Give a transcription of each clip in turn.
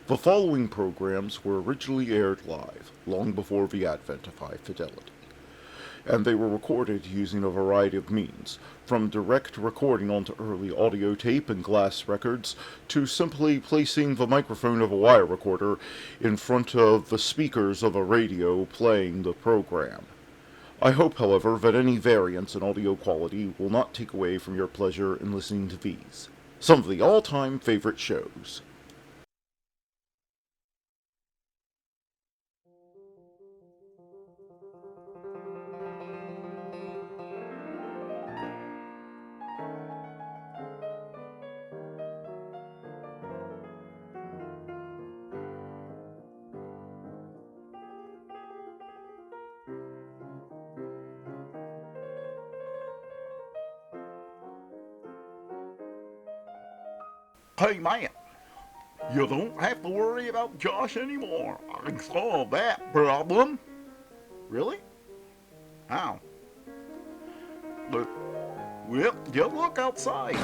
The following programs were originally aired live, long before the advent of high fidelity, and they were recorded using a variety of means, from direct recording onto early audio tape and glass records, to simply placing the microphone of a wire recorder in front of the speakers of a radio playing the program. I hope, however, that any variance in audio quality will not take away from your pleasure in listening to these, some of the all-time favorite shows. Hey man, you don't have to worry about Josh anymore. I can solve that problem. Really? How? Look, well, just look outside.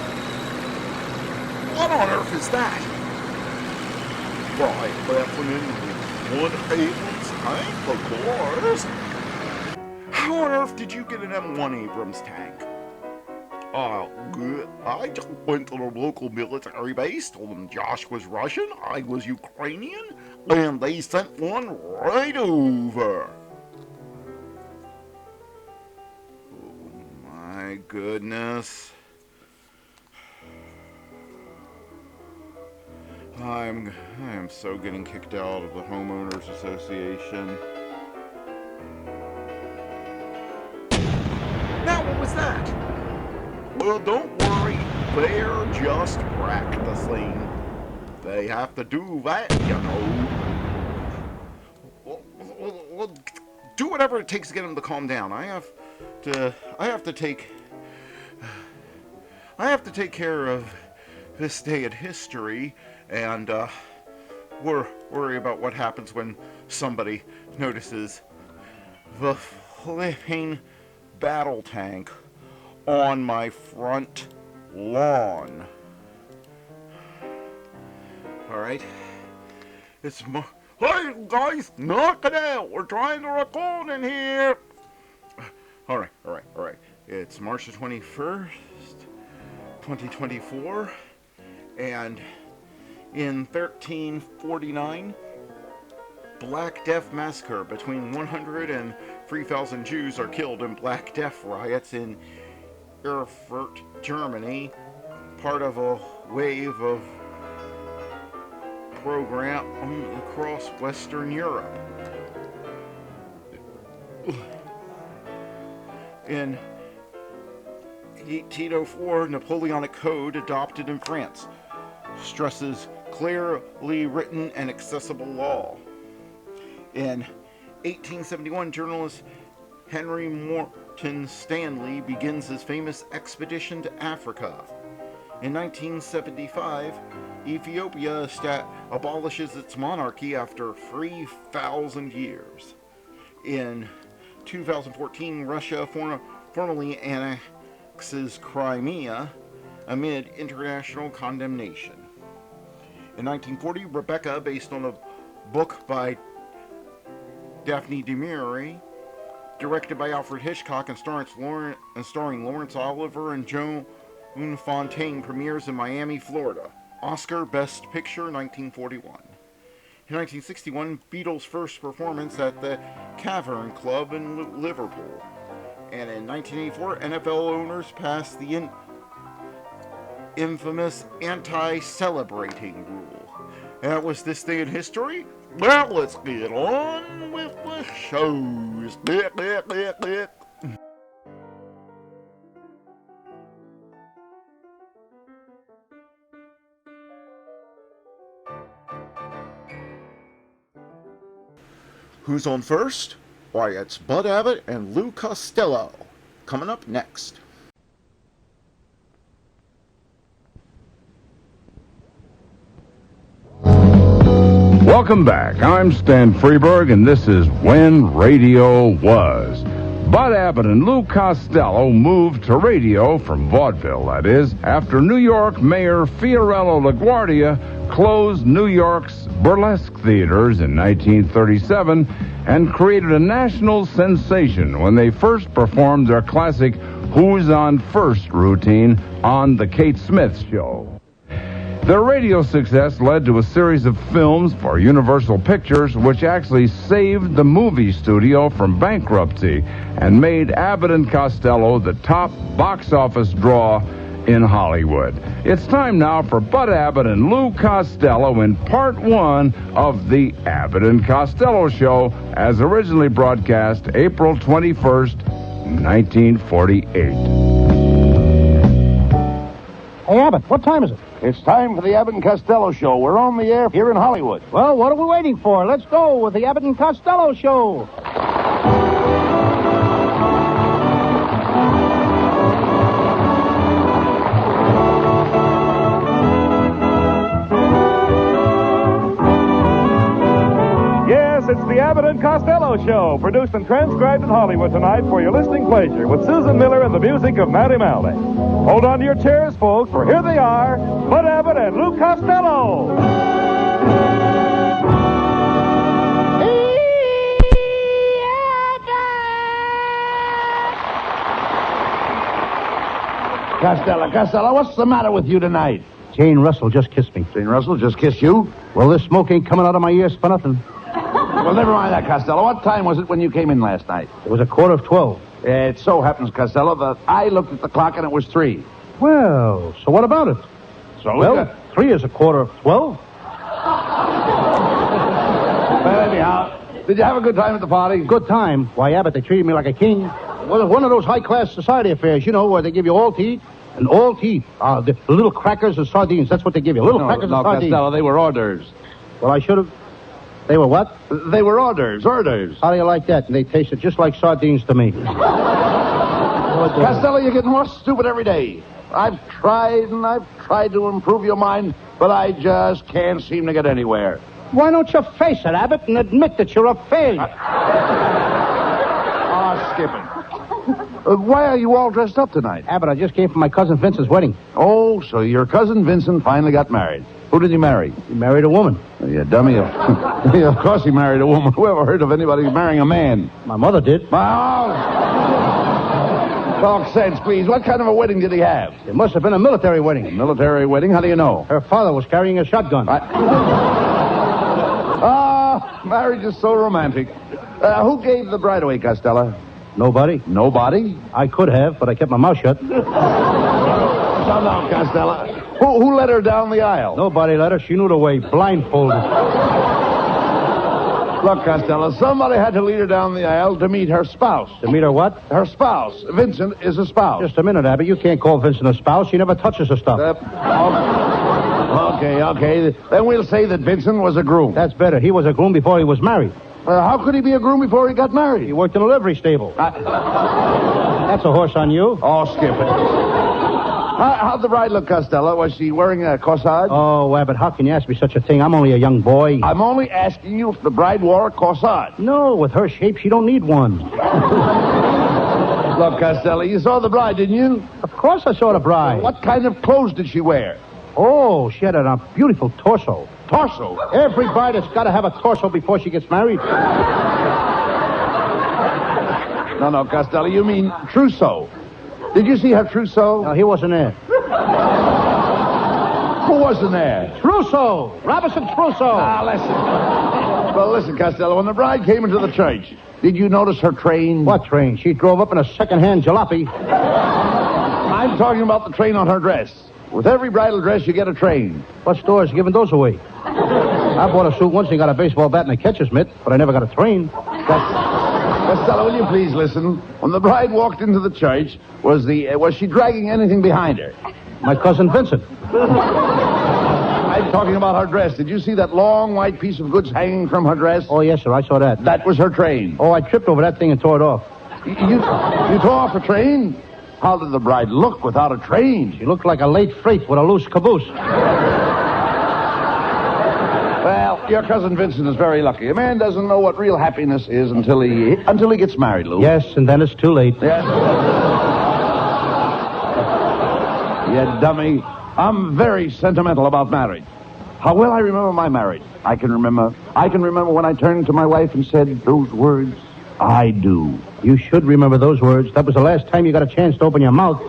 What on earth is that? Right, happening with one Abrams tank, of course. How on earth did you get an M1 Abrams tank? Oh, good. I just went to the local military base, told them Josh was Russian, I was Ukrainian, and they sent one right over. Oh my goodness. I am so getting kicked out of the Homeowners Association. Now what was that? Well, don't worry, they're just practicing. They have to do that, you know. Well, do whatever it takes to get them to calm down. I have to take care of this day in history, and worry about what happens when somebody notices the flipping battle tank on my front lawn. Alright. Hey guys, knock it out. We're trying to record in here. Alright. It's March the 21st, 2024. And in 1349, Black Death Massacre. Between 100 and 3,000 Jews are killed in Black Death riots in Erfurt, Germany, part of a wave of program across Western Europe. In 1804, Napoleonic Code adopted in France stresses clearly written and accessible law. In 1871, journalist Henry Morton Stanley begins his famous expedition to Africa. In 1975, Ethiopia abolishes its monarchy after 3,000 years. In 2014, Russia formally annexes Crimea amid international condemnation. In 1940, Rebecca, based on a book by Daphne du Maurier, directed by Alfred Hitchcock and starring Lawrence Oliver and Joan Fontaine, premieres in Miami, Florida. Oscar Best Picture, 1941. In 1961, Beatles' first performance at the Tavern Club in Liverpool. And in 1984, NFL owners passed the infamous anti-celebrating rule. And that was this day in history. Well, let's get on with the shows. Who's on first? Why, it's Bud Abbott and Lou Costello. Coming up next. Welcome back. I'm Stan Freeberg, and this is When Radio Was. Bud Abbott and Lou Costello moved to radio from vaudeville, that is, after New York Mayor Fiorello LaGuardia closed New York's burlesque theaters in 1937 and created a national sensation when they first performed their classic Who's on First routine on The Kate Smith Show. Their radio success led to a series of films for Universal Pictures, which actually saved the movie studio from bankruptcy and made Abbott and Costello the top box office draw in Hollywood. It's time now for Bud Abbott and Lou Costello in part one of the Abbott and Costello Show, as originally broadcast April 21st, 1948. Hey, Abbott, what time is it? It's time for the Abbott and Costello Show. We're on the air here in Hollywood. Well, what are we waiting for? Let's go with the Abbott and Costello Show. It's the Abbott and Costello Show, produced and transcribed in Hollywood tonight for your listening pleasure, with Susan Miller and the music of Matty Malday. Hold on to your chairs, folks, for here they are, Bud Abbott and Lou Costello. Costello, what's the matter with you tonight? Jane Russell just kissed me. Jane Russell just kissed you? Well, this smoke ain't coming out of my ears for nothing. Well, never mind that, Costello. What time was it when you came in last night? It was 12:15. It so happens, Costello, that I looked at the clock and it was 3. Well, so what about it? So Well, 3 is 12:15. Well, anyhow, did you have a good time at the party? Good time. Why, Abbott, they treated me like a king. Well, one of those high-class society affairs, you know, where they give you all to eat. And all to eat. The little crackers and sardines. That's what they give you. Little crackers and sardines. Costello, they were hors d'oeuvres. Well, I should have... They were what? They were hors d'oeuvres. Hors d'oeuvres. How do you like that? And they tasted just like sardines to me. Costello, you're getting more stupid every day. I've tried and I've tried to improve your mind, but I just can't seem to get anywhere. Why don't you face it, Abbott, and admit that you're a failure? Skip it. Why are you all dressed up tonight? Abbott, I just came from my cousin Vincent's wedding. Oh, so your cousin Vincent finally got married. Who did he marry? He married a woman. You dummy. Of course he married a woman. Who ever heard of anybody marrying a man? My mother did. Talk sense, please. What kind of a wedding did he have? It must have been a military wedding. A military wedding? How do you know? Her father was carrying a shotgun. Marriage is so romantic. Who gave the bride away, Costello? Nobody. Nobody? I could have, but I kept my mouth shut. Shut down, Costello. Who led her down the aisle? Nobody let her. She knew the way, blindfolded. Look, Costello, somebody had to lead her down the aisle to meet her spouse. To meet her what? Her spouse. Vincent is a spouse. Just a minute, Abbott. You can't call Vincent a spouse. She never touches her stuff. Okay. Then we'll say that Vincent was a groom. That's better. He was a groom before he was married. How could he be a groom before he got married? He worked in a livery stable. That's a horse on you. Oh, skip it. How'd the bride look, Costello? Was she wearing a corsage? Oh, Abbott, how can you ask me such a thing? I'm only a young boy. I'm only asking you if the bride wore a corsage. No, with her shape, she don't need one. Look, Costello, you saw the bride, didn't you? Of course I saw the bride. What kind of clothes did she wear? Oh, she had a beautiful torso. Torso? Every bride has got to have a torso before she gets married. No, Costello, you mean trousseau. Did you see her trousseau? No, he wasn't there. Who wasn't there? Trousseau! Robinson Trousseau! Listen. Well, listen, Costello, when the bride came into the church, did you notice her train? What train? She drove up in a second-hand jalopy. I'm talking about the train on her dress. With every bridal dress, you get a train. What store's giving those away? I bought a suit once and got a baseball bat and a catcher's mitt, but I never got a train. Costello, will you please listen? When the bride walked into the church, was she dragging anything behind her? My cousin Vincent. I'm talking about her dress. Did you see that long white piece of goods hanging from her dress? Oh, yes, sir, I saw that. That was her train. Oh, I tripped over that thing and tore it off. You tore off a train? How did the bride look without a train? She looked like a late freight with a loose caboose. Well, your cousin Vincent is very lucky. A man doesn't know what real happiness is until he gets married, Lou. Yes, and then it's too late. Yes. You dummy. I'm very sentimental about marriage. How well I remember my marriage. I can remember when I turned to my wife and said those words, I do. You should remember those words. That was the last time you got a chance to open your mouth.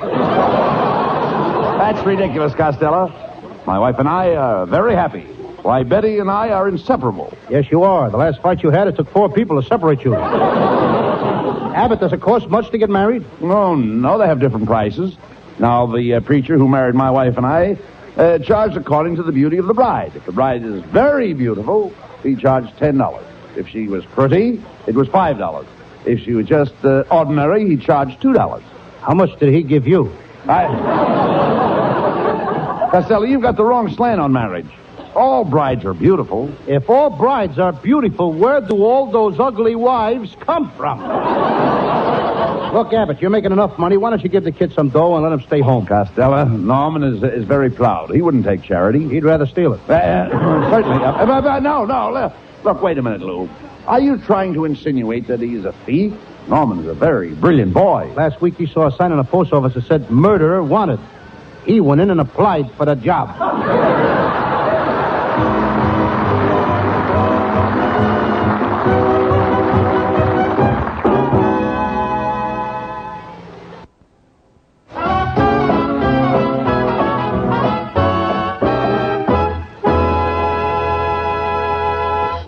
That's ridiculous, Costello. My wife and I are very happy. Why, Betty and I are inseparable. Yes, you are. The last fight you had, it took 4 people to separate you. Abbott, does it cost much to get married? No, they have different prices. Now, the preacher who married my wife and I charged according to the beauty of the bride. If the bride is very beautiful, he charged $10. If she was pretty, it was $5. If she was just ordinary, he charged $2. How much did he give you? Costello, you've got the wrong slant on marriage. All brides are beautiful. If all brides are beautiful, where do all those ugly wives come from? Look, Abbott, you're making enough money. Why don't you give the kid some dough and let him stay home? Costello, Norman is very proud. He wouldn't take charity. He'd rather steal it. Certainly. No. Look, wait a minute, Lou. Are you trying to insinuate that he's a thief? Norman is a very brilliant boy. Last week he saw a sign in the post office that said, murderer wanted. He went in and applied for the job.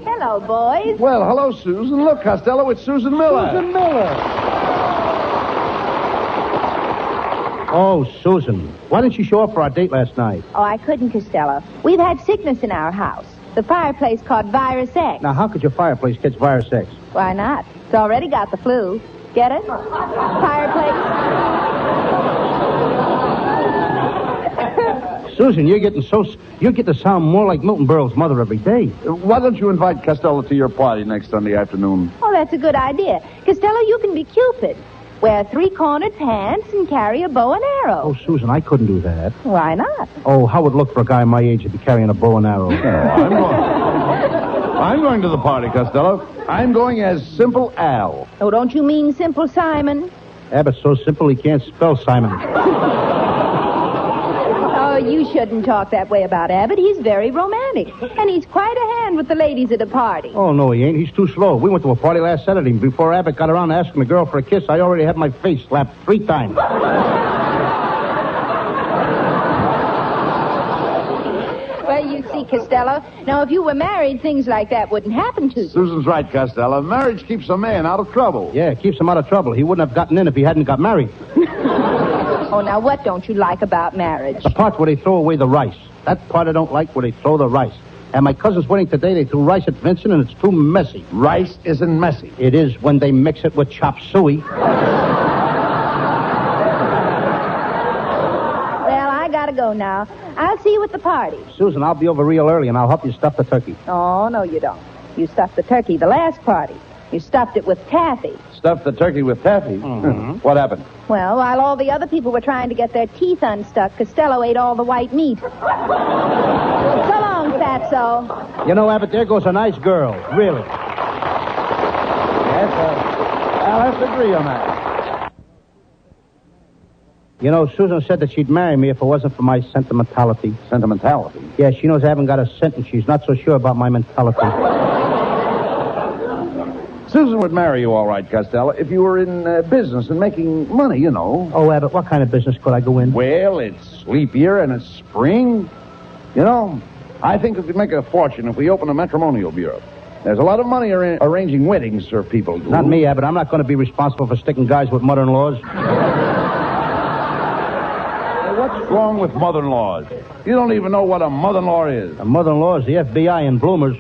Hello, boys. Well, hello, Susan. Look, Costello, it's Susan Miller. Susan Miller. Oh, Susan. Why didn't you show up for our date last night? Oh, I couldn't, Costello. We've had sickness in our house. The fireplace caught virus X. Now, how could your fireplace catch virus X? Why not? It's already got the flu. Get it? Fireplace. Susan, you're getting to sound more like Milton Berle's mother every day. Why don't you invite Costello to your party next Sunday afternoon? Oh, that's a good idea. Costello, you can be Cupid. Wear 3-cornered pants and carry a bow and arrow. Oh, Susan, I couldn't do that. Why not? Oh, how would it look for a guy my age to be carrying a bow and arrow? I'm going to the party, Costello. I'm going as Simple Al. Oh, don't you mean Simple Simon? Abbott's so simple he can't spell Simon. Oh, you shouldn't talk that way about Abbott. He's very romantic. And he's quite a hand with the ladies at a party. Oh, no, he ain't. He's too slow. We went to a party last Saturday, and before Abbott got around to asking the girl for a kiss, I already had my face slapped 3 times. Well, you see, Costello, now, if you were married, things like that wouldn't happen to you. Susan's right, Costello. Marriage keeps a man out of trouble. Yeah, it keeps him out of trouble. He wouldn't have gotten in if he hadn't got married. Oh, now, what don't you like about marriage? The part where they throw away the rice. That part I don't like, where they throw the rice. And my cousin's wedding today, they threw rice at Vincent, and it's too messy. Rice isn't messy. It is when they mix it with chop suey. Well, I gotta go now. I'll see you at the party. Susan, I'll be over real early, and I'll help you stuff the turkey. Oh, no, you don't. You stuffed the turkey the last party. You stuffed it with taffy. Stuffed the turkey with taffy? Mm-hmm. What happened? Well, while all the other people were trying to get their teeth unstuck, Costello ate all the white meat. So long, Fatso. You know, Abbott, there goes a nice girl. Really. Yes, I'll have to agree on that. You know, Susan said that she'd marry me if it wasn't for my sentimentality. Sentimentality? Yeah, she knows I haven't got a cent, and she's not so sure about my mentality. Susan would marry you all right, Costello, if you were in business and making money, you know. Oh, Abbott, what kind of business could I go in? Well, it's leap year and it's spring. You know, I think we could make a fortune if we open a matrimonial bureau. There's a lot of money arranging weddings for people. Not me, Abbott. I'm not going to be responsible for sticking guys with mother-in-laws. What's wrong with mother-in-laws? You don't even know what a mother-in-law is. A mother-in-law is the FBI in Bloomers.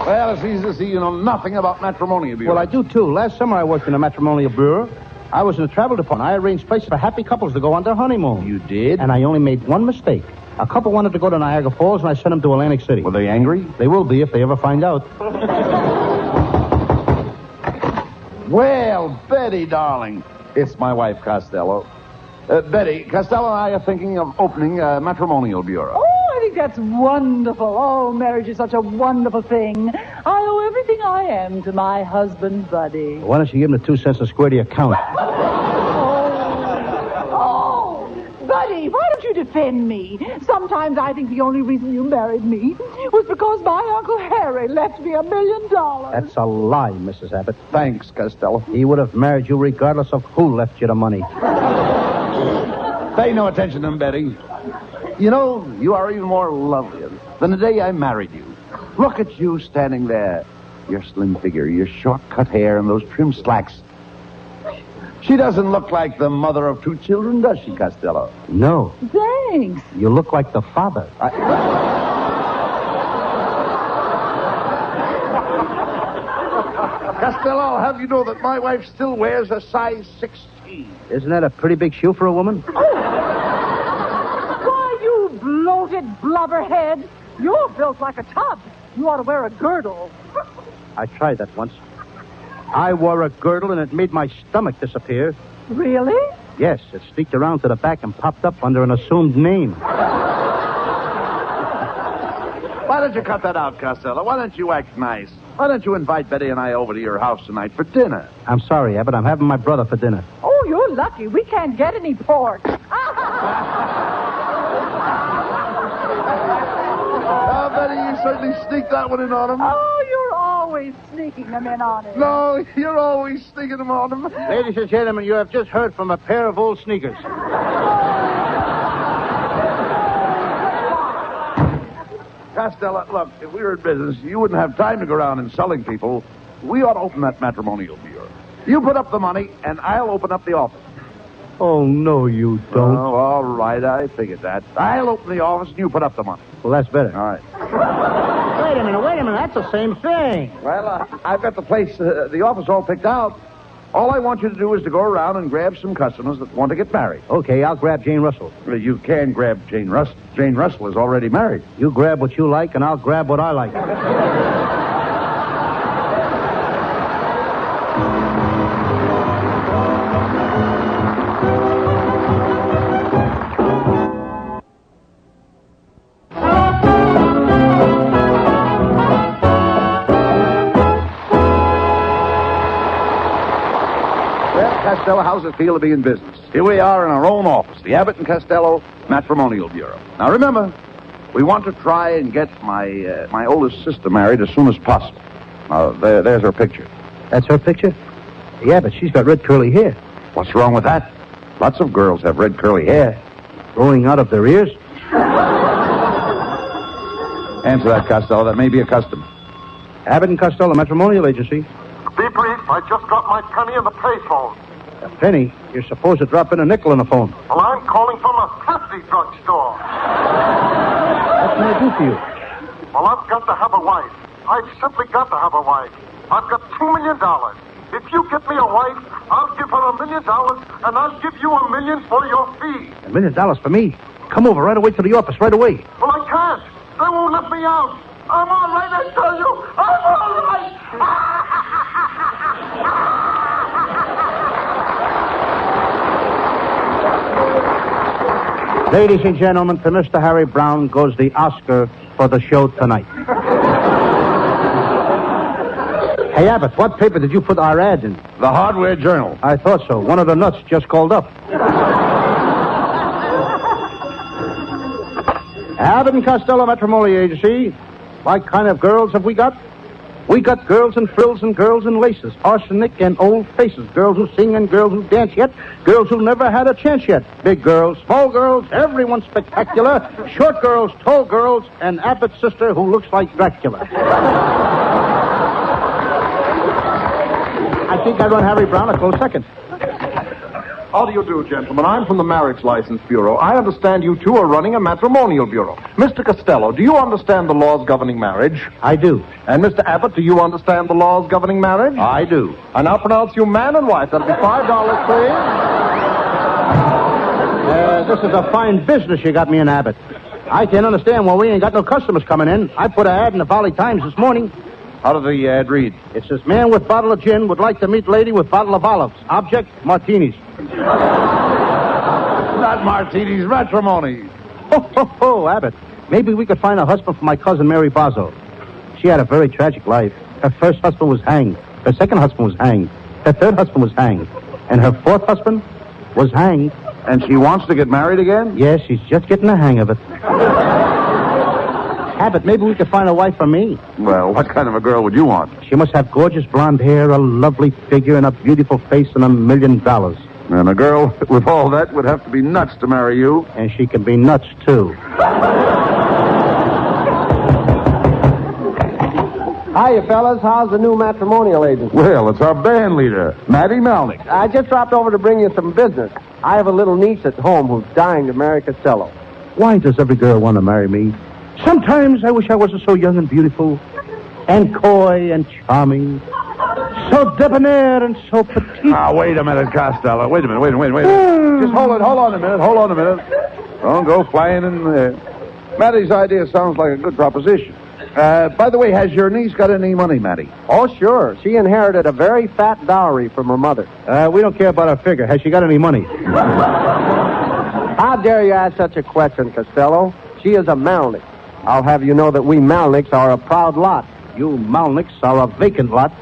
Well, it's easy to see you know nothing about matrimonial bureau. Well, I do, too. Last summer I worked in a matrimonial bureau. I was in the travel department. I arranged places for happy couples to go on their honeymoon. You did? And I only made one mistake. A couple wanted to go to Niagara Falls, and I sent them to Atlantic City. Were they angry? They will be if they ever find out. Well, Betty, darling. It's my wife, Costello. Betty, Costello and I are thinking of opening a matrimonial bureau. Oh, I think that's wonderful. Oh, marriage is such a wonderful thing. I owe everything I am to my husband, Buddy. Why don't you give him the 2 cents a square to your account? Oh, Buddy, why don't you you defend me? Sometimes I think the only reason you married me was because my Uncle Harry left me $1 million. That's a lie, Mrs. Abbott. Thanks, Costello. He would have married you regardless of who left you the money. Pay no attention to him, Betty. You know, you are even more lovely than the day I married you. Look at you standing there. Your slim figure, your short-cut hair, and those trim slacks. She doesn't look like the mother of 2 children, does she, Costello? No. Thanks. You look like the father. Costello, I'll have you know that my wife still wears a size 16. Isn't that a pretty big shoe for a woman? Why, you bloated blubberhead. You're built like a tub. You ought to wear a girdle. I tried that once. I wore a girdle and it made my stomach disappear. Really? Yes, it sneaked around to the back and popped up under an assumed name. Why don't you cut that out, Costello? Why don't you act nice? Why don't you invite Betty and I over to your house tonight for dinner? I'm sorry, Abbott. I'm having my brother for dinner. Oh, you're lucky. We can't get any pork. Betty, you certainly sneaked that one in on him. Oh, you're always sneaking them in on it. No, you're always sneaking them on him. Ladies and gentlemen, you have just heard from a pair of old sneakers. Costello, look, if we were in business, you wouldn't have time to go around insulting people. We ought to open that matrimonial bureau. You put up the money, and I'll open up the office. Oh, no, you don't. Oh, all right, I figured that. I'll open the office, and you put up the money. Well, that's better. All right. Wait a minute. That's the same thing. Well, I've got the place, the office all picked out. All I want you to do is to go around and grab some customers that want to get married. Okay, I'll grab Jane Russell. You can grab Jane Russell. Jane Russell is already married. You grab what you like, and I'll grab what I like. Costello, how's it feel to be in business? Here we are in our own office, the Abbot and Costello Matrimonial Bureau. Now, remember, we want to try and get my oldest sister married as soon as possible. Now, there's her picture. That's her picture? Yeah, but she's got red curly hair. What's wrong with that? Lots of girls have red curly hair. Growing out of their ears? Answer that, Costello. That may be a customer. Abbot and Costello Matrimonial Agency. Be brief. I just got my penny in the payphone. A penny? You're supposed to drop in a nickel on the phone. Well, I'm calling from a Pepsi drugstore. What can I do for you? Well, I've got to have a wife. I've simply got to have a wife. I've got $2 million. If you get me a wife, I'll give her $1 million, and I'll give you $1 million for your fee. $1 million for me? Come over right away to the office, right away. Well, I can't. They won't let me out. I'm all right, I tell you. I'm all right. Ladies and gentlemen, to Mr. Harry Brown goes the Oscar for the show tonight. Hey, Abbott, what paper did you put our ad in? The Hardware Journal. I thought so. One of the nuts just called up. Abbott and Costello Matrimonial Agency. What kind of girls have we got? We got girls in frills and girls in laces, arsenic and old faces, girls who sing and girls who dance yet, girls who never had a chance yet, big girls, small girls, everyone spectacular, short girls, tall girls, and Abbott's sister who looks like Dracula. I think I run Harry Brown a close second. How do you do, gentlemen? I'm from the Marriage License Bureau. I understand you two are running a matrimonial bureau. Mr. Costello, do you understand the laws governing marriage? I do. And Mr. Abbott, do you understand the laws governing marriage? I do. I now pronounce you man and wife. That'll be $5, please. This is a fine business you got me in, Abbott. I can't understand why we ain't got no customers coming in. I put an ad in the Valley Times this morning. How did the ad read? It says, man with bottle of gin would like to meet lady with bottle of olives. Object, martinis. Not martinis, matrimony. Oh, Abbott. Maybe we could find a husband for my cousin Mary Bozzo. She had a very tragic life. Her first husband was hanged. Her second husband was hanged. Her third husband was hanged. And her fourth husband was hanged. And she wants to get married again? Yes, she's just getting the hang of it. Abbott, maybe we could find a wife for me. Well, what kind of a girl would you want? She must have gorgeous blonde hair, a lovely figure, and a beautiful face, and $1 million. And a girl with all that would have to be nuts to marry you. And she can be nuts, too. Hiya, fellas. How's the new matrimonial agent? Well, it's our band leader, Matty Malnick. I just dropped over to bring you some business. I have a little niece at home who's dying to marry Costello. Why does every girl want to marry me? Sometimes I wish I wasn't so young and beautiful, and coy and charming, so debonair and so petite. Now, wait a minute, Costello. Wait a minute. Just hold on a minute. Don't go flying in there. Matty's idea sounds like a good proposition. By the way, has your niece got any money, Matty? Oh, sure. She inherited a very fat dowry from her mother. We don't care about her figure. Has she got any money? How dare you ask such a question, Costello? She is a Malnick. I'll have you know that we Malnicks are a proud lot. You Malnicks are a vacant lot.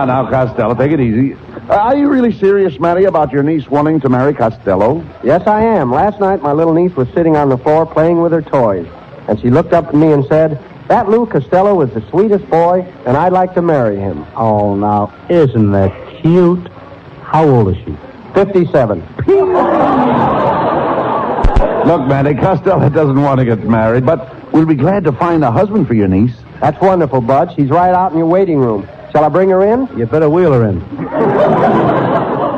Now, Costello, take it easy. Are you really serious, Matty, about your niece wanting to marry Costello? Yes, I am. Last night, my little niece was sitting on the floor playing with her toys. And she looked up at me and said, "That Lou Costello is the sweetest boy, and I'd like to marry him." Oh, now, isn't that cute? How old is she? 57. Look, Matty, Costello doesn't want to get married, but we'll be glad to find a husband for your niece. That's wonderful, Bud. She's right out in your waiting room. Shall I bring her in? You better wheel her in.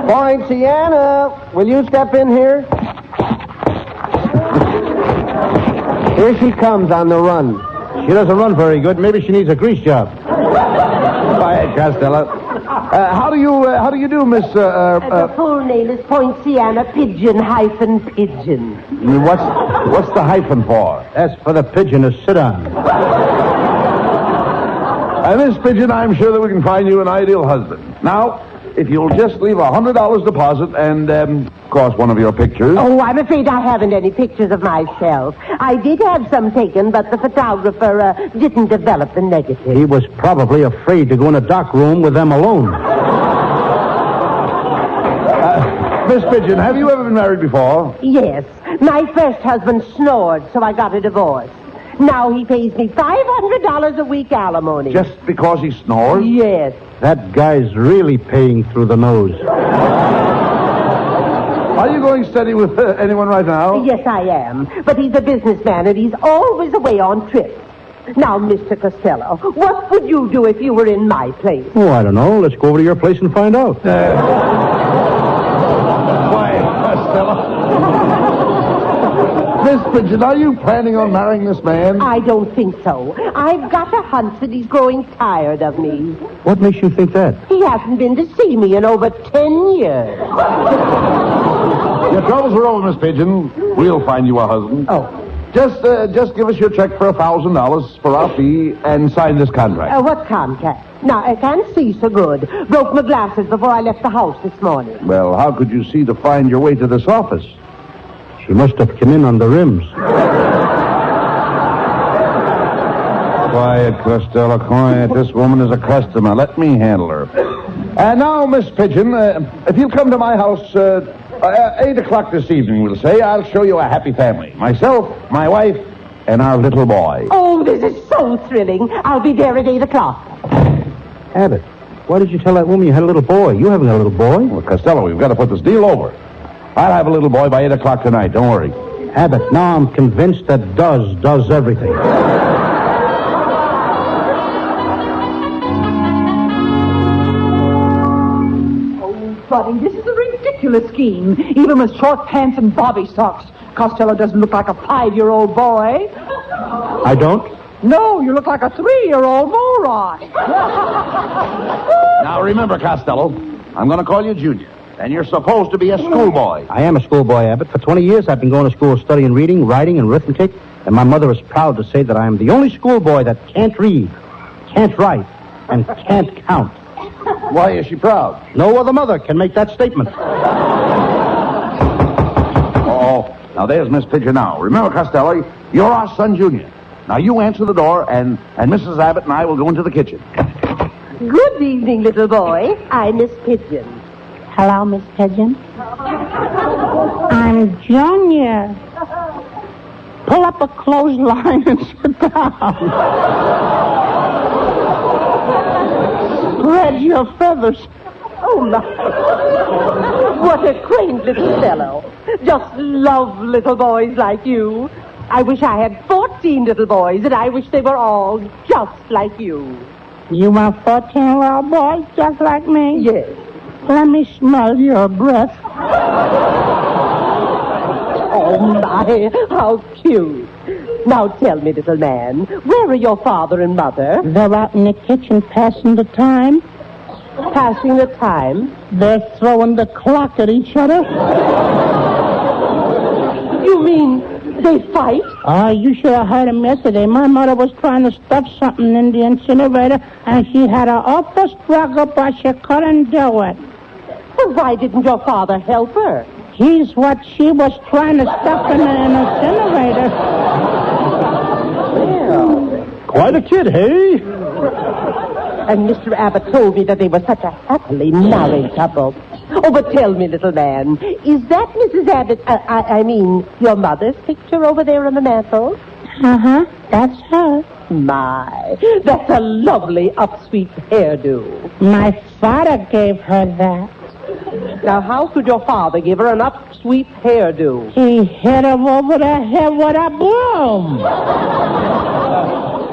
Poinciana, will you step in here? Here she comes on the run. She doesn't run very good. Maybe she needs a grease job. Quiet, Costello. How do you do, Miss, The full name is Poinciana Pigeon-Pigeon. What's the hyphen for? That's for the pigeon to sit on. Miss Pigeon, I'm sure that we can find you an ideal husband. Now, if you'll just leave $100 deposit and, of course, one of your pictures. Oh, I'm afraid I haven't any pictures of myself. I did have some taken, but the photographer didn't develop the negative. He was probably afraid to go in a dark room with them alone. Miss Pigeon, have you ever been married before? Yes. My first husband snored, so I got a divorce. Now he pays me $500 a week alimony. Just because he snores? Yes. That guy's really paying through the nose. Are you going steady with anyone right now? Yes, I am. But he's a businessman, and he's always away on trips. Now, Mr. Costello, what would you do if you were in my place? Oh, I don't know. Let's go over to your place and find out. Quiet, Costello. Miss Pigeon, are you planning on marrying this man? I don't think so. I've got a hunch that he's growing tired of me. What makes you think that? He hasn't been to see me in over 10 years. Your troubles are over, Miss Pigeon. We'll find you a husband. Oh. Just give us your check for $1,000 for our fee and sign this contract. What contract? Now, I can't see so good. Broke my glasses before I left the house this morning. Well, how could you see to find your way to this office? She must have come in on the rims. Quiet, Costello, quiet. This woman is a customer. Let me handle her. And now, Miss Pigeon, if you'll come to my house 8 o'clock this evening, we'll say, I'll show you a happy family. Myself, my wife, and our little boy. Oh, this is so thrilling. I'll be there at 8 o'clock. Abbott, why did you tell that woman you had a little boy? You haven't got a little boy. Well, Costello, we've got to put this deal over. I'll have a little boy by 8 o'clock tonight. Don't worry. Abbott, now I'm convinced that does everything. Buddy, this is a ridiculous scheme. Even with short pants and bobby socks, Costello doesn't look like a 5-year-old boy. I don't? No, you look like a 3-year-old moron. Now, remember, Costello, I'm going to call you Junior, and you're supposed to be a schoolboy. I am a schoolboy, Abbott. For 20 years, I've been going to school studying reading, writing, and arithmetic, and my mother is proud to say that I am the only schoolboy that can't read, can't write, and can't count. Why is she proud? No other mother can make that statement. Oh, now there's Miss Pigeon now. Remember, Costello, you're our son, Junior. Now you answer the door, and Mrs. Abbott and I will go into the kitchen. Good evening, little boy. I'm Miss Pigeon. Hello, Miss Pigeon. I'm Junior. Pull up a clothesline and sit down. Spread your feathers. Oh, my. What a quaint little fellow. Just love little boys like you. I wish I had 14 little boys, and I wish they were all just like you. You want 14 little boys just like me? Yes. Let me smell your breath. Oh, my, how cute. Now tell me, little man, where are your father and mother? They're out in the kitchen passing the time. Passing the time? They're throwing the clock at each other. You mean they fight? Oh, you should have heard him yesterday. My mother was trying to stuff something in the incinerator, and she had an awful struggle, but she couldn't do it. Well, why didn't your father help her? He's what she was trying to stuff in an incinerator. Well, Quite a kid, hey? and Mr. Abbott told me that they were such a happily married couple. Oh, but tell me, little man, is that Mrs. Abbott, I mean, your mother's picture over there on the mantel? Uh-huh, that's her. My, that's a lovely upsweep hairdo. My father gave her that. Now, how could your father give her an upsweep hairdo? He hit her over the head with a broom.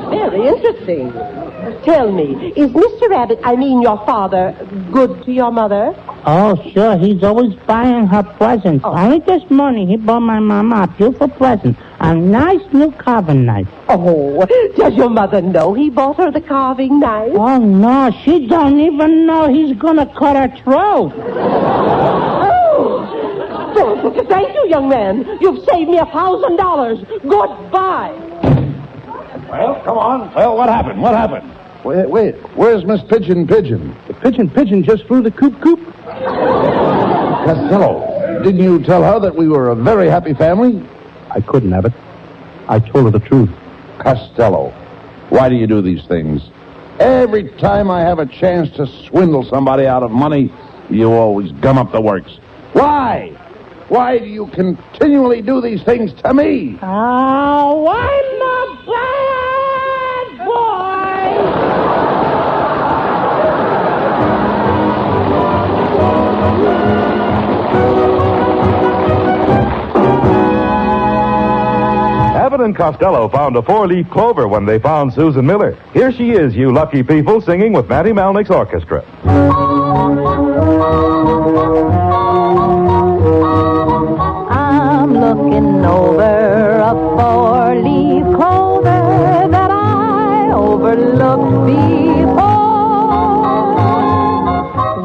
Very interesting. Tell me, is Mr. Abbott, I mean your father, good to your mother? Oh, sure. He's always buying her presents. Oh. Only this morning he bought my mama a beautiful present. A nice new carving knife. Oh, does your mother know he bought her the carving knife? Oh, no. She don't even know he's going to cut her throat. Oh, thank you, young man. You've saved me $1,000. Goodbye. Well, come on. Well, what happened? What happened? Wait. Where's Miss Pigeon? The Pigeon just flew the coop. Costello, didn't you tell her that we were a very happy family? I couldn't, Abbott. I told her the truth. Costello, why do you do these things? Every time I have a chance to swindle somebody out of money, you always gum up the works. Why? Why do you continually do these things to me? Oh, I'm a bad boy. Abbott and Costello found a four-leaf clover when they found Susan Miller. Here she is, you lucky people, singing with Matty Malnick's orchestra. I'm looking over a four-leaf clover that I overlooked before.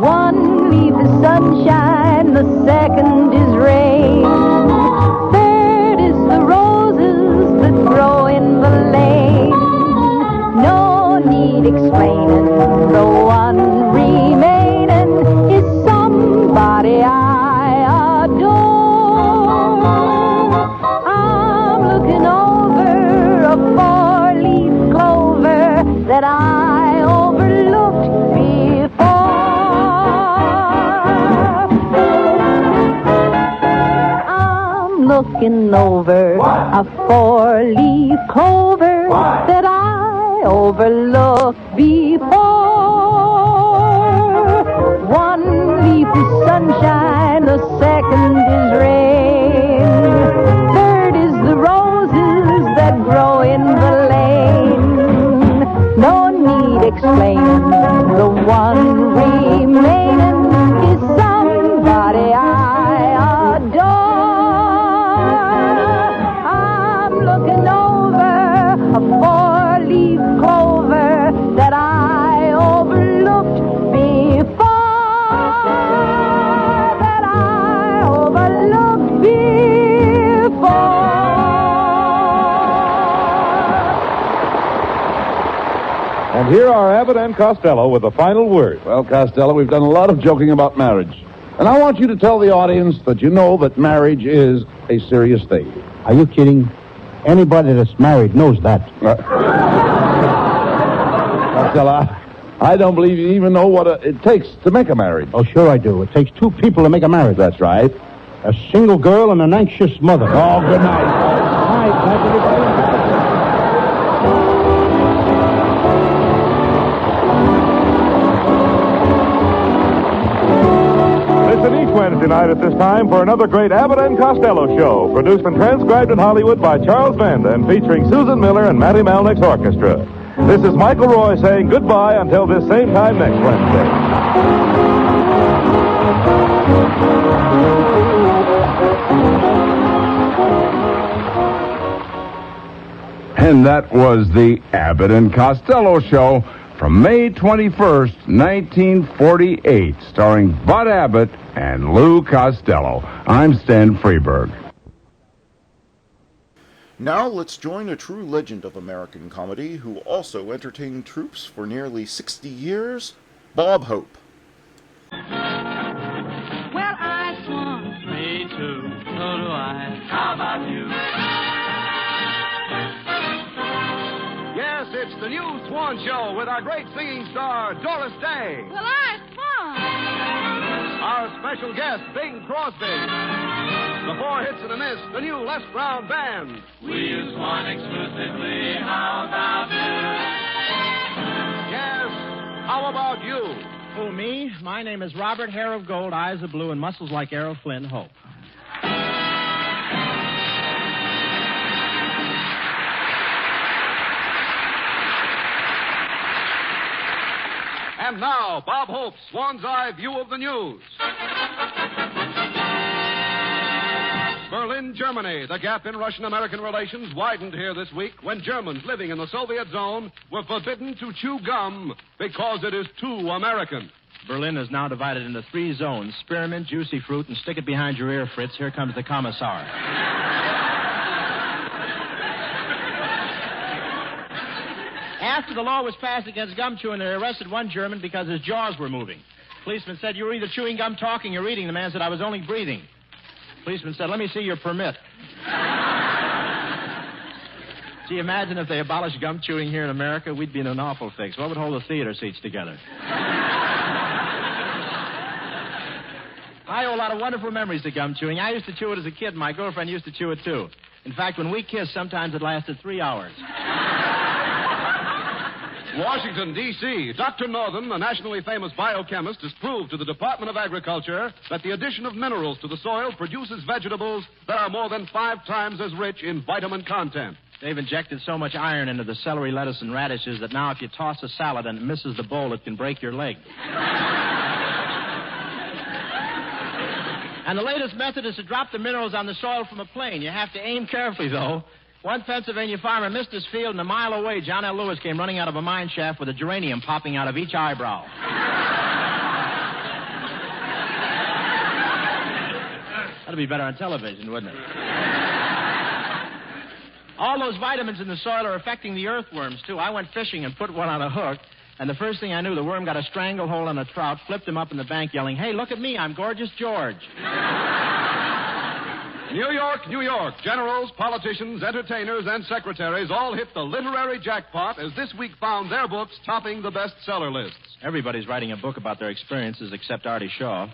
One leaf is sunshine, the second is rain. Third is the roses that grow in the lane. No need explaining, the one remaining is somebody I adore. I'm looking over a four-leaf clover that I overlooked before. I'm looking over a four-leaf clover that I overlooked before. One leaf is sunshine, the second is rain. Third is the roses that grow in the lane. No need explaining, the one remaining is somebody I adore. I'm looking over a four-leaf clover that I overlooked before. That I overlooked before. And here are Abbott and Costello with the final word. Well, Costello, we've done a lot of joking about marriage. And I want you to tell the audience that you know that marriage is a serious thing. Are you kidding? Anybody that's married knows that. Costello, I don't believe you even know what it takes to make a marriage. Oh, sure I do. It takes two people to make a marriage. That's right. A single girl and an anxious mother. Oh, good night. Good night, everybody. Listen each Wednesday night at this time for another great Abbott and Costello show, produced and transcribed in Hollywood by Charles Vanda and featuring Susan Miller and Matty Malnick's orchestra. This is Michael Roy saying goodbye until this same time next Wednesday. And that was the Abbott and Costello show from May 21st, 1948, starring Bud Abbott and Lou Costello. I'm Stan Freeberg. Now let's join a true legend of American comedy who also entertained troops for nearly 60 years, Bob Hope. Well, I swung. Me too. So do I. How about you? Yes, it's the new Swan Show with our great singing star, Doris Day. Well, I swung. Our special guest, Bing Crosby. The Four Hits and a Miss, the new Les Brown Band. We use one exclusively. How about you? Yes, how about you? Who, me? My name is Robert, hair of gold, eyes of blue, and muscles like Errol Flynn Hope. And now, Bob Hope's Swan's Eye View of the News. Berlin, Germany. The gap in Russian-American relations widened here this week when Germans living in the Soviet zone were forbidden to chew gum because it is too American. Berlin is now divided into 3 zones: spearmint, juicy fruit, and stick it behind your ear, Fritz. Here comes the commissar. After the law was passed against gum chewing, they arrested one German because his jaws were moving. Policeman said, "You were either chewing gum, talking, or reading." The man said, "I was only breathing." Policeman said, "Let me see your permit." Gee, imagine if they abolished gum chewing here in America, we'd be in an awful fix. What would hold the theater seats together? I owe a lot of wonderful memories to gum chewing. I used to chew it as a kid. My girlfriend used to chew it, too. In fact, when we kissed, sometimes it lasted 3 hours. Washington, D.C. Dr. Northern, a nationally famous biochemist, has proved to the Department of Agriculture that the addition of minerals to the soil produces vegetables that are more than 5 times as rich in vitamin content. They've injected so much iron into the celery, lettuce, and radishes that now if you toss a salad and it misses the bowl, it can break your leg. And the latest method is to drop the minerals on the soil from a plane. You have to aim carefully, though. One Pennsylvania farmer missed his field, and a mile away, John L. Lewis came running out of a mine shaft with a geranium popping out of each eyebrow. That'd be better on television, wouldn't it? All those vitamins in the soil are affecting the earthworms, too. I went fishing and put one on a hook, and the first thing I knew, the worm got a stranglehold on a trout, flipped him up in the bank, yelling, "Hey, look at me, I'm Gorgeous George." New York, New York. Generals, politicians, entertainers, and secretaries all hit the literary jackpot as this week found their books topping the bestseller lists. Everybody's writing a book about their experiences except Artie Shaw.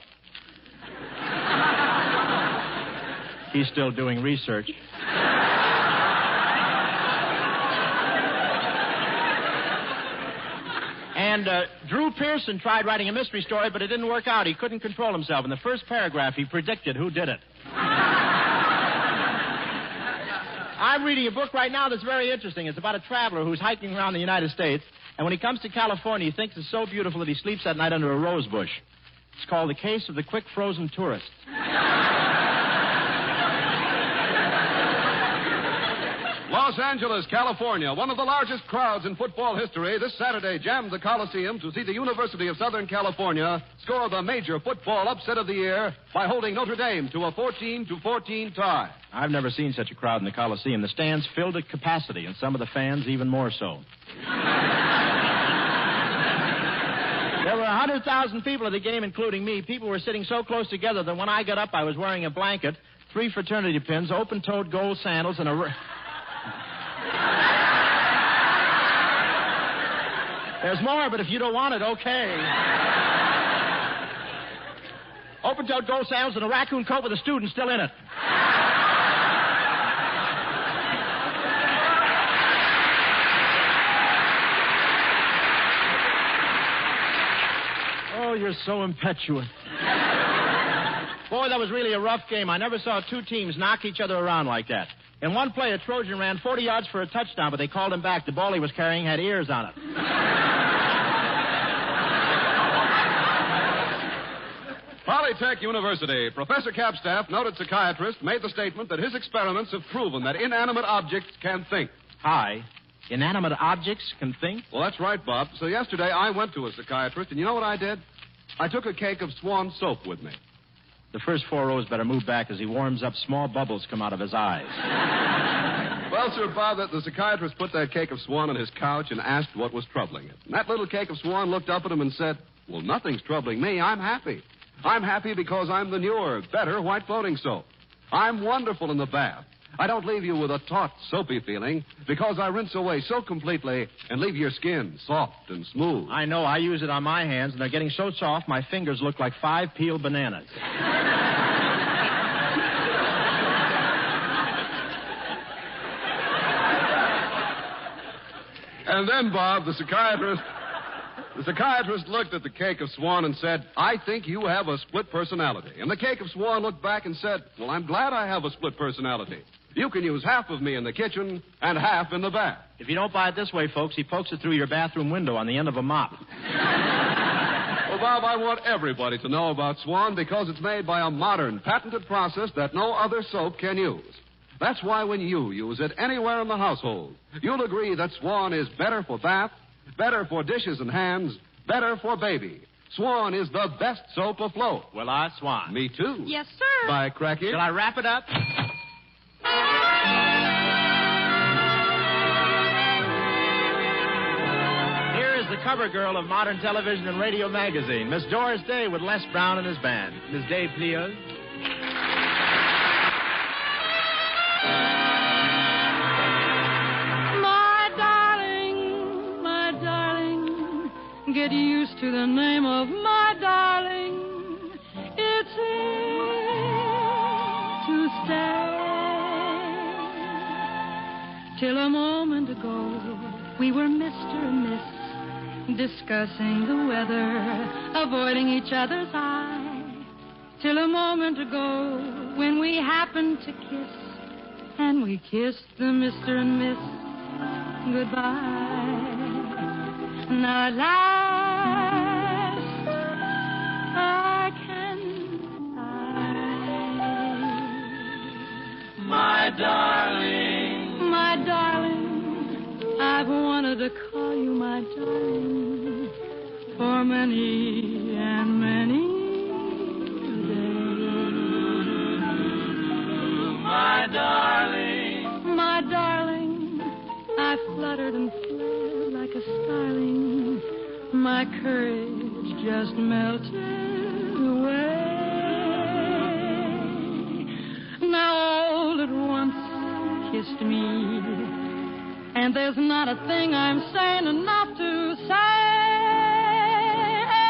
He's still doing research. And Drew Pearson tried writing a mystery story, but it didn't work out. He couldn't control himself. In the first paragraph, he predicted who did it. I'm reading a book right now that's very interesting. It's about a traveler who's hiking around the United States, and when he comes to California, he thinks it's so beautiful that he sleeps at night under a rose bush. It's called The Case of the Quick Frozen Tourist. Los Angeles, California, one of the largest crowds in football history, this Saturday jammed the Coliseum to see the University of Southern California score the major football upset of the year by holding Notre Dame to a 14-14 tie. I've never seen such a crowd in the Coliseum. The stands filled at capacity, and some of the fans even more so. There were 100,000 people at the game, including me. People were sitting so close together that when I got up, I was wearing a blanket, 3 fraternity pins, open-toed gold sandals, and There's more, but if you don't want it, okay. Open-toed gold sandals and a raccoon coat with a student still in it. Oh, you're so impetuous. Boy, that was really a rough game. I never saw two teams knock each other around like that. In one play, a Trojan ran 40 yards for a touchdown, but they called him back. The ball he was carrying had ears on it. Polytech University. Professor Capstaff, noted psychiatrist, made the statement that his experiments have proven that inanimate objects can think. Hi. Inanimate objects can think? Well, that's right, Bob. So yesterday I went to a psychiatrist, and you know what I did? I took a cake of Swan soap with me. The first 4 rows better move back as he warms up. Small bubbles come out of his eyes. Well, sir, Bob, the psychiatrist put that cake of Swan on his couch and asked what was troubling it. And that little cake of Swan looked up at him and said, well, nothing's troubling me. I'm happy. I'm happy because I'm the newer, better white floating soap. I'm wonderful in the bath. I don't leave you with a taut, soapy feeling because I rinse away so completely and leave your skin soft and smooth. I know. I use it on my hands, and they're getting so soft my fingers look like 5 peeled bananas. And then, Bob, the psychiatrist looked at the cake of Swan and said, I think you have a split personality. And the cake of Swan looked back and said, well, I'm glad I have a split personality. You can use half of me in the kitchen and half in the bath. If you don't buy it this way, folks, he pokes it through your bathroom window on the end of a mop. Well, Bob, I want everybody to know about Swan because it's made by a modern, patented process that no other soap can use. That's why when you use it anywhere in the household, you'll agree that Swan is better for bath, better for dishes and hands, better for baby. Swan is the best soap afloat. Well, I Swan. Me too. Yes, sir. By Cracky. Shall I wrap it up? Here is the cover girl of modern television and radio magazine, Miss Doris Day with Les Brown and his band. Miss Day, please. Get used to the name of my darling. It's here to stay. Till a moment ago, we were Mr. and Miss, discussing the weather, avoiding each other's eye. Till a moment ago, when we happened to kiss, and we kissed the Mr. and Miss goodbye. Now at last I can my darling, I've wanted to call you my darling for many and many days. My darling, I fluttered and flared like a starling. My courage just melted away. Now all at once kissed me, and there's not a thing I'm sane enough to say,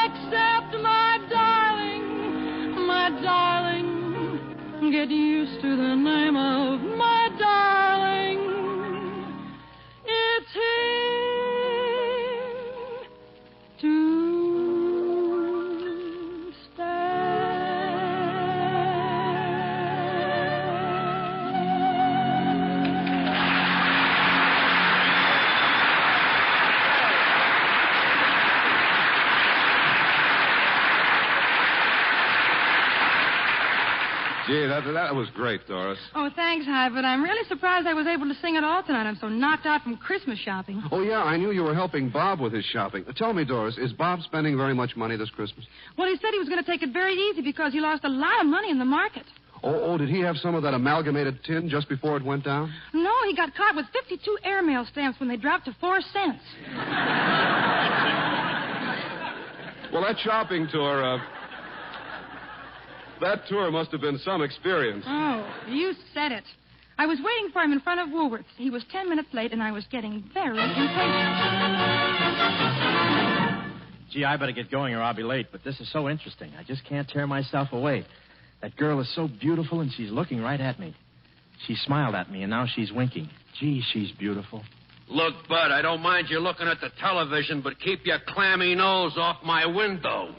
except my darling, get used to the name of my darling. It's here to Gee, that was great, Doris. Oh, thanks, Hy, but I'm really surprised I was able to sing at all tonight. I'm so knocked out from Christmas shopping. Oh, yeah, I knew you were helping Bob with his shopping. Tell me, Doris, is Bob spending very much money this Christmas? Well, he said he was going to take it very easy because he lost a lot of money in the market. Oh, did he have some of that amalgamated tin just before it went down? No, he got caught with 52 airmail stamps when they dropped to 4 cents. Well, that shopping tour, that tour must have been some experience. Oh, you said it. I was waiting for him in front of Woolworth's. He was 10 minutes late, and I was getting very impatient. Gee, I better get going or I'll be late, but this is so interesting. I just can't tear myself away. That girl is so beautiful, and she's looking right at me. She smiled at me, and now she's winking. Gee, she's beautiful. Look, Bud, I don't mind you looking at the television, but keep your clammy nose off my window.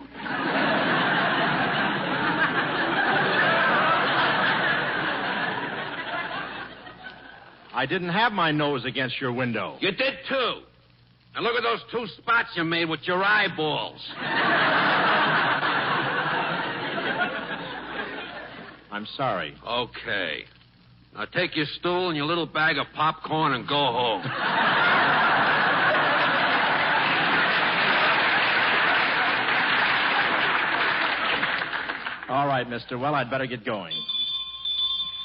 I didn't have my nose against your window. You did, too. And look at those 2 spots you made with your eyeballs. I'm sorry. Okay. Now take your stool and your little bag of popcorn and go home. All right, mister. Well, I'd better get going.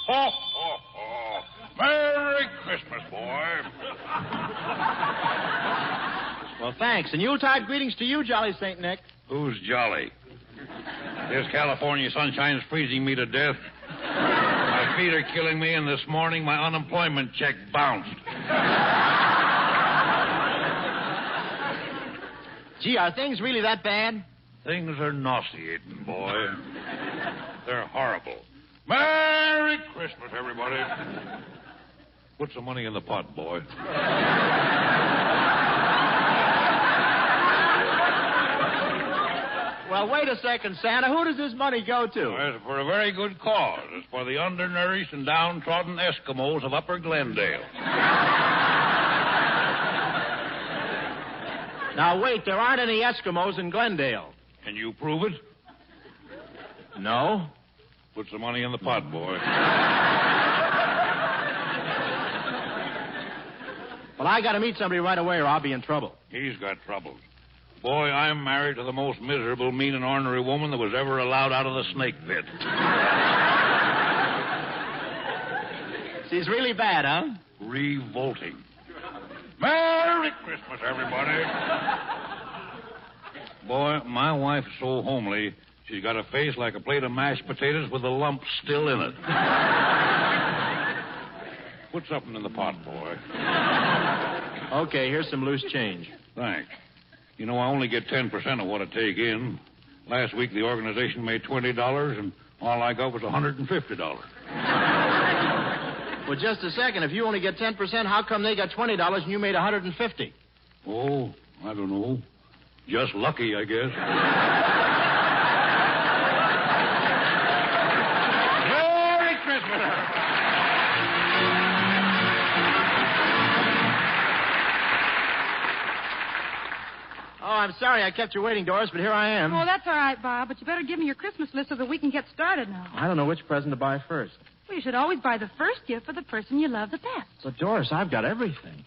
Ho, ho, ho. Merry Christmas, boy. Well, thanks. And Yuletide greetings to you, Jolly St. Nick. Who's jolly? This California sunshine's freezing me to death. My feet are killing me, and this morning my unemployment check bounced. Gee, are things really that bad? Things are nauseating, boy. They're horrible. Merry Christmas, everybody. Put some money in the pot, boy. Well, wait a second, Santa. Who does this money go to? Well, it's for a very good cause. It's for the undernourished and downtrodden Eskimos of Upper Glendale. Now, wait. There aren't any Eskimos in Glendale. Can you prove it? No. Put some money in the pot, boy. Well, I got to meet somebody right away or I'll be in trouble. He's got troubles. Boy, I'm married to the most miserable, mean, and ornery woman that was ever allowed out of the snake pit. She's really bad, huh? Revolting. Merry Christmas, everybody. Boy, my wife's so homely, she's got a face like a plate of mashed potatoes with a lump still in it. Put something in the pot, boy. Okay, here's some loose change. Thanks. You know, I only get 10% of what I take in. Last week, the organization made $20, and all I got was $150. Well, just a second. If you only get 10%, how come they got $20 and you made $150? Oh, I don't know. Just lucky, I guess. Merry Christmas. Oh, I'm sorry I kept you waiting, Doris, but here I am. Oh, that's all right, Bob, but you better give me your Christmas list so that we can get started now. I don't know which present to buy first. Well, you should always buy the first gift for the person you love the best. But, Doris, I've got everything.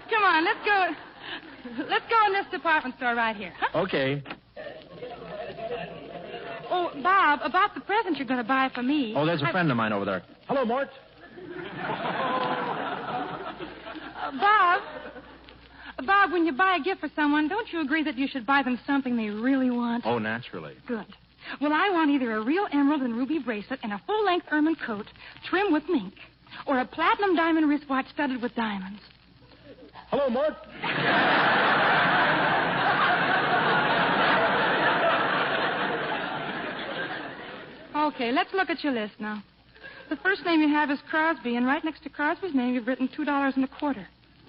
Come on, let's go. Let's go in this department store right here. Huh? Okay. Oh, Bob, about the present you're going to buy for me. Oh, there's a friend of mine over there. Hello, Mort. Bob, when you buy a gift for someone, don't you agree that you should buy them something they really want? Oh, naturally. Good. Well, I want either a real emerald and ruby bracelet and a full-length ermine coat trimmed with mink, or a platinum diamond wristwatch studded with diamonds. Hello, Mort. Okay, let's look at your list now. The first name you have is Crosby, and right next to Crosby's name you've written $2.25.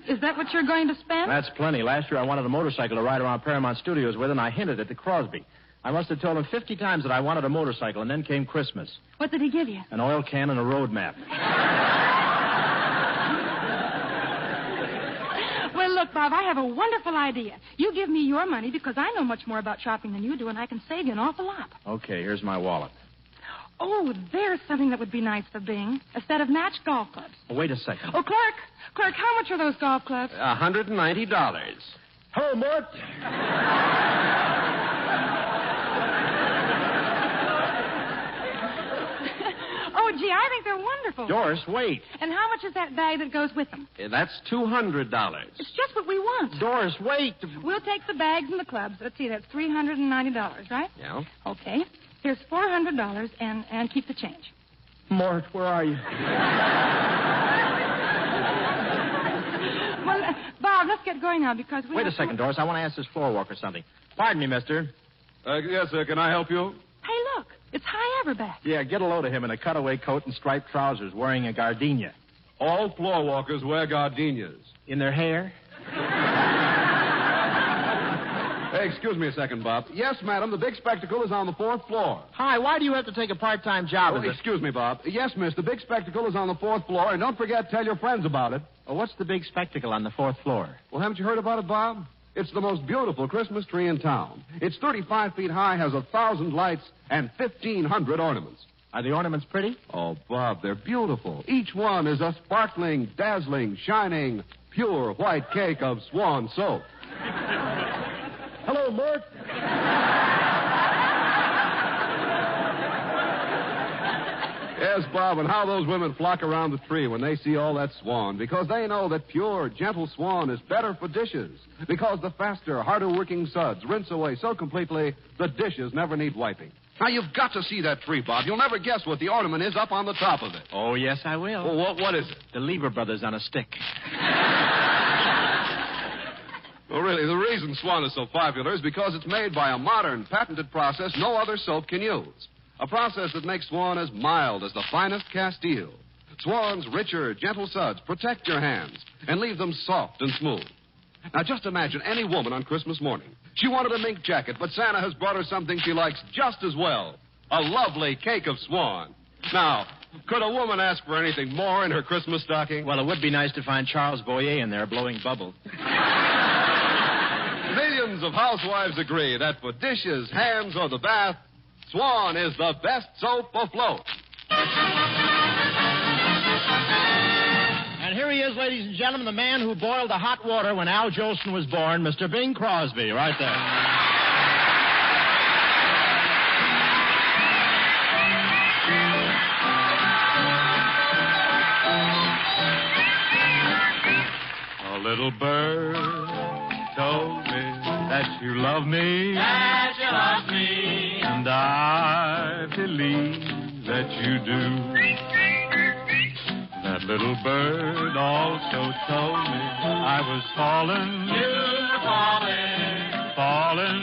Is that what you're going to spend? That's plenty. Last year I wanted a motorcycle to ride around Paramount Studios with, and I hinted it to Crosby. I must have told him 50 times that I wanted a motorcycle, and then came Christmas. What did he give you? An oil can and a road map. Well, look, Bob, I have a wonderful idea. You give me your money because I know much more about shopping than you do, and I can save you an awful lot. Okay, here's my wallet. Oh, there's something that would be nice for Bing. A set of matched golf clubs. Oh, wait a second. Oh, Clark, how much are those golf clubs? $190. Hello, Mort. Oh, gee, I think they're wonderful. Doris, wait. And how much is that bag that goes with them? That's $200. It's just what we want. Doris, wait. We'll take the bags and the clubs. Let's see, that's $390, right? Yeah. Okay. Here's $400 and keep the change. Mort, where are you? must get going now because we Wait a have second, Doris. I want to ask this floor walker something. Pardon me, mister. Yes, sir. Can I help you? Hey, look. It's High Everback. Yeah, get a load of him in a cutaway coat and striped trousers wearing a gardenia. All floor walkers wear gardenias. In their hair? Hey, excuse me a second, Bob. Yes, madam, the big spectacle is on the 4th floor. Hi, why do you have to take a part-time job in this? Excuse me, Bob. Yes, miss, the big spectacle is on the 4th floor, and don't forget, tell your friends about it. Oh, what's the big spectacle on the 4th floor? Well, haven't you heard about it, Bob? It's the most beautiful Christmas tree in town. It's 35 feet high, has 1,000 lights, and 1,500 ornaments. Are the ornaments pretty? Oh, Bob, they're beautiful. Each one is a sparkling, dazzling, shining, pure white cake of swan soap. Hello, Mort. Yes, Bob, and how those women flock around the tree when they see all that swan, because they know that pure, gentle swan is better for dishes, because the faster, harder-working suds rinse away so completely the dishes never need wiping. Now, you've got to see that tree, Bob. You'll never guess what the ornament is up on the top of it. Oh, yes, I will. Well, what is it? The Lever Brothers on a stick. Well, really, the reason Swan is so popular is because it's made by a modern, patented process no other soap can use. A process that makes Swan as mild as the finest Castile. Swan's richer, gentle suds protect your hands and leave them soft and smooth. Now, just imagine any woman on Christmas morning. She wanted a mink jacket, but Santa has brought her something she likes just as well. A lovely cake of Swan. Now, could a woman ask for anything more in her Christmas stocking? Well, it would be nice to find Charles Boyer in there blowing bubbles. Millions of housewives agree that for dishes, hands, or the bath, Swan is the best soap afloat. And here he is, ladies and gentlemen, the man who boiled the hot water when Al Jolson was born, Mr. Bing Crosby, right there. A little bird told me that you love me. That you love me. And I believe that you do. That little bird also told me I was falling. You were falling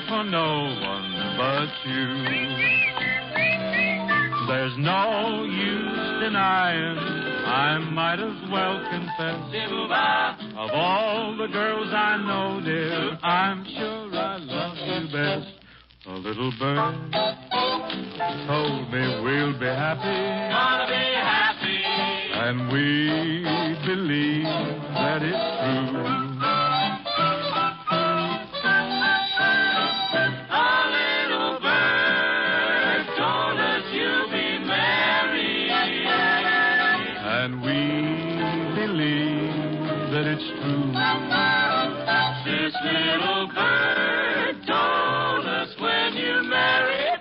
for no one but you. There's no use denying, I might as well confess. Of all the girls I know, dear, I'm sure I love you best. A little bird told me we'll be happy. Gonna be happy. And we believe that it's true. A little bird told us you'll be married. And we believe that it's true. This little bird told us when you're married,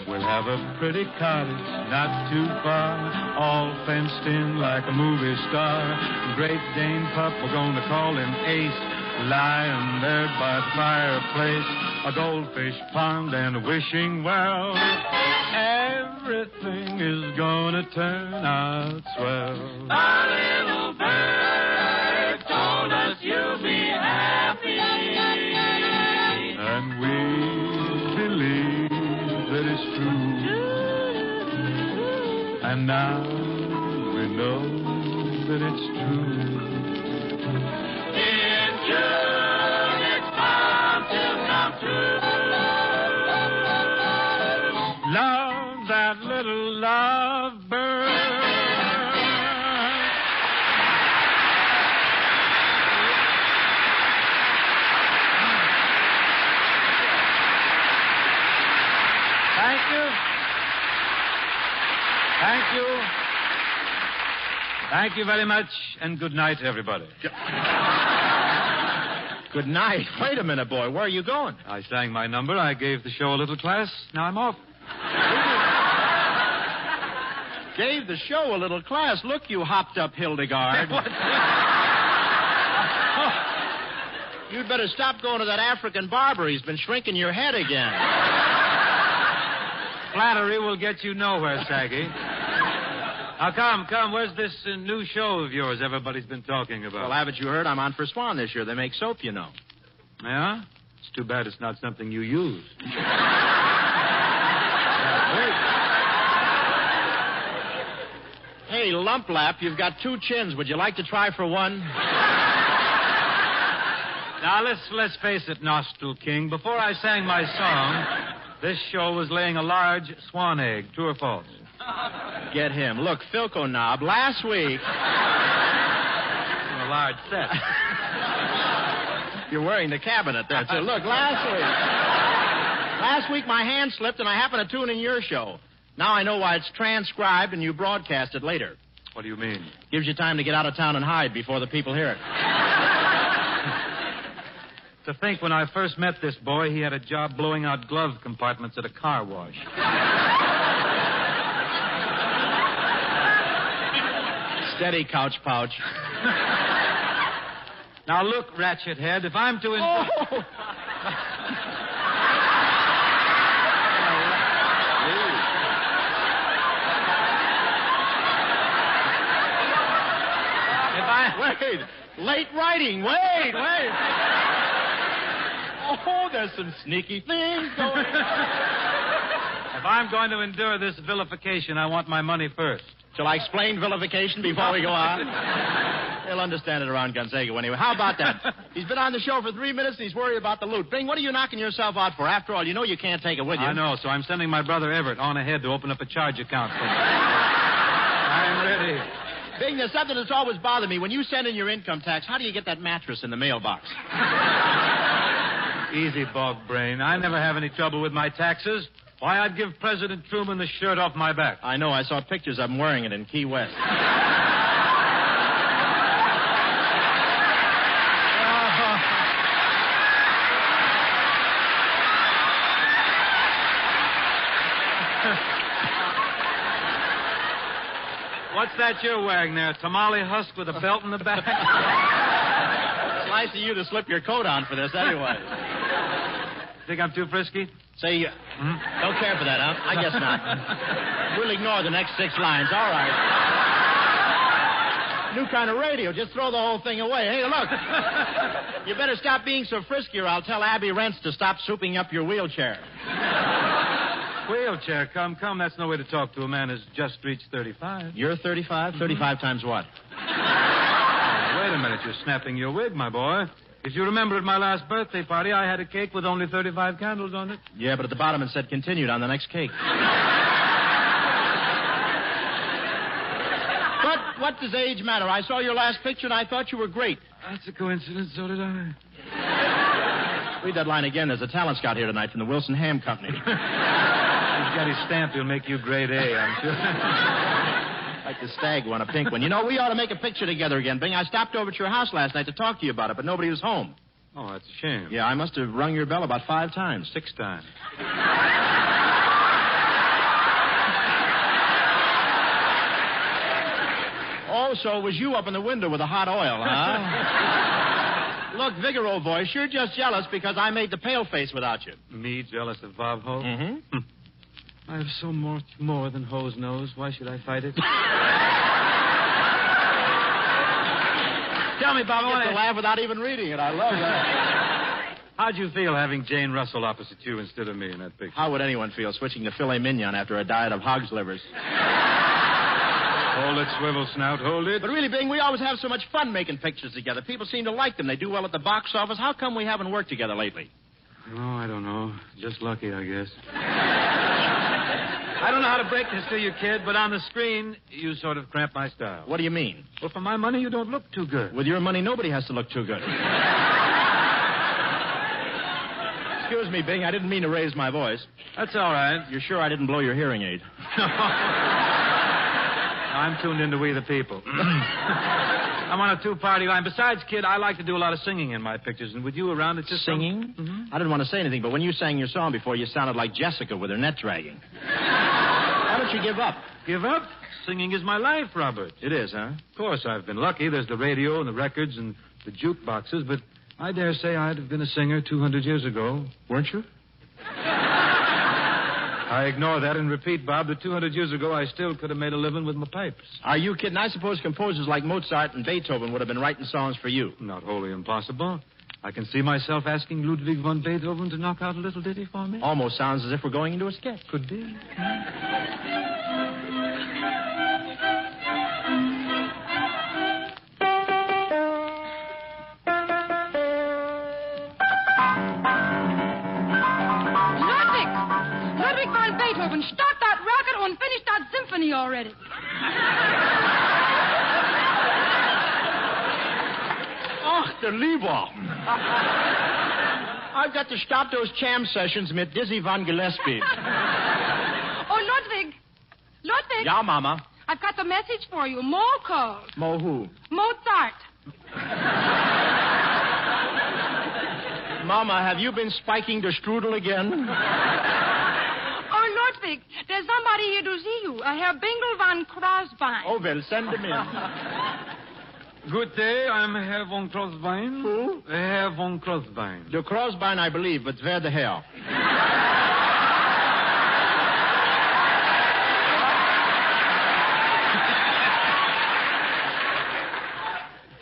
we'll have a pretty cottage not too far, all fenced in like a movie star. Great Dane pup, we're going to call him Ace, lying there by the fireplace. A goldfish pond and a wishing well. Everything is gonna turn out swell. A little bird told us you'll be happy. And we believe that it's true. And now we know that it's true. In June it's bound to come true. Love that little lovebird. Thank you. Thank you. Thank you very much, and good night, everybody. Good night. Wait a minute, boy. Where are you going? I sang my number. I gave the show a little class. Now I'm off. Gave the show a little class. Look, you hopped-up Hildegard. You'd better stop going to that African barber. He's been shrinking your head again. Flattery will get you nowhere, Saggy. Now, come. Where's this new show of yours everybody's been talking about? Well, haven't you heard? I'm on for Swan this year. They make soap, you know. Yeah? It's too bad it's not something you use. Hey, Lumplap, you've got two chins. Would you like to try for one? Now, let's face it, Nostril King. Before I sang my song, this show was laying a large swan egg. True or false? Get him. Look, Philco Knob, last week... A large set. You're wearing the cabinet there, too. Look, last week my hand slipped and I happened to tune in your show. Now I know why it's transcribed and you broadcast it later. What do you mean? Gives you time to get out of town and hide before the people hear it. To think when I first met this boy, he had a job blowing out glove compartments at a car wash. Steady, couch pouch. Now look, Ratchet Head, if I'm to... Wait, late writing. Wait. Oh, there's some sneaky things going on. If I'm going to endure this vilification, I want my money first. Shall I explain vilification before we go on? He'll understand it around Gonzaga anyway. How about that? He's been on the show for 3 minutes and he's worried about the loot. Bing, what are you knocking yourself out for? After all, you know you can't take it with you. I know, so I'm sending my brother Everett on ahead to open up a charge account for me. I'm ready. Bing, there's something that's always bothered me. When you send in your income tax, how do you get that mattress in the mailbox? Easy, bog brain. I never have any trouble with my taxes. Why, I'd give President Truman the shirt off my back. I know. I saw pictures of him wearing it in Key West. What's that you're wearing there? Tamale husk with a belt in the back? It's nice of you to slip your coat on for this anyway. Think I'm too frisky? Say, don't care for that, huh? I guess not. We'll ignore the next 6 lines. All right. New kind of radio. Just throw the whole thing away. Hey, look. You better stop being so frisky or I'll tell Abby Rents to stop souping up your wheelchair. Wheelchair, come. That's no way to talk to a man who's just reached 35. You're 35? 35 times what? Wait a minute. You're snapping your wig, my boy. If you remember at my last birthday party, I had a cake with only 35 candles on it. Yeah, but at the bottom it said continued on the next cake. But what does age matter? I saw your last picture and I thought you were great. That's a coincidence. So did I. Read that line again. There's a talent scout here tonight from the Wilson Ham Company. He's got his stamp. He'll make you grade A, I'm sure. Like the stag one, a pink one. You know, we ought to make a picture together again, Bing. I stopped over at your house last night to talk to you about it, but nobody was home. Oh, that's a shame. Yeah, I must have rung your bell about 5 times. 6 times. Oh, so it was you up in the window with the hot oil, huh? Look, Vigor, old boy, you're just jealous because I made the pale face without you. Me jealous of Bob Hope? Mm-hmm. I have so much more than Ho's nose. Why should I fight it? Tell me, Bob, I get to laugh without even reading it. I love that. How'd you feel having Jane Russell opposite you instead of me in that picture? How would anyone feel switching to filet mignon after a diet of hog's livers? Hold it, swivel snout, hold it. But really, Bing, we always have so much fun making pictures together. People seem to like them. They do well at the box office. How come we haven't worked together lately? Oh, I don't know. Just lucky, I guess. I don't know how to break this to you, kid, but on the screen, you sort of cramp my style. What do you mean? Well, for my money, you don't look too good. With your money, nobody has to look too good. Excuse me, Bing. I didn't mean to raise my voice. That's all right. You're sure I didn't blow your hearing aid? I'm tuned into We the People. I'm on a 2-party line. Besides, kid, I like to do a lot of singing in my pictures. And with you around, it's just... Singing? Mm-hmm. I didn't want to say anything, but when you sang your song before, you sounded like Jessica with her net dragging. Why don't you give up? Give up? Singing is my life, Robert. It is, huh? Of course, I've been lucky. There's the radio and the records and the jukeboxes, but I dare say I'd have been a singer 200 years ago. Weren't you? I ignore that and repeat, Bob, that 200 years ago I still could have made a living with my pipes. Are you kidding? I suppose composers like Mozart and Beethoven would have been writing songs for you. Not wholly impossible. I can see myself asking Ludwig von Beethoven to knock out a little ditty for me. Almost sounds as if we're going into a sketch. Could be. Ludwig von Beethoven, start that rocket and finish that symphony already. Ach, der Lieber. I've got to stop those jam sessions mit Dizzy von Gillespie. Oh, Ludwig. Ludwig. Ja, Mama. I've got the message for you. Mo called. Mo who? Mozart. Mama, have you been spiking the strudel again? Oh, Ludwig, there's somebody here to see you. Herr Bingle von Crosbein. Oh, well, send him in. Good day, I'm Herr von Crosbein. Who? Herr von Crosbein. The Crosbein, I believe, but where the hell?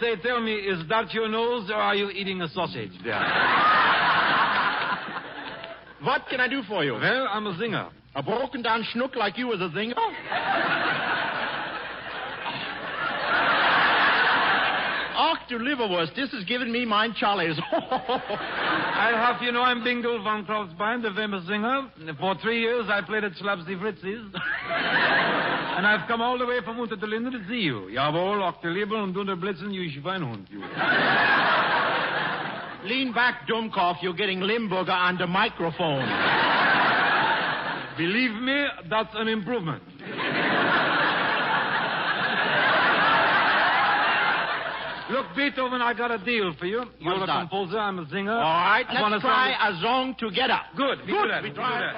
Say, tell me, is that your nose or are you eating a sausage there? What can I do for you? Well, I'm a singer. A broken down schnook like you is a singer? Ach, du Liverwurst, this is giving me mine Charlie's. I'll have you know I'm Bingle von Crosbein, the famous singer. For 3 years I played at Schlapsy Fritz's. And I've come all the way from Unter der Linde to see you. Jawohl, auch der Lieber und unter Blitzen, you Schweinhund, you. Lean back, Dummkopf. You're getting Limburger on the microphone. Believe me, that's an improvement. Look, Beethoven, I got a deal for you. You're a composer, I'm a singer. All right, let's try a song together. Good. Good. We try.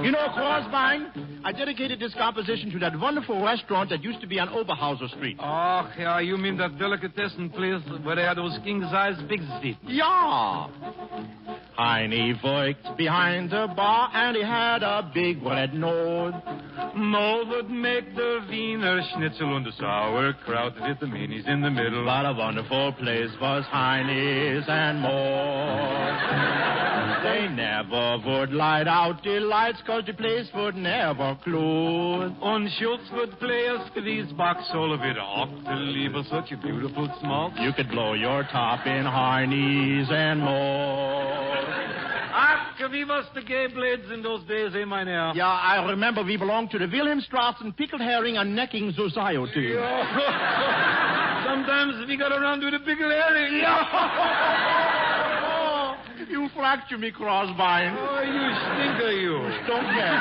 You know, Crosbein, I dedicated this composition to that wonderful restaurant that used to be on Oberhauser Street. Oh, yeah, you mean that delicatessen place where they had those king-size pigs eating? Yeah. Heine worked behind the bar and he had a big red nose. Mo would make the Wiener Schnitzel and the sauerkraut with the minis in the middle. What a wonderful place was Heine's and more. They never would light out the lights 'cause the place would never close. Und Schultz would play a squeeze box solo with Octaliebe, such a beautiful smoke. You could blow your top in Heine's and more. Ach, wie was the gay blades in those days, eh, mein Herr? Yeah, I remember we belonged to the Wilhelmstrassen Pickled Herring and Necking Society. Sometimes we got around with a pickled herring. You fracture me, Crosbein. Oh, you stinker, you. Stonker.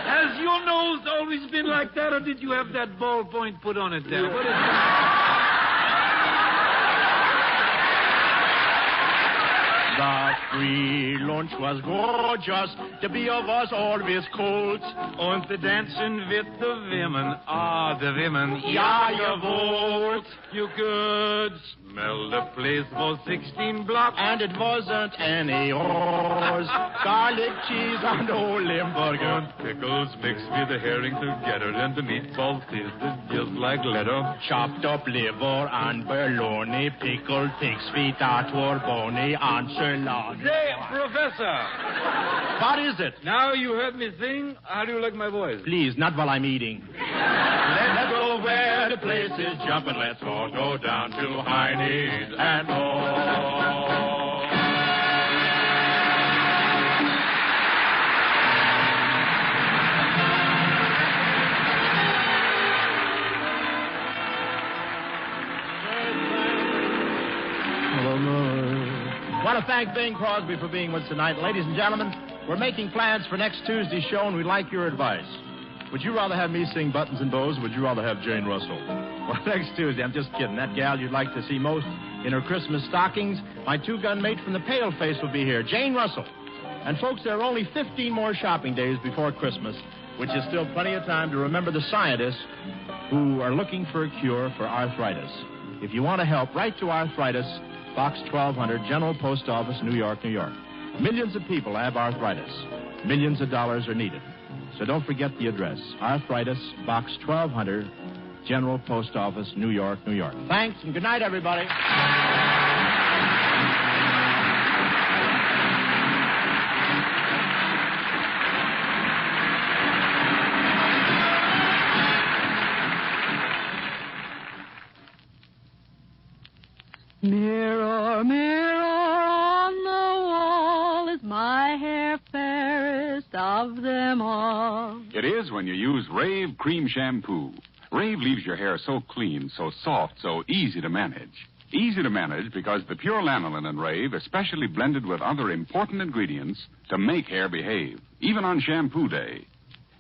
Has your nose always been like that, or did you have that ballpoint put on it there? What is it? The free lunch was gorgeous. The beer was always cold. Und the dancing with the women. Ah, the women. Ja, jawohl. You could smell the place for 16 blocks. And it wasn't any rose. Garlic cheese and old Limburger. And pickles mixed with the herring together. And the meatballs tasted just like leather. Chopped up liver and bologna. Pickled pig's feet that were bony and salad. Say, Professor. What is it? Now you heard me sing. How do you like my voice? Please, not while I'm eating. Let's go where the place is jumping. Let's all go down to Heine's and more. I want to thank Bing Crosby for being with us tonight. Ladies and gentlemen, we're making plans for next Tuesday's show, and we'd like your advice. Would you rather have me sing Buttons and Bows, or would you rather have Jane Russell? Well, next Tuesday, I'm just kidding. That gal you'd like to see most in her Christmas stockings, my two-gun mate from the Paleface will be here, Jane Russell. And, folks, there are only 15 more shopping days before Christmas, which is still plenty of time to remember the scientists who are looking for a cure for arthritis. If you want to help, write to Arthritis, Box 1200, General Post Office, New York, New York. Millions of people have arthritis. Millions of dollars are needed. So don't forget the address. Arthritis, Box 1200, General Post Office, New York, New York. Thanks, and good night, everybody. Mirror, mirror on the wall, is my hair fairest of them all? It is when you use Rave Cream Shampoo. Rave leaves your hair so clean, so soft, so easy to manage. Easy to manage because the pure lanolin in Rave is specially blended with other important ingredients to make hair behave, even on shampoo day.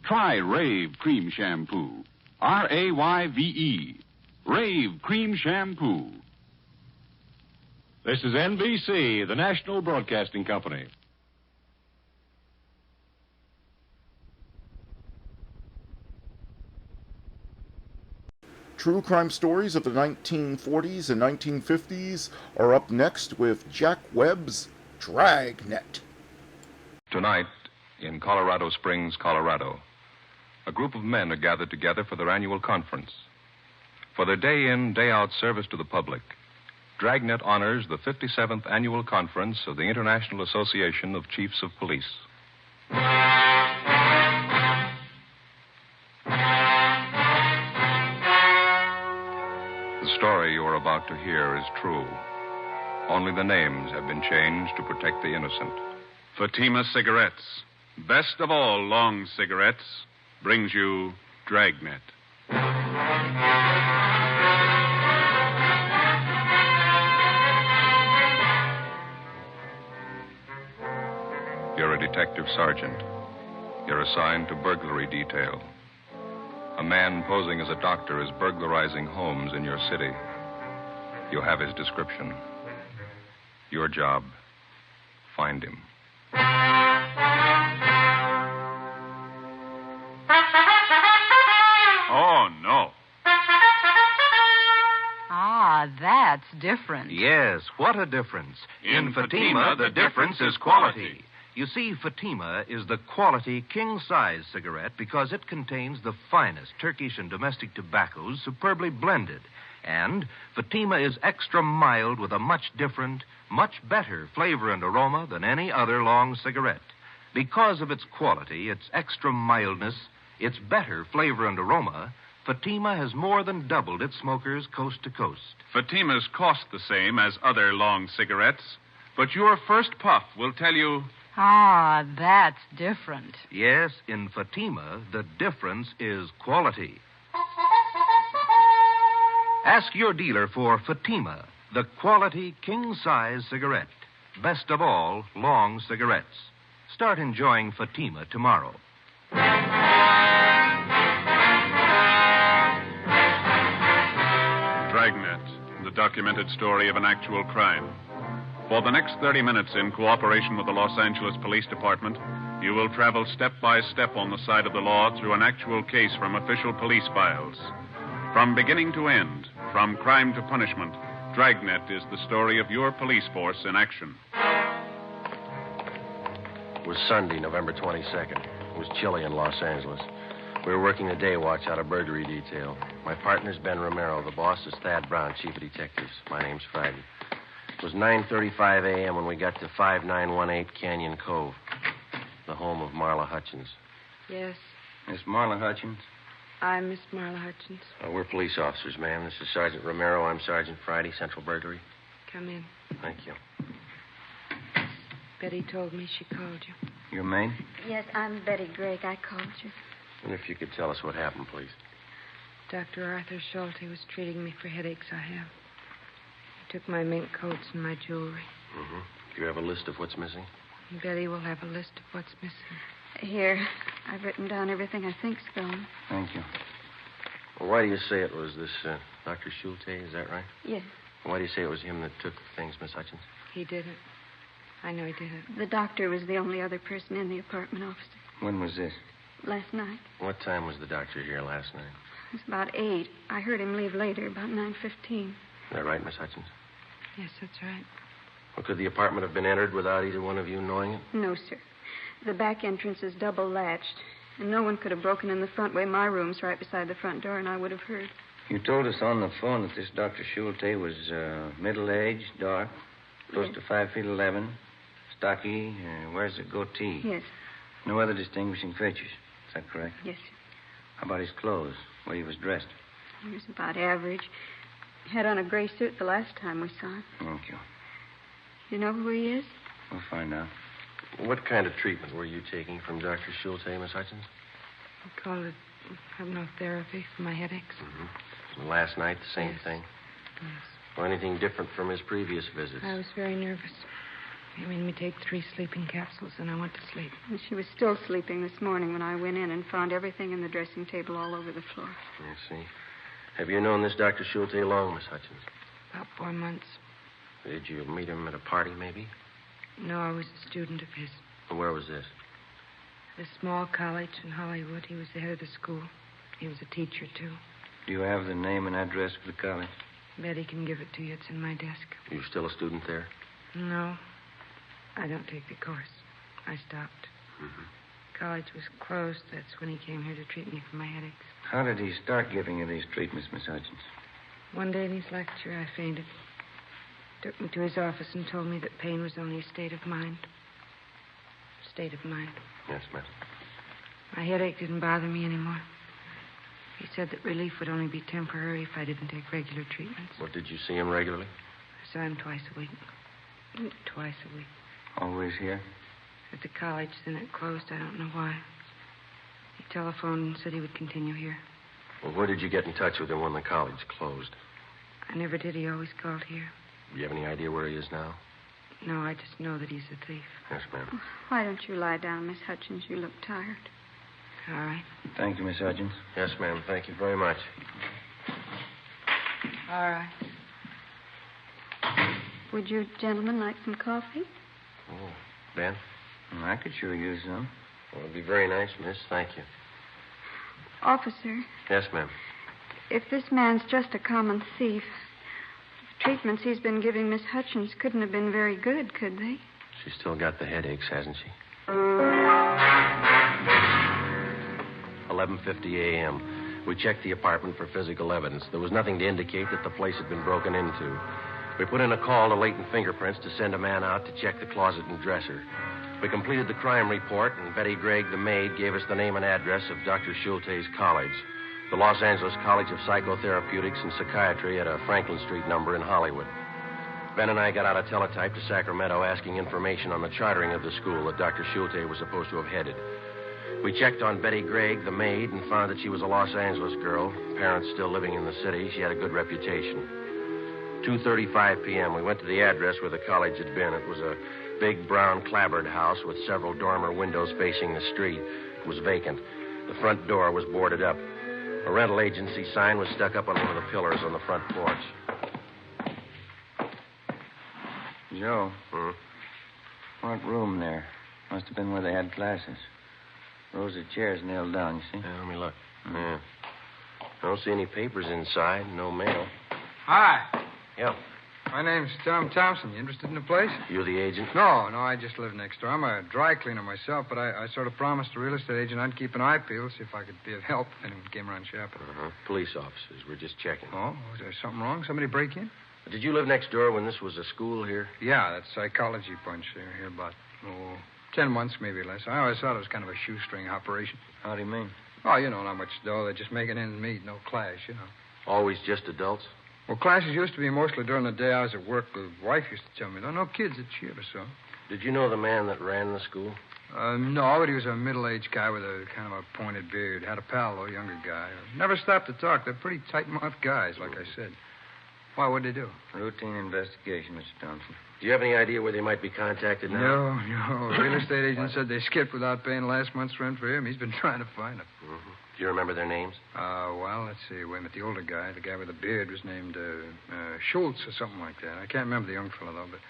Try Rave Cream Shampoo. R-A-Y-V-E. Rave Cream Shampoo. This is NBC, the National Broadcasting Company. True crime stories of the 1940s and 1950s are up next with Jack Webb's Dragnet. Tonight, in Colorado Springs, Colorado, a group of men are gathered together for their annual conference. For their day-in, day-out service to the public, Dragnet honors the 57th Annual Conference of the International Association of Chiefs of Police. The story you are about to hear is true. Only the names have been changed to protect the innocent. Fatima Cigarettes, best of all long cigarettes, brings you Dragnet. You're a detective sergeant. You're assigned to burglary detail. A man posing as a doctor is burglarizing homes in your city. You have his description. Your job, find him. Oh, no. Ah, that's different. Yes, what a difference. In Fatima, the difference is quality. You see, Fatima is the quality king-size cigarette because it contains the finest Turkish and domestic tobaccos superbly blended. And Fatima is extra mild with a much different, much better flavor and aroma than any other long cigarette. Because of its quality, its extra mildness, its better flavor and aroma, Fatima has more than doubled its smokers coast to coast. Fatimas cost the same as other long cigarettes, but your first puff will tell you... Ah, that's different. Yes, in Fatima, the difference is quality. Ask your dealer for Fatima, the quality king-size cigarette. Best of all, long cigarettes. Start enjoying Fatima tomorrow. Dragnet, the documented story of an actual crime. For the next 30 minutes, in cooperation with the Los Angeles Police Department, you will travel step by step on the side of the law through an actual case from official police files. From beginning to end, from crime to punishment, Dragnet is the story of your police force in action. It was Sunday, November 22nd. It was chilly in Los Angeles. We were working the day watch out of burglary detail. My partner's Ben Romero. The boss is Thad Brown, chief of detectives. My name's Friday. It was 9:35 a.m. when we got to 5918 Canyon Cove, the home of Marla Hutchins. Yes, Miss Marla Hutchins? I'm Miss Marla Hutchins. We're police officers, ma'am. This is Sergeant Romero. I'm Sergeant Friday, Central Burglary. Come in. Thank you. Betty told me she called you. Your maid? Yes, I'm Betty Drake. I called you. And if you could tell us what happened, please. Dr. Arthur Schulte was treating me for headaches I have. He took my mink coats and my jewelry. Mm-hmm. Do you have a list of what's missing? Betty will have a list of what's missing. Here, I've written down everything I think's gone. Thank you. Well, why do you say it was this Dr. Schulte? Is that right? Yes. Why do you say it was him that took things, Miss Hutchins? He didn't. I know he didn't. The doctor was the only other person in the apartment, officer. When was this? Last night. What time was the doctor here last night? It was about 8. I heard him leave later, about 9:15. Is that right, Miss Hutchins? Yes, that's right. Well, could the apartment have been entered without either one of you knowing it? No, sir. The back entrance is double latched, and no one could have broken in the front way. My room's right beside the front door, and I would have heard. You told us on the phone that this Dr. Schulte was middle-aged, dark, close to 5'11", stocky, wears a goatee. Yes. No other distinguishing features. Is that correct? Yes, sir. How about his clothes, the way he was dressed? He was about average. He had on a gray suit the last time we saw him. Thank you. You know who he is? We'll find out. What kind of treatment were you taking from Dr. Schulte, Miss Hutchins? I call it hypnotherapy for my headaches. Mm-hmm. Last night, the same thing? Yes. Or anything different from his previous visits? I was very nervous. He made me take 3 sleeping capsules, and I went to sleep. And she was still sleeping this morning when I went in and found everything in the dressing table all over the floor. I see. Have you known this Dr. Schulte long, Miss Hutchins? About 4 months. Did you meet him at a party, maybe? No, I was a student of his. Well, where was this? At a small college in Hollywood. He was the head of the school. He was a teacher, too. Do you have the name and address of the college? Betty can give it to you. It's in my desk. You still a student there? No. I don't take the course. I stopped. Mm-hmm. College was closed. That's when he came here to treat me for my headaches. How did he start giving you these treatments, Miss Hutchins? One day in his lecture, I fainted. Took me to his office and told me that pain was only a state of mind. State of mind. Yes, ma'am. My headache didn't bother me anymore. He said that relief would only be temporary if I didn't take regular treatments. Well, did you see him regularly? I saw him twice a week. Twice a week. Always here? At the college, then it closed. I don't know why. He telephoned and said he would continue here. Well, where did you get in touch with him when the college closed? I never did. He always called here. Do you have any idea where he is now? No, I just know that he's a thief. Yes, ma'am. Why don't you lie down, Miss Hutchins? You look tired. All right. Thank you, Miss Hutchins. Yes, ma'am. Thank you very much. All right. Would you gentlemen like some coffee? Oh, Ben? I could sure use some. Well, it'd be very nice, miss. Thank you. Officer, Yes, ma'am. if this man's just a common thief, the treatments he's been giving Miss Hutchins couldn't have been very good, could they? She's still got the headaches, hasn't she? 11:50 a.m. We checked the apartment for physical evidence. There was nothing to indicate that the place had been broken into. We put in a call to Latent Fingerprints to send a man out to check the closet and dresser. We completed the crime report, and Betty Gregg, the maid, gave us the name and address of Dr. Schulte's college, the Los Angeles College of Psychotherapeutics and Psychiatry at a Franklin Street number in Hollywood. Ben and I got out a teletype to Sacramento asking information on the chartering of the school that Dr. Schulte was supposed to have headed. We checked on Betty Gregg, the maid, and found that she was a Los Angeles girl, parents still living in the city. She had a good reputation. 2:35 p.m., we went to the address where the college had been. It was a big brown clapboard house with several dormer windows facing the street. It was vacant. The front door was boarded up. A rental agency sign was stuck up on one of the pillars on the front porch. Joe. What room there? Must have been where they had classes. Rows of chairs nailed down, you see? Yeah, let me look. Yeah. I don't see any papers inside, no mail. Hi. Yep. My name's Tom Thompson. You interested in the place? You the agent? No, I just live next door. I'm a dry cleaner myself, but I sort of promised the real estate agent I'd keep an eye peeled, see if I could be of help if anyone came around shopping. Police officers. We're just checking. Oh, is there something wrong? Somebody break in? Did you live next door when this was a school here? Yeah, that psychology bunch here about, 10 months, maybe less. I always thought it was kind of a shoestring operation. How do you mean? Oh, not much dough. They're just making ends meet, no clash, Always just adults? Well, classes used to be mostly during the day I was at work. The wife used to tell me. No kids that she ever saw. Did you know the man that ran the school? No, but he was a middle-aged guy with a kind of a pointed beard. Had a pal, though, a younger guy. Never stopped to talk. They're pretty tight-mouthed guys, like I said. Why, what'd they do? Routine investigation, Mr. Thompson. Do you have any idea where they might be contacted now? No. The real estate agent said they skipped without paying last month's rent for him. He's been trying to find them. Do you remember their names? Well, let's see. Wait a minute. The older guy, the guy with the beard, was named Schultz or something like that. I can't remember the young fellow, though. But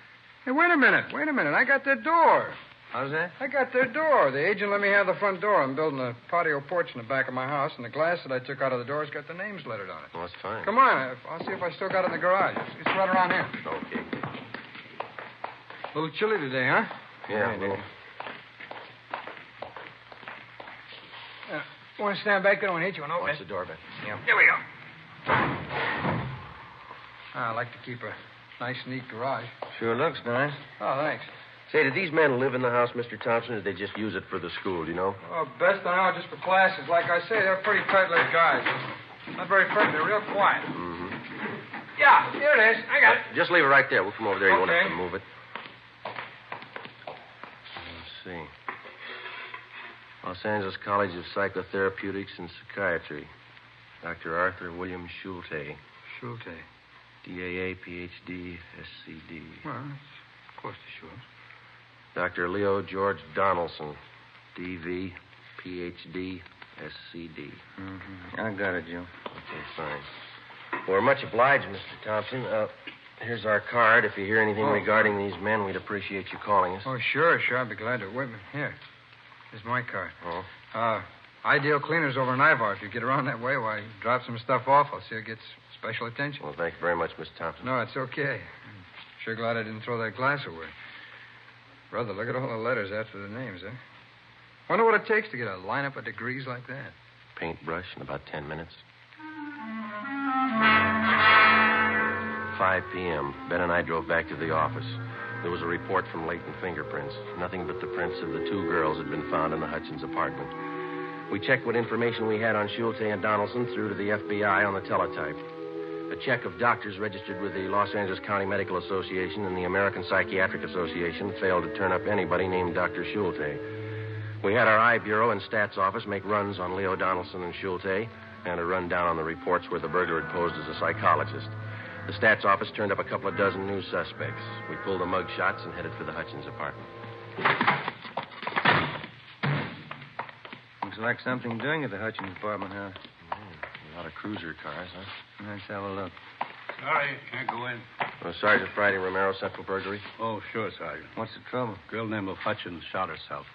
hey, wait a minute. I got their door. How's that? I got their door. The agent let me have the front door. I'm building a patio porch in the back of my house, and the glass that I took out of the door's got their names lettered on it. Well, that's fine. Come on. I'll see if I still got it in the garage. It's right around here. Okay. A little chilly today, huh? Yeah, a little. Want to stand back there? I don't want to hit you. Watch the door, Ben. Yeah. Here we go. I like to keep a nice, neat garage. Sure looks nice. Oh, thanks. Say, did these men live in the house, Mr. Thompson, or did they just use it for the school, do you know? Oh, best I know, just for classes. Like I say, they're pretty tight-lipped guys. Not very friendly. They're real quiet. Mm-hmm. Yeah, here it is. I got it. Just leave it right there. We'll come over there. You won't have Okay. to move it. Let's see. Los Angeles College of Psychotherapeutics and Psychiatry. Dr. Arthur William Schulte. Schulte. DAA, PhD, SCD. Well, that's close to Schulte. Dr. Leo George Donaldson. DV, PhD, SCD. Mm-hmm. I got it, Joe. Okay, fine. We're much obliged, Mr. Thompson. Here's our card. If you hear anything regarding these men, we'd appreciate you calling us. Oh, sure. I'd be glad to. Wait a minute. Here. Here's my card. Oh? Ideal Cleaners over in Ivar. If you get around that way, why, drop some stuff off. I'll see it gets special attention. Well, thank you very much, Mr. Thompson. No, it's okay. I'm sure glad I didn't throw that glass away. Brother, look at all the letters after the names, eh? Wonder what it takes to get a lineup of degrees like that. Paintbrush in about 10 minutes. 5 p.m. Ben and I drove back to the office. There was a report from latent fingerprints. Nothing but the prints of the two girls had been found in the Hutchins apartment. We checked what information we had on Schulte and Donaldson through to the FBI on the teletype. A check of doctors registered with the Los Angeles County Medical Association and the American Psychiatric Association failed to turn up anybody named Dr. Schulte. We had our I Bureau and Stats Office make runs on Leo Donaldson and Schulte and a rundown on the reports where the burglar had posed as a psychologist. The Stats Office turned up a couple of dozen new suspects. We pulled the mug shots and headed for the Hutchins apartment. Looks like something doing at the Hutchins apartment, huh? A lot of cruiser cars, huh? Let's have a look. Sorry, can't go in. Sergeant Friday Romero, Central Burglary. Oh, sure, Sergeant. What's the trouble? Girl named Hutchins shot herself.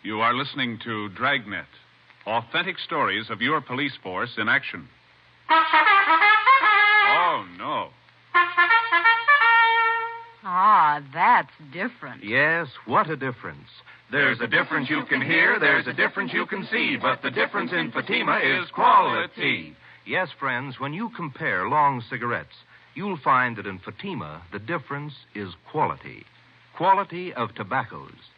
You are listening to Dragnet, authentic stories of your police force in action. Oh, no. Ah, that's different. Yes, what a difference. There's a difference you can hear, there's a difference you can see, but the difference in Fatima is quality. Yes, friends, when you compare long cigarettes, you'll find that in Fatima, the difference is quality. Quality of tobaccos.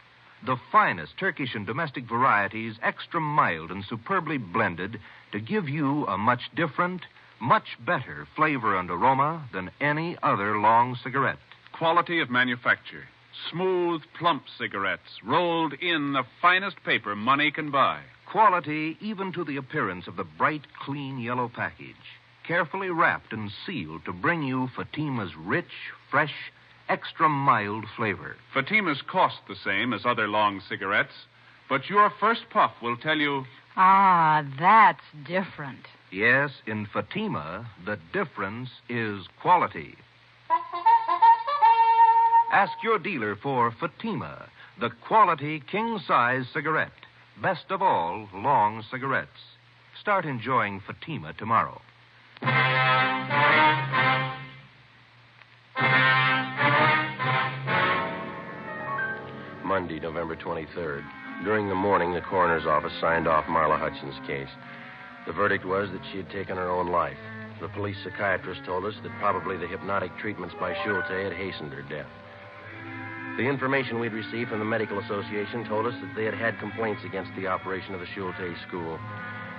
The finest Turkish and domestic varieties, extra mild and superbly blended to give you a much different, much better flavor and aroma than any other long cigarette. Quality of manufacture. Smooth, plump cigarettes rolled in the finest paper money can buy. Quality even to the appearance of the bright, clean yellow package. Carefully wrapped and sealed to bring you Fatima's rich, fresh, extra mild flavor. Fatimas cost the same as other long cigarettes, but your first puff will tell you... Ah, that's different. Yes, in Fatima, the difference is quality. Ask your dealer for Fatima, the quality king-size cigarette. Best of all, long cigarettes. Start enjoying Fatima tomorrow. Monday, November 23rd. During the morning, the coroner's office signed off Marla Hutchins' case. The verdict was that she had taken her own life. The police psychiatrist told us that probably the hypnotic treatments by Schulte had hastened her death. The information we'd received from the Medical Association told us that they had had complaints against the operation of the Schulte School.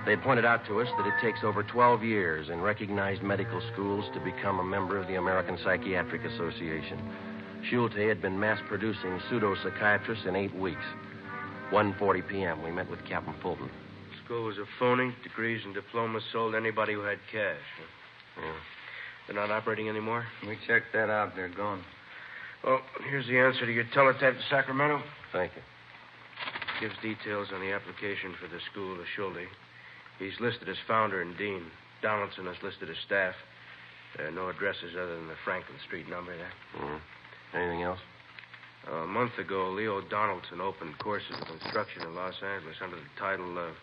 They had pointed out to us that it takes over 12 years in recognized medical schools to become a member of the American Psychiatric Association. Schulte had been mass-producing pseudo-psychiatrists in 8 weeks. 1:40 p.m., we met with Captain Fulton. School was a phony. Degrees and diplomas sold to anybody who had cash. Yeah. They're not operating anymore? We checked that out. They're gone. Well, here's the answer to your teletype to Sacramento. Thank you. Gives details on the application for the school to Schulte. He's listed as founder and dean. Donaldson is listed as staff. There are no addresses other than the Franklin Street number there. Mm-hmm. Anything else? A month ago, Leo Donaldson opened courses of instruction in Los Angeles under the title of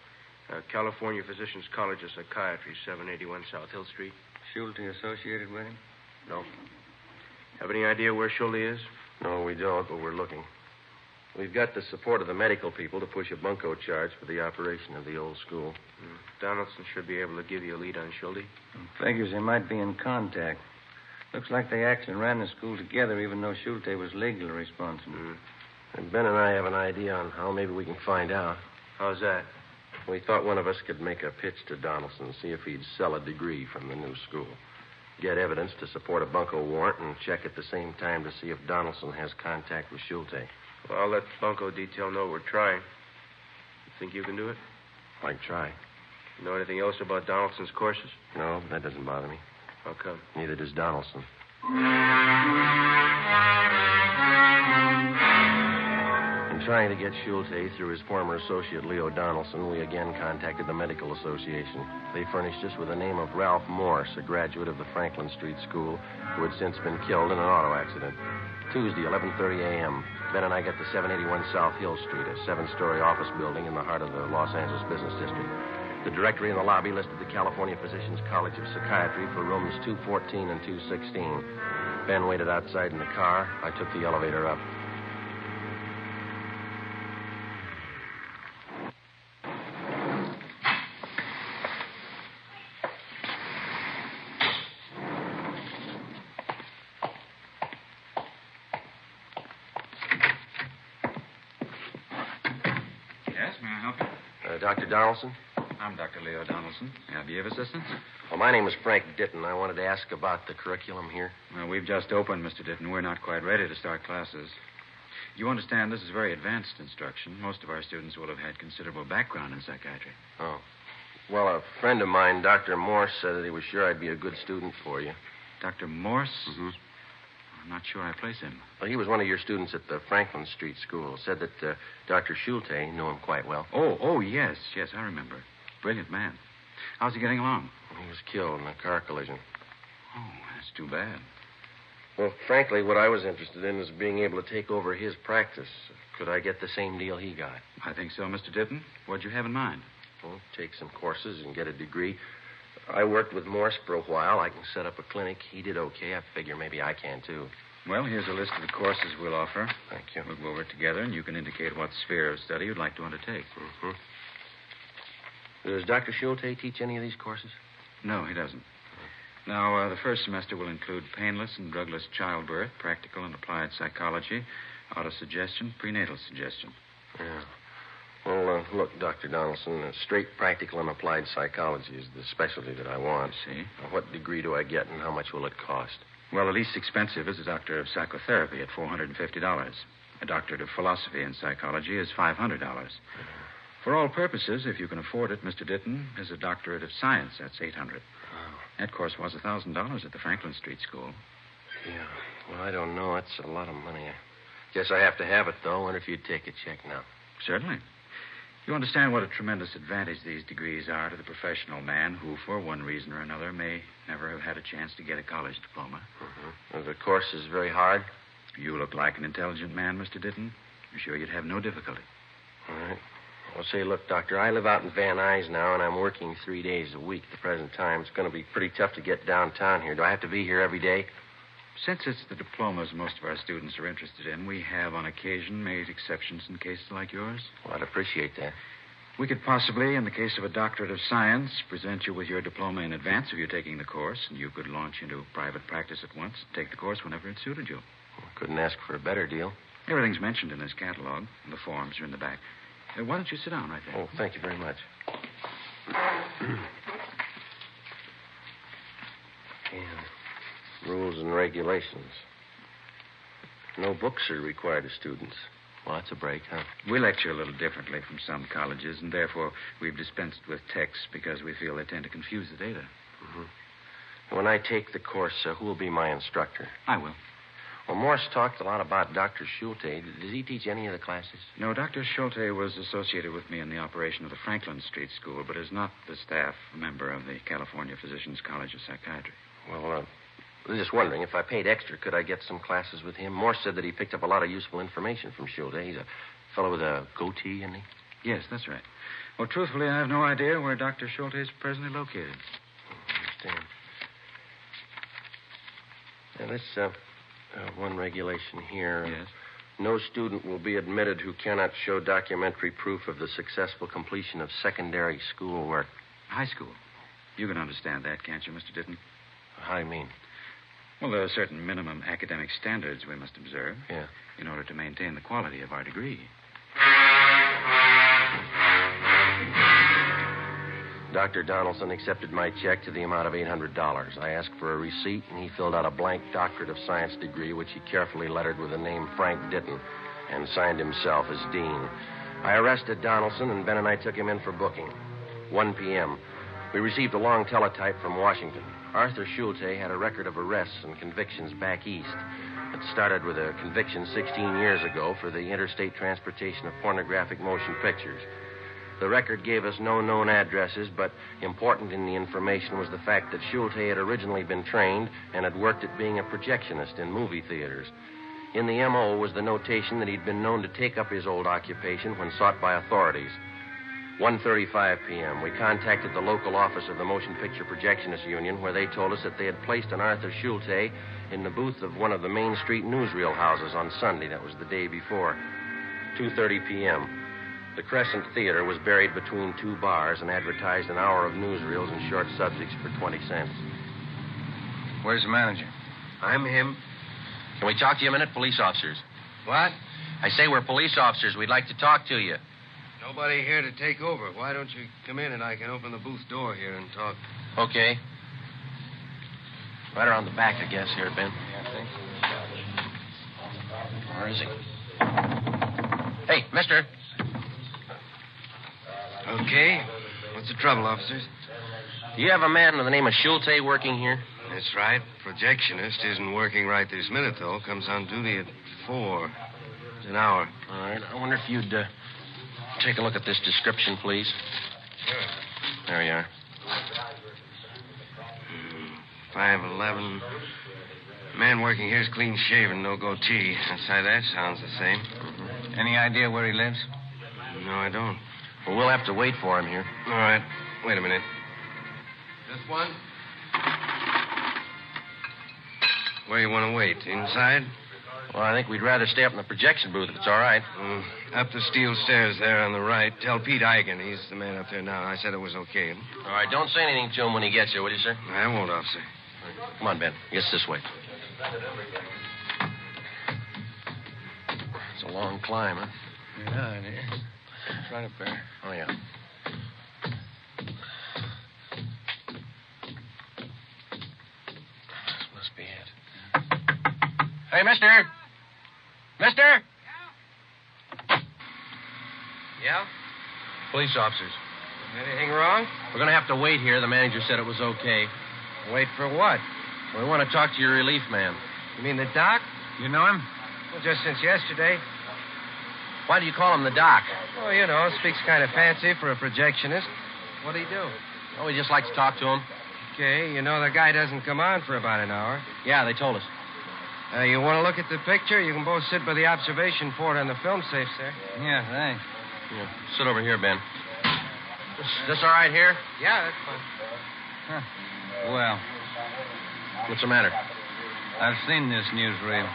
California Physicians College of Psychiatry, 781 South Hill Street. Schulte associated with him? No. Have any idea where Schulte is? No, we don't, but we're looking. We've got the support of the medical people to push a bunco charge for the operation of the old school. Donaldson should be able to give you a lead on Schulte. Figures they might be in contact. Looks like they actually ran the school together, even though Schulte was legally responsible. And Ben and I have an idea on how maybe we can find out. How's that? We thought one of us could make a pitch to Donaldson, see if he'd sell a degree from the new school. Get evidence to support a bunco warrant and check at the same time to see if Donaldson has contact with Schulte. Well, I'll let the bunco detail know we're trying. You think you can do it? I'd try. You know anything else about Donaldson's courses? No, that doesn't bother me. How come? Neither does Donaldson. In trying to get Schulte through his former associate, Leo Donaldson, we again contacted the Medical Association. They furnished us with the name of Ralph Morse, a graduate of the Franklin Street School, who had since been killed in an auto accident. Tuesday, 11:30 a.m., Ben and I get to 781 South Hill Street, a 7-story office building in the heart of the Los Angeles business district. The directory in the lobby listed the California Physicians College of Psychiatry for rooms 214 and 216. Ben waited outside in the car. I took the elevator up. Yes, may I help you? Dr. Donaldson? I'm Dr. Leo Donaldson. May I be of assistance? Well, my name is Frank Ditton. I wanted to ask about the curriculum here. Well, we've just opened, Mr. Ditton. We're not quite ready to start classes. You understand this is very advanced instruction. Most of our students will have had considerable background in psychiatry. Oh. Well, a friend of mine, Dr. Morse, said that he was sure I'd be a good student for you. Dr. Morse? Mm-hmm. I'm not sure I place him. Well, he was one of your students at the Franklin Street School. Said that Dr. Schulte knew him quite well. Oh, yes, I remember. Brilliant man. How's he getting along? He was killed in a car collision. Oh, that's too bad. Well, frankly, what I was interested in is being able to take over his practice. Could I get the same deal he got? I think so, Mr. Ditton. What'd you have in mind? Well, take some courses and get a degree. I worked with Morse for a while. I can set up a clinic. He did okay. I figure maybe I can, too. Well, here's a list of the courses we'll offer. Thank you. We'll go over it together, and you can indicate what sphere of study you'd like to undertake. Mm-hmm. Does Dr. Schulte teach any of these courses? No, he doesn't. Now, the first semester will include painless and drugless childbirth, practical and applied psychology, autosuggestion, prenatal suggestion. Yeah. Well, look, Dr. Donaldson, straight practical and applied psychology is the specialty that I want. I see. What degree do I get, and how much will it cost? Well, the least expensive is a doctor of psychotherapy at $450. A doctorate of philosophy and psychology is $500. For all purposes, if you can afford it, Mr. Ditton, is a doctorate of science. That's $800. Oh. That course was $1,000 at the Franklin Street School. Yeah. Well, I don't know. That's a lot of money. I guess I have to have it, though. I wonder if you'd take a check now. Certainly. You understand what a tremendous advantage these degrees are to the professional man who, for one reason or another, may never have had a chance to get a college diploma. Mm-hmm. Well, the course is very hard? You look like an intelligent man, Mr. Ditton. I'm sure you'd have no difficulty. All right. Well, say, look, Doctor, I live out in Van Nuys now, and I'm working 3 days a week at the present time. It's going to be pretty tough to get downtown here. Do I have to be here every day? Since it's the diplomas most of our students are interested in, we have on occasion made exceptions in cases like yours. Well, I'd appreciate that. We could possibly, in the case of a doctorate of science, present you with your diploma in advance of your taking the course, and you could launch into private practice at once and take the course whenever it suited you. Well, couldn't ask for a better deal. Everything's mentioned in this catalog, and the forms are in the back. Why don't you sit down right there? Oh, thank you very much. And rules and regulations. No books are required of students. Well, that's a break, huh? We lecture a little differently from some colleges, and therefore we've dispensed with texts because we feel they tend to confuse the data. Mm-hmm. When I take the course, who will be my instructor? I will. Well, Morse talked a lot about Dr. Schulte. Does he teach any of the classes? No, Dr. Schulte was associated with me in the operation of the Franklin Street School, but is not the staff member of the California Physicians College of Psychiatry. Well, I'm just wondering, if I paid extra, could I get some classes with him? Morse said that he picked up a lot of useful information from Schulte. He's a fellow with a goatee, isn't he? Yes, that's right. Well, truthfully, I have no idea where Dr. Schulte is presently located. I understand. Now, this one regulation here. Yes. No student will be admitted who cannot show documentary proof of the successful completion of secondary schoolwork. High school. You can understand that, can't you, Mr. Ditton? How do you mean? Well, there are certain minimum academic standards we must observe. Yeah. In order to maintain the quality of our degree. Dr. Donaldson accepted my check to the amount of $800. I asked for a receipt, and he filled out a blank Doctorate of Science degree, which he carefully lettered with the name Frank Ditton, and signed himself as dean. I arrested Donaldson, and Ben and I took him in for booking. 1 p.m. We received a long teletype from Washington. Arthur Schulte had a record of arrests and convictions back east. It started with a conviction 16 years ago for the interstate transportation of pornographic motion pictures. The record gave us no known addresses, but important in the information was the fact that Schulte had originally been trained and had worked at being a projectionist in movie theaters. In the M.O. was the notation that he'd been known to take up his old occupation when sought by authorities. 1:35 p.m., we contacted the local office of the Motion Picture Projectionists Union, where they told us that they had placed an Arthur Schulte in the booth of one of the Main Street newsreel houses on Sunday. That was the day before. 2:30 p.m. The Crescent Theater was buried between two bars and advertised an hour of newsreels and short subjects for 20 cents. Where's the manager? I'm him. Can we talk to you a minute, police officers? What? I say we're police officers. We'd like to talk to you. Nobody here to take over. Why don't you come in and I can open the booth door here and talk? Okay. Right around the back, I guess, here, Ben. Where is he? Hey, mister. Okay. What's the trouble, officers? Do you have a man by the name of Schulte working here? That's right. Projectionist isn't working right this minute, though. Comes on duty at 4. It's an hour. All right. I wonder if you'd take a look at this description, please. Sure. There you are. 5'11". Man working here's clean shaven, no goatee. Outside that sounds the same. Mm-hmm. Any idea where he lives? No, I don't. Well, we'll have to wait for him here. All right. Wait a minute. This one? Where you want to wait? Inside? Well, I think we'd rather stay up in the projection booth if it's all right. Up the steel stairs there on the right. Tell Pete Eigen. He's the man up there now. I said it was okay. All right, don't say anything to him when he gets here, will you, sir? I won't, officer. Come on, Ben. I guess this way. It's a long climb, huh? Yeah, it is. It's right up there. Oh, yeah. This must be it. Hey, mister! Mister! Yeah? Police officers. Anything wrong? We're going to have to wait here. The manager said it was okay. Wait for what? We want to talk to your relief man. You mean the doc? You know him? Well, just since yesterday. Why do you call him the doc? Oh, you know, speaks kind of fancy for a projectionist. What'd he do? Oh, we just like to talk to him. Okay, you know the guy doesn't come on for about an hour. Yeah, they told us. You want to look at the picture? You can both sit by the observation port on the film safe, sir. Yeah, thanks. Yeah, sit over here, Ben. This all right here? Yeah, that's fine. Huh. Well, what's the matter? I've seen this newsreel.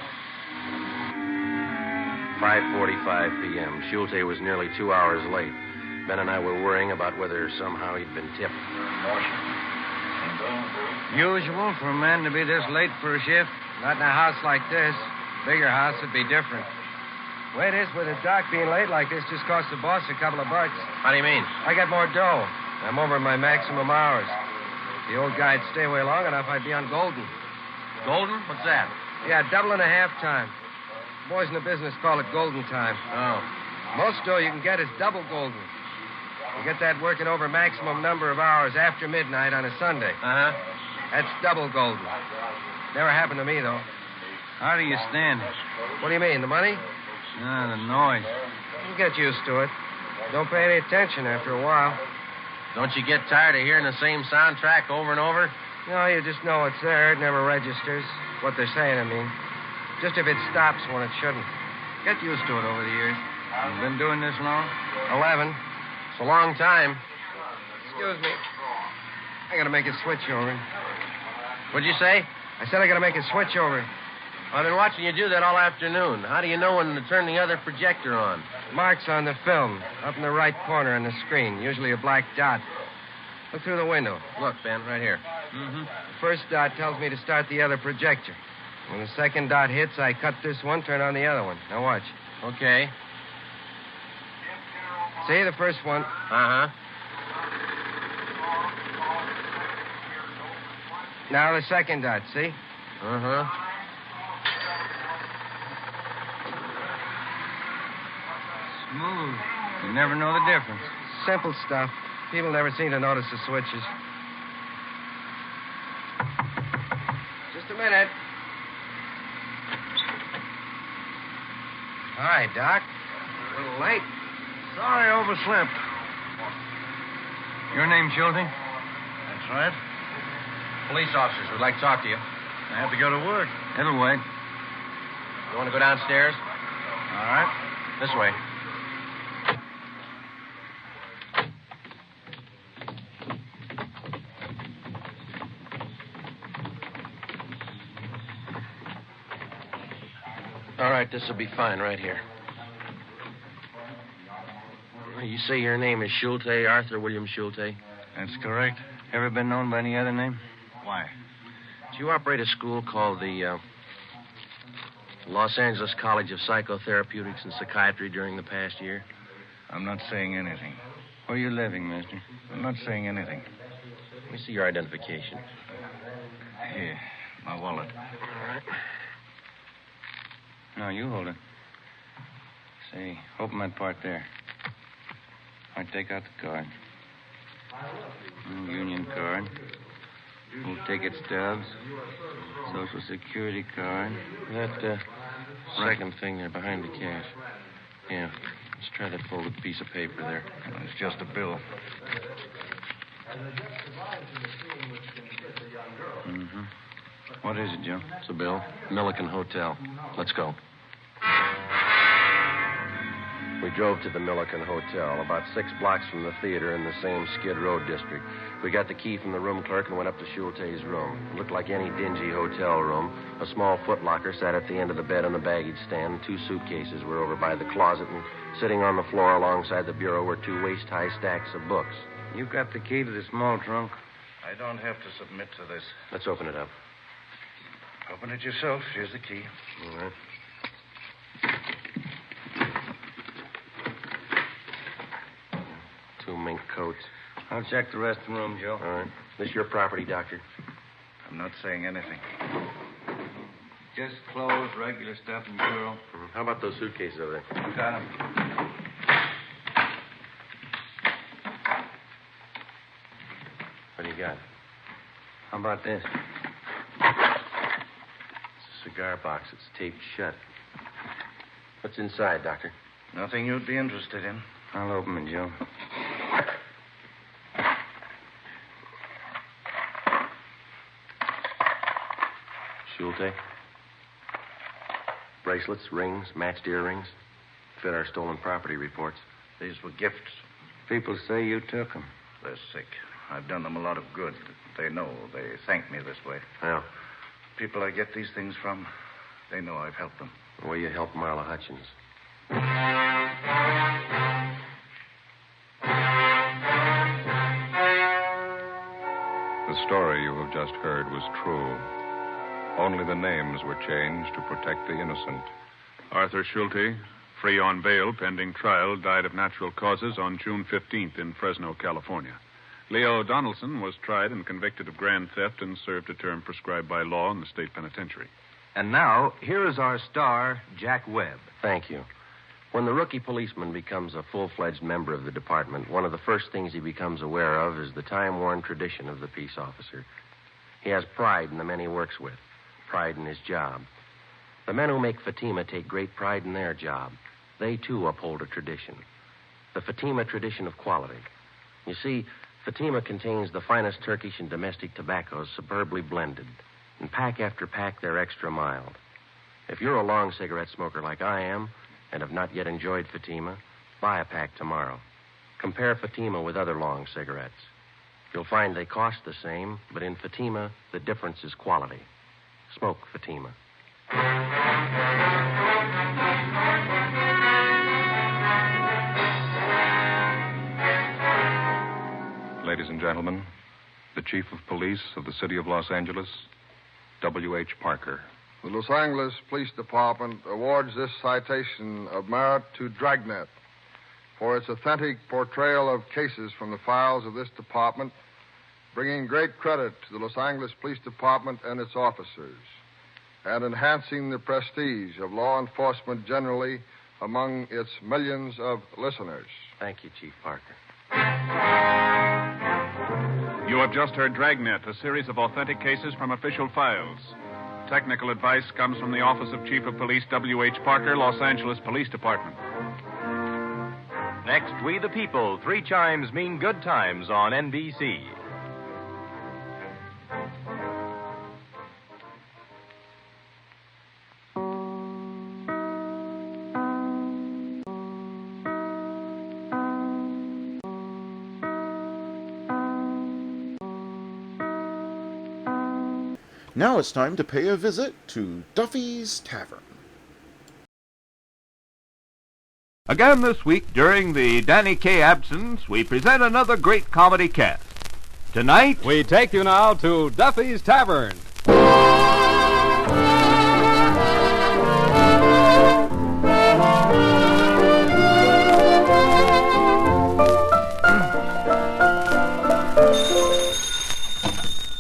5:45 p.m. Schulte was nearly 2 hours late. Ben and I were worrying about whether somehow he'd been tipped. Usual for a man to be this late for a shift. Not in a house like this. Bigger house would be different. Way it is with a doc being late like this just cost the boss a couple of bucks. How do you mean? I got more dough. I'm over my maximum hours. If the old guy'd stay away long enough, I'd be on Golden. Golden? What's that? Yeah, double and a half time. Boys in the business call it Golden time. Oh. Most dough you can get is double Golden. You get that working over maximum number of hours after midnight on a Sunday. Uh-huh. That's double Golden. Never happened to me, though. How do you stand it? What do you mean, the money? The noise. You get used to it. Don't pay any attention after a while. Don't you get tired of hearing the same soundtrack over and over? No, you just know it's there. It never registers. What they're saying, I mean. Just if it stops when it shouldn't. Get used to it over the years. You've been doing this long? 11. It's a long time. Excuse me. I gotta make a switch over. What'd you say? I said I gotta make a switch over. I've been watching you do that all afternoon. How do you know when to turn the other projector on? Marks on the film, up in the right corner on the screen, usually a black dot. Look through the window. Look, Ben, right here. Mm-hmm. The first dot tells me to start the other projector. When the second dot hits, I cut this one, turn on the other one. Now watch. Okay. See, the first one. Uh-huh. Now the second dot, see? Uh-huh. Smooth. You never know the difference. Simple stuff. People never seem to notice the switches. Just a minute. Hi, Doc. A little late. Sorry, overslept. Your name, Schulte? That's right. Police officers would like to talk to you. I have to go to work. It'll wait. You want to go downstairs? All right. This way. All right, this will be fine right here. You say your name is Schulte, Arthur William Schulte? That's correct. Ever been known by any other name? Why? Did you operate a school called the Los Angeles College of Psychotherapeutics and Psychiatry during the past year? I'm not saying anything. Where are you living, mister? I'm not saying anything. Let me see your identification. Here, my wallet. All right. No, you hold it. Say, open that part there. All right, take out the card. Union card. We'll take its stubs. Social Security card. That second thing there behind the cash. Yeah. Let's try that folded piece of paper there. It's just a bill. Mm-hmm. What is it, Joe? It's a bill. Milliken Hotel. Let's go. We drove to the Milliken Hotel, about 6 blocks from the theater in the same Skid Row district. We got the key from the room clerk and went up to Schulte's room. It looked like any dingy hotel room. A small footlocker sat at the end of the bed on the baggage stand. 2 suitcases were over by the closet, and sitting on the floor alongside the bureau were 2 waist-high stacks of books. You got the key to the small trunk? I don't have to submit to this. Let's open it up. Open it yourself. Here's the key. All right. Mink coats. I'll check the rest of the room, Joe. All right. This your property, Doctor? I'm not saying anything. Just clothes, regular stuff in the bureau. Mm-hmm. How about those suitcases over there? Got them. What do you got? How about this? It's a cigar box. It's taped shut. What's inside, Doctor? Nothing you'd be interested in. I'll open it, Joe. Schulte? Bracelets, rings, matched earrings. Fit our stolen property reports. These were gifts. People say you took them. They're sick. I've done them a lot of good. They know. They thank me this way. Well? People I get these things from, they know I've helped them. The way you helped Marla Hutchins. The story you have just heard was true. Only the names were changed to protect the innocent. Arthur Schulte, free on bail pending trial, died of natural causes on June 15th in Fresno, California. Leo Donaldson was tried and convicted of grand theft and served a term prescribed by law in the state penitentiary. And now, here is our star, Jack Webb. Thank you. When the rookie policeman becomes a full-fledged member of the department, one of the first things he becomes aware of is the time-worn tradition of the peace officer. He has pride in the men he works with, pride in his job. The men who make Fatima take great pride in their job. They, too, uphold a tradition. The Fatima tradition of quality. You see, Fatima contains the finest Turkish and domestic tobaccos superbly blended. And pack after pack, they're extra mild. If you're a long cigarette smoker like I am and have not yet enjoyed Fatima, buy a pack tomorrow. Compare Fatima with other long cigarettes. You'll find they cost the same, but in Fatima, the difference is quality. Smoke Fatima. Ladies and gentlemen, the Chief of Police of the City of Los Angeles, W.H. Parker. The Los Angeles Police Department awards this citation of merit to Dragnet for its authentic portrayal of cases from the files of this department, bringing great credit to the Los Angeles Police Department and its officers, and enhancing the prestige of law enforcement generally among its millions of listeners. Thank you, Chief Parker. You have just heard Dragnet, a series of authentic cases from official files. Technical advice comes from the Office of Chief of Police W.H. Parker, Los Angeles Police Department. Next, We the People. 3 chimes mean good times on NBC. Now it's time to pay a visit to Duffy's Tavern. Again this week, during the Danny Kaye absence, we present another great comedy cast. Tonight, we take you now to Duffy's Tavern.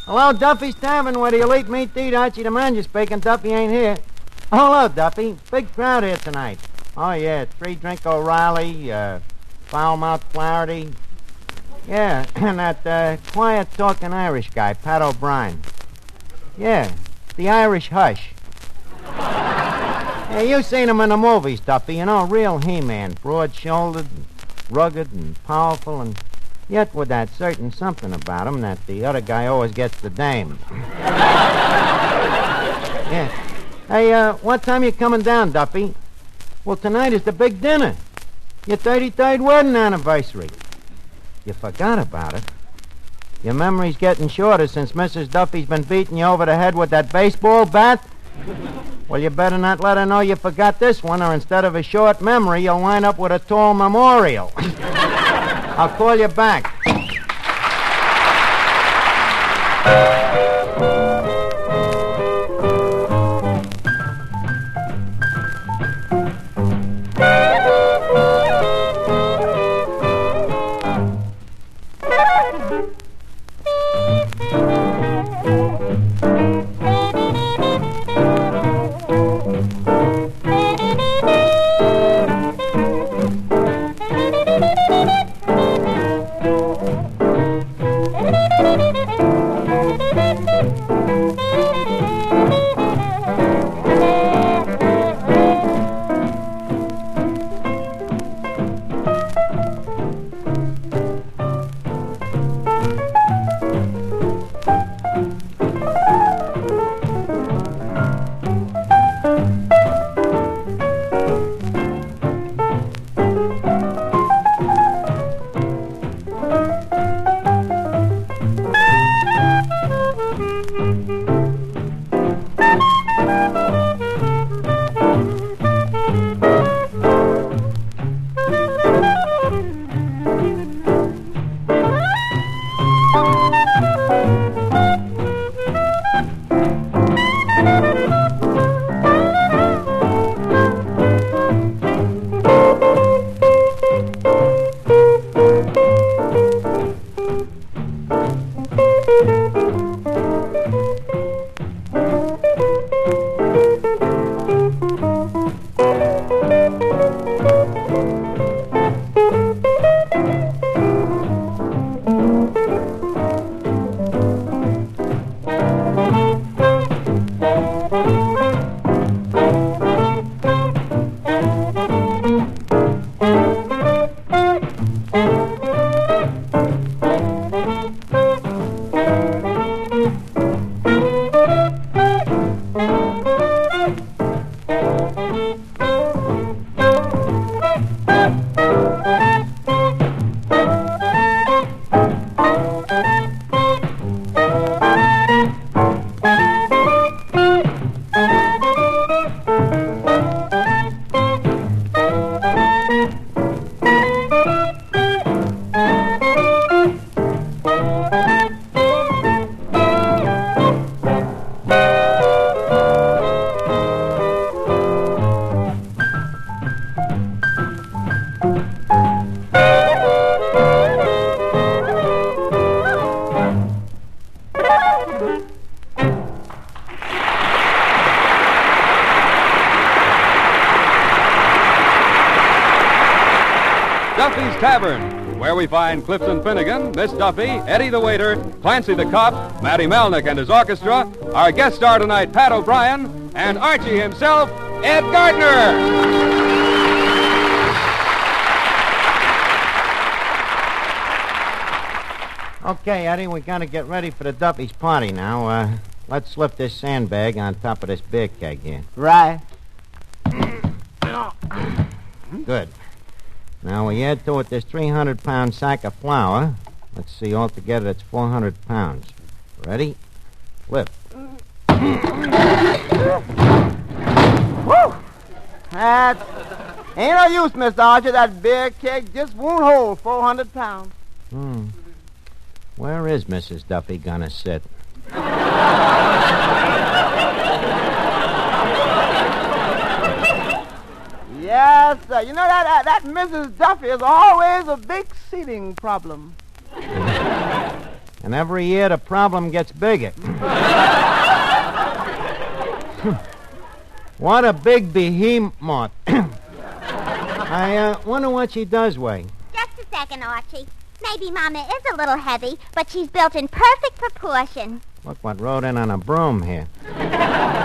Hello, Duffy's Tavern, where the elite meat eat. Archie the manager speaking. Duffy ain't here. Oh, hello, Duffy. Big crowd here tonight. Oh, yeah, 3-drink O'Reilly, foul-mouthed Flaherty. Yeah, and that quiet-talking Irish guy, Pat O'Brien. Yeah, the Irish Hush. Yeah, you've seen him in the movies, Duffy. You know, real He-Man. Broad-shouldered, rugged, and powerful, and yet with that certain something about him that the other guy always gets the dame. Yeah. Hey, what time you coming down, Duffy? Well, tonight is the big dinner. Your 33rd wedding anniversary. You forgot about it. Your memory's getting shorter since Mrs. Duffy's been beating you over the head with that baseball bat. Well, you better not let her know you forgot this one, or instead of a short memory, you'll wind up with a tall memorial. I'll call you back. Tavern, where we find Clifton Finnegan, Miss Duffy, Eddie the waiter, Clancy the cop, Matty Melnick and his orchestra, our guest star tonight, Pat O'Brien, and Archie himself, Ed Gardner. Okay, Eddie, we got to get ready for the Duffy's party now. Let's slip this sandbag on top of this beer keg here. Right. Good. Now we add to it this 300-pound sack of flour. Let's see, altogether it's 400 pounds. Ready? Lift. Woo! That ain't no use, Mr. Archer. That beer keg just won't hold 400 pounds. Where is Mrs. Duffy gonna sit? Yes, sir. You know that Mrs. Duffy is always a big seating problem. And every year the problem gets bigger. What a big behemoth. I wonder what she does weigh. Just a second, Archie. Maybe Mama is a little heavy, but she's built in perfect proportion. Look what rode in on a broom here.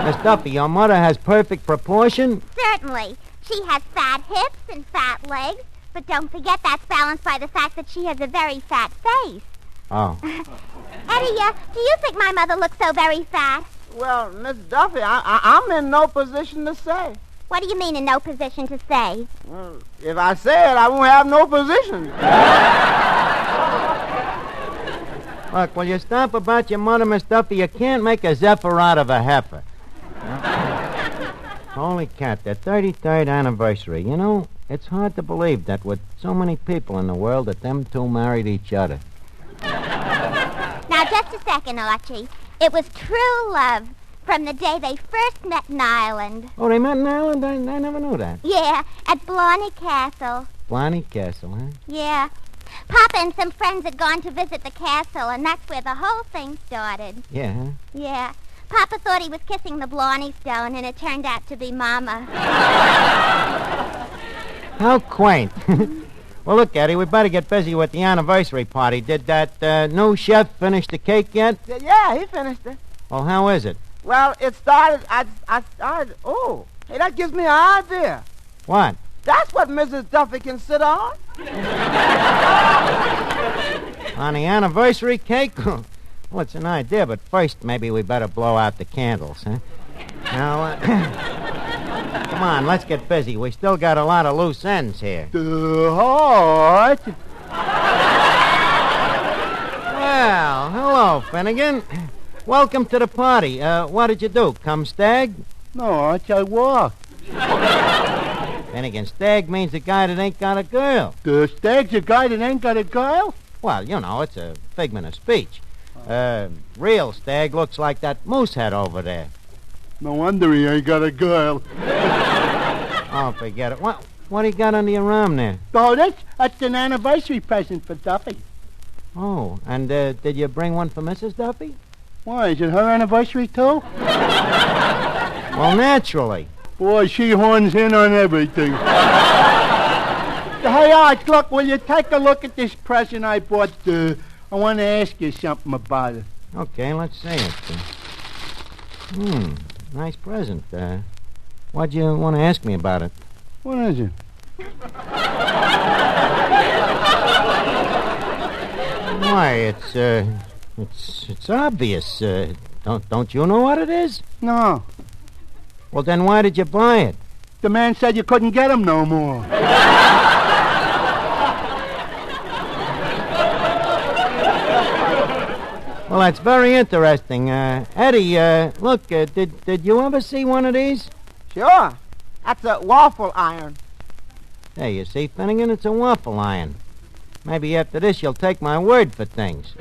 Miss Duffy, your mother has perfect proportion? Certainly. She has fat hips and fat legs, but don't forget that's balanced by the fact that she has a very fat face. Oh. Eddie, do you think my mother looks so very fat? Well, Miss Duffy, I'm in no position to say. What do you mean in no position to say? Well, if I say it, I won't have no position. Look, will you stop about your mother, Miss Duffy? You can't make a zephyr out of a heifer. Holy cat, their 33rd anniversary. You know, it's hard to believe that with so many people in the world that them two married each other. Now, just a second, Archie. It was true love from the day they first met in Ireland. Oh, they met in Ireland? I never knew that. Yeah, at Blarney Castle. Blarney Castle, huh? Yeah. Papa and some friends had gone to visit the castle, and that's where the whole thing started. Yeah, huh? Yeah. Papa thought he was kissing the Blarney Stone, and it turned out to be Mama. How quaint. Well, look, Eddie, we better get busy with the anniversary party. Did that new chef finish the cake yet? Yeah, he finished it. Well, how is it? Well, it started, I started, oh, hey, that gives me an idea. What? That's what Mrs. Duffy can sit on. On the anniversary cake? Well, it's an idea, but first maybe we better blow out the candles, huh? Now, come on, let's get busy. We still got a lot of loose ends here. Heart. Well, hello, Finnegan. Welcome to the party. What did you do? Come stag? No, I walked. Finnegan, stag means a guy that ain't got a girl. The stag's a guy that ain't got a girl? Well, you know, it's a figment of speech. Real stag looks like that moose head over there. No wonder he ain't got a girl. Oh, forget it. What do you got under your arm there? Oh, that's an anniversary present for Duffy. Oh, and did you bring one for Mrs. Duffy? Why, is it her anniversary, too? Well, naturally. Boy, she horns in on everything. Hey, Art, look, will you take a look at this present I bought? I want to ask you something about it. Okay, let's see it. Nice present. What'd you want to ask me about it? What is it? Why, it's obvious. Don't you know what it is? No. Well, then why did you buy it? The man said you couldn't get him no more. Well, that's very interesting. Eddie, look, did you ever see one of these? Sure. That's a waffle iron. Hey, you see, Finnegan, it's a waffle iron. Maybe after this you'll take my word for things.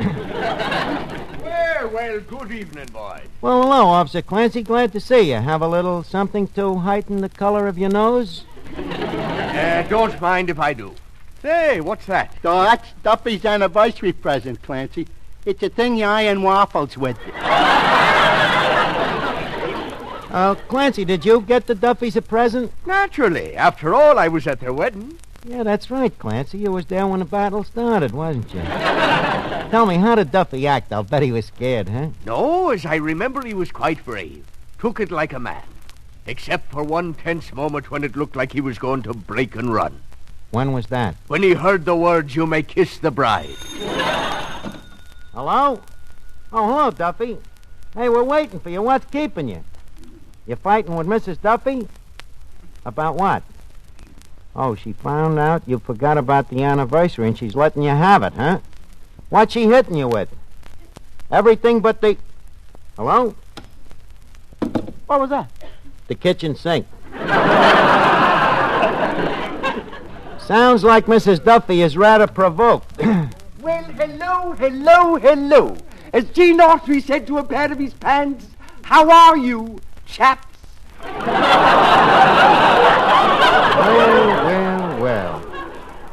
Well, good evening, boys. Well, hello, Officer Clancy. Glad to see you. Have a little something to heighten the color of your nose? Don't mind if I do. Say, what's that? Oh, that's Duffy's anniversary present, Clancy. It's a thing you iron waffles with. Clancy, did you get the Duffys a present? Naturally. After all, I was at their wedding. Yeah, that's right, Clancy. You was there when the battle started, wasn't you? Tell me, how did Duffy act? I'll bet he was scared, huh? No, as I remember, he was quite brave. Took it like a man. Except for one tense moment when it looked like he was going to break and run. When was that? When he heard the words, "You may kiss the bride." Hello? Oh, hello, Duffy. Hey, we're waiting for you. What's keeping you? You fighting with Mrs. Duffy? About what? Oh, she found out you forgot about the anniversary and she's letting you have it, huh? What's she hitting you with? Everything but the... Hello? What was that? The kitchen sink. Sounds like Mrs. Duffy is rather provoked. Well, hello. As Gene Autry said to a pair of his pants, how are you, chaps? Well.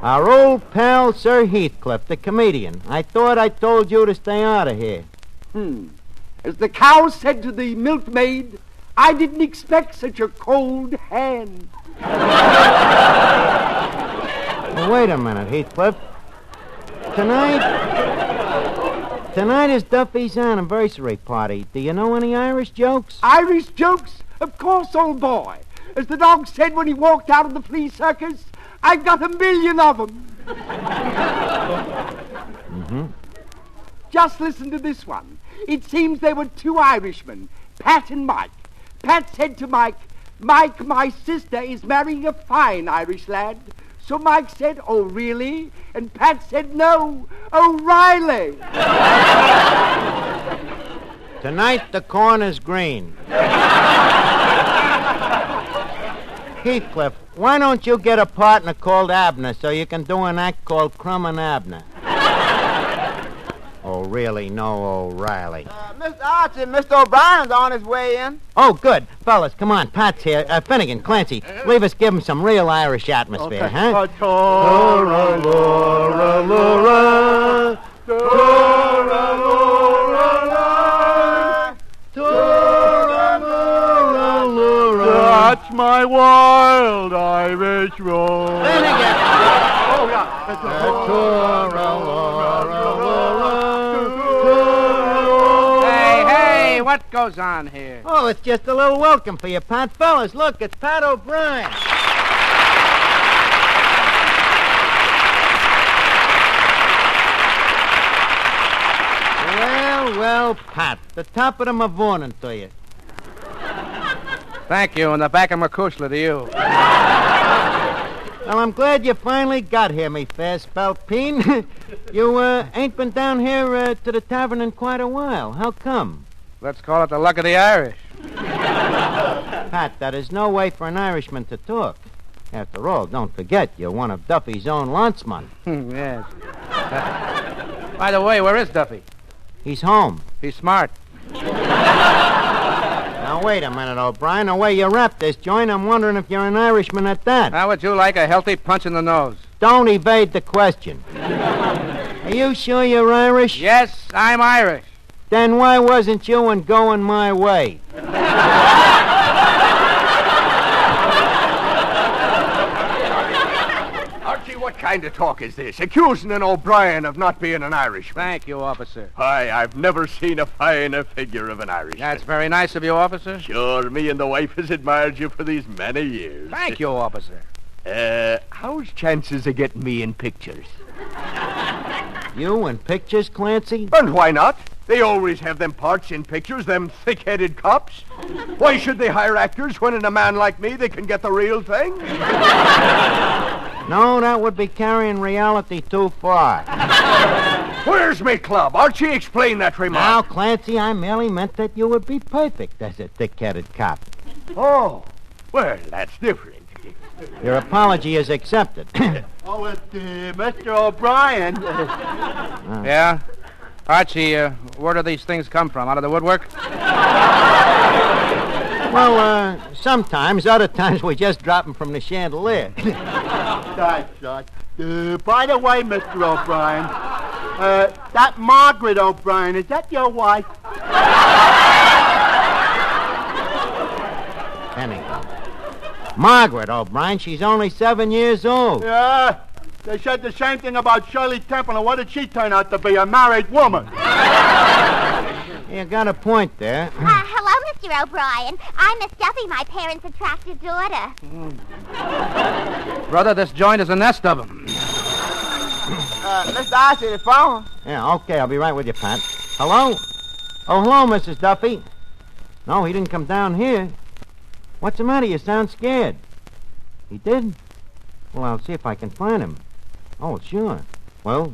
Our old pal, Sir Heathcliff, the comedian. I thought I told you to stay out of here. As the cow said to the milkmaid, I didn't expect such a cold hand. Well, wait a minute, Heathcliff. Tonight is Duffy's anniversary party. Do you know any Irish jokes? Irish jokes? Of course, old boy. As the dog said when he walked out of the flea circus, I've got 1,000,000 of them. Just listen to this one. It seems there were two Irishmen, Pat and Mike. Pat said to Mike, "Mike, my sister is marrying a fine Irish lad." So Mike said, "Oh, really?" And Pat said, "No, O'Reilly." Tonight the corn is green. Heathcliff, why don't you get a partner called Abner so you can do an act called Crumb and Abner? Oh, really? No, O'Reilly. Mr. Archie, Mr. O'Brien's on his way in. Oh, good. Fellas, come on. Pat's here. Finnegan, Clancy, leave us give him some real Irish atmosphere, huh? That's my wild Irish roll. Finnegan! Oh, yeah. Hey, what goes on here? Oh, it's just a little welcome for you, Pat. Fellas, look, it's Pat O'Brien. Well, Pat, the top of the Mavournin to you. Thank you, and the back of Macushla to you. Well, I'm glad you finally got here, me fair spalpeen. You ain't been down here to the tavern in quite a while. How come? Let's call it the luck of the Irish. Pat, that is no way for an Irishman to talk. After all, don't forget, you're one of Duffy's own lancemen. Yes. By the way, where is Duffy? He's home. He's smart. Now, wait a minute, O'Brien. The way you wrap this joint, I'm wondering if you're an Irishman at that. How would you like a healthy punch in the nose? Don't evade the question. Are you sure you're Irish? Yes, I'm Irish. Then why wasn't you in Going My Way? Archie, what kind of talk is this? Accusing an O'Brien of not being an Irishman. Thank you, officer. Why, I've never seen a finer figure of an Irishman. That's very nice of you, officer. Sure, me and the wife has admired you for these many years. Thank you, officer. How's chances of getting me in pictures? You in pictures, Clancy? And why not? They always have them parts in pictures, them thick-headed cops. Why should they hire actors when in a man like me they can get the real thing? No, that would be carrying reality too far. Where's me club? Archie, explain that remark. Now, Clancy, I merely meant that you would be perfect as a thick-headed cop. Oh, well, that's different. Your apology is accepted. Oh, it's Mr. O'Brien. Yeah? Archie, where do these things come from? Out of the woodwork? Well, sometimes. Other times we just drop them from the chandelier. That's right. By the way, Mr. O'Brien, that Margaret O'Brien, is that your wife? Penny. Margaret O'Brien, she's only 7 years old. Yeah, they said the same thing about Shirley Temple, and what did she turn out to be? A married woman. You got a point there. Hello, Mr. O'Brien. I'm Miss Duffy, my parents' attractive daughter. Brother, this joint is a nest of them. Mr. Archie, the phone. Yeah, okay, I'll be right with you, Pat. Hello? Oh, hello, Mrs. Duffy. No, he didn't come down here. What's the matter? You sound scared. He did? Well, I'll see if I can find him. Oh, sure. Well,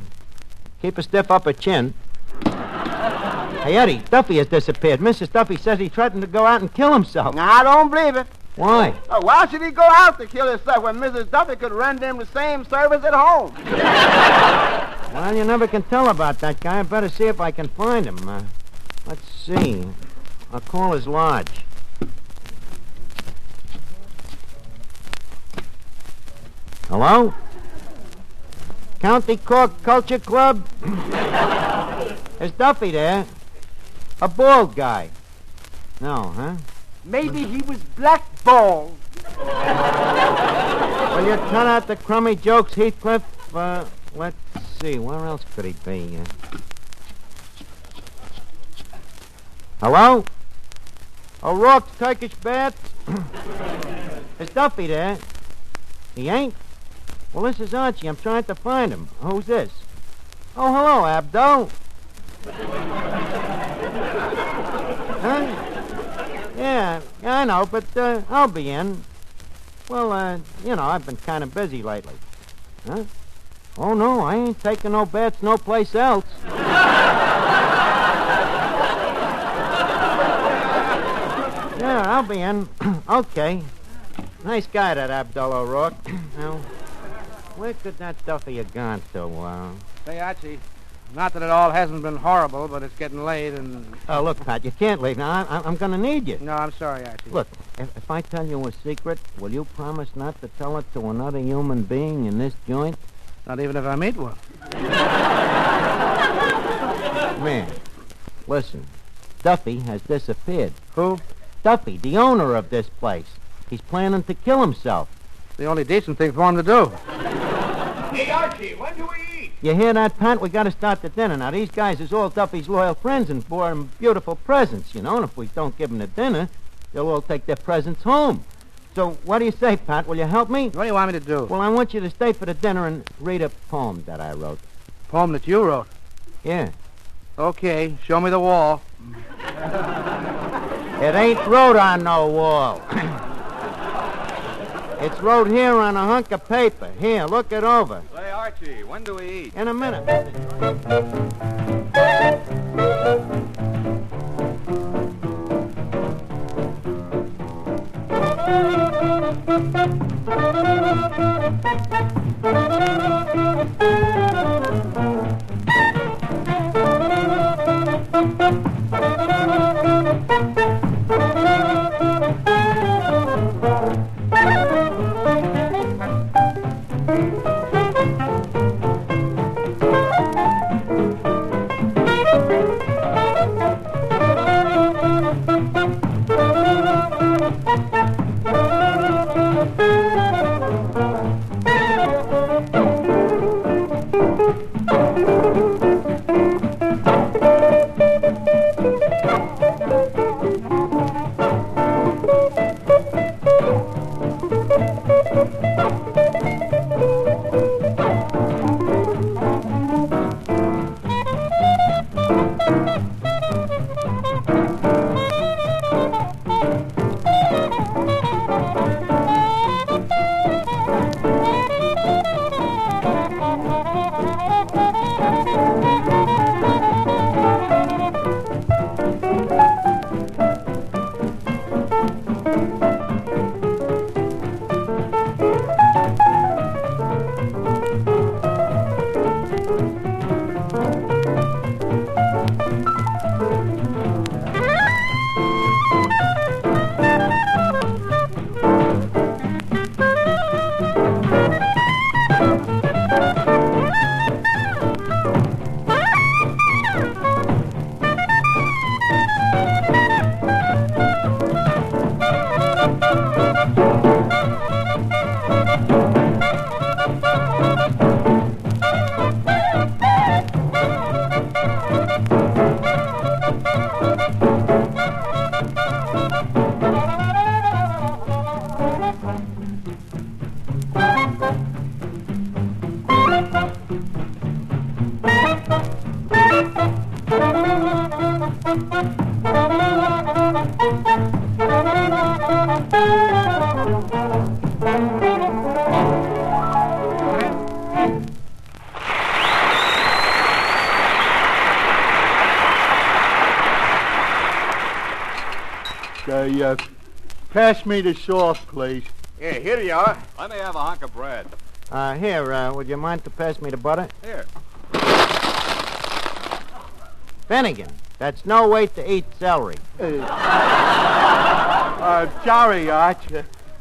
keep a stiff upper chin. Hey, Eddie, Duffy has disappeared. Mrs. Duffy says he threatened to go out and kill himself. Now, I don't believe it. Why? Why should he go out to kill himself when Mrs. Duffy could render him the same service at home? Well, you never can tell about that guy. I better see if I can find him. Let's see. I'll call his lodge. Hello? County Cork Culture Club? Is Duffy there? A bald guy. No, huh? Maybe he was blackballed. Will you cut out the crummy jokes, Heathcliff? Let's see. Where else could he be? Hello? O'Rourke's Turkish Baths? Is Duffy there? He ain't? Well, this is Archie. I'm trying to find him. Who's this? Oh, hello, Abdo. Huh? Yeah, I know, but I'll be in. Well, I've been kind of busy lately. Huh? Oh, no, I ain't taking no bets no place else. Yeah, I'll be in. Okay. Nice guy, that Abdul O'Rourke. Now, where could that Duffy have gone to? Say, Archie, not that it all hasn't been horrible, but it's getting late and... Oh, look, Pat, you can't leave. Now, I'm going to need you. No, I'm sorry, Archie. Look, if I tell you a secret, will you promise not to tell it to another human being in this joint? Not even if I meet one. Man, listen. Duffy has disappeared. Who? Duffy, the owner of this place. He's planning to kill himself. The only decent thing for him to do. Hey, Archie, when do we eat? You hear that, Pat? We got to start the dinner. Now, these guys is all Duffy's loyal friends and bought him beautiful presents, and if we don't give them the dinner, they'll all take their presents home. So, what do you say, Pat? Will you help me? What do you want me to do? Well, I want you to stay for the dinner and read a poem that I wrote. Poem that you wrote? Yeah. Okay, show me the wall. It ain't wrote on no wall. It's wrote here on a hunk of paper. Here, look it over. Say, Archie, when do we eat? In a minute. Pass me the sauce, please. Here you are. Let me have a hunk of bread. Here, would you mind to pass me the butter? Here. Finnegan, that's no way to eat celery. Sorry, Arch.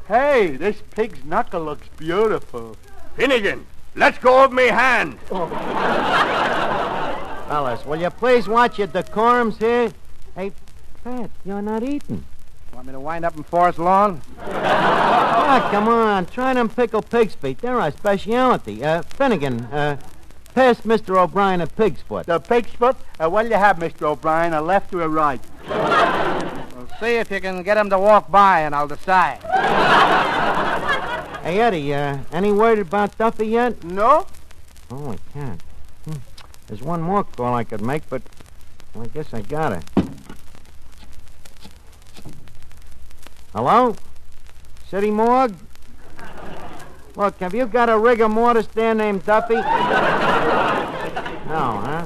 Hey, this pig's knuckle looks beautiful. Finnegan, let's go of me hand. Fellas, will you please watch your decorums here? Hey, Pat, you're not eating. Want me to wind up in Forest Lawn? Come on. Try them pickled pig's feet. They're our specialty. Finnegan, pass Mr. O'Brien a pig's foot. The pig's foot? What'll you have, Mr. O'Brien, a left or a right? Well, see if you can get him to walk by, and I'll decide. Hey, Eddie, any word about Duffy yet? No. Oh, I can't. There's one more call I could make, but well, I guess I gotta. Hello? City Morgue? Look, have you got a rigor mortis there named Duffy? No, huh?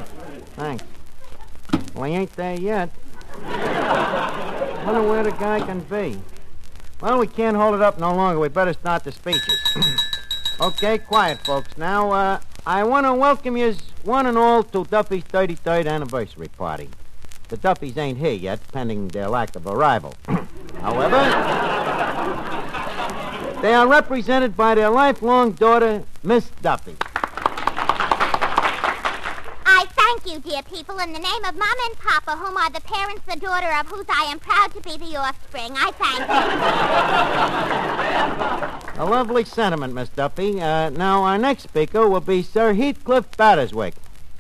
Thanks. Well, he ain't there yet. Wonder where the guy can be. Well, we can't hold it up no longer. We better start the speeches. Okay, quiet, folks. Now, I want to welcome you one and all to Duffy's 33rd anniversary party. The Duffys ain't here yet, pending their lack of arrival. However, they are represented by their lifelong daughter, Miss Duffy. I thank you, dear people, in the name of Mama and Papa, whom are the parents, the daughter of whose I am proud to be the offspring. I thank you. A lovely sentiment, Miss Duffy. Now, our next speaker will be Sir Heathcliff Batterswick.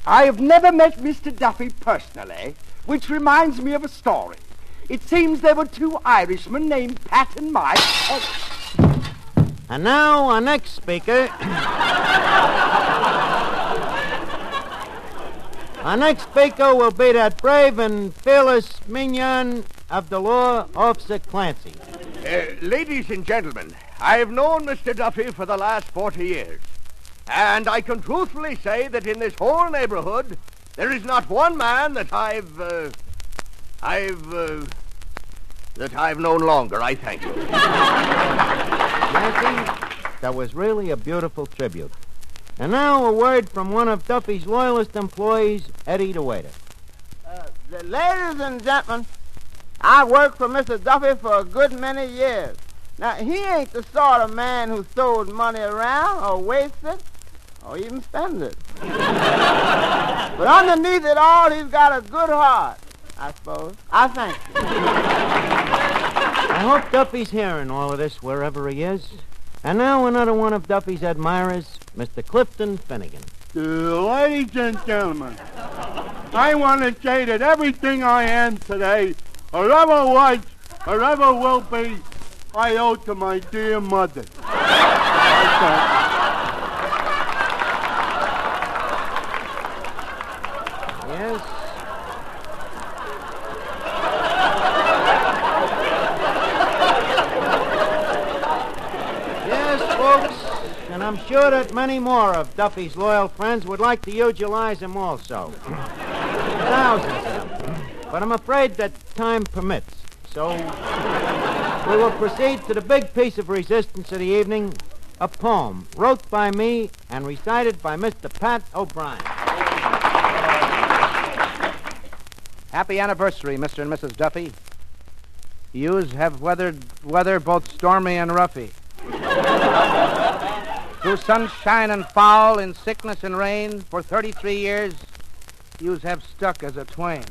I have never met Mr. Duffy personally, which reminds me of a story. It seems there were two Irishmen named Pat and Mike. And now, our next speaker... Our next speaker will be that brave and fearless mignon of the law, Officer Clancy. Ladies and gentlemen, I have known Mr. Duffy for the last 40 years. And I can truthfully say that in this whole neighborhood, there is not one man that I've known longer, I thank you. Clancy, that was really a beautiful tribute. And now a word from one of Duffy's loyalist employees, Eddie the waiter. Ladies and gentlemen, I worked for Mr. Duffy for a good many years. Now, he ain't the sort of man who throws money around or wastes it or even spends it. But underneath it all, he's got a good heart, I suppose. I thank you. I hope Duffy's hearing all of this wherever he is. And now another one of Duffy's admirers, Mr. Clifton Finnegan. Ladies and gentlemen, I want to say that everything I am today, or ever was, or ever will be, I owe to my dear mother. Yes? Yes, folks, and I'm sure that many more of Duffy's loyal friends would like to eulogize him also. Thousands of them. But I'm afraid that time permits. So we will proceed to the big piece of resistance of the evening, a poem wrote by me and recited by Mr. Pat O'Brien. Happy anniversary, Mr. and Mrs. Duffy. Yous have weathered weather both stormy and roughy. Through sunshine and foul, in sickness and rain, for 33 years, yous have stuck as a twain.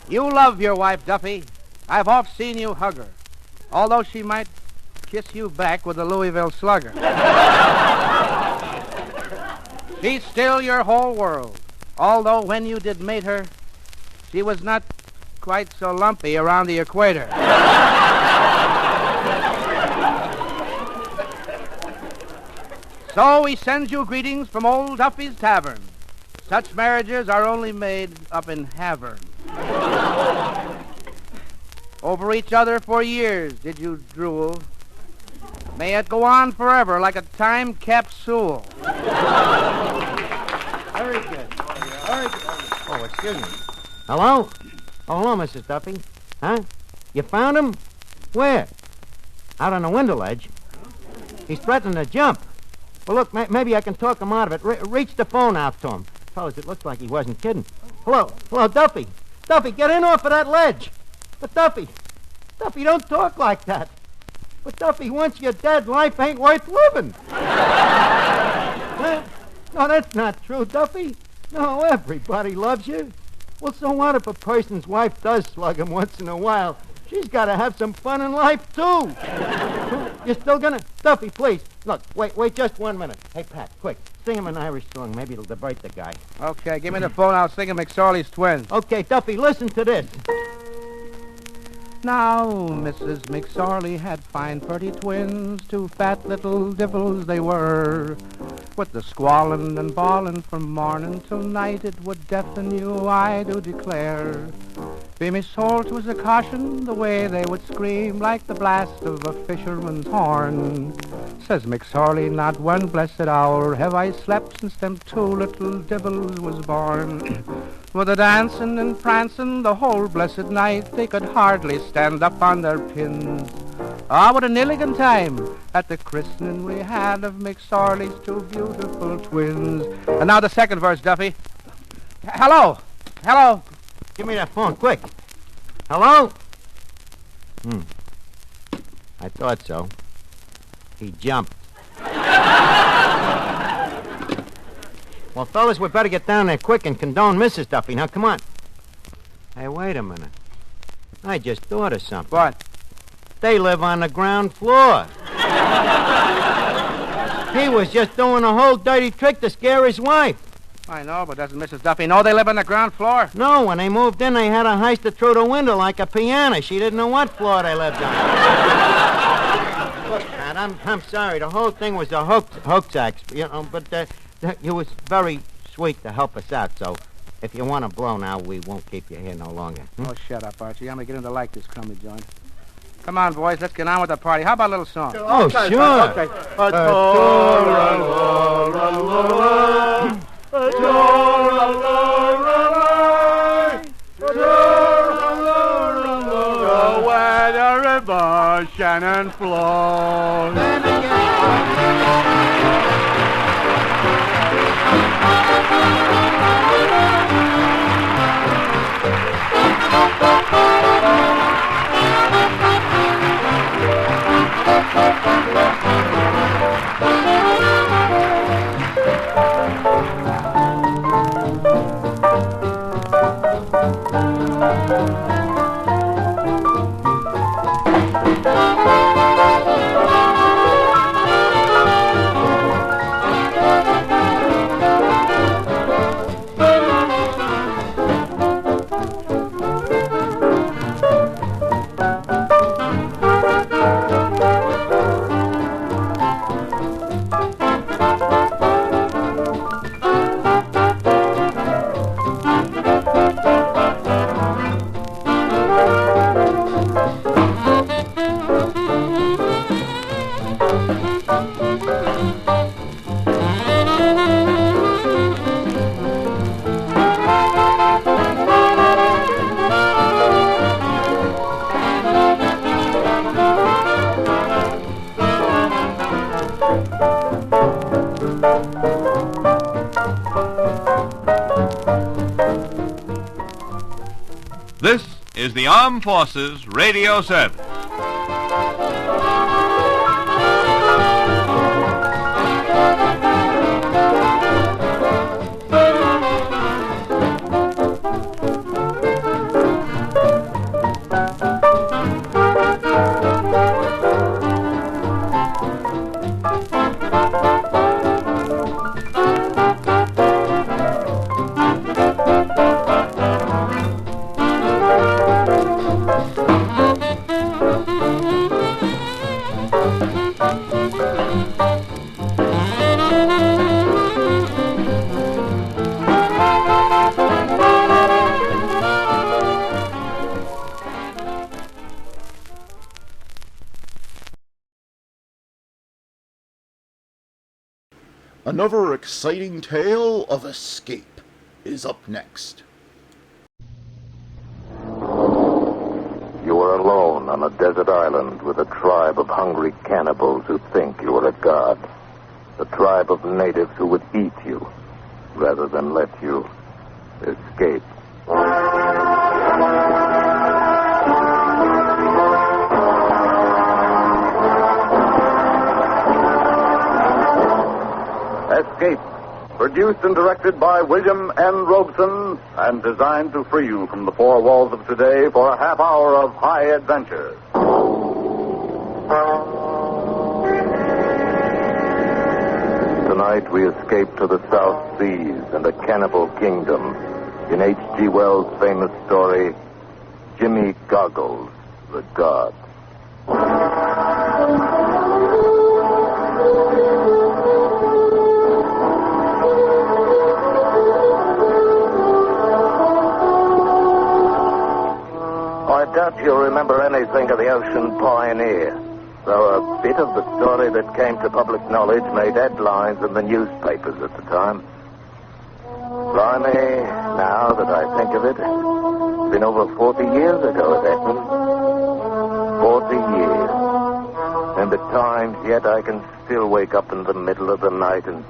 You love your wife, Duffy. I've oft seen you hug her, although she might kiss you back with a Louisville slugger. She's still your whole world, although when you did mate her, she was not quite so lumpy around the equator. So we send you greetings from old Duffy's Tavern. Such marriages are only made up in Havern. Over each other for years did you drool. May it go on forever like a time capsule. Very good. Very good. Oh, excuse me. Hello? Oh, hello, Mrs. Duffy. Huh? You found him? Where? Out on the window ledge. He's threatening to jump. Well, look, maybe I can talk him out of it. Reach the phone out to him. Fellas, it looked like he wasn't kidding. Hello, Duffy. Duffy, get in off of that ledge. But Duffy, don't talk like that. But Duffy, once you're dead, life ain't worth living. No, that's not true, Duffy. No, everybody loves you. Well, so what if a person's wife does slug him once in a while? She's got to have some fun in life, too. You're still gonna... Duffy, please. Look, wait just 1 minute. Hey, Pat, quick. Sing him an Irish song. Maybe it'll divert the guy. Okay, give me the phone. I'll sing him McSorley's Twins. Okay, Duffy, listen to this. Now, Mrs. McSorley had fine, pretty twins, 2 fat little devils they were. With the squalling and bawling from morning till night, it would deafen you, I do declare. Be Miss Holt was a caution, the way they would scream like the blast of a fisherman's horn. Says McSorley, not one blessed hour have I slept since them 2 little devils was born. With a dancing and prancing the whole blessed night, they could hardly stand up on their pins. Ah, what an elegant time at the christening we had of McSorley's 2 beautiful twins. And now the second verse, Duffy. Hello. Give me that phone, quick. Hello? I thought so. He jumped. Well, fellas, we better get down there quick and condone Mrs. Duffy. Now, come on. Hey, wait a minute. I just thought of something. What? They live on the ground floor. He was just doing a whole dirty trick to scare his wife. I know, but doesn't Mrs. Duffy know they live on the ground floor? No, when they moved in, they had to heist it through the window like a piano. She didn't know what floor they lived on. Look, Pat, I'm sorry. The whole thing was a hoax act, but you was very sweet to help us out, so if you want to blow now, we won't keep you here no longer. Oh, shut up, Archie. I'm beginning to like this crummy joint. Come on, boys, let's get on with the party. How about a little song? Oh, sure. Okay. Where the river Shannon flows. This is the Armed Forces Radio Service. Another exciting tale of escape is up next. are alone on a desert island with a tribe of hungry cannibals who think you are a god. A tribe of natives who would eat you rather than let you escape. Escape, produced and directed by William N. Robeson, and designed to free you from the four walls of today for a half hour of high adventure. Tonight we escape to the South Seas and a cannibal kingdom in H.G. Wells' famous story, Jimmy Goggles, the God. I doubt you'll remember anything of the Ocean Pioneer, though a bit of the story that came to public knowledge made headlines in the newspapers at the time. Blimey, now that I think of it, it's been over 40 years ago it happened. 40 years. And at times yet I can still wake up in the middle of the night and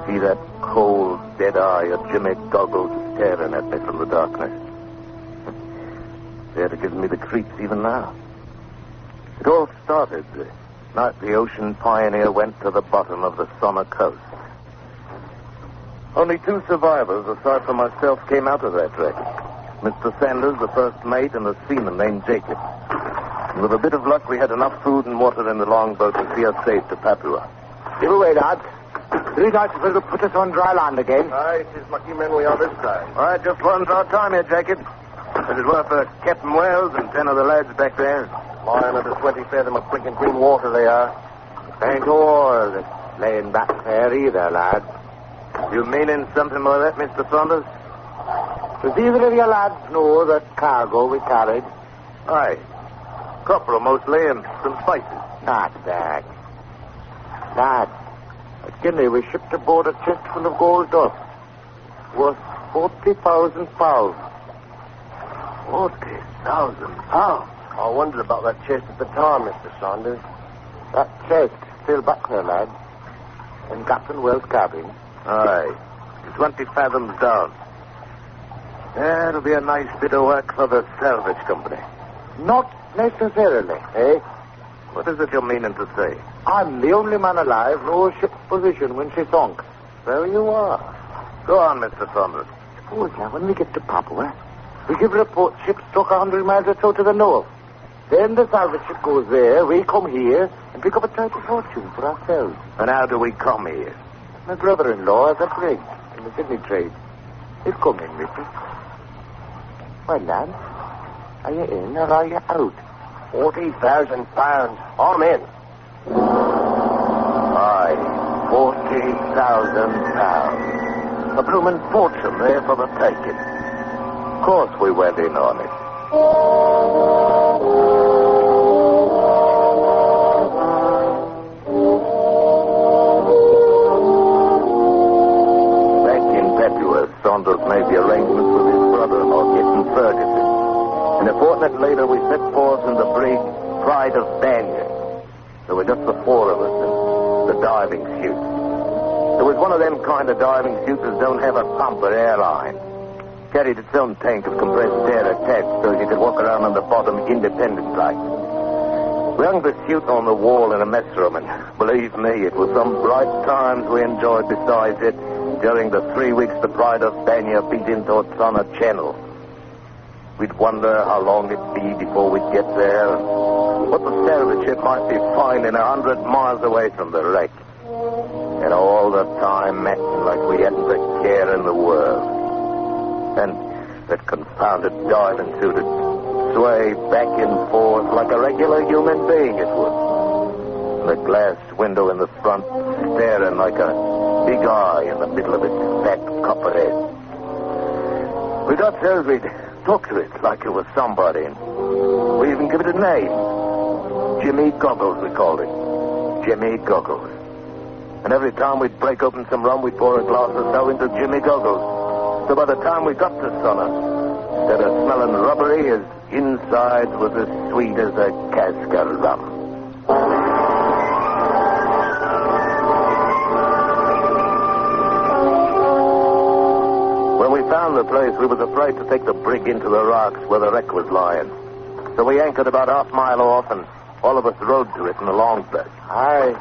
see that cold, dead eye of Jimmy Goggles staring at me from the darkness. It gives me the creeps even now. It all started the night the Ocean Pioneer went to the bottom of the summer coast. Only 2 survivors, aside from myself, came out of that wreck. Mr. Sanders, the first mate, and a seaman named Jacob. And with a bit of luck, we had enough food and water in the longboat to see us safe to Papua. Give away, lads. 3 nights will put us on dry land again. Aye, it is lucky men we are this time. All right, just one's our time here, Jacob. It is worth for Captain Wells and 10 of the lads back there. Lying under 20 fathom of blinking green water they are. Ain't all that's laying back there either, lad. You meaning something more of that, Mr. Saunders? Does either of your lads know the cargo we carried? Aye. Copra mostly and some spices. Not that. Lad, at Guinea we shipped aboard a chest full of gold dust. Worth 40,000 pounds. 40,000 pounds? I wondered about that chest at the time, Mr. Saunders. That chest still back there, lad. In Captain Wells' cabin. Aye. 20 fathoms down. Yeah, it'll be a nice bit of work for the salvage company. Not necessarily, eh? What is it you're meaning to say? I'm the only man alive knows ship's position when she sunk. There you are. Go on, Mr. Saunders. Suppose now, when we get to Papua, we give report ship struck 100 miles or so to the north. Then the salvage ship goes there, we come here, and pick up a tidy fortune for ourselves. And how do we come here? My brother-in-law has a brig in the Sydney trade. He'll come in with us. Well, lad, are you in or are you out? 40,000 pounds. I'm in. Aye, 40,000 pounds. A bloomin' fortune there for the taking. Of course we went in on it. Back in Papua, Saunders made the arrangements with his brother-in-law, Captain Ferguson. And a fortnight later, we set forth in the brig Pride of Banya. There were just the 4 of us in the diving suits. It was one of them kind of diving suits that don't have a pump or airline. Carried its own tank of compressed air attached so you could walk around on the bottom independent-like. We hung the suit on the wall in a mess room, and believe me, it was some bright times we enjoyed besides it during the 3 weeks the Pride of Banya beat into Otsana Channel. We'd wonder how long it'd be before we'd get there, and what the salvage ship might be finding 100 miles away from the wreck. And all the time acting like we hadn't a care in the world. And that confounded diving suit would sway back and forth like a regular human being, it would. And the glass window in the front staring like a big eye in the middle of its fat copper head. We got so we'd talk to it like it was somebody, and we even give it a name. Jimmy Goggles, we called it. Jimmy Goggles. And every time we'd break open some rum, we'd pour a glass or so into Jimmy Goggles. So by the time we got to Sonna, instead of smelling rubbery, his Inside was as sweet as a cask of rum. When we found the place, we was afraid to take the brig into the rocks where the wreck was lying. So we anchored about half a mile off, and all of us rowed to it in a longboat. Aye.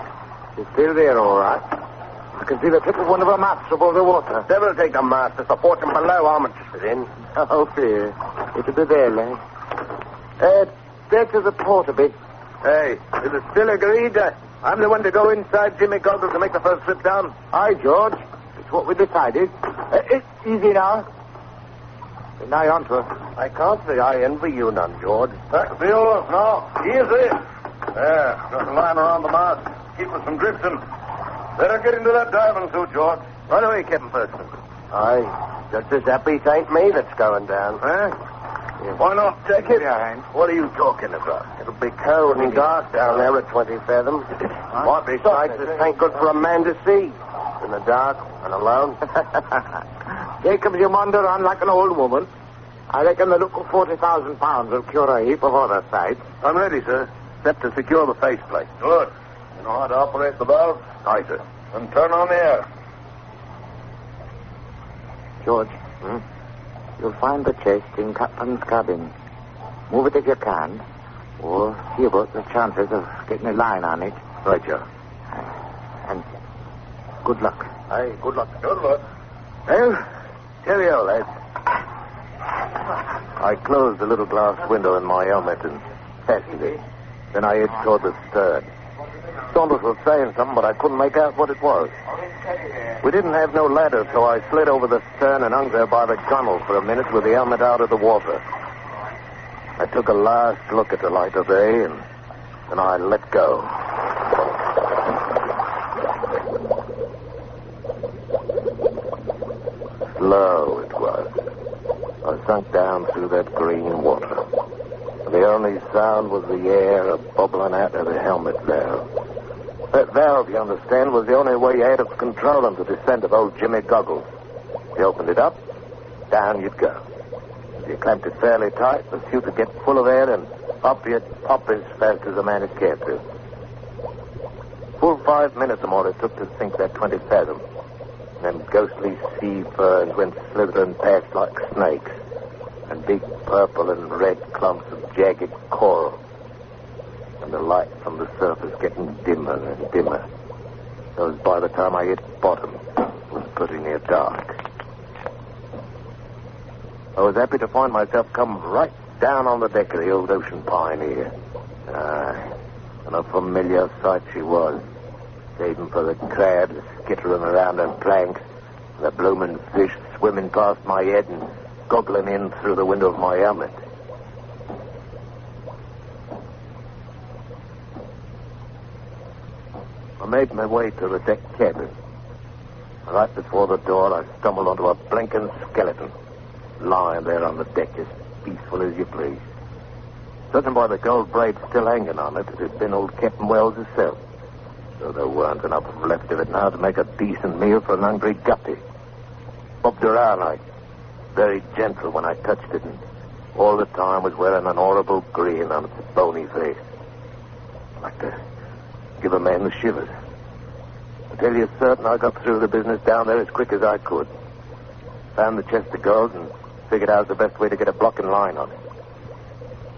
She's still there, all right. I can see the tip of one of her masts above the water. Devil take the mast. There's a fortune below. I'm interested in. Oh, fear. It'll be there, lad. There to the port a bit. Hey, is it still agreed? I'm the one to go inside Jimmy Goggles to make the first trip down. Aye, George. It's what we decided. Easy now. Get nigh on to her. I can't say I envy you none, George. Back the oars now. Easy. There, got a line around the mast. Keep us from drifting. Better get into that diving suit, George. Right away, Captain Preston. Aye, just as happy it ain't me that's going down. Huh? Yeah. Why not take it? What are you talking about? It'll be cold and dark down there at 20 fathoms. Might be sights that ain't good for a man to see. In the dark and alone. Jacobs, you wander on like an old woman. I reckon the look of 40,000 pounds will cure a heap of other sights. I'm ready, sir. Except to secure the faceplate. Good. You know how to operate the valve? Aye, sir. And turn on the air. George, you'll find the chest in Captain's cabin. Move it if you can, or see about the chances of getting a line on it. Right, Joe. And good luck. Aye, good luck. Good luck. Well, cheerio, lads. I closed the little glass window in my helmet and fastened it. Then I edged toward the stern. Saunders was saying something, but I couldn't make out what it was. We didn't have no ladder, so I slid over the stern and hung there by the gunwale for a minute with the helmet out of the water. I took a last look at the light of day, and then I let go. Slow it was. I sunk down through that green water. The only sound was the air bubbling out of the helmet valve. That valve, you understand, was the only way you had of controlling the descent of old Jimmy Goggles. You opened it up, down you'd go. If you clamped it fairly tight, the suit would get full of air, and up you'd pop as fast as a man could care to. Full 5 minutes or more it took to sink that 20 fathoms. And them ghostly sea ferns went slithering past like snakes, and big purple and red clumps of jagged coral. And the light from the surface getting dimmer and dimmer. So as by the time I hit bottom, it was pretty near dark. I was happy to find myself come right down on the deck of the old Ocean Pioneer. And a familiar sight she was, saving for the crabs skittering around her planks, the bloomin' fish swimming past my head and goggling in through the window of my helmet. I made my way to the deck cabin. Right before the door, I stumbled onto a blinking skeleton, lying there on the deck as peaceful as you please. Judging by the gold braid still hanging on it, it had been old Captain Wells himself. So there weren't enough left of it now to make a decent meal for an hungry guppy. Bobbed around like very gentle when I touched it, and all the time was wearing an horrible grin on its bony face. Like to give a man the shivers. I tell you certain I got through the business down there as quick as I could. Found the chest of gold and figured out the best way to get a blocking line on it.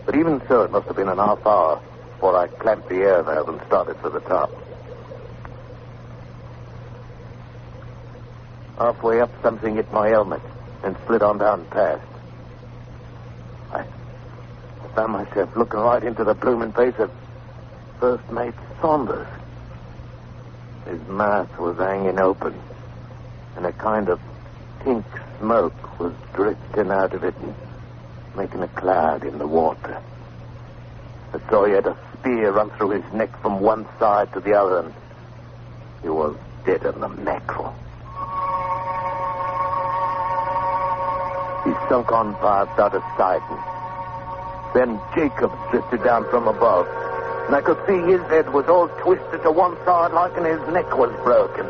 But even so, it must have been an half hour before I clamped the air valve and started for the top. Halfway up, something hit my helmet and slid on down past. I found myself looking right into the blooming face of First Mate Saunders. His mouth was hanging open, and a kind of pink smoke was drifting out of it and making a cloud in the water. I saw he had a spear run through his neck from one side to the other, and he was dead on the mackerel. He sunk on past out of sight, and then Jacobs drifted down from above, and I could see his head was all twisted to one side like and his neck was broken.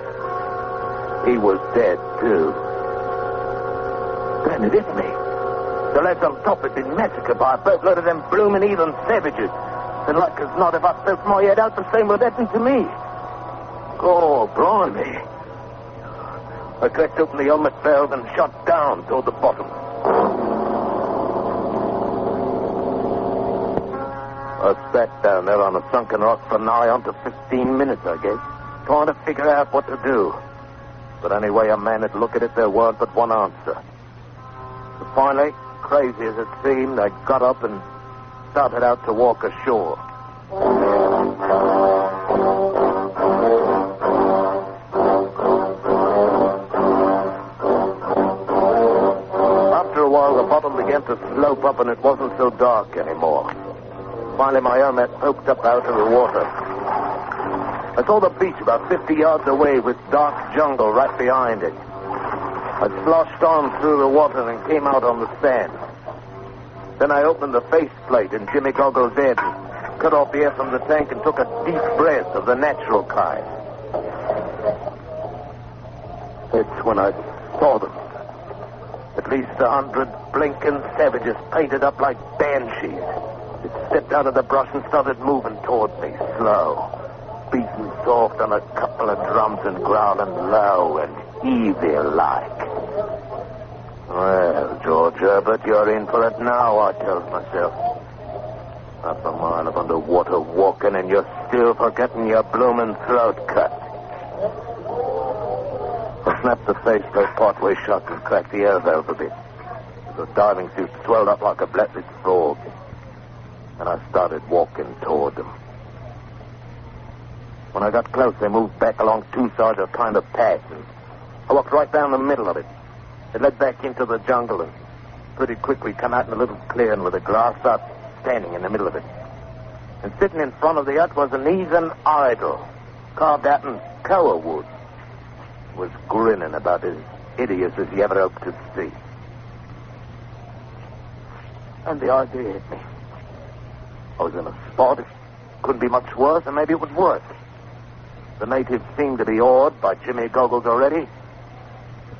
He was dead, too. Then it hit me. The lads on top had been massacred by a boatload of them bloomin' heathen savages. And like as not, if I felt my head out, the same would happen to me. Oh, blimey. I cracked open the helmet valve and shot down toward the bottom. I sat down there on a sunken rock for nigh on to 15 minutes, I guess, trying to figure out what to do. But any way a man would look at it, there weren't but one answer. So finally, crazy as it seemed, I got up and started out to walk ashore. After a while, the bottom began to slope up and it wasn't so dark anymore. Finally, my helmet poked up out of the water. I saw the beach about 50 yards away with dark jungle right behind it. I sloshed on through the water and came out on the sand. Then I opened the faceplate in Jimmy Goggles' head and cut off the air from the tank and took a deep breath of the natural kind. That's when I saw them. At least 100 blinking savages painted up like banshees. It stepped out of the brush and started moving toward me, slow, beating soft on a couple of drums and growling low and evil-like. Well, George Herbert, you're in for it now, I tells myself. Half a mile of underwater walking and you're still forgetting your bloomin' throat cut. I snapped the faceplate partway shut and cracked the air valve a bit. The diving suit swelled up like a blatted frog. And I started walking toward them. When I got close, they moved back along two sides of a kind of path, and I walked right down the middle of it. It led back into the jungle, and pretty quickly come out in a little clearing with a glass hut standing in the middle of it. And sitting in front of the hut was an heathen idol, carved out in koa wood. He was grinning about as hideous as you ever hoped to see. And the idea hit me. I was in a spot. It couldn't be much worse, and maybe it was worse. The natives seemed to be awed by Jimmy Goggles already.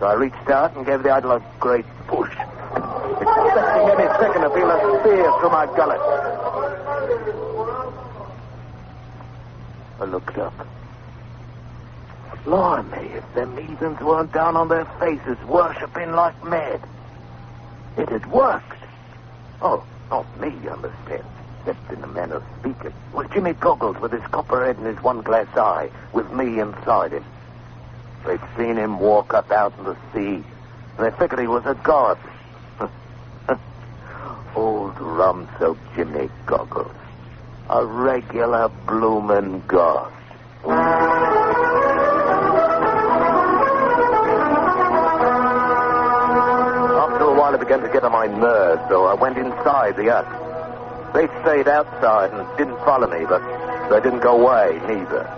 So I reached out and gave the idol a great push. Expecting any second to feel a spear through my gullet. I looked up. Blimey, if them heathens weren't down on their faces worshipping like mad. It had worked. Oh, not me, you understand. Except in the manner of speaking. It was Jimmy Goggles with his copper head and his one glass eye, with me inside him. They'd seen him walk up out in the sea, and they figured he was a god. Old rum-soaked Jimmy Goggles. A regular bloomin' god. After a while, it began to get on my nerves, so I went inside the hut. They stayed outside and didn't follow me, but they didn't go away, neither.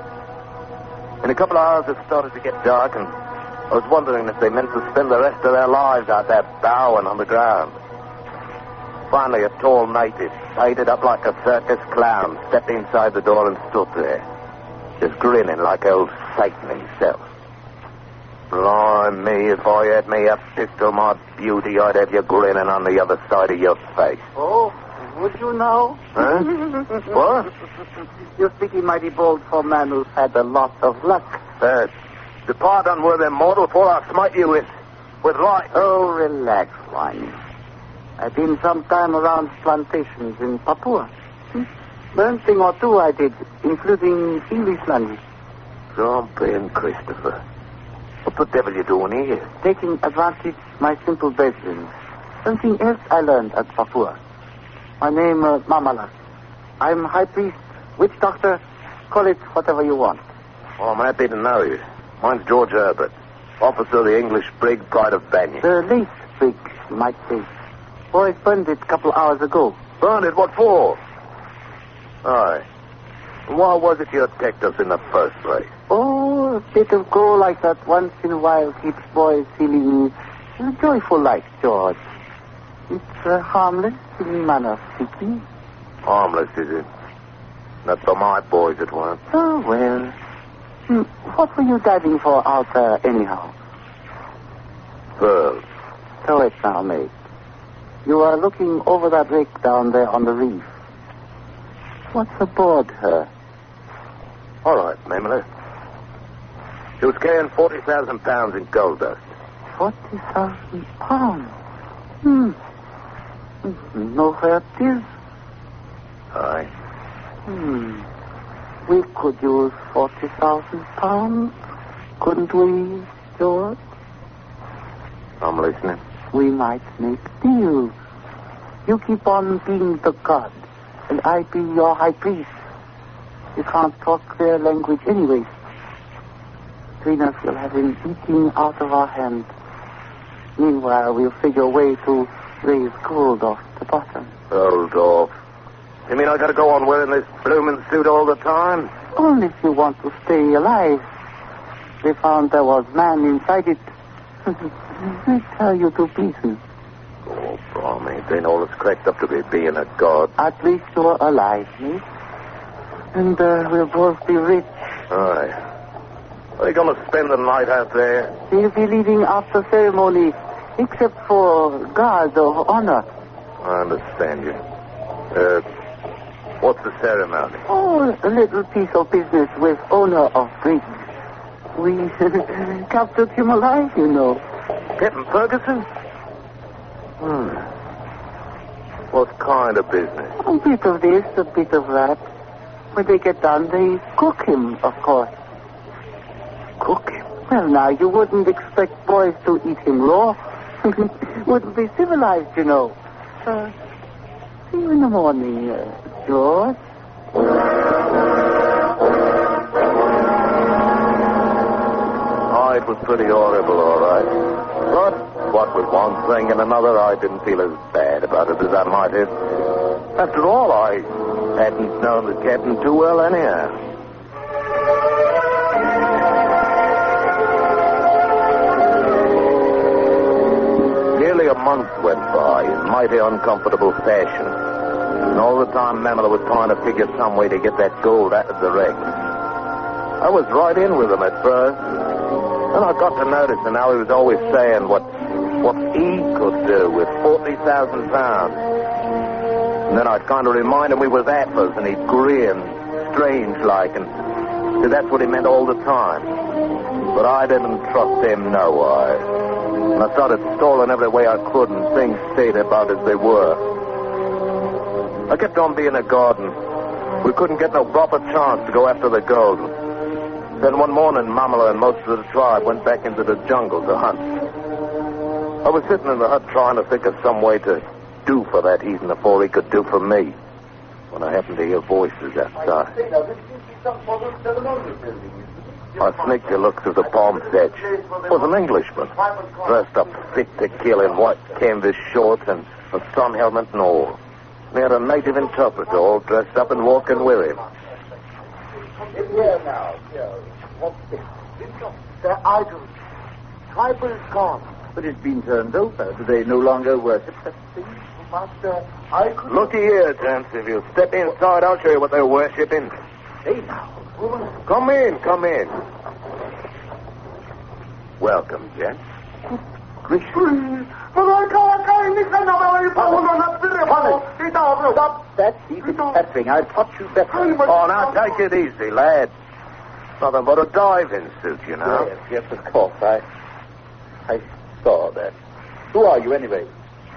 In a couple of hours, it started to get dark, and I was wondering if they meant to spend the rest of their lives out there bowing on the ground. Finally, a tall native, painted up like a circus clown, stepped inside the door and stood there, just grinning like old Satan himself. Blimey, if I had me a pistol, my beauty, I'd have you grinning on the other side of your face. Oh, would you now? Huh? What? You're speaking mighty bold for a man who's had a lot of luck. Depart unworthy mortal, for I'll smite you with light. Oh, relax, Wine. I've been some time around plantations in Papua. Learned thing or two I did, including English language. Jumping, Christopher. What the devil are you doing here? Taking advantage my simple brethren. Something else I learned at Papua. My name, Mamala. I'm high priest, witch doctor, call it whatever you want. Oh, I'm happy to know you. Mine's George Herbert, officer of the English brig Pride of Banyan. The lace brig, you might say. Boys burned it a couple hours ago. Burned it? What for? Aye. Why was it you attacked us in the first place? Oh, a bit of go like that once in a while keeps boys feeling joyful like, George. It's harmless in manner of speaking. Harmless, is it? Not for my boys, it weren't. Oh, well. What were you diving for out there, anyhow? Pearls. So it now, mate. You are looking over that wreck down there on the reef. What's aboard her? All right, Mamala. She was carrying 40,000 pounds in gold dust. 40,000 pounds? Know where it is? Aye. We could use 40,000 pounds, couldn't we, George? I'm listening. We might make deals. You keep on being the god, and I be your high priest. You can't talk their language anyway. Between us, we'll have him eating out of our hands. Meanwhile, we'll figure a way to raise gold off the bottom. Gold off? You mean I gotta go on wearing this blooming suit all the time? Only if you want to stay alive. They found there was man inside it. They tear you to pieces. Oh, Brom, ain't been all it's cracked up to be being a god. At least you're alive, mate. And we'll both be rich. Aye. Are you going to spend the night out there? We'll be leaving after ceremony, except for guard of honor. I understand you. What's the ceremony? Oh, a little piece of business with owner of brig. We captured him alive, you know. Captain Ferguson? What kind of business? A bit of this, a bit of that. When they get done, they cook him, of course. Cook him? Well, now, you wouldn't expect boys to eat him raw. Wouldn't be civilized, you know. See you in the morning, George. Oh, it was pretty horrible, all right. But what with one thing and another, I didn't feel as bad about it as I might have. After all, I hadn't known the captain too well anyhow. Nearly a month went by in mighty uncomfortable fashion. And all the time, Mamala was trying to figure some way to get that gold out of the wreck. I was right in with him at first. Then I got to noticing how he was always saying what he could do with 40,000 pounds. And then I'd kind of remind him we was atlas, and he'd grin, strange-like, and see, that's what he meant all the time. But I didn't trust him no wise. And I started stalling every way I could, and things stayed about as they were. I kept on being a god, and we couldn't get no proper chance to go after the gold. Then one morning, Mamala and most of the tribe went back into the jungle to hunt. I was sitting in the hut trying to think of some way to do for that heathen before he could do for me, when I happened to hear voices outside. I sneaked a look through the palm thatch. It was an Englishman, dressed up fit to kill in white canvas shorts and a sun helmet and all. He had a native interpreter all dressed up and walking with him. Here now. What's this? Their idols. Tribal is gone. But it's been turned over. Do they no longer worship such things? Master, I could... Looky here, gents. If you step inside, I'll show you what they're worshipping. Hey, now. Come in, come in. Welcome, gents. Stop that easy pattering. I'll touch you better. Oh, now take it easy, lad. Nothing but a diving suit, you know. Yes, of course. I saw that. Who are you, anyway?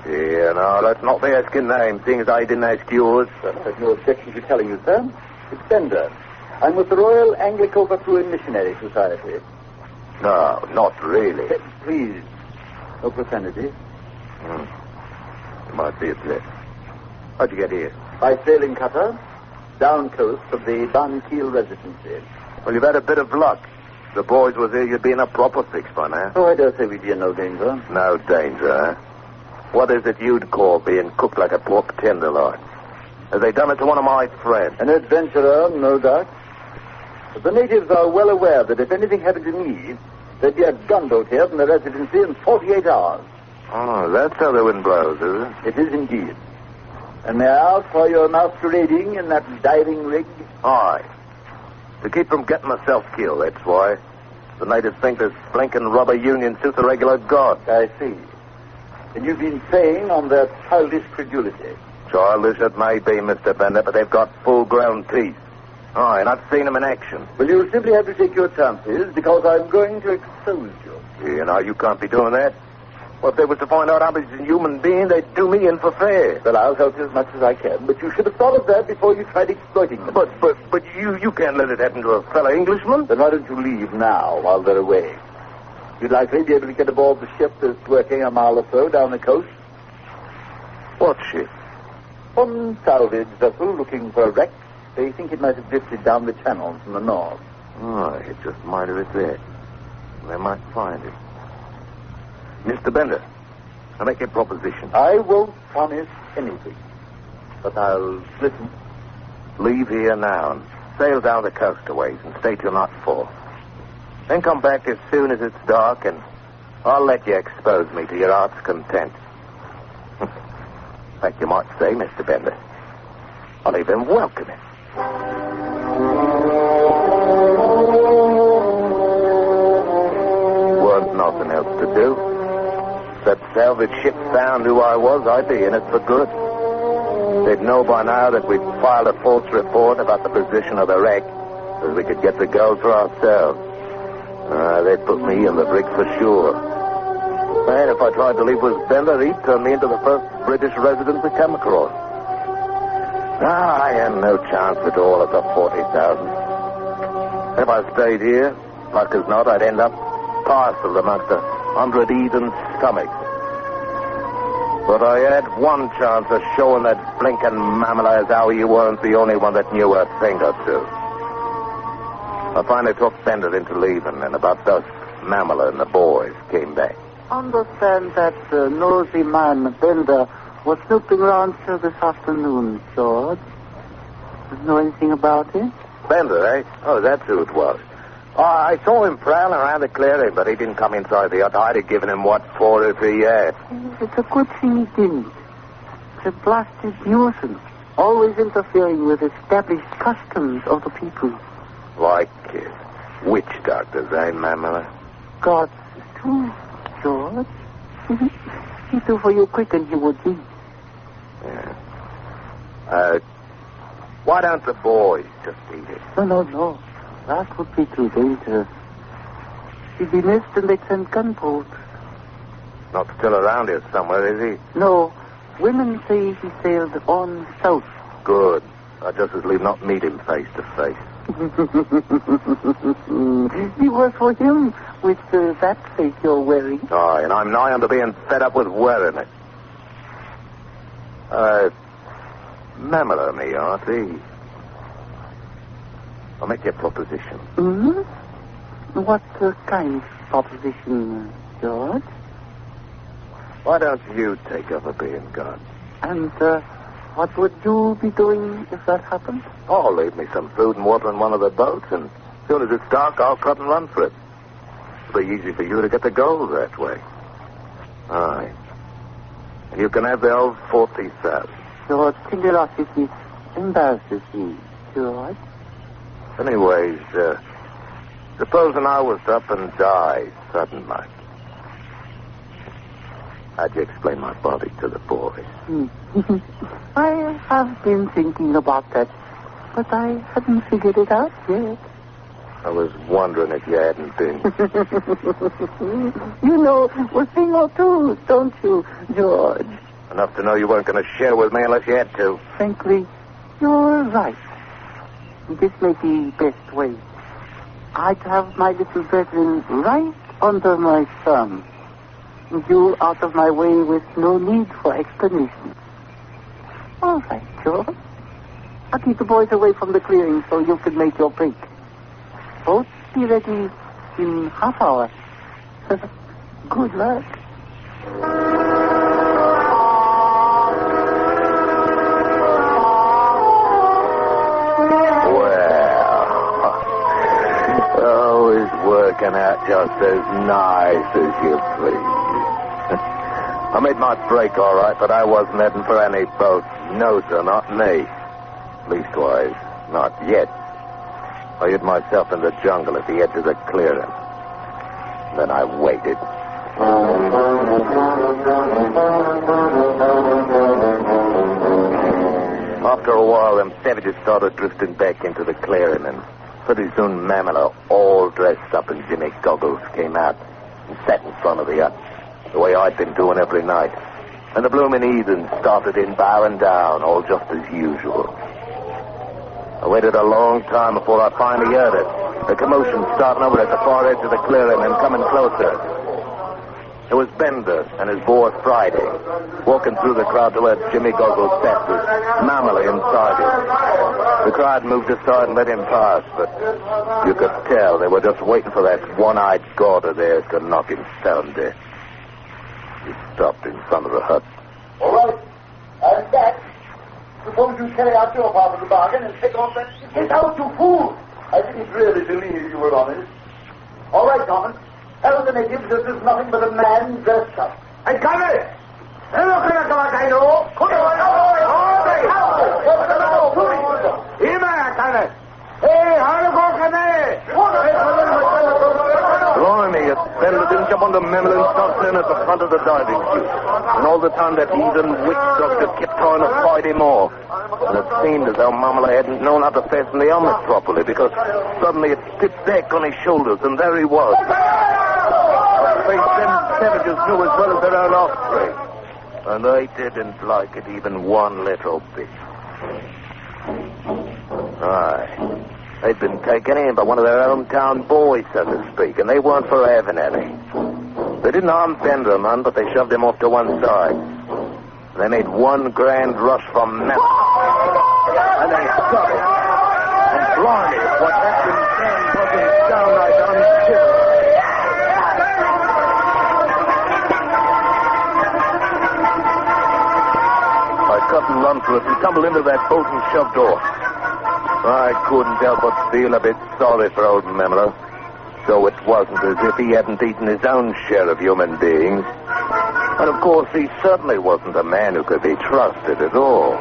Yeah, no, let's not be asking names, seeing as I didn't ask yours. Well, I have no objection to telling you, sir. It's Bender. I'm with the Royal Anglico-Baphuan Missionary Society. No, not really. Please, no profanity. You might be a bit. How'd you get here? By sailing cutter, down coast of the Bankeel Residency. Well, you've had a bit of luck. If the boys was here, you'd be in a proper fix by now. Oh, I dare say we'd be in no danger. No danger, huh? What is it you'd call being cooked like a pork tenderloin? Have they done it to one of my friends? An adventurer, no doubt. But the natives are well aware that if anything happened to me, there'd be a gunboat here from the residency in 48 hours. Oh, that's how the wind blows, is it? It is indeed. And may I ask for your masquerading in that diving rig? Aye. To keep from getting myself killed, that's why. The natives think this blinking rubber union suit's a regular god. I see. And you've been preying on their childish credulity. Childish it may be, Mr. Bender, but they've got full-grown teeth. Oh, and I've seen them in action. Well, you'll simply have to take your chances, because I'm going to expose you. You know, you can't be doing that. Well, if they was to find out I was a human being, they'd do me in for fair. Well, I'll help you as much as I can, but you should have thought of that before you tried exploiting them. But you can't let it happen to a fellow Englishman. Then why don't you leave now while they're away? You'd likely be able to get aboard the ship that's working a mile or so down the coast. What ship? One salvage vessel looking for a wreck. They think it might have drifted down the channel from the north. Oh, it just might have it there. They might find it. Mr. Bender, I make a proposition. I won't promise anything, but I'll listen. Leave here now and sail down the coast a ways and stay till nightfall. Then come back as soon as it's dark, and I'll let you expose me to your heart's content. In fact, you might say, Mr. Bender, I'll even welcome it. Weren't nothing else to do. That salvage ship found who I was, I'd be in it for good. They'd know by now that we'd filed a false report about the position of the wreck, so we could get the gold for ourselves. They'd put me in the brig for sure. And if I tried to leave with Bender, he'd turn me into the first British resident we come across. I had no chance at all at the 40,000. If I stayed here, like as not, I'd end up parceled amongst 100 heathen stomachs. But I had one chance of showing that blinking mammal how you weren't the only one that knew a thing or two. I finally talked Bender into leaving, and about dusk, Mamala and the boys came back. Understand that nosy man, Bender, was snooping around here this afternoon, George. Do you know anything about it? Bender, eh? Oh, that's who it was. I saw him prowling around the clearing, but he didn't come inside the hut. I'd have given him what for if he had. It's a good thing he didn't. It's a blasted nuisance, always interfering with established customs of the people. Like witch doctors, eh, Mamala? Gods, too, George. He'd do for you quick and he would be. Yeah. Why don't the boys just eat it? No. That would be too dangerous. He'd be missed and they'd send gunboats. Not still around here somewhere, is he? No. Women say he sailed on south. Good. I'd just as leave not meet him face to face. Be worse for him with that face you're wearing. Oh, and I'm nigh on to being fed up with wearing it. Mamala me, aren't he? I'll make you a proposition. Mm-hmm. What kind of proposition, George? Why don't you take over being God? And what would you be doing if that happened? Oh, leave me some food and water in one of the boats, and as soon as it's dark, I'll cut and run for it. It'll be easy for you to get the gold that way. Aye. And you can have the old 40,000. Your curiosity embarrasses me, George. Anyways, supposing I was up and died sudden like, how'd you explain my body to the boys? I have been thinking about that, but I hadn't figured it out yet. I was wondering if you hadn't been. You know a thing or two, don't you, George? Enough to know you weren't going to share with me unless you had to. Frankly, you're right. This may be best way. I'd have my little brethren right under my thumb. You out of my way with no need for explanation. All right, George. I'll keep the boys away from the clearing so you can make your break. Both be ready in half hour. Good luck. Working out just as nice as you please. I made my break all right, but I wasn't heading for any boat. No, sir, not me. Leastwise, not yet. I hid myself in the jungle at the edge of the clearing. Then I waited. After a while, them savages started drifting back into the clearing, and pretty soon Mamela, all dressed up in Jimmy goggles, came out and sat in front of the hut, the way I'd been doing every night. And the bloomin' heathen started in bowing down, all just as usual. I waited a long time before I finally heard it. The commotion starting over at the far edge of the clearing and coming closer. It was Bender and his boy Friday, walking through the crowd to where Jimmy Goggles sat with Mamela inside him. The crowd moved aside and let him pass, but you could tell they were just waiting for that one-eyed god of theirs to knock him stone dead. He stopped in front of the hut. All right, I'm back. Suppose you carry out your part of the bargain and take off that... Get out, you fool! I didn't really believe you were honest. All right, Norman. Tell the natives this is nothing but a man dressed up. Hey, come here! Blimey, Bender didn't jump on the Mamela and start standing at the front of the diving chute. And all the time that heathen witch doctor kept trying to fight him off. And it seemed as though Mamela hadn't known how to fasten the helmet properly, because suddenly it tipped back on his shoulders, and there he was. A face them savages knew as well as their own offspring. And they didn't like it even one little bit. Aye. They'd been taken in by one of their hometown boys, so to speak, and they weren't for having any. They didn't harm Bender none, but they shoved him off to one side. They made one grand rush from Memphis. And they got it. And blimey, what happened then wasn't downright uncivil. I cut and run for it and tumbled into that boat and shoved off. I couldn't help but feel a bit sorry for old Mamela. So it wasn't as if he hadn't eaten his own share of human beings. And of course, he certainly wasn't a man who could be trusted at all.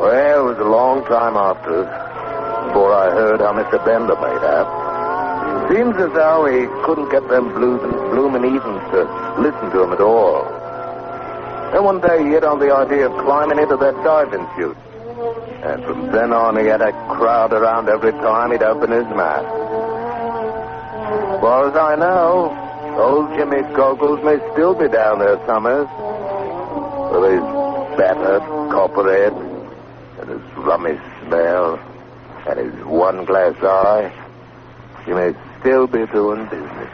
Well, it was a long time after, before I heard how Mr. Bender made out. Seems as though he couldn't get them bloomin' heathens to listen to him at all. Then one day he hit on the idea of climbing into that diving chute. And from then on he had a crowd around every time he'd open his mouth. As far as I know, old Jimmy Goggles may still be down there summers. With his battered copper head, and his rummy smell, and his one glass eye. He may still be doing business.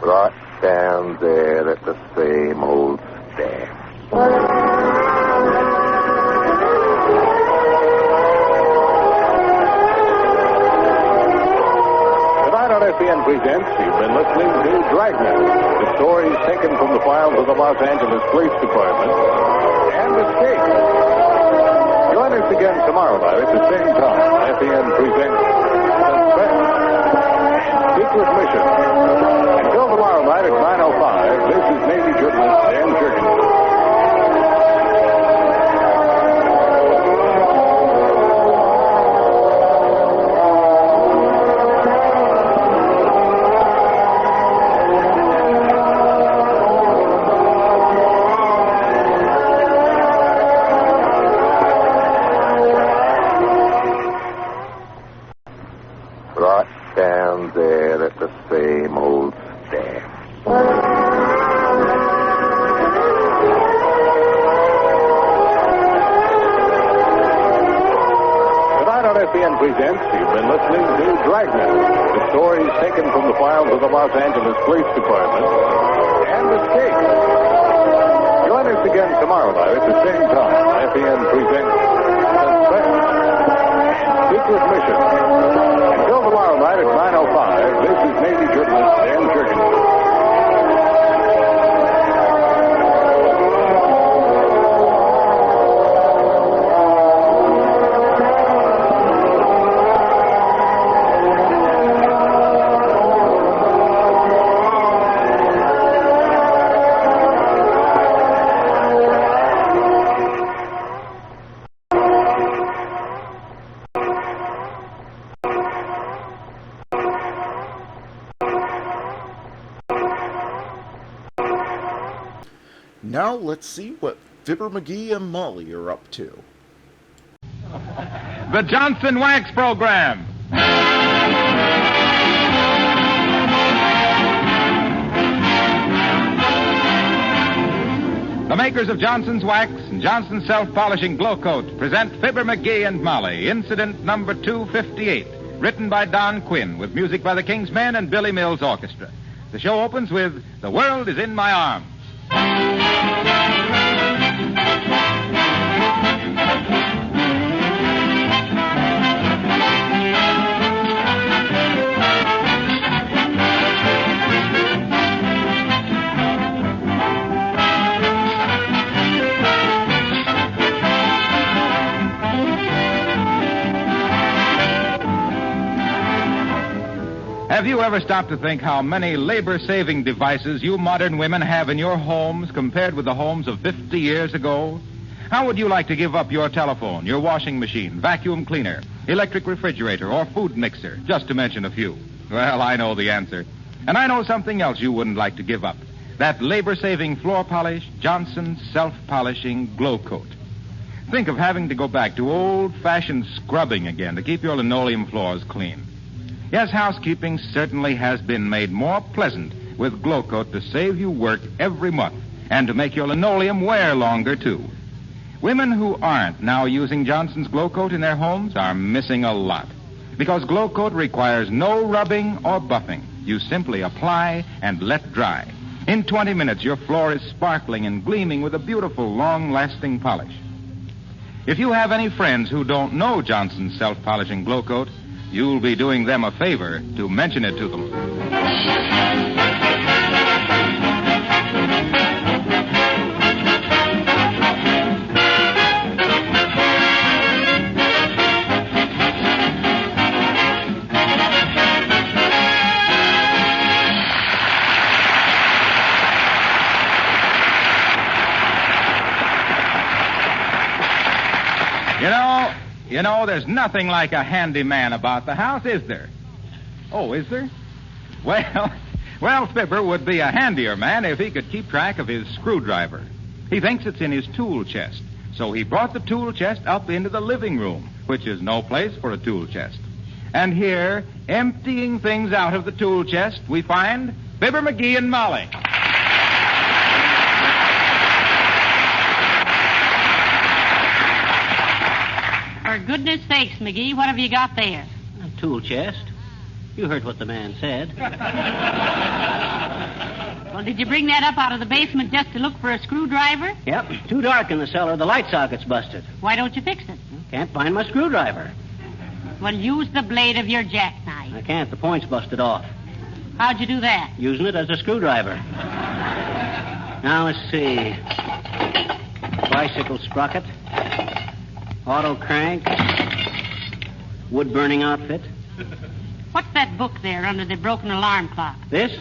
Right down there at the same old stand. Tonight on FBN Presents, you've been listening to Dragnet, the stories taken from the files of the Los Angeles Police Department, and Escape. Join us again tomorrow night at the same time. FBN Presents Suspense. Secret Mission. Until tomorrow night at 9:05, this is Navy journalist Dan Jurgens. Presents, you've been listening to Dragnet, the stories taken from the files of the Los Angeles Police Department, and Escape. Join us again tomorrow night at the same time. FBN presents Suspense. Secret Mission. Until tomorrow night at 9:05, this is Navy journalist Dan Jurgens. Now let's see what Fibber, Magee, and Molly are up to. The Johnson Wax Program. The makers of Johnson's Wax and Johnson's Self-Polishing Glow Coat present Fibber, Magee, and Molly, incident number 258, written by Don Quinn, with music by the King's Men and Billy Mills Orchestra. The show opens with The World is in My Arms. Have you ever stopped to think how many labor-saving devices you modern women have in your homes compared with the homes of 50 years ago? How would you like to give up your telephone, your washing machine, vacuum cleaner, electric refrigerator, or food mixer, just to mention a few? Well, I know the answer. And I know something else you wouldn't like to give up. That labor-saving floor polish, Johnson's Self-Polishing Glow Coat. Think of having to go back to old-fashioned scrubbing again to keep your linoleum floors clean. Yes, housekeeping certainly has been made more pleasant with Glow Coat to save you work every month and to make your linoleum wear longer, too. Women who aren't now using Johnson's Glow Coat in their homes are missing a lot, because Glow Coat requires no rubbing or buffing. You simply apply and let dry. In 20 minutes, your floor is sparkling and gleaming with a beautiful, long-lasting polish. If you have any friends who don't know Johnson's Self-Polishing Glow Coat, you'll be doing them a favor to mention it to them. You know, there's nothing like a handyman about the house, is there? Oh, is there? Well, Fibber would be a handier man if he could keep track of his screwdriver. He thinks it's in his tool chest, so he brought the tool chest up into the living room, which is no place for a tool chest. And here, emptying things out of the tool chest, we find Fibber, Magee, and Molly. For goodness sakes, Magee, what have you got there? A tool chest. You heard what the man said. Well, did you bring that up out of the basement just to look for a screwdriver? Yep. Too dark in the cellar. The light socket's busted. Why don't you fix it? Can't find my screwdriver. Well, use the blade of your jackknife. I can't. The point's busted off. How'd you do that? Using it as a screwdriver. Now, let's see. Bicycle sprocket. Auto crank. Wood-burning outfit. What's that book there under the broken alarm clock? This?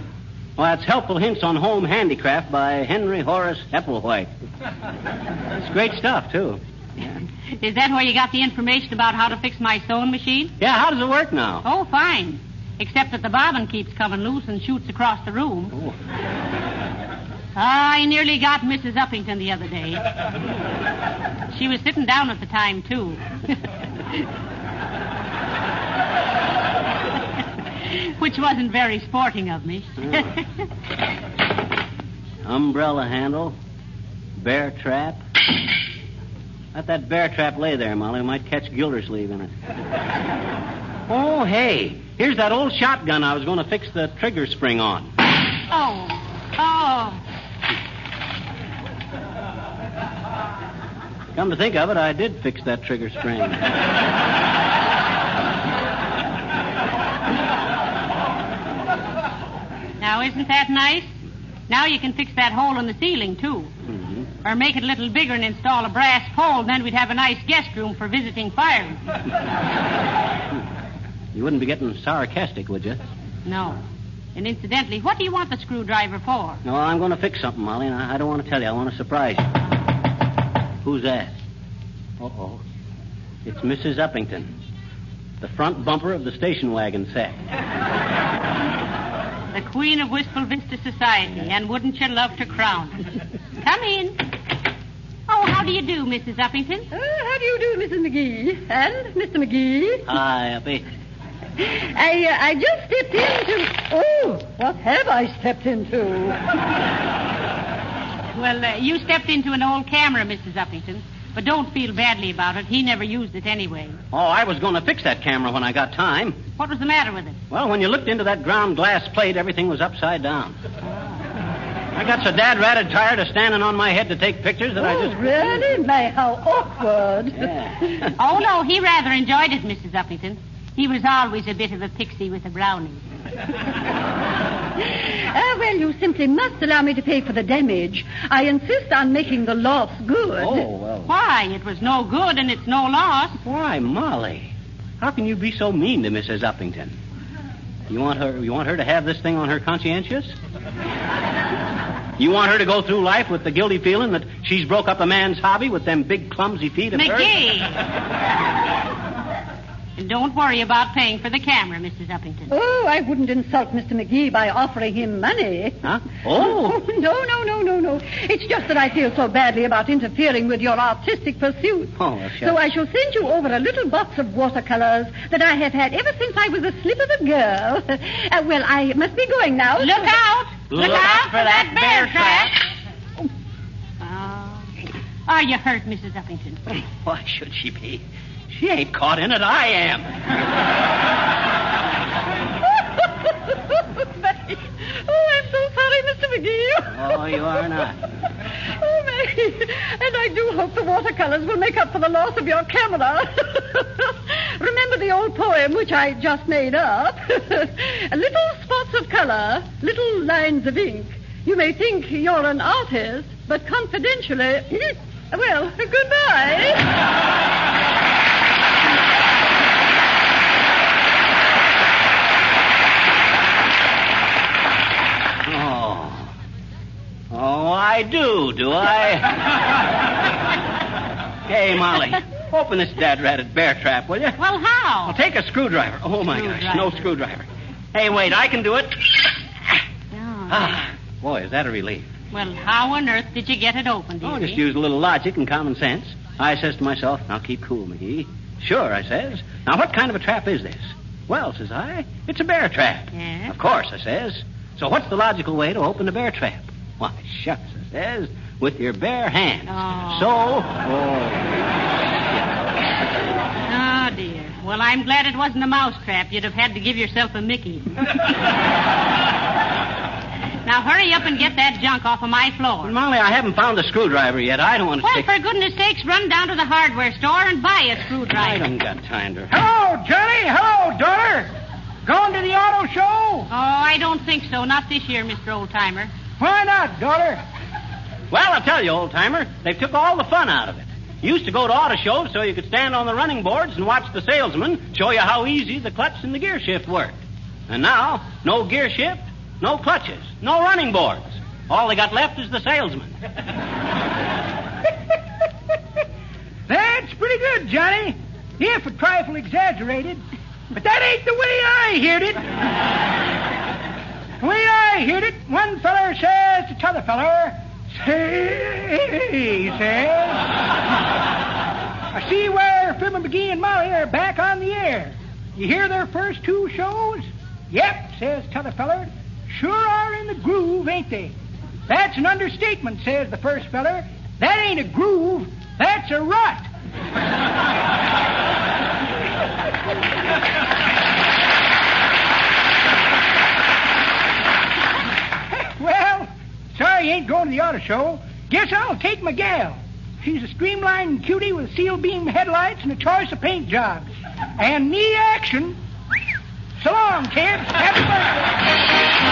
Well, that's Helpful Hints on Home Handicraft by Henry Horace Epplewhite. It's great stuff, too. Yeah. Is that where you got the information about how to fix my sewing machine? Yeah, how does it work now? Oh, fine. Except that the bobbin keeps coming loose and shoots across the room. Oh. I nearly got Mrs. Uppington the other day. She was sitting down at the time, too. Which wasn't very sporting of me. Umbrella handle. Bear trap. Let that bear trap lay there, Molly. We might catch Gildersleeve in it. Oh, hey. Here's that old shotgun I was going to fix the trigger spring on. Oh. Come to think of it, I did fix that trigger spring. Now, isn't that nice? Now you can fix that hole in the ceiling, too. Mm-hmm. Or make it a little bigger and install a brass pole, and then we'd have a nice guest room for visiting firemen. You wouldn't be getting sarcastic, would you? No. And incidentally, what do you want the screwdriver for? No, I'm going to fix something, Molly, and I don't want to tell you. I want to surprise you. Who's that? Uh-oh. It's Mrs. Uppington, the front bumper of the station wagon set. The queen of Wistful Vista society, and wouldn't you love to crown her? Come in. Oh, how do you do, Mrs. Uppington? How do you do, Mrs. McGee? And Mr. McGee? Hi, Uppy. I just stepped into... Oh, what have I stepped into? Well, you stepped into an old camera, Mrs. Uppington. But don't feel badly about it. He never used it anyway. Oh, I was going to fix that camera when I got time. What was the matter with it? Well, when you looked into that ground glass plate, everything was upside down. I got so dad-ratted tired of standing on my head to take pictures that I just... Really? My, how awkward. Yeah. Oh, no, he rather enjoyed it, Mrs. Uppington. He was always a bit of a pixie with a brownie. Well, you simply must allow me to pay for the damage. I insist on making the loss good. Oh, well. Why? It was no good and it's no loss. Why, Molly? How can you be so mean to Mrs. Uppington? You want her to have this thing on her conscientious? You want her to go through life with the guilty feeling that she's broke up a man's hobby with them big clumsy feet of hers? Magee! And don't worry about paying for the camera, Mrs. Uppington. Oh, I wouldn't insult Mr. McGee by offering him money. Huh? Oh. No. It's just that I feel so badly about interfering with your artistic pursuits. Oh, well, sure. So I shall send you over a little box of watercolors that I have had ever since I was a slip of a girl. Well, I must be going now. Look out! Look out for that bear trap! Are you hurt, Mrs. Uppington? Why should she be? She ain't caught in it. I am. Oh, I'm so sorry, Mr. McGee. Oh, you are not. Oh, Maggie. And I do hope the watercolors will make up for the loss of your camera. Remember the old poem which I just made up? Little spots of color, little lines of ink. You may think you're an artist, but confidentially... Well, goodbye. Oh, I do I? Hey, Molly, open this dad-ratted bear trap, will you? Well, how? Well, take a screwdriver. Oh, my gosh, no screwdriver. Hey, wait, I can do it. Boy, is that a relief. Well, how on earth did you get it open, dearie? Oh, just use a little logic and common sense. I says to myself, now keep cool, McGee. Sure, I says. Now, what kind of a trap is this? Well, says I, it's a bear trap. Yes? Of course, I says. So what's the logical way to open a bear trap? Why, shucks, I says, with your bare hands. Oh. Oh, dear. Well, I'm glad it wasn't a mouse trap. You'd have had to give yourself a Mickey. Now, hurry up and get that junk off of my floor. Molly, I haven't found a screwdriver yet. I don't want to Well, for goodness sakes, run down to the hardware store and buy a screwdriver. I don't got time to... Hello, Johnny. Hello, daughter. Going to the auto show? Oh, I don't think so. Not this year, Mr. Oldtimer. Why not, daughter? Well, I'll tell you, old-timer, they've took all the fun out of it. You used to go to auto shows so you could stand on the running boards and watch the salesman show you how easy the clutch and the gear shift worked. And now, no gear shift, no clutches, no running boards. All they got left is the salesman. That's pretty good, Johnny. If a trifle exaggerated. But that ain't the way I heard it. The way I heard it, one feller says to t'other feller, say, he says, I see where Fibber, Magee, and Molly are back on the air. You hear their first two shows? Yep, says t'other feller. Sure are in the groove, ain't they? That's an understatement, says the first feller. That ain't a groove, that's a rut. Well, sorry you ain't going to the auto show. Guess I'll take my gal. She's a streamlined cutie with seal beam headlights and a choice of paint jobs. And knee action. So long, kids. Happy birthday.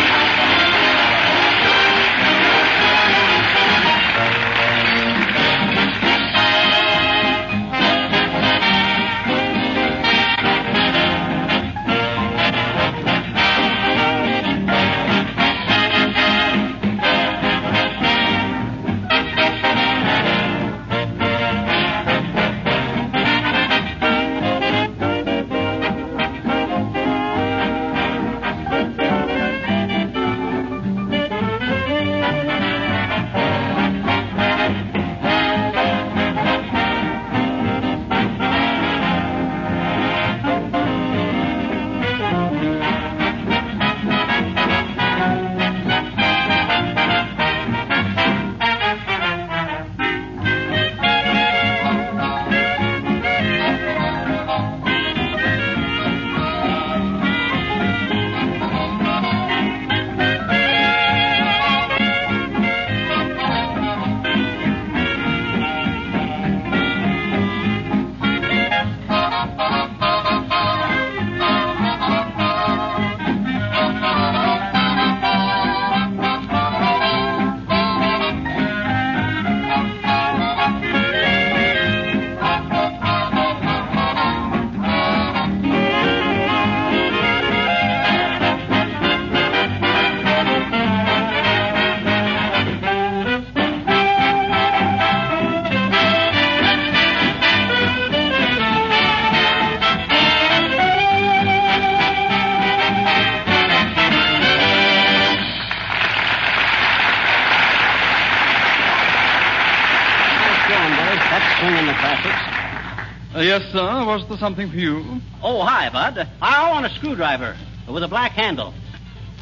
Yes, sir. Was there something for you? Oh, hi, Bud. I want a screwdriver with a black handle.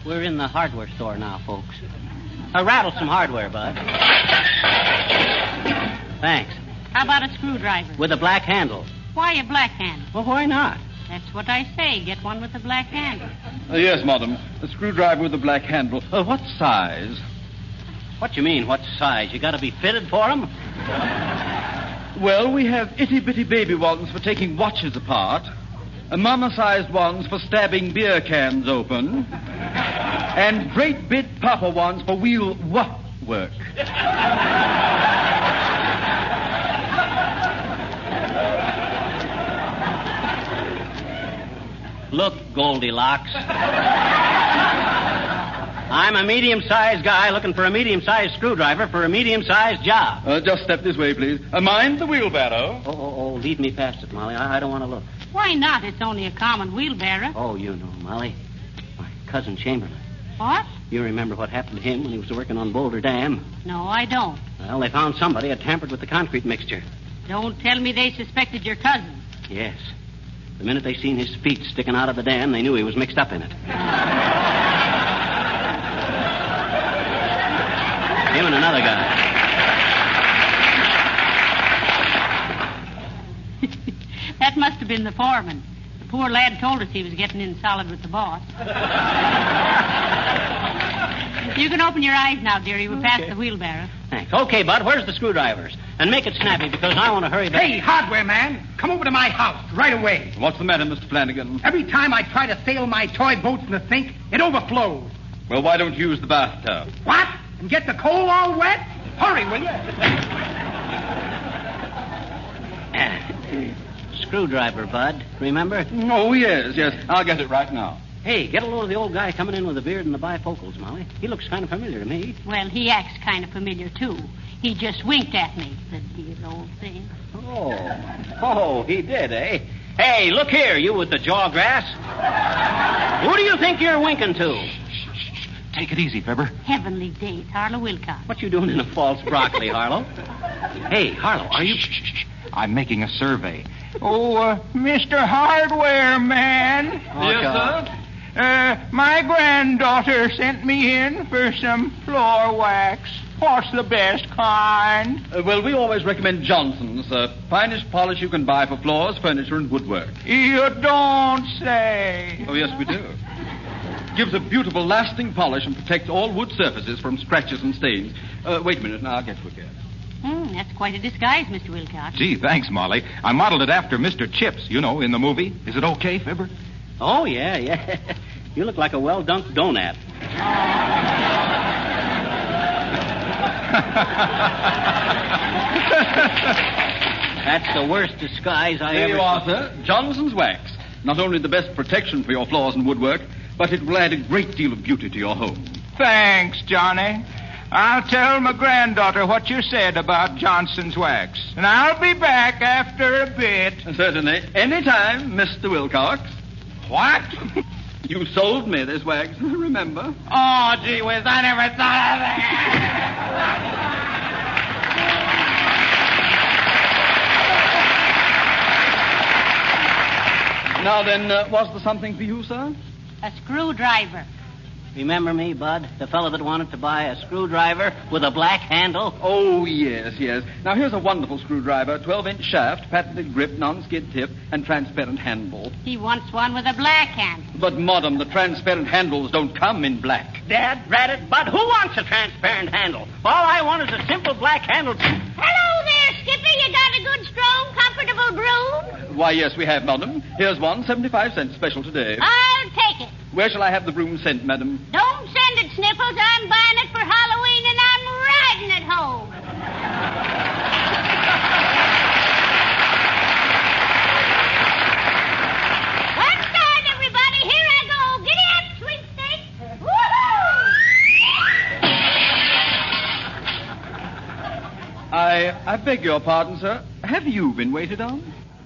We're in the hardware store now, folks. Rattle some hardware, Bud. Thanks. How about a screwdriver? With a black handle. Why a black handle? Well, why not? That's what I say. Get one with a black handle. Yes, madam. A screwdriver with a black handle. What size? What you mean, what size? You got to be fitted for them? Well, we have itty-bitty baby ones for taking watches apart, mama-sized ones for stabbing beer cans open, and great big papa ones for wheel work. Look, Goldilocks. I'm a medium-sized guy looking for a medium-sized screwdriver for a medium-sized job. Just step this way, please. Mind the wheelbarrow. Oh, lead me past it, Molly. I don't want to look. Why not? It's only a common wheelbarrow. Oh, you know, Molly. My cousin Chamberlain. What? You remember what happened to him when he was working on Boulder Dam? No, I don't. Well, they found somebody had tampered with the concrete mixture. Don't tell me they suspected your cousin. Yes. The minute they seen his feet sticking out of the dam, they knew he was mixed up in it. Him and another guy. That must have been the foreman. The poor lad told us he was getting in solid with the boss. You can open your eyes now, dearie. We're past the wheelbarrow. Thanks. Okay, Bud, where's the screwdrivers? And make it snappy, because I want to hurry back. Hey, hardware man, come over to my house right away. What's the matter, Mr. Flanagan? Every time I try to sail my toy boats in the sink, it overflows. Well, why don't you use the bathtub? What? And get the coal all wet? Hurry, will you? Screwdriver, Bud. Remember? Oh, yes. I'll get it right now. Hey, get a load of the old guy coming in with the beard and the bifocals, Molly. He looks kind of familiar to me. Well, he acts kind of familiar, too. He just winked at me, the dear old thing. Oh, he did, eh? Hey, look here, you with the jawgrass. Who do you think you're winking to? Take it easy, Fibber. Heavenly days, Harlow Wilcox. What you doing in a false broccoli, Harlow? Hey, Harlow, are you... I'm making a survey. Oh, Mr. Hardware Man. Yes, sir? My granddaughter sent me in for some floor wax. What's the best kind? Well, we always recommend Johnson's. Finest polish you can buy for floors, furniture, and woodwork. You don't say. Oh, yes, we do. Gives a beautiful, lasting polish and protects all wood surfaces from scratches and stains. Wait a minute, now I'll get to it again. That's quite a disguise, Mr. Wilcox. Gee, thanks, Molly. I modeled it after Mr. Chips, you know, in the movie. Is it okay, Fibber? Oh, yeah. You look like a well-dunked donut. That's the worst disguise I ever... There you are, sir. Johnson's wax. Not only the best protection for your floors and woodwork, but it will add a great deal of beauty to your home. Thanks, Johnny. I'll tell my granddaughter what you said about Johnson's wax. And I'll be back after a bit. Certainly. Anytime, Mr. Wilcox. What? You sold me this wax, remember? Oh, gee whiz, I never thought of that. Now then, was there something for you, sir? A screwdriver. Remember me, Bud? The fellow that wanted to buy a screwdriver with a black handle? Oh, yes. Now, here's a wonderful screwdriver, 12-inch shaft, patented grip, non-skid tip, and transparent handle. He wants one with a black handle. But, Madam, the transparent handles don't come in black. Dad, rat it, Bud, who wants a transparent handle? All I want is a simple black handle. Hello there, Skipper. You got a good, strong, comfortable broom? Why, yes, we have, Madam. Here's one, 75 cents special today. I'll take it. Where shall I have the broom sent, Madam? Don't send it, Sniffles. I'm buying it for Halloween, and I'm riding it home. One side, everybody. Here I go. Giddy up, sweepstakes. Woohoo! I beg your pardon, sir. Have you been waited on?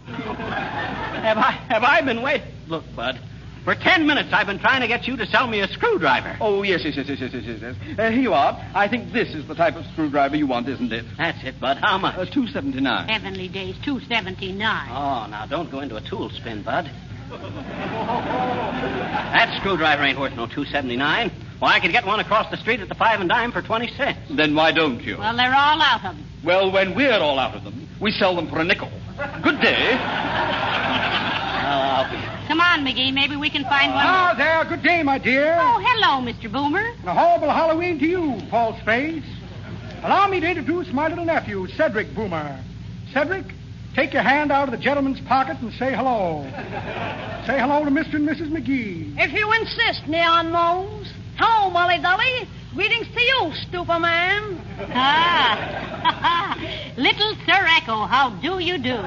Have I been waiting? Look, Bud, For 10 minutes I've been trying to get you to sell me a screwdriver. Oh, yes. Here you are. I think this is the type of screwdriver you want, isn't it? That's it, Bud. How much? $2.79. Heavenly days, $2.79. Oh, now don't go into a tool spin, Bud. That screwdriver ain't worth no $2.79. Why, I could get one across the street at the 5 and dime for 20 cents. Then why don't you? Well, they're all out of them. Well, when we're all out of them, we sell them for a nickel. Good day. Come on, Magee. Maybe we can find one. Ah, there. Good day, my dear. Oh, hello, Mr. Boomer. And a horrible Halloween to you, false face. Allow me to introduce my little nephew, Cedric Boomer. Cedric, take your hand out of the gentleman's pocket and say hello. Say hello to Mr. and Mrs. Magee. If you insist, Neon Nose. Hello, Molly Dolly. Greetings to you, stupid man. Ah. Little Sir Echo, how do you do?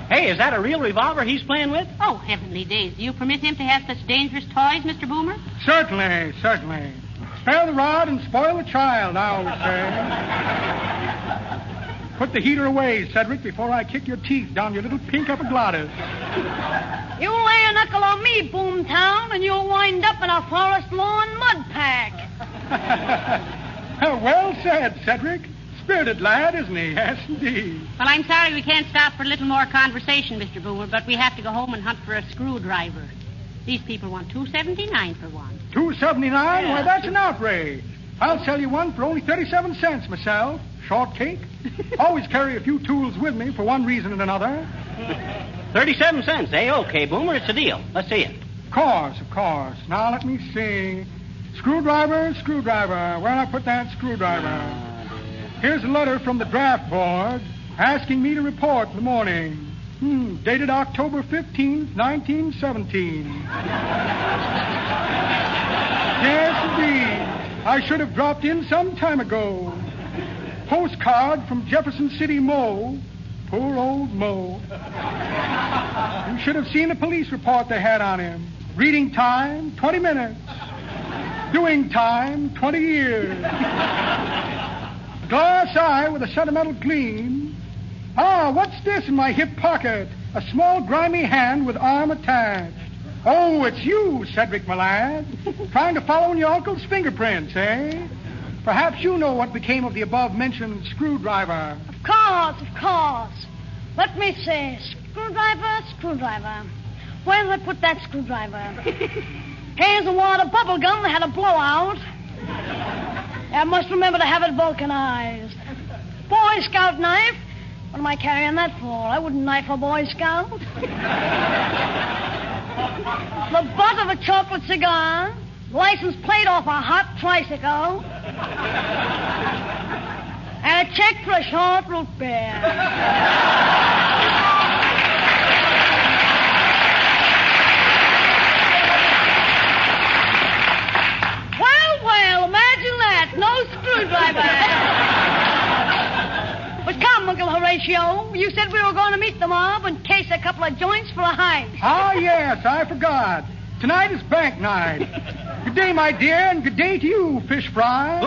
Hey, is that a real revolver he's playing with? Oh, heavenly days. Do you permit him to have such dangerous toys, Mr. Boomer? Certainly. Spare the rod and spoil the child, I always say. Put the heater away, Cedric, before I kick your teeth down your little pink epiglottis. You lay a knuckle on me, Boomtown, and you'll wind up in a forest lawn mud pack. Well said, Cedric. Spirited lad, isn't he? Yes, indeed. Well, I'm sorry we can't stop for a little more conversation, Mr. Boomer, but we have to go home and hunt for a screwdriver. These people want $2.79 for one. $2.79? Why, that's an outrage. I'll sell you one for only 37 cents myself. Shortcake. Always carry a few tools with me for one reason and another. 37 cents, eh? Okay, Boomer, it's a deal. Let's see it. Of course. Now, let me see. Screwdriver. Where'd I put that screwdriver? Here's a letter from the draft board asking me to report in the morning. Dated October 15th, 1917. Yes, indeed. I should have dropped in some time ago. Postcard from Jefferson City Mo. Poor old Mo. You should have seen the police report they had on him. Reading time, 20 minutes. Doing time, 20 years. Glass eye with a sentimental gleam. Ah, what's this in my hip pocket? A small grimy hand with arm attached. Oh, it's you, Cedric, my lad. Trying to follow in your uncle's fingerprints, eh? Perhaps you know what became of the above-mentioned screwdriver. Of course. Let me see. Screwdriver. Where did I put that screwdriver? Here's a wad of bubble gum that had a blowout. I must remember to have it vulcanized. Boy Scout knife. What am I carrying that for? I wouldn't knife a Boy Scout. The butt of a chocolate cigar. License plate off a hot tricycle. And a check for a short root beer. Well, imagine that. No screwdriver. But come, Uncle Horatio. You said we were going to meet the mob and case a couple of joints for a hike. Ah, yes, I forgot. Tonight is bank night. Good day, my dear, and good day to you, fish fry.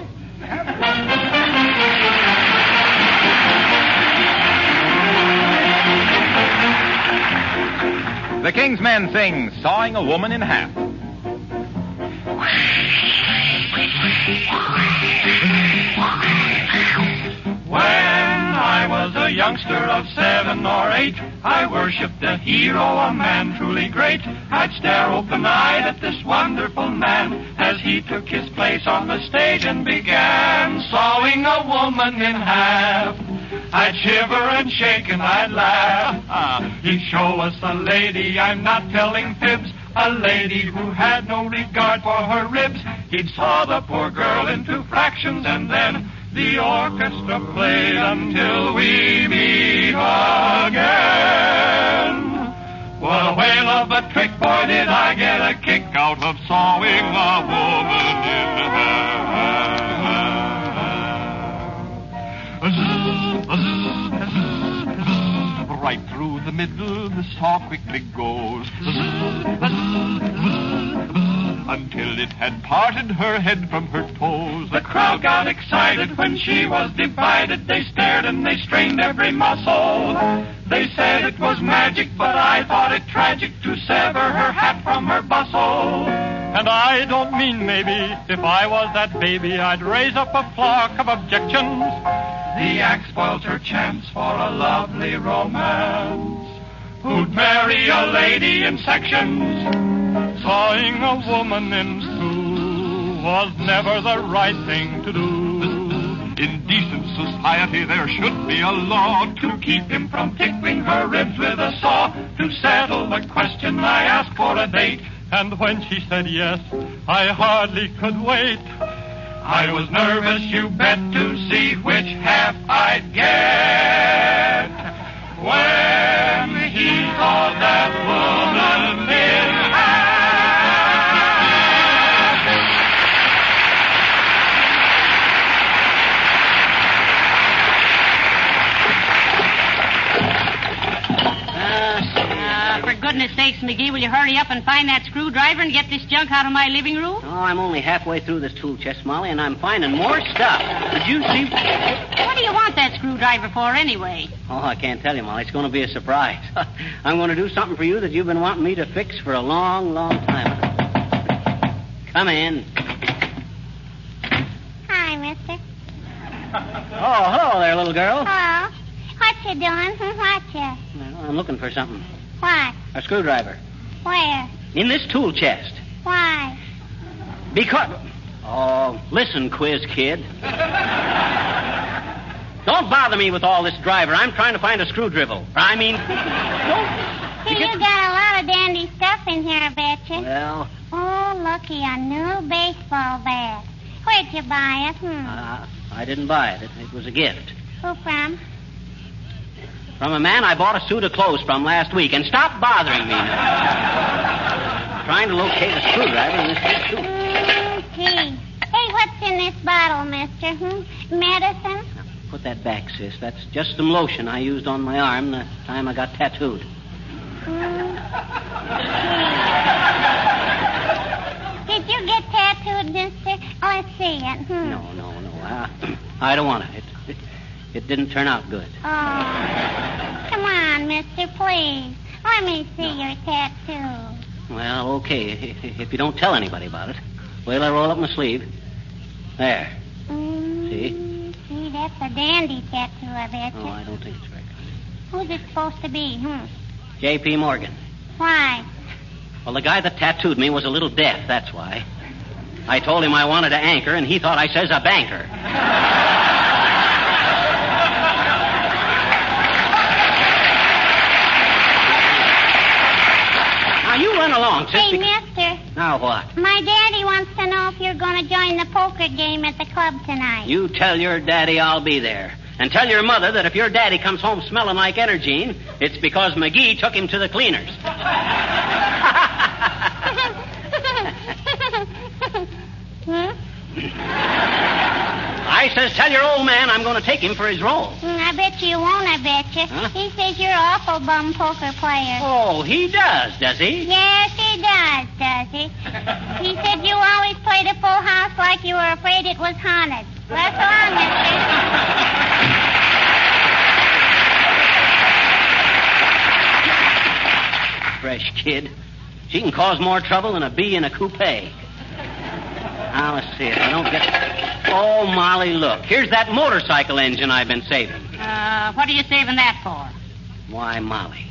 The King's Men sing Sawing a Woman in Half. When I was a youngster of 7 or 8, I worshipped a hero, a man truly great. I'd stare open-eyed at this wonderful man as he took his place on the stage and began sawing a woman in half. I'd shiver and shake and I'd laugh. He'd show us a lady, I'm not telling fibs, a lady who had no regard for her ribs. He'd saw the poor girl into fractions and then the orchestra played until we meet again. What a whale of a trick, boy, did I get a kick out of sawing a woman in half. Right through the middle, the saw quickly goes. until it had parted her head from her toes. The crowd got excited when she was divided. They stared and they strained every muscle. They said it was magic, but I thought it tragic to sever her hat from her bustle. And I don't mean maybe, if I was that baby, I'd raise up a flock of objections. The act spoilt her chance for a lovely romance. Who'd marry a lady in sections? Sawing a woman in two was never the right thing to do. In decent society there should be a law to keep him from tickling her ribs with a saw. To settle the question I asked for a date, and when she said yes, I hardly could wait. I was nervous, you bet, to see which half I'd get. When he saw that woman in half. For goodness sakes, Magee, will you hurry up and find that screwdriver and get this junk out of my living room? Oh, I'm only halfway through this tool chest, Molly, and I'm finding more stuff. Did you see? What do you want that screwdriver for, anyway? Oh, I can't tell you, Molly. It's going to be a surprise. I'm going to do something for you that you've been wanting me to fix for a long, long time. Come in. Hi, mister. Oh, hello there, little girl. Hello. What you doing? What you? Well, I'm looking for something. What? A screwdriver. Where? In this tool chest. Why? Because... Oh, listen, quiz kid. Don't bother me with all this driver. I'm trying to find a screwdriver. I mean... You got a lot of dandy stuff in here, I bet you. Well... Oh, looky, a new baseball bat. Where'd you buy it? I didn't buy it. It was a gift. Who from? From a man I bought a suit of clothes from last week. And stop bothering me now. Trying to locate a screwdriver in this big suit. Gee. Hey, what's in this bottle, mister? Medicine? Put that back, sis. That's just some lotion I used on my arm the time I got tattooed. Did you get tattooed, mister? Oh, let's see it. No. I don't want it. It didn't turn out good. Oh. Come on, mister, please. Let me see your tattoo. Well, okay. If you don't tell anybody about it. Wait till I roll up my sleeve. There. See? See, that's a dandy tattoo, I bet you. Oh, I don't think it's right. Who's it supposed to be, J.P. Morgan. Why? Well, the guy that tattooed me was a little deaf, that's why. I told him I wanted to anchor, and he thought I says a banker. Now, you run along, sis. Hey, mister. Now what? My daddy wants to know if you're going to join the poker game at the club tonight. You tell your daddy I'll be there. And tell your mother that if your daddy comes home smelling like Energine, it's because Magee took him to the cleaners. I says, tell your old man I'm going to take him for his role. I bet you won't, I bet you. Huh? He says you're an awful bum poker player. Oh, he does he? Yes, he does he? He said you always played a full house like you were afraid it was haunted. That's all, mister. Fresh kid. She can cause more trouble than a bee in a coupe. Now, let's see if I don't get... Oh, Molly, look. Here's that motorcycle engine I've been saving. What are you saving that for? Why, Molly.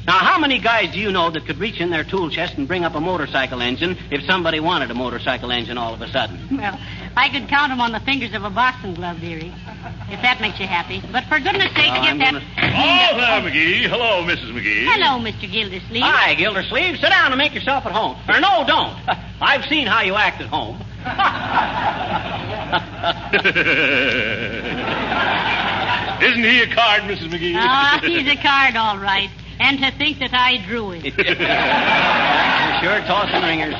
Now, how many guys do you know that could reach in their tool chest and bring up a motorcycle engine if somebody wanted a motorcycle engine all of a sudden? Well, I could count them on the fingers of a boxing glove, dearie. If that makes you happy. But for goodness sake, get that... Oh, there, Magee. Hello, Mrs. Magee. Hello, Mr. Gildersleeve. Hi, Gildersleeve. Sit down and make yourself at home. Or no, don't. I've seen how you act at home. Isn't he a card, Mrs. Magee? He's a card, all right. And to think that I drew it. Sure tossing ringers.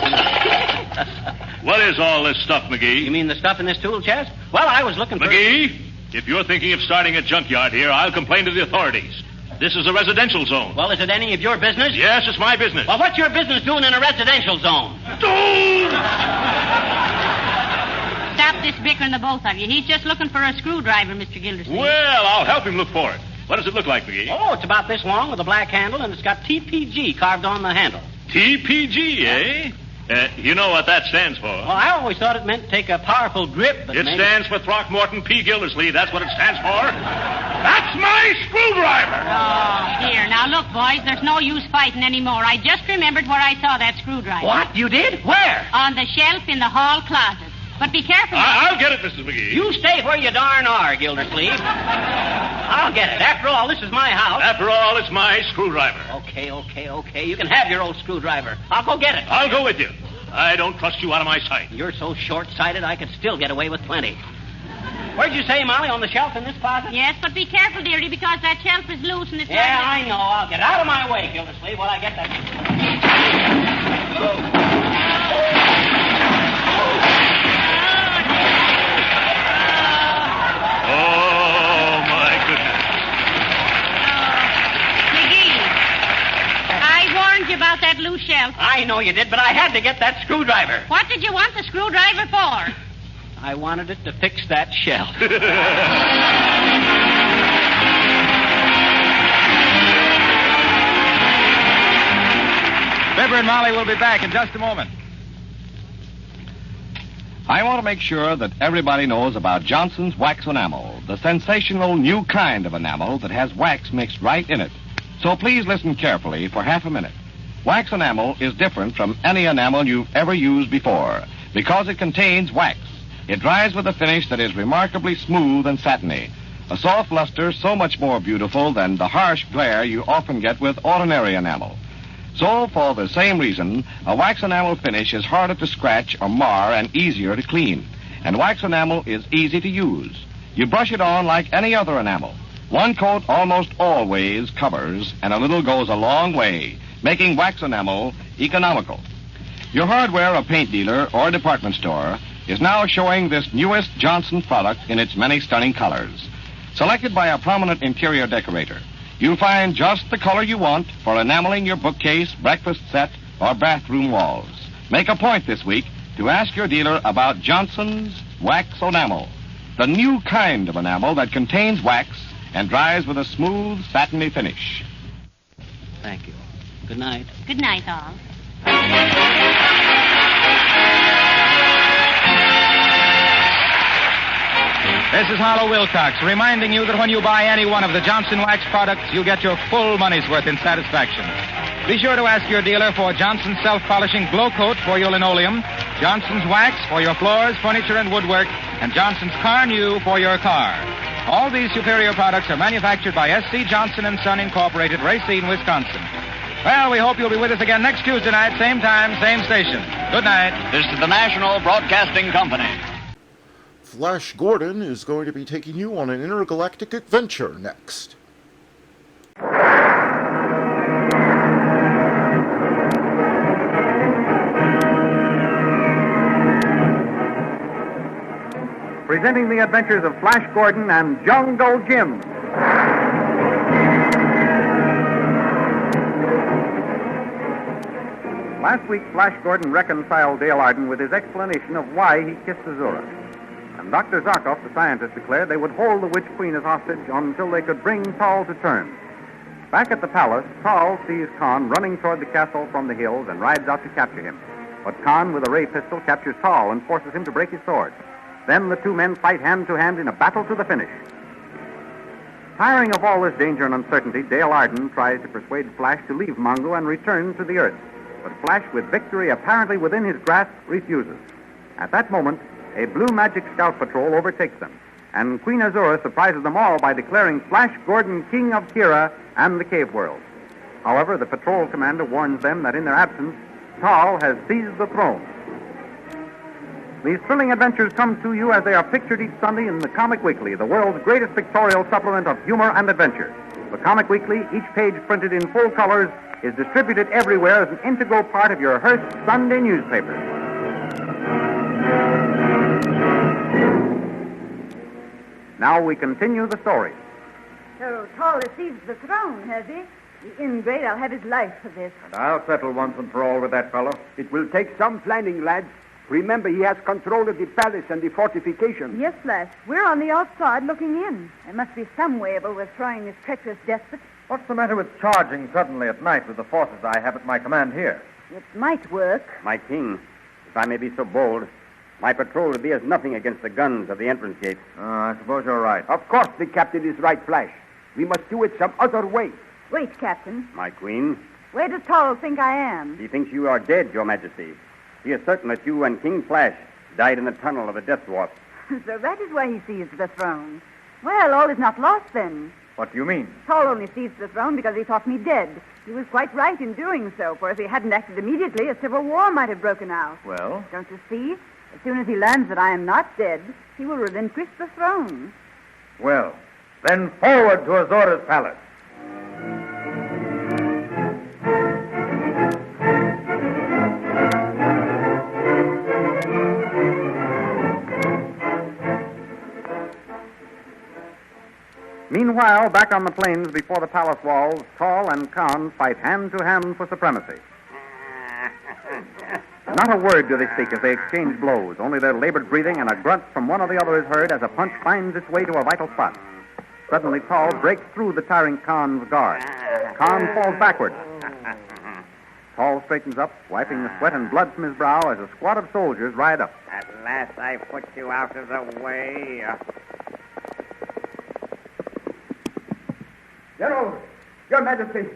What is all this stuff, Magee? You mean the stuff in this tool chest? Well, I was looking for... Magee, if you're thinking of starting a junkyard here, I'll complain to the authorities. This is a residential zone. Well, is it any of your business? Yes, it's my business. Well, what's your business doing in a residential zone? Stop this bickering, the both of you. He's just looking for a screwdriver, Mr. Gildersleeve. Well, I'll help him look for it. What does it look like, McGee? Oh, it's about this long with a black handle, and it's got TPG carved on the handle. TPG, eh? You know what that stands for. Well, I always thought it meant to take a powerful grip, but It stands for Throckmorton P. Gildersleeve. That's what it stands for. That's my screwdriver! Oh, dear. Now, look, boys, there's no use fighting anymore. I just remembered where I saw that screwdriver. What? You did? Where? On the shelf in the hall closet. But be careful. I'll get it, Mrs. McGee. You stay where you darn are, Gildersleeve. I'll get it. After all, this is my house. After all, it's my screwdriver. Okay. You can have your old screwdriver. I'll go get it. I'll go with you. I don't trust you out of my sight. You're so short-sighted, I could still get away with plenty. Where'd you say, Molly, on the shelf in this closet? Yes, but be careful, dearie, because that shelf is loose and it's... Yeah, I know. I'll get out of my way, Gildersleeve, while I get that... Oh, my goodness. McGee, I warned you about that loose shelf. I know you did, but I had to get that screwdriver. What did you want the screwdriver for? I wanted it to fix that shelf. Fibber and Molly will be back in just a moment. I want to make sure that everybody knows about Johnson's Wax Enamel, the sensational new kind of enamel that has wax mixed right in it. So please listen carefully for half a minute. Wax enamel is different from any enamel you've ever used before because it contains wax. It dries with a finish that is remarkably smooth and satiny, a soft luster so much more beautiful than the harsh glare you often get with ordinary enamel. So, for the same reason, a wax enamel finish is harder to scratch or mar and easier to clean. And wax enamel is easy to use. You brush it on like any other enamel. One coat almost always covers, and a little goes a long way, making wax enamel economical. Your hardware or paint dealer or department store is now showing this newest Johnson product in its many stunning colors. Selected by a prominent interior decorator, you'll find just the color you want for enameling your bookcase, breakfast set, or bathroom walls. Make a point this week to ask your dealer about Johnson's Wax Enamel, the new kind of enamel that contains wax and dries with a smooth, satiny finish. Thank you. Good night. Good night, all. This is Harlow Wilcox reminding you that when you buy any one of the Johnson Wax products, you get your full money's worth in satisfaction. Be sure to ask your dealer for Johnson's self-polishing glow coat for your linoleum, Johnson's Wax for your floors, furniture, and woodwork, and Johnson's Car New for your car. All these superior products are manufactured by S.C. Johnson & Son Incorporated, Racine, Wisconsin. Well, we hope you'll be with us again next Tuesday night, same time, same station. Good night. This is the National Broadcasting Company. Flash Gordon is going to be taking you on an intergalactic adventure next. Presenting the adventures of Flash Gordon and Jungle Jim. Last week, Flash Gordon reconciled Dale Arden with his explanation of why he kissed Azura. And Dr. Zarkov, the scientist, declared they would hold the Witch Queen as hostage until they could bring Tal to terms. Back at the palace, Tal sees Khan running toward the castle from the hills and rides out to capture him. But Khan, with a ray pistol, captures Tal and forces him to break his sword. Then the two men fight hand-to-hand in a battle to the finish. Tiring of all this danger and uncertainty, Dale Arden tries to persuade Flash to leave Mongo and return to the Earth. But Flash, with victory apparently within his grasp, refuses. At that moment, a blue magic scout patrol overtakes them, and Queen Azura surprises them all by declaring Flash Gordon king of Kira and the cave world. However, the patrol commander warns them that in their absence, Tal has seized the throne. These thrilling adventures come to you as they are pictured each Sunday in the Comic Weekly, the world's greatest pictorial supplement of humor and adventure. The Comic Weekly, each page printed in full colors, is distributed everywhere as an integral part of your Hearst Sunday newspaper. Now we continue the story. So Tall has seized the throne, has he? The ingrate, I'll have his life for this. And I'll settle once and for all with that fellow. It will take some planning, lads. Remember, he has control of the palace and the fortifications. Yes, Flash. We're on the outside looking in. There must be some way of overthrowing this treacherous despot. What's the matter with charging suddenly at night with the forces I have at my command here? It might work. My king, if I may be so bold, my patrol will be as nothing against the guns of the entrance gate. I suppose you're right. Of course the captain is right, Flash. We must do it some other way. Wait, Captain. My queen, Where does Tall think I am? he thinks you are dead, your majesty. He is certain that you and King Flash died in the tunnel of the Death Dwarf. So that is why he seized the throne. Well, all is not lost then. What do you mean? Tall only seized the throne because he thought me dead. He was quite right in doing so, for if he hadn't acted immediately, a civil war might have broken out. Well? Don't you see? As soon as he learns that I am not dead, he will relinquish the throne. Well, then forward to Azora's palace. Meanwhile, back on the plains before the palace walls, Tall and Khan fight hand to hand for supremacy. Not a word do they speak as they exchange blows. Only their labored breathing and a grunt from one or the other is heard as a punch finds its way to a vital spot. Suddenly, Tall breaks through the tiring Khan's guard. Khan falls backward. Tall straightens up, wiping the sweat and blood from his brow as a squad of soldiers ride up. At last I put you out of the way. General, your majesty,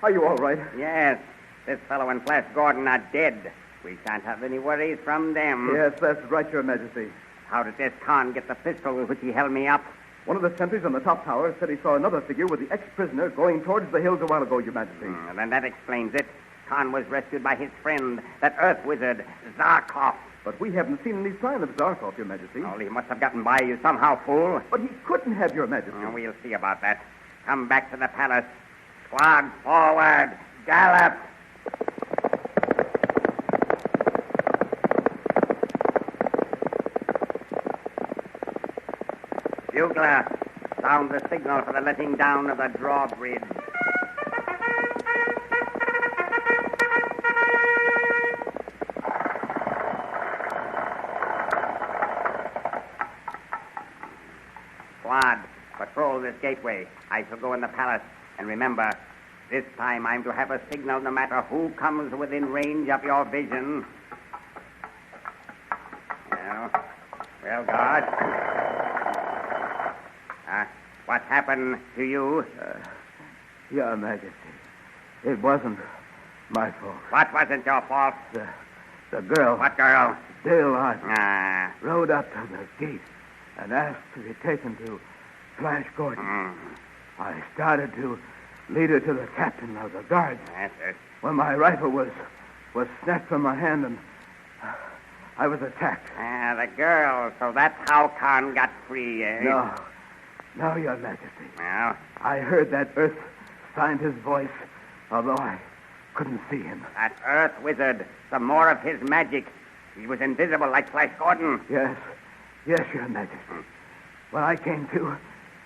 are you all right? Yes, this fellow and Flash Gordon are dead. We shan't have any worries from them. Yes, that's right, your majesty. How did this Khan get the pistol with which he held me up? One of the sentries on the top tower said he saw another figure with the ex-prisoner going towards the hills a while ago, your majesty. Then that explains it. Khan was rescued by his friend, that earth wizard, Zarkov. But we haven't seen any sign of Zarkov, your majesty. Oh, he must have gotten by you somehow, fool. But he couldn't have, your majesty. We'll see about that. Come back to the palace. Squad forward. Gallop. Bugler, sound the signal for the letting down of the drawbridge. Squad, patrol this gateway. I shall go in the palace. And remember, this time I'm to have a signal no matter who comes within range of your vision. Well, guard. What happened to you? Your majesty, it wasn't my fault. What wasn't your fault? The girl. What girl? Dale Arden. Rode up to the gate and asked to be taken to Flash Gordon. I started to lead her to the captain of the guards. Yes, sir. When my rifle was snatched from my hand and I was attacked. The girl. So that's how Khan got free, eh? No, your majesty. Well? I heard that earth scientist's voice, although I couldn't see him. That earth wizard. Some more of his magic. He was invisible like Flash Gordon. Yes, your majesty. When I came to,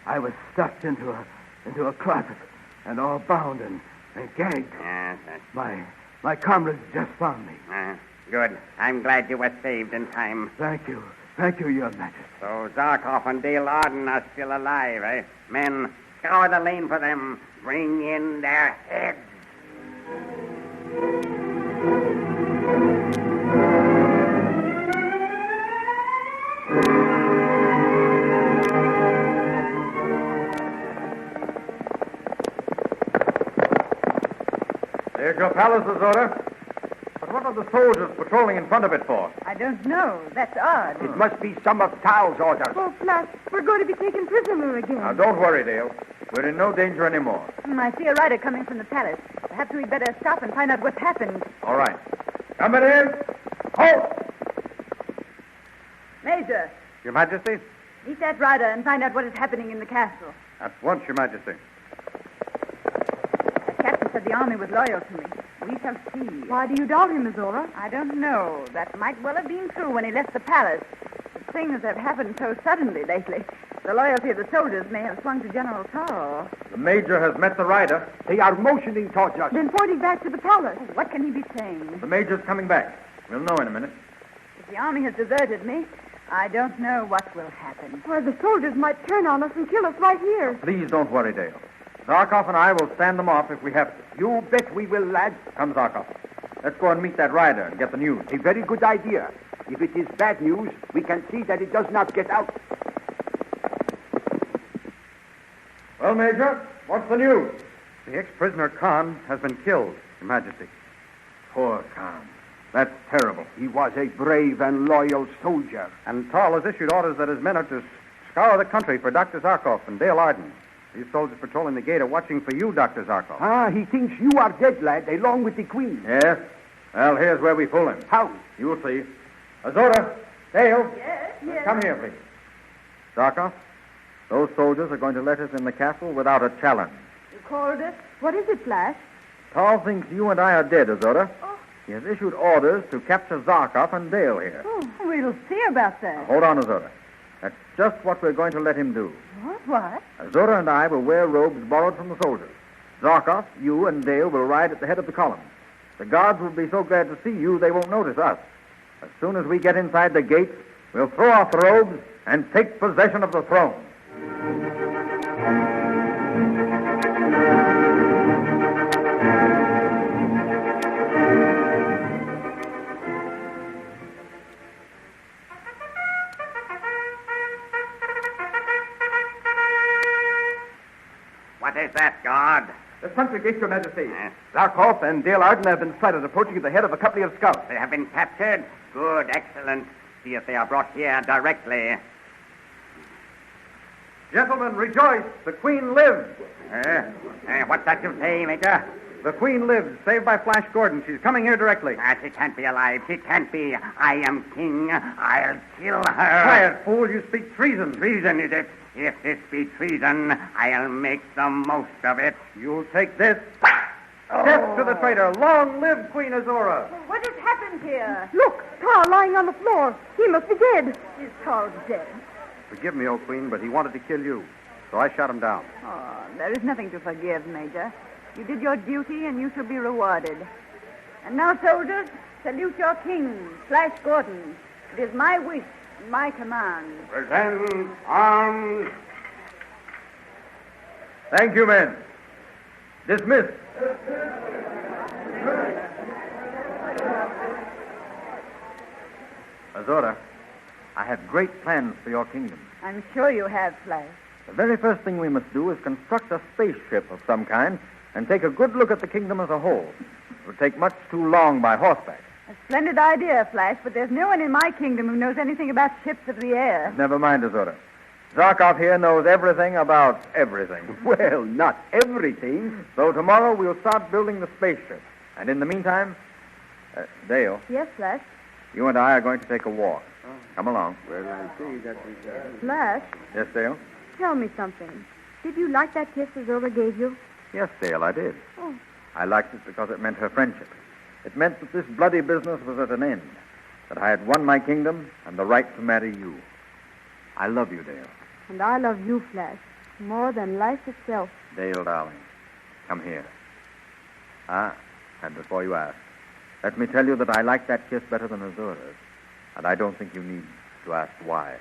I was stuffed into a closet and all bound and gagged. Yes. My comrades just found me. Good. I'm glad you were saved in time. Thank you. Thank you, your majesty. So Zarkov and Dale Arden are still alive, eh? Men, scour the lane for them. Bring in their heads. There's your palace, Azora. But what are the soldiers patrolling in front of it for? I don't know. That's odd. It must be some of Tal's orders. Oh, Flash, we're going to be taken prisoner again. Now, don't worry, Dale. We're in no danger anymore. I see a rider coming from the palace. Perhaps we'd better stop and find out what's happened. All right. Coming in. Halt! Major, Your Majesty? meet that rider and find out what is happening in the castle. At once, Your Majesty. The captain said the army was loyal to me. We shall see. Why do you doubt him, Azora? I don't know. That might well have been true when he left the palace. But things have happened so suddenly lately. The loyalty of the soldiers may have swung to General Tall. The Major has met the rider. They are motioning towards us. Then pointing back to the palace. What can he be saying? The Major's coming back. We'll know in a minute. If the army has deserted me, I don't know what will happen. Or the soldiers might turn on us and kill us right here. Please don't worry, Dale. Zarkov and I will stand them off if we have to. You bet we will, lads. Come, Zarkov. Let's go and meet that rider and get the news. A very good idea. If it is bad news, we can see that it does not get out. Well, Major, what's the news? The ex-prisoner Khan has been killed, Your Majesty. Poor Khan. That's terrible. He was a brave and loyal soldier. And Tall has issued orders that his men are to scour the country for Dr. Zarkov and Dale Arden. These soldiers patrolling the gate are watching for you, Dr. Zarkov. Ah, he thinks you are dead, lad, along with the Queen. Yes? Well, here's where we fool him. How? You'll see. Azora, Dale. Yes. Come here, please. Zarkov, those soldiers are going to let us in the castle without a challenge. You called us? What is it, Flash? Tall thinks you and I are dead, Azora. Oh. He has issued orders to capture Zarkov and Dale here. Oh, we'll see about that. Hold on, Azora. That's just what we're going to let him do. What? Azora and I will wear robes borrowed from the soldiers. Zarkov, you, and Dale will ride at the head of the column. The guards will be so glad to see you, they won't notice us. As soon as we get inside the gates, we'll throw off the robes and take possession of the throne. What is that, guard? The sentry gate, Your Majesty. Zarkov and Dale Arden have been sighted approaching at the head of a company of scouts. They have been captured? Good, excellent. See if they are brought here directly. Gentlemen, rejoice! The Queen lives! What's that you say, Major? The Queen lives, saved by Flash Gordon. She's coming here directly. She can't be alive. She can't be. I am king. I'll kill her. Quiet, fool. You speak treason. Treason, is it? If this be treason, I'll make the most of it. You'll take this. Death to the traitor. Long live Queen Azora. What has happened here? Look, Tall lying on the floor. He must be dead. Is Tall dead? Forgive me, O Queen, but he wanted to kill you. So I shot him down. Oh, there is nothing to forgive, Major. You did your duty, and you shall be rewarded. And now, soldiers, salute your king, Flash Gordon. It is my wish and my command. Present arms. Thank you, men. Dismissed. Azora, I have great plans for your kingdom. I'm sure you have, Flash. The very first thing we must do is construct a spaceship of some kind and take a good look at the kingdom as a whole. It would take much too long by horseback. A splendid idea, Flash, but there's no one in my kingdom who knows anything about ships of the air. Never mind, Azora. Zarkov here knows everything about everything. Well, not everything. So tomorrow we'll start building the spaceship. And in the meantime, Dale. Yes, Flash? You and I are going to take a walk. Come along. Well, I see that we can. Flash, Yes, Dale? tell me something. Did you like that kiss Azora gave you? Yes, Dale, I did. Oh. I liked it because it meant her friendship. It meant that this bloody business was at an end, that I had won my kingdom and the right to marry you. I love you, Dale. And I love you, Flash, more than life itself. Dale, darling, come here. And before you ask, let me tell you that I like that kiss better than Azora's, and I don't think you need to ask why.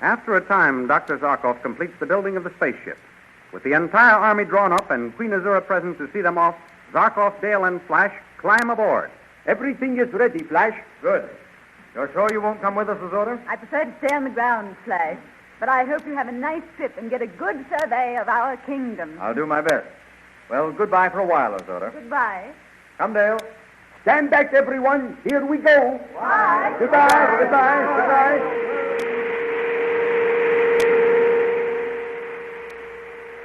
After a time, Dr. Zarkov completes the building of the spaceship. With the entire army drawn up and Queen Azura present to see them off, Zarkov, Dale, and Flash climb aboard. Everything is ready, Flash. Good. You're sure you won't come with us, Azora? I prefer to stay on the ground, Flash. But I hope you have a nice trip and get a good survey of our kingdom. I'll do my best. Well, goodbye for a while, Azora. Goodbye. Come, Dale. Stand back, everyone. Here we go. Bye. Goodbye, goodbye, goodbye.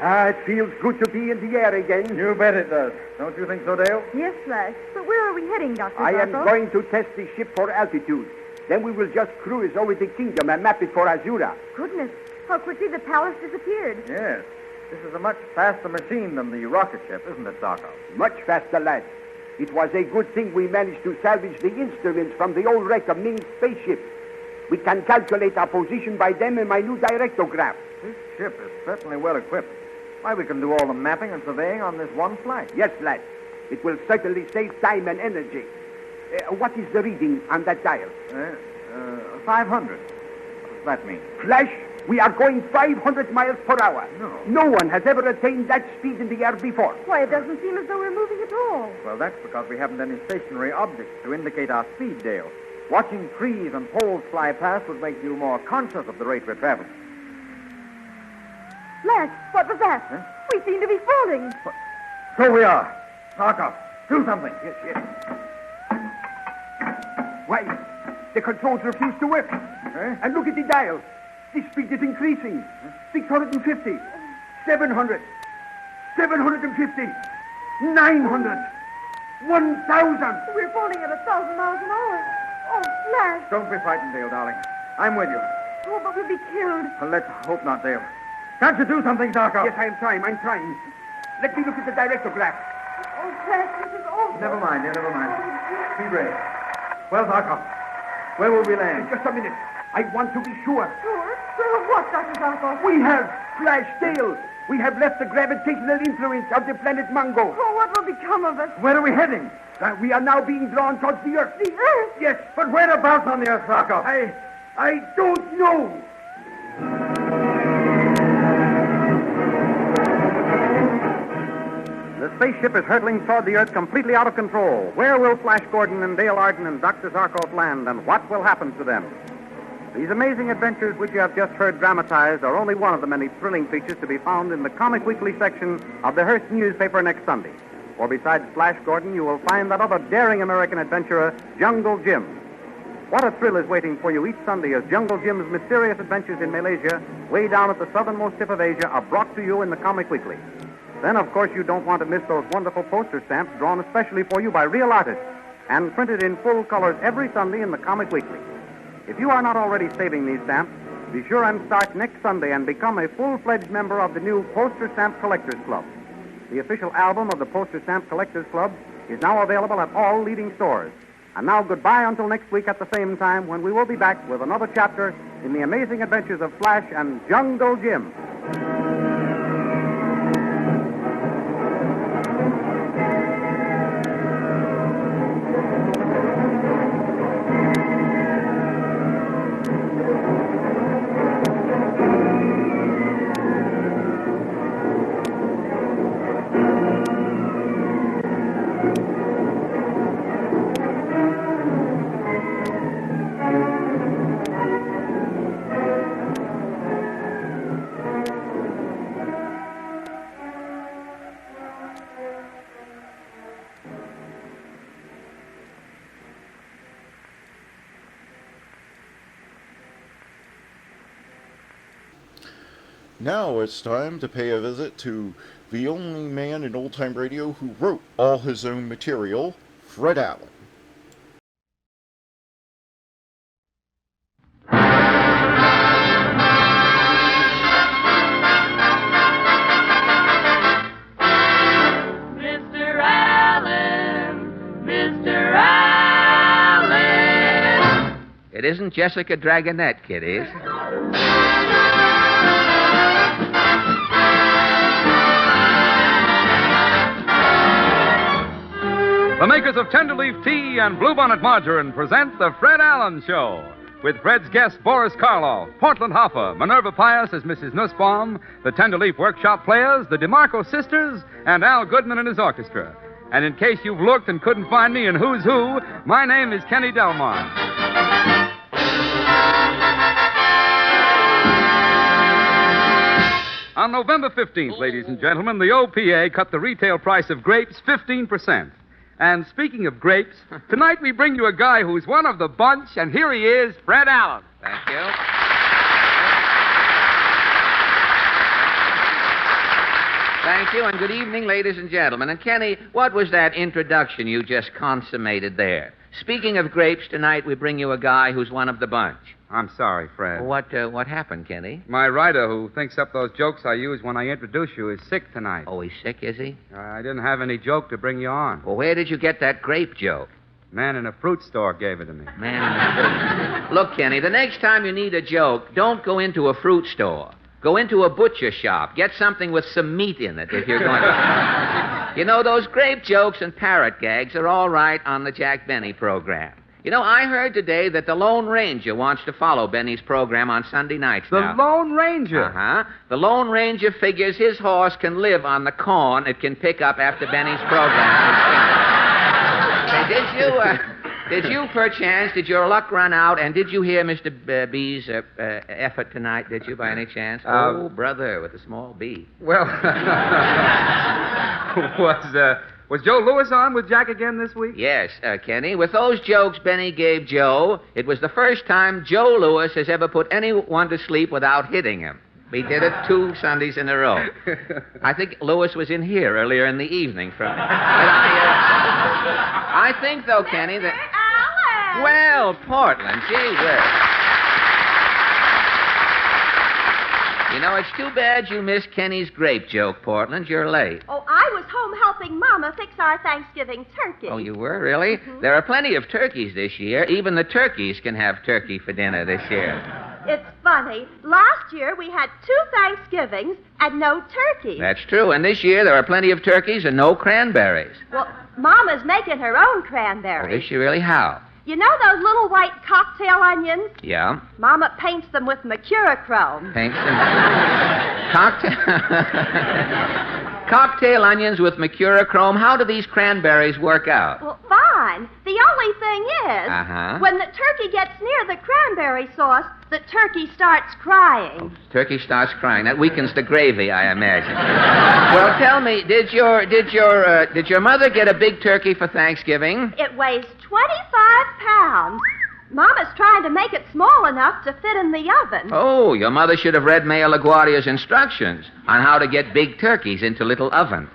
It feels good to be in the air again. You bet it does. Don't you think so, Dale? Yes, Flash. But where are we heading, Dr. I am Zarkov? going to test the ship for altitude. Then we will just cruise over the kingdom and map it for Azura. Goodness, how quickly the palace disappeared. Yes. This is a much faster machine than the rocket ship, isn't it, Zarkov? Much faster, lad. It was a good thing we managed to salvage the instruments from the old wreck of Ming's spaceship. We can calculate our position by them in my new directograph. This ship is certainly well equipped. Why, we can do all the mapping and surveying on this one flight. Yes, lad. It will certainly save time and energy. What is the reading on that dial? 500. What does that mean? Flash, we are going 500 miles per hour. No one has ever attained that speed in the air before. Why, it doesn't seem as though we're moving at all. Well, that's because we haven't any stationary objects to indicate our speed, Dale. Watching trees and poles fly past would make you more conscious of the rate we're traveling. Flash, what was that? Huh? We seem to be falling. So we are. Zarkov, do something. Yes. Why, the controls refuse to work. And look at the dial. The speed is increasing. 650, 700, 750, 900, 1,000. We're falling at 1,000 miles an hour. Oh, Flash. Don't be frightened, Dale, darling. I'm with you. Oh, but we'll be killed. Well, let's hope not, Dale. Can't you do something, Zarkov? Yes, I'm trying. Let me look at the directograph. Oh, Flash, this is awful. Never mind, dear, never mind. Be brave. Well, Zarkov, where will we land? Just a minute. I want to be sure. Sure? Sure of what, Dr. Zarkov? We have, Flash, Dale. We have left the gravitational influence of the planet Mongo. Oh, what will become of us? Where are we heading? We are now being drawn towards the Earth. The Earth? Yes. But whereabouts on the Earth, Zarkov? I don't know. The spaceship is hurtling toward the Earth completely out of control. Where will Flash Gordon and Dale Arden and Dr. Zarkov land, and what will happen to them? These amazing adventures which you have just heard dramatized are only one of the many thrilling features to be found in the Comic Weekly section of the Hearst newspaper next Sunday. For besides Flash Gordon, you will find that other daring American adventurer, Jungle Jim. What a thrill is waiting for you each Sunday as Jungle Jim's mysterious adventures in Malaysia, way down at the southernmost tip of Asia, are brought to you in the Comic Weekly. Then, of course, you don't want to miss those wonderful poster stamps drawn especially for you by real artists and printed in full colors every Sunday in the Comic Weekly. If you are not already saving these stamps, be sure and start next Sunday and become a full-fledged member of the new Poster Stamp Collectors Club. The official album of the Poster Stamp Collectors Club is now available at all leading stores. And now goodbye until next week at the same time when we will be back with another chapter in the amazing adventures of Flash and Jungle Jim. Now it's time to pay a visit to the only man in old-time radio who wrote all his own material, Fred Allen. Mr. Allen, Mr. Allen. It isn't Jessica Dragnet, kiddies. The makers of Tenderleaf Tea and Bluebonnet Margarine present The Fred Allen Show. With Fred's guests Boris Karloff, Portland Hoffa, Minerva Pius as Mrs. Nussbaum, the Tenderleaf Workshop Players, the DeMarco Sisters, and Al Goodman and his orchestra. And in case you've looked and couldn't find me in Who's Who, my name is Kenny Delmar. On November 15th, ladies and gentlemen, the OPA cut the retail price of grapes 15%. And speaking of grapes, tonight we bring you a guy who's one of the bunch, and here he is, Fred Allen. Thank you. Thank you, and good evening, ladies and gentlemen. And Kenny, what was that introduction you just consummated there? Speaking of grapes, tonight we bring you a guy who's one of the bunch. I'm sorry, Fred. What happened, Kenny? My writer who thinks up those jokes I use when I introduce you is sick tonight. Oh, he's sick, is he? I didn't have any joke to bring you on. Well, where did you get that grape joke? Man in a fruit store gave it to me. Look, Kenny, the next time you need a joke, don't go into a fruit store. Go into a butcher shop. Get something with some meat in it if you're going to... You know, those grape jokes and parrot gags are all right on the Jack Benny program. You know, I heard today that the Lone Ranger wants to follow Benny's program on Sunday nights now. The Lone Ranger? Uh-huh. The Lone Ranger figures his horse can live on the corn it can pick up after Benny's program. Say, did your luck run out, and did you hear Mr. B's effort tonight, did you, by any chance? Oh, brother, with a small B. Well, was Joe Lewis on with Jack again this week? Yes, Kenny. With those jokes Benny gave Joe, it was the first time Joe Lewis has ever put anyone to sleep without hitting him. He did it 2 Sundays in a row. I think Lewis was in here earlier in the evening from... I think, though, Kenny, that... Alan! Well, Portland, gee whiz. You know, it's too bad you missed Kenny's grape joke, Portland. You're late. Oh, I was home helping Mama fix our Thanksgiving turkey. Oh, you were? Really? Mm-hmm. There are plenty of turkeys this year. Even the turkeys can have turkey for dinner this year. It's funny. Last year we had 2 Thanksgivings and no turkey. That's true. And this year there are plenty of turkeys and no cranberries. Well, Mama's making her own cranberries. Oh, is she really? How? You know those little white cocktail onions? Yeah. Mama paints them with mercurochrome. Paints them? Cocktail onions with mercurochrome. How do these cranberries work out? Well, fine. The only thing is, when the turkey gets near the cranberry sauce, the turkey starts crying. Oh, turkey starts crying. That weakens the gravy, I imagine. Well, tell me, did your mother get a big turkey for Thanksgiving? It weighs 25 pounds. Mama's trying to make it small enough to fit in the oven. Oh, your mother should have read Mayor LaGuardia's instructions on how to get big turkeys into little ovens.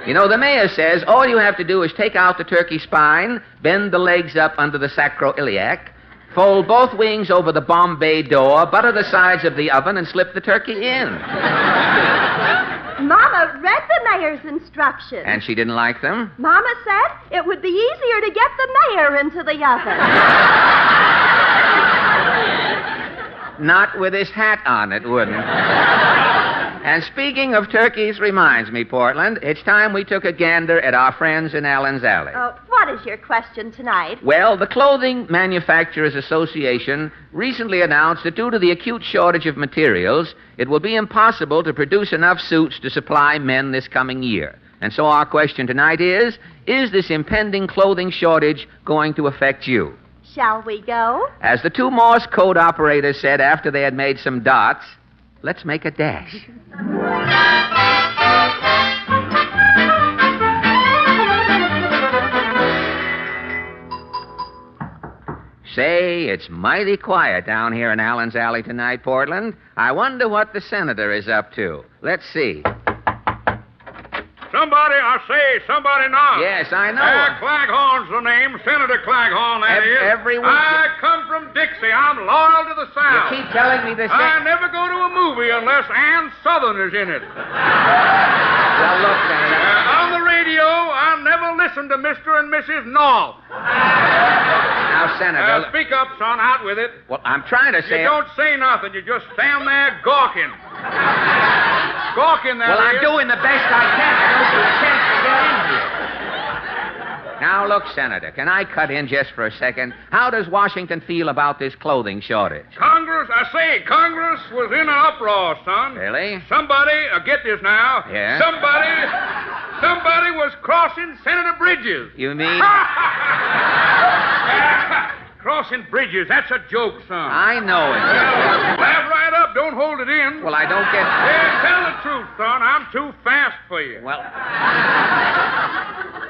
You know, the mayor says all you have to do is take out the turkey spine, bend the legs up under the sacroiliac, fold both wings over the Bombay door, butter the sides of the oven, and slip the turkey in. Mama read the mayor's instructions. And she didn't like them? Mama said it would be easier to get the mayor into the oven. Not with his hat on, it wouldn't. And speaking of turkeys reminds me, Portland, it's time we took a gander at our friends in Allen's Alley. Oh, what is your question tonight? Well, the Clothing Manufacturers Association recently announced that due to the acute shortage of materials, it will be impossible to produce enough suits to supply men this coming year. And so our question tonight is this impending clothing shortage going to affect you? Shall we go? As the 2 Morse code operators said after they had made some dots, let's make a dash. Say, it's mighty quiet down here in Allen's Alley tonight, Portland. I wonder what the senator is up to. Let's see. Somebody knock. Yes, I know. Claghorn's the name. Senator Claghorn, that is. Every week. I come from Dixie. I'm loyal to the South. You keep telling me this. I never go to a movie unless Ann Southern is in it. Well, look, Senator. On the radio, I never listen to Mr. and Mrs. North. Now, Senator. Speak up, son. Out with it. Well, I'm trying to say... You don't say nothing. You just stand there gawking. Gawking, that Well, I'm is. doing the best I can. I don't see a chance to get in here. Now, look, Senator, can I cut in just for a second? How does Washington feel about this clothing shortage? Congress was in an uproar, son. Really? Somebody, get this now. Yeah? Somebody was crossing Senator Bridges. You mean? Crossing bridges, that's a joke, son. I know it. Laugh right up, don't hold it in. Well, I don't get... Yeah, tell the truth, son. I'm too fast for you. Well,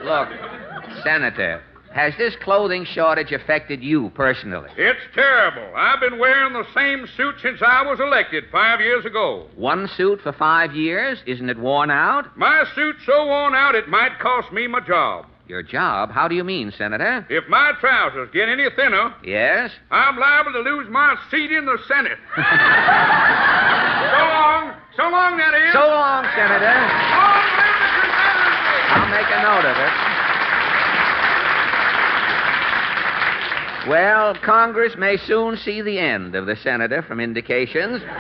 look, Senator, has this clothing shortage affected you personally? It's terrible. I've been wearing the same suit since I was elected 5 years ago. One suit for 5 years? Isn't it worn out? My suit's so worn out it might cost me my job. Your job? How do you mean, Senator? If my trousers get any thinner, Yes? I'm liable to lose my seat in the Senate. So long, that is. So long, Senator. I'll make a note of it. Well, Congress may soon see the end of the senator from indications. Well,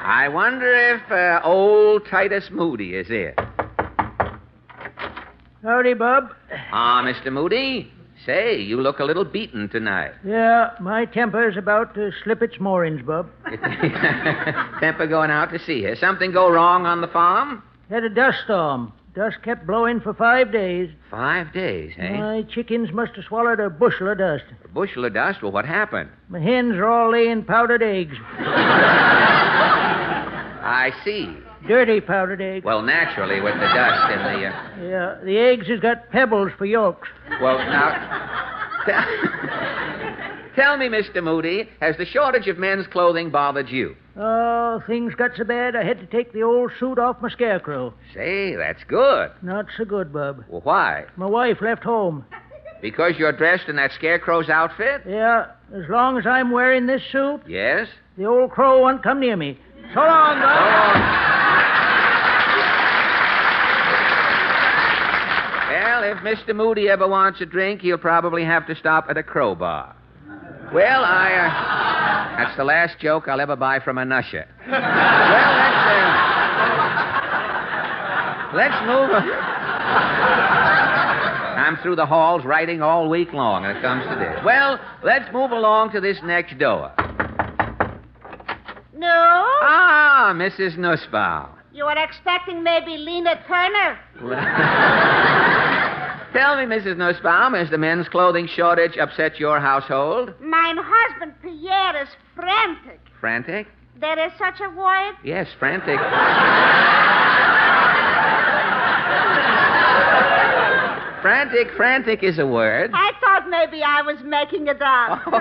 I wonder if old Titus Moody is here. Howdy, Bub. Ah, Mr. Moody. Say, you look a little beaten tonight. Yeah, my temper's about to slip its moorings, Bub. Temper going out to sea here. Something go wrong on the farm? Had a dust storm. Dust kept blowing for 5 days. 5 days, eh? My chickens must have swallowed a bushel of dust. A bushel of dust? Well, what happened? My hens are all laying powdered eggs. I see. Dirty powdered eggs. Well, naturally, with the dust in the... Yeah, the eggs has got pebbles for yolks. Well, now... Tell me, Mr. Moody, has the shortage of men's clothing bothered you? Oh, things got so bad I had to take the old suit off my scarecrow. Say, that's good. Not so good, Bub. Well, why? My wife left home. Because you're dressed in that scarecrow's outfit? Yeah, as long as I'm wearing this suit, Yes? the old crow won't come near me. So long, Bub. Well, if Mr. Moody ever wants a drink, he'll probably have to stop at a crow bar. Well, that's the last joke I'll ever buy from an usher. Well, let's move on. I'm through the halls writing all week long when it comes to this. Well, let's move along to this next door. No? Ah, Mrs. Nussbaum. You were expecting maybe Lena Turner? Tell me, Mrs. Nussbaum, has the men's clothing shortage upset your household? Mein husband, Pierre, is frantic. Frantic? There is such a word? Yes, frantic. Frantic is a word. I thought maybe I was making it up. Oh,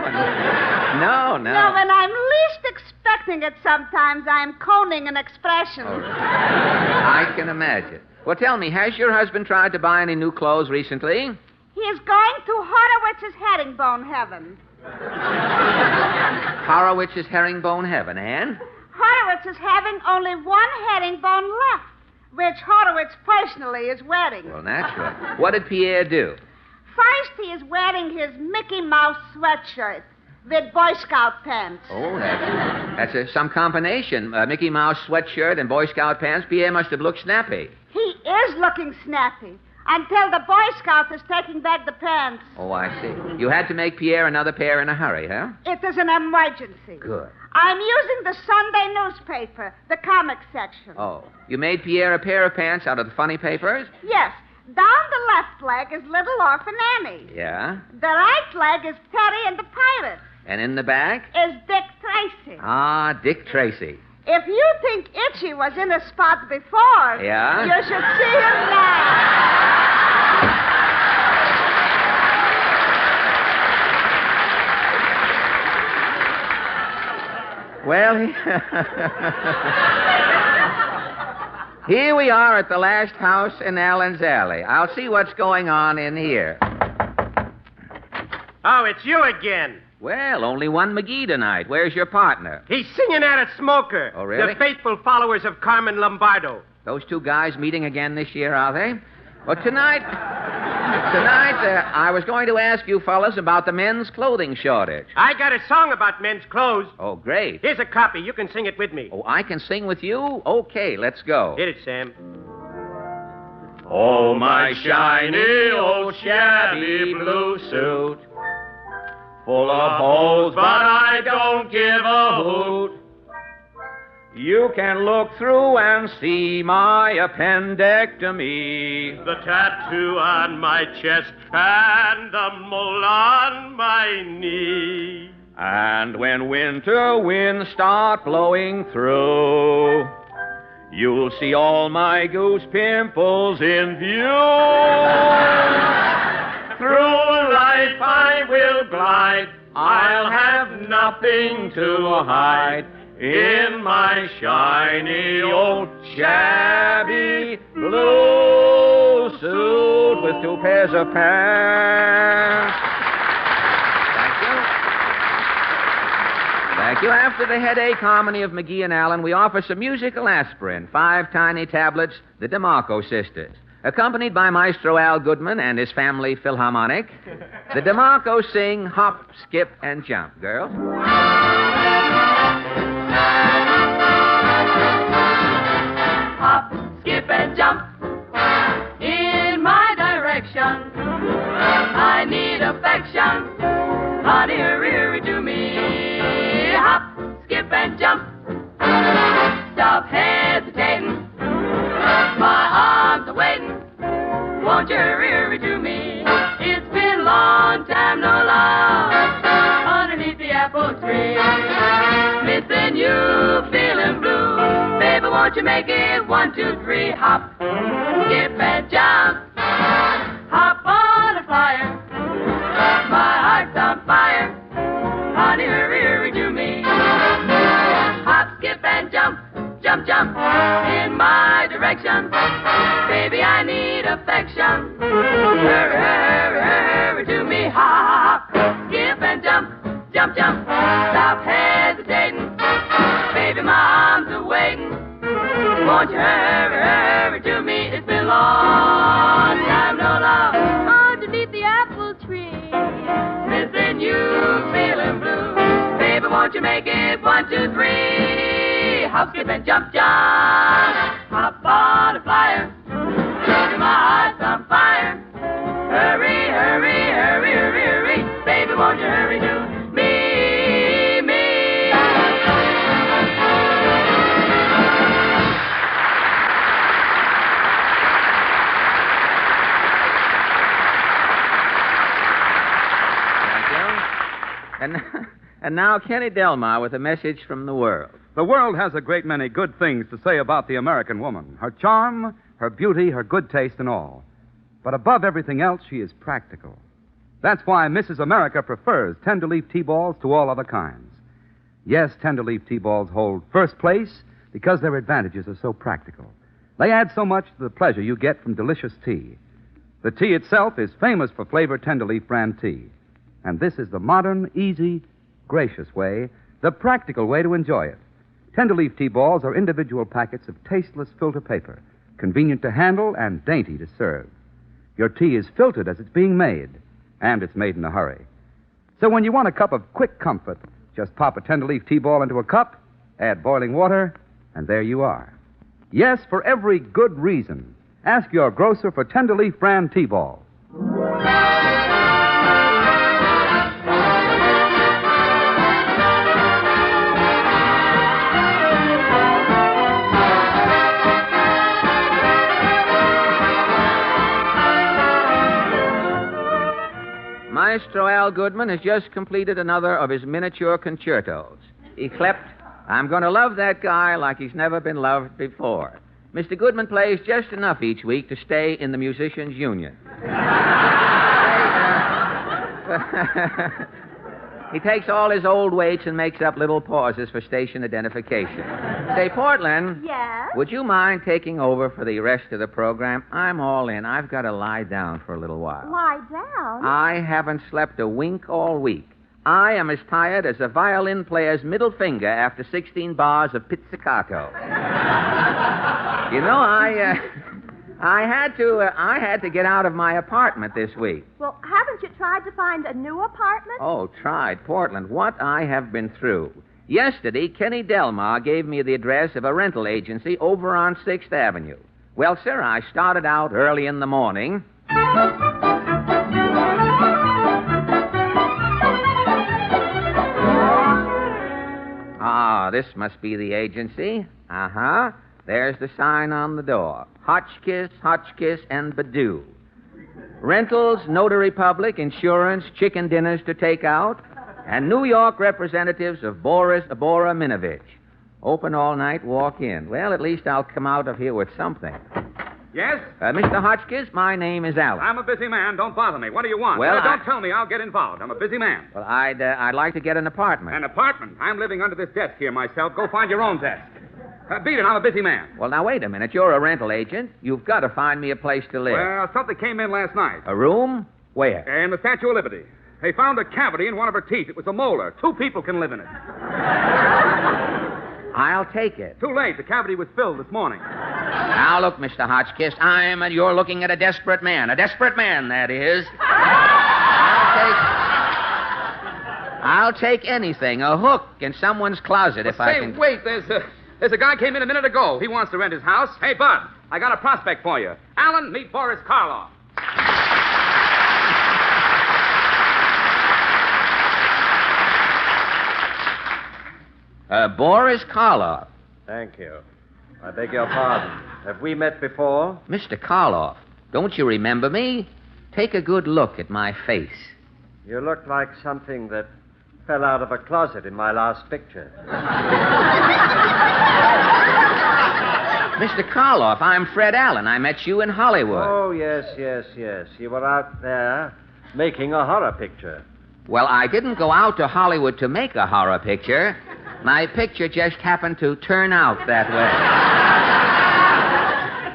no. No, when I'm least expecting it sometimes, I'm coning an expression. Oh, I can imagine. Well, tell me, has your husband tried to buy any new clothes recently? He is going to Horowitz's herringbone heaven. Horowitz's herringbone heaven, and? Horowitz is having only one herringbone left, which Horowitz personally is wearing. Well, naturally. What did Pierre do? First, he is wearing his Mickey Mouse sweatshirt with Boy Scout pants. Oh, that's some combination. Mickey Mouse sweatshirt and Boy Scout pants. Pierre must have looked snappy. He is looking snappy until the Boy Scout is taking back the pants. Oh, I see. You had to make Pierre another pair in a hurry, huh? It is an emergency. Good. I'm using the Sunday newspaper, the comic section. Oh, you made Pierre a pair of pants out of the funny papers? Yes. Down the left leg is Little Orphan Annie. Yeah? The right leg is Terry and the Pirates. And in the back? Is Dick Tracy. Ah, Dick Tracy. If you think Itchy was in a spot before, Yeah? you should see him now. Well, here we are at the last house in Allen's Alley. I'll see what's going on in here. Oh, it's you again. Well, only one Magee tonight. Where's your partner? He's singing at a smoker. Oh, really? The faithful followers of Carmen Lombardo. Those two guys meeting again this year, are they? Well, tonight, I was going to ask you fellas about the men's clothing shortage. I got a song about men's clothes. Oh, great. Here's a copy. You can sing it with me. Oh, I can sing with you? Okay, let's go. Hit it, Sam. Oh, my shiny old shabby blue suit, full of holes, but I don't give a hoot. You can look through and see my appendectomy. The tattoo on my chest and the mole on my knee. And when winter winds start blowing through, you'll see all my goose pimples in view. Through life I will glide. I'll have nothing to hide. in my shiny old shabby blue suit with 2 pairs of pants. Thank you. After the headache harmony of Magee and Allen, we offer some musical aspirin, 5 tiny tablets, the DeMarco sisters. Accompanied by Maestro Al Goodman and his family Philharmonic, the DeMarco sing Hop, Skip, and Jump. Girls? Hop, skip, and jump in my direction. I need affection. Honey, hurry to me. Hop, skip, and jump. Stop hesitating. My arms are waiting. Won't you hurry to me? It's been a long time, no love, underneath the apple tree. Missing you, feeling blue. Baby, won't you make it 1, 2, 3? Hop, skip, and jump. Hop on a flyer. My heart's on fire. Honey, hurry to me. Hop, skip, and jump. Jump, jump in my direction. Baby, I need affection. Hurry to me. Hop, skip, and jump. Jump, jump. Stop hesitating. Baby, my arms are waiting. Won't you hurry to me? It's been a long time, no love, underneath the apple tree. Missing you, feeling blue. Baby, won't you make it 1, 2, 3? Hop, skip, and jump, jump. Hop on a flyer. Baby, my heart's on fire. Hurry. Baby, won't you hurry to me? And now Kenny Delmar with a message from the world. The world has a great many good things to say about the American woman. Her charm, her beauty, her good taste, and all. But above everything else, she is practical. That's why Mrs. America prefers tender-leaf tea balls to all other kinds. Yes, tender-leaf tea balls hold first place because their advantages are so practical. They add so much to the pleasure you get from delicious tea. The tea itself is famous for flavored tender-leaf brand tea. And this is the modern, easy, gracious way, the practical way to enjoy it. Tender-leaf tea balls are individual packets of tasteless filter paper, convenient to handle and dainty to serve. Your tea is filtered as it's being made, and it's made in a hurry. So when you want a cup of quick comfort, just pop a tender-leaf tea ball into a cup, add boiling water, and there you are. Yes, for every good reason, ask your grocer for tender-leaf brand tea balls. Maestro Al Goodman has just completed another of his miniature concertos. He clept, I'm going to love that guy like he's never been loved before. Mr. Goodman plays just enough each week to stay in the Musicians' Union. He takes all his old weights and makes up little pauses for station identification. Say, Portland. Yes? Would you mind taking over for the rest of the program? I'm all in. I've got to lie down for a little while. Lie down? I haven't slept a wink all week. I am as tired as a violin player's middle finger after 16 bars of pizzicato. You know, I had to get out of my apartment this week. Well, haven't you tried to find a new apartment? Oh, tried. Portland, what I have been through. Yesterday, Kenny Delmar gave me the address of a rental agency over on 6th Avenue. Well, sir, I started out early in the morning. Ah, this must be the agency. Uh-huh. There's the sign on the door. Hotchkiss, and Badoo. Rentals, notary public, insurance, chicken dinners to take out, and New York representatives of Boris Abora-Minovich. Open all night, walk in. Well, at least I'll come out of here with something. Yes? Mr. Hotchkiss, my name is Allen. I'm a busy man. Don't bother me. What do you want? Well, Don't tell me. I'll get involved. I'm a busy man. Well, I'd like to get an apartment. An apartment? I'm living under this desk here myself. Go find your own desk. Beat it. I'm a busy man. Well, now, wait a minute. You're a rental agent. You've got to find me a place to live. Well, something came in last night. A room? Where? In the Statue of Liberty. They found a cavity in one of her teeth. It was a molar. 2 people can live in it. I'll take it. Too late. The cavity was filled this morning. Now, look, Mr. Hotchkiss, you're looking at a desperate man. A desperate man, that is. I'll take anything. A hook in someone's closet if I can... Wait, there's a guy came in a minute ago. He wants to rent his house. Hey, Bud, I got a prospect for you. Alan, meet Boris Karloff. Boris Karloff. Thank you. I beg your pardon. Have we met before? Mr. Karloff, don't you remember me? Take a good look at my face. You look like something that fell out of a closet in my last picture. Mr. Karloff, I'm Fred Allen. I met you in Hollywood. Oh, yes. You were out there making a horror picture. Well, I didn't go out to Hollywood to make a horror picture. My picture just happened to turn out that way.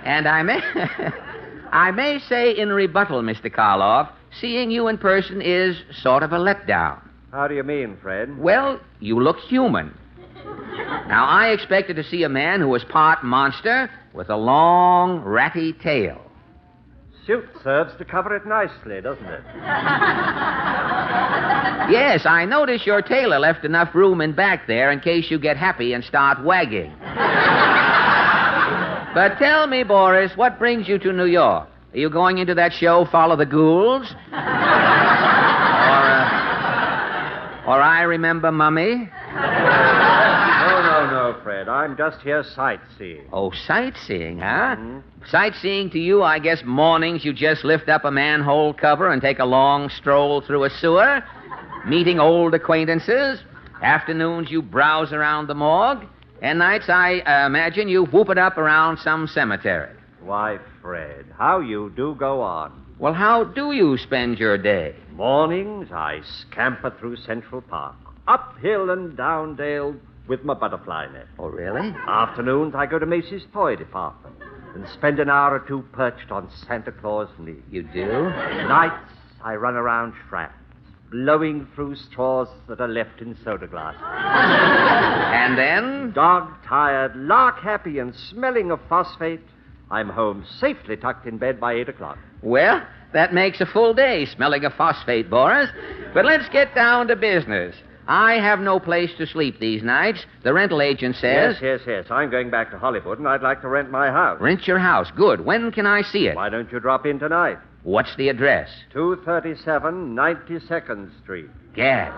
And I may say in rebuttal, Mr. Karloff, seeing you in person is sort of a letdown. How do you mean, Fred? Well, you look human. Now, I expected to see a man who was part monster with a long, ratty tail. Suit serves to cover it nicely, doesn't it? Yes, I notice your tailor left enough room in back there in case you get happy and start wagging. But tell me, Boris, what brings you to New York? Are you going into that show, Follow the Ghouls? Or I Remember Mummy? No, Fred. I'm just here sightseeing. Oh, sightseeing, huh? Mm-hmm. Sightseeing to you, I guess mornings you just lift up a manhole cover and take a long stroll through a sewer, meeting old acquaintances. Afternoons you browse around the morgue. And nights, I imagine, you whoop it up around some cemetery. Why, Fred, how you do go on. Well, how do you spend your day? Mornings, I scamper through Central Park, up hill and down dale with my butterfly net. Oh, really? Afternoons, I go to Macy's toy department and spend an hour or two perched on Santa Claus' knee. You do? Nights, I run around Shrams, blowing through straws that are left in soda glasses. And then? Dog-tired, lark-happy, and smelling of phosphate, I'm home safely tucked in bed by 8 o'clock. Well, that makes a full day smelling of phosphate, Boris. But let's get down to business. I have no place to sleep these nights. The rental agent says... Yes. I'm going back to Hollywood, and I'd like to rent my house. Rent your house? Good. When can I see it? Why don't you drop in tonight? What's the address? 237 92nd Street. Gad.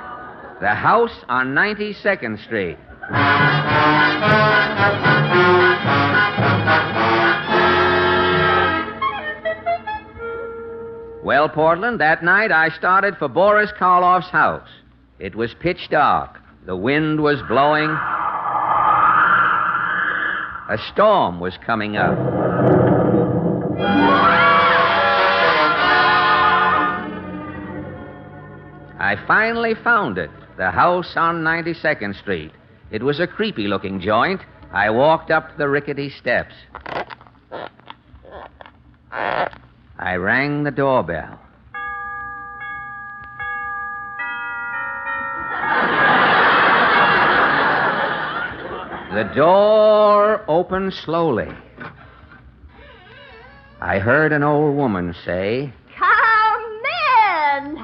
The house on 92nd Street. Well, Portland, that night I started for Boris Karloff's house. It was pitch dark. The wind was blowing. A storm was coming up. I finally found it, the house on 92nd Street. It was a creepy-looking joint. I walked up the rickety steps. I rang the doorbell. The door opened slowly. I heard an old woman say, "Come in."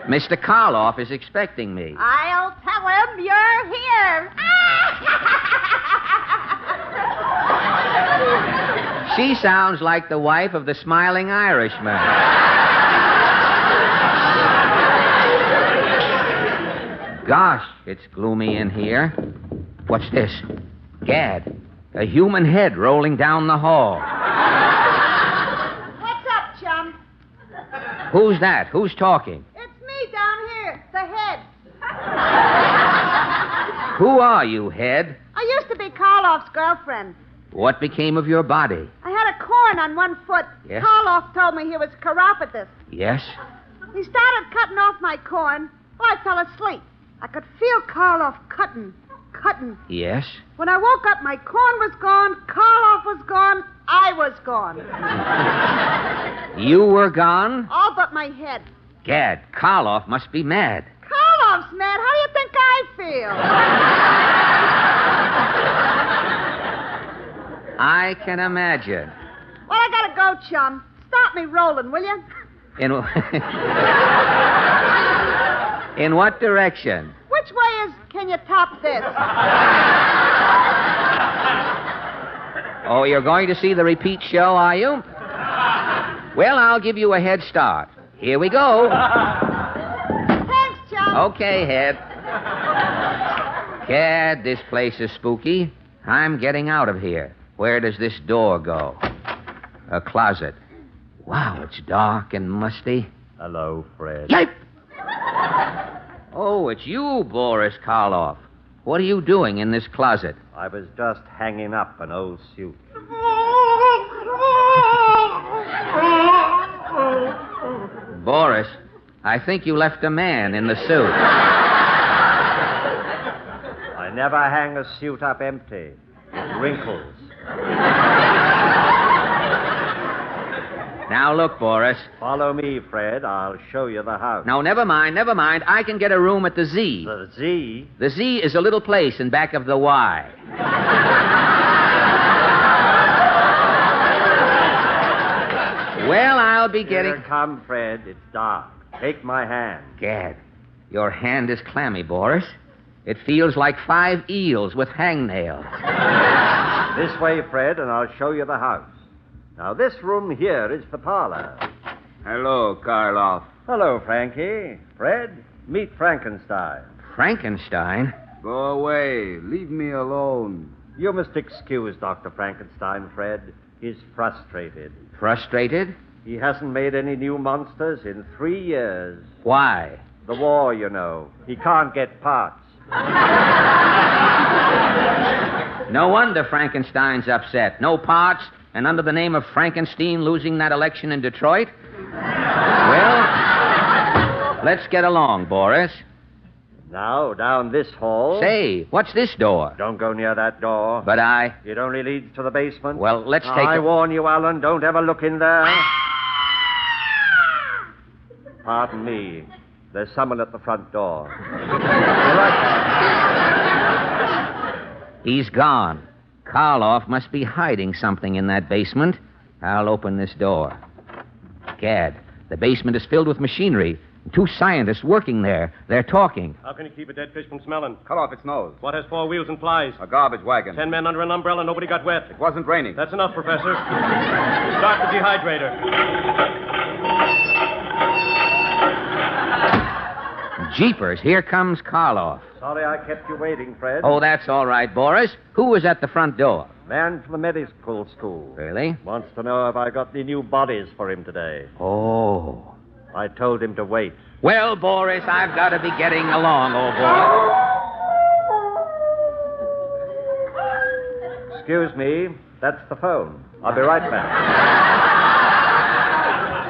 Mr. Karloff is expecting me. I'll tell him you're here. She sounds like the wife of the smiling Irishman. Gosh, it's gloomy in here. What's this? Gad, a human head rolling down the hall. What's up, chum? Who's that? Who's talking? It's me down here, the head. Who are you, head? I used to be called Karloff's girlfriend. What became of your body? I had a corn on one foot. Yes? Karloff told me he was chiropodist. Yes? He started cutting off my corn. Well, I fell asleep. I could feel Karloff cutting. Yes? When I woke up, my corn was gone, Karloff was gone, I was gone. You were gone? All but my head. Gad, Karloff must be mad. Karloff's mad. How do you think I feel? I can imagine. Well, I gotta go, chum. Stop me rolling, will you? In what direction? Which way can you top this? Oh, you're going to see the repeat show, are you? Well, I'll give you a head start. Here we go. Thanks, chum. Okay, Head. Gad, this place is spooky. I'm getting out of here. Where does this door go? A closet. Wow, it's dark and musty. Hello, Fred. Yipe! Oh, it's you, Boris Karloff. What are you doing in this closet? I was just hanging up an old suit. Boris, I think you left a man in the suit. I never hang a suit up empty. It wrinkles. Now, look, Boris. Follow me, Fred. I'll show you the house. No, never mind. I can get a room at the Z. The Z? The Z is a little place in back of the Y. Well, I'll be getting... Here come, Fred. It's dark. Take my hand. Gad, your hand is clammy, Boris. It feels like 5 eels with hangnails. This way, Fred, and I'll show you the house. Now, this room here is the parlor. Hello, Karloff. Hello, Frankie. Fred, meet Frankenstein. Frankenstein? Go away. Leave me alone. You must excuse Dr. Frankenstein, Fred. He's frustrated. Frustrated? He hasn't made any new monsters in 3 years. Why? The war, you know. He can't get parts. No wonder Frankenstein's upset. No parts, and under the name of Frankenstein losing that election in Detroit? Well, let's get along, Boris. Now, down this hall. Say, what's this door? Don't go near that door. But I... It only leads to the basement. Well, let's take I warn you, Alan, don't ever look in there. Pardon me. There's someone at the front door. He's gone. Karloff must be hiding something in that basement. I'll open this door. Gad, the basement is filled with machinery. 2 scientists working there. They're talking. How can you keep a dead fish from smelling? Cut off its nose. What has 4 wheels and flies? A garbage wagon. 10 men under an umbrella, nobody got wet. It wasn't raining. That's enough, Professor. Start the dehydrator. Jeepers, here comes Karloff. Sorry I kept you waiting, Fred. Oh, that's all right, Boris. Who was at the front door? Man from the medical school. Really? Wants to know if I got any new bodies for him today. Oh. I told him to wait. Well, Boris, I've got to be getting along, old boy. Excuse me. That's the phone. I'll be right back.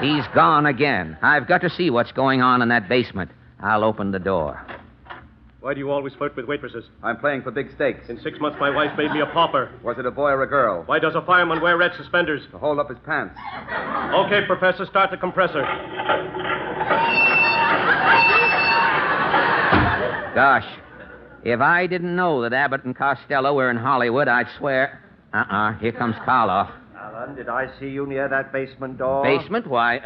He's gone again. I've got to see what's going on in that basement. I'll open the door. Why do you always flirt with waitresses? I'm playing for big stakes. In 6 months, my wife made me a pauper. Was it a boy or a girl? Why does a fireman wear red suspenders? To hold up his pants. Okay, Professor, start the compressor. Gosh, if I didn't know that Abbott and Costello were in Hollywood, I'd swear... Here comes Karloff. Alan, did I see you near that basement door? Basement? Why,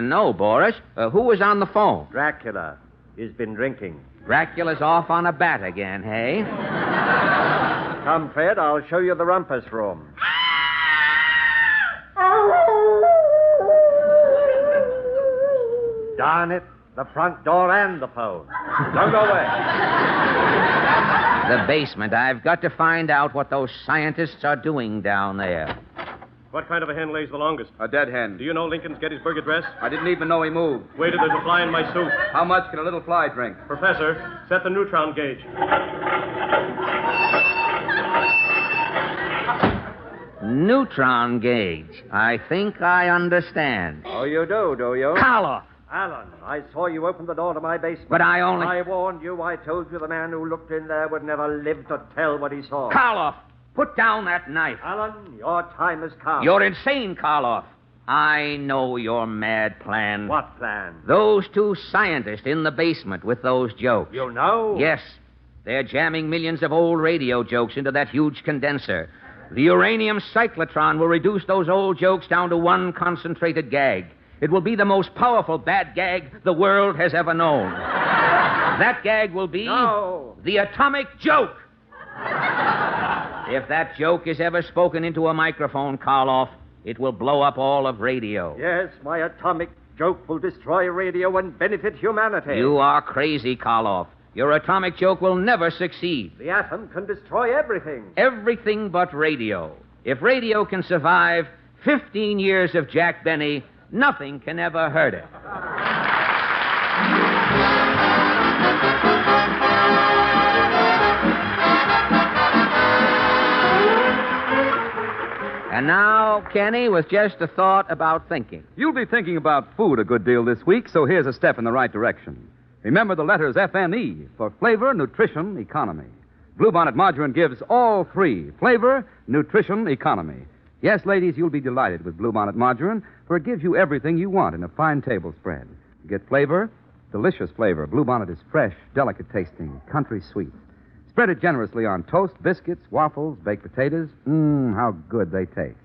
no, Boris. Who was on the phone? Dracula. He's been drinking. Dracula's off on a bat again, hey? Come, Fred, I'll show you the rumpus room. Darn it, the front door and the phone. Don't go away. The basement. I've got to find out what those scientists are doing down there. What kind of a hen lays the longest? A dead hen. Do you know Lincoln's Gettysburg Address? I didn't even know he moved. Waiter, there's a fly in my soup. How much can a little fly drink? Professor, set the neutron gauge. Neutron gauge. I think I understand. Oh, you do you? Carlo! Alan, I saw you open the door to my basement. But I only... I warned you. I told you the man who looked in there would never live to tell what he saw. Karloff, put down that knife. Alan, your time has come. You're insane, Karloff. I know your mad plan. What plan? Those two scientists in the basement with those jokes. You know? Yes. They're jamming millions of old radio jokes into that huge condenser. The uranium cyclotron will reduce those old jokes down to one concentrated gag. It will be the most powerful bad gag the world has ever known. That gag will be the atomic joke. If that joke is ever spoken into a microphone, Karloff, it will blow up all of radio. Yes, my atomic joke will destroy radio and benefit humanity. You are crazy, Karloff. Your atomic joke will never succeed. The atom can destroy everything. Everything but radio. If radio can survive 15 years of Jack Benny, nothing can ever hurt it. And now, Kenny, with just a thought about thinking. You'll be thinking about food a good deal this week, so here's a step in the right direction. Remember the letters FNE for flavor, nutrition, economy. Bluebonnet Margarine gives all three: flavor, nutrition, economy. Yes, ladies, you'll be delighted with Bluebonnet Margarine, for it gives you everything you want in a fine table spread. You get flavor, delicious flavor. Bluebonnet is fresh, delicate tasting, country sweet. Spread it generously on toast, biscuits, waffles, baked potatoes. How good they taste.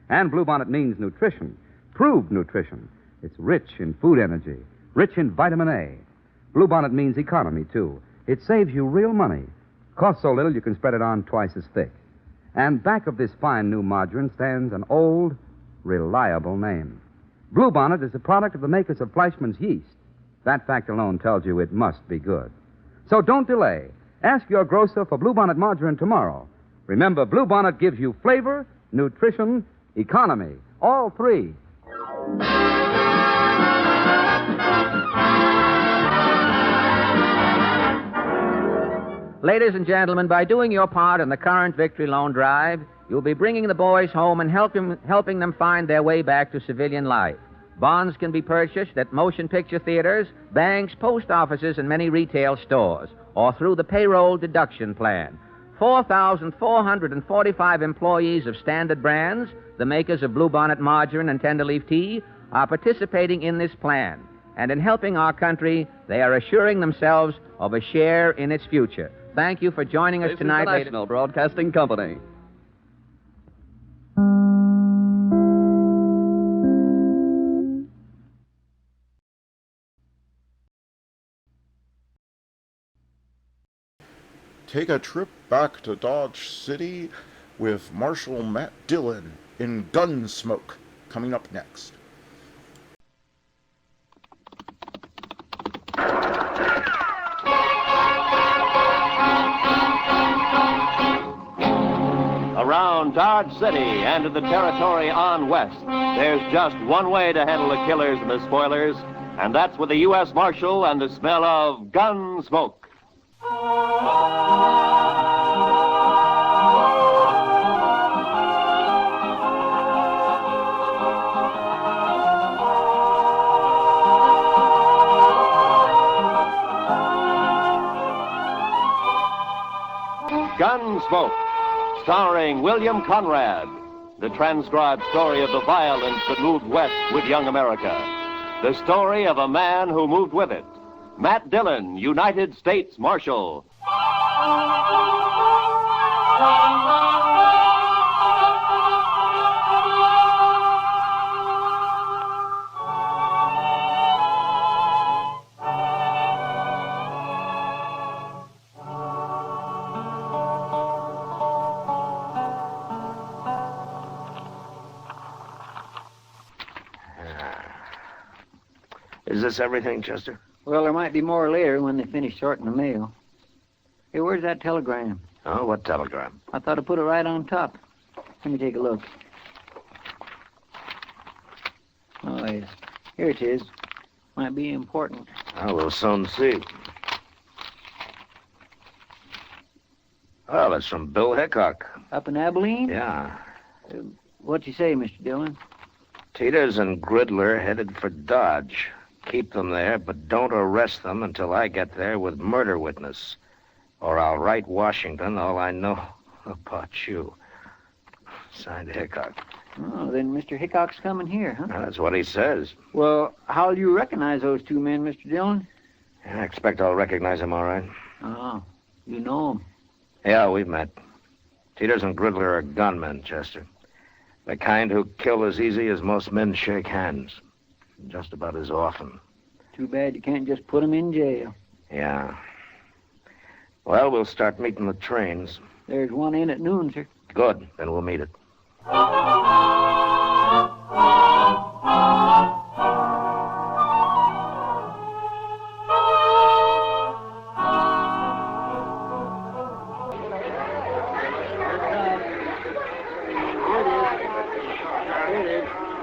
And Bluebonnet means nutrition, proved nutrition. It's rich in food energy, rich in vitamin A. Bluebonnet means economy, too. It saves you real money. Costs so little you can spread it on twice as thick. And back of this fine new margarine stands an old, reliable name. Bluebonnet is a product of the makers of Fleischmann's yeast. That fact alone tells you it must be good. So don't delay. Ask your grocer for Bluebonnet Margarine tomorrow. Remember, Bluebonnet gives you flavor, nutrition, economy. All three. Ladies and gentlemen, by doing your part in the current Victory Loan Drive, you'll be bringing the boys home and helping them find their way back to civilian life. Bonds can be purchased at motion picture theaters, banks, post offices, and many retail stores, or through the payroll deduction plan. 4,445 employees of Standard Brands, the makers of Bluebonnet Margarine and Tenderleaf Tea, are participating in this plan. And in helping our country, they are assuring themselves of a share in its future. Thank you for joining us tonight. This is the National Broadcasting Company. Take a trip back to Dodge City with Marshal Matt Dillon in Gunsmoke, coming up next. Around Dodge City and in the territory on west, there's just one way to handle the killers and the spoilers, and that's with the U.S. Marshal and the smell of Gunsmoke. Gunsmoke, starring William Conrad, the transcribed story of the violence that moved west with young America. The story of a man who moved with it. Matt Dillon, United States Marshal. Is this everything, Chester? Well, there might be more later when they finish sorting the mail. Hey, where's that telegram? Oh, what telegram? I thought I put it right on top. Let me take a look. Oh, yes. Here it is. Might be important. Oh, we'll soon see. Oh, that's from Bill Hickok. Up in Abilene? Yeah. What'd you say, Mr. Dillon? Teeters and Gridler headed for Dodge. Keep them there, but don't arrest them until I get there with murder witness. Or I'll write Washington all I know about you. Signed Hickok. Oh, then Mr. Hickok's coming here, huh? That's what he says. Well, how'll you recognize those two men, Mr. Dillon? I expect I'll recognize him all right. Oh, you know them. Yeah, we've met. Teeters and Gridler are gunmen, Chester. The kind who kill as easy as most men shake hands. Just about as often. Too bad you can't just put them in jail. Yeah. Well, we'll start meeting the trains. There's one in at noon, sir. Good. Then we'll meet it.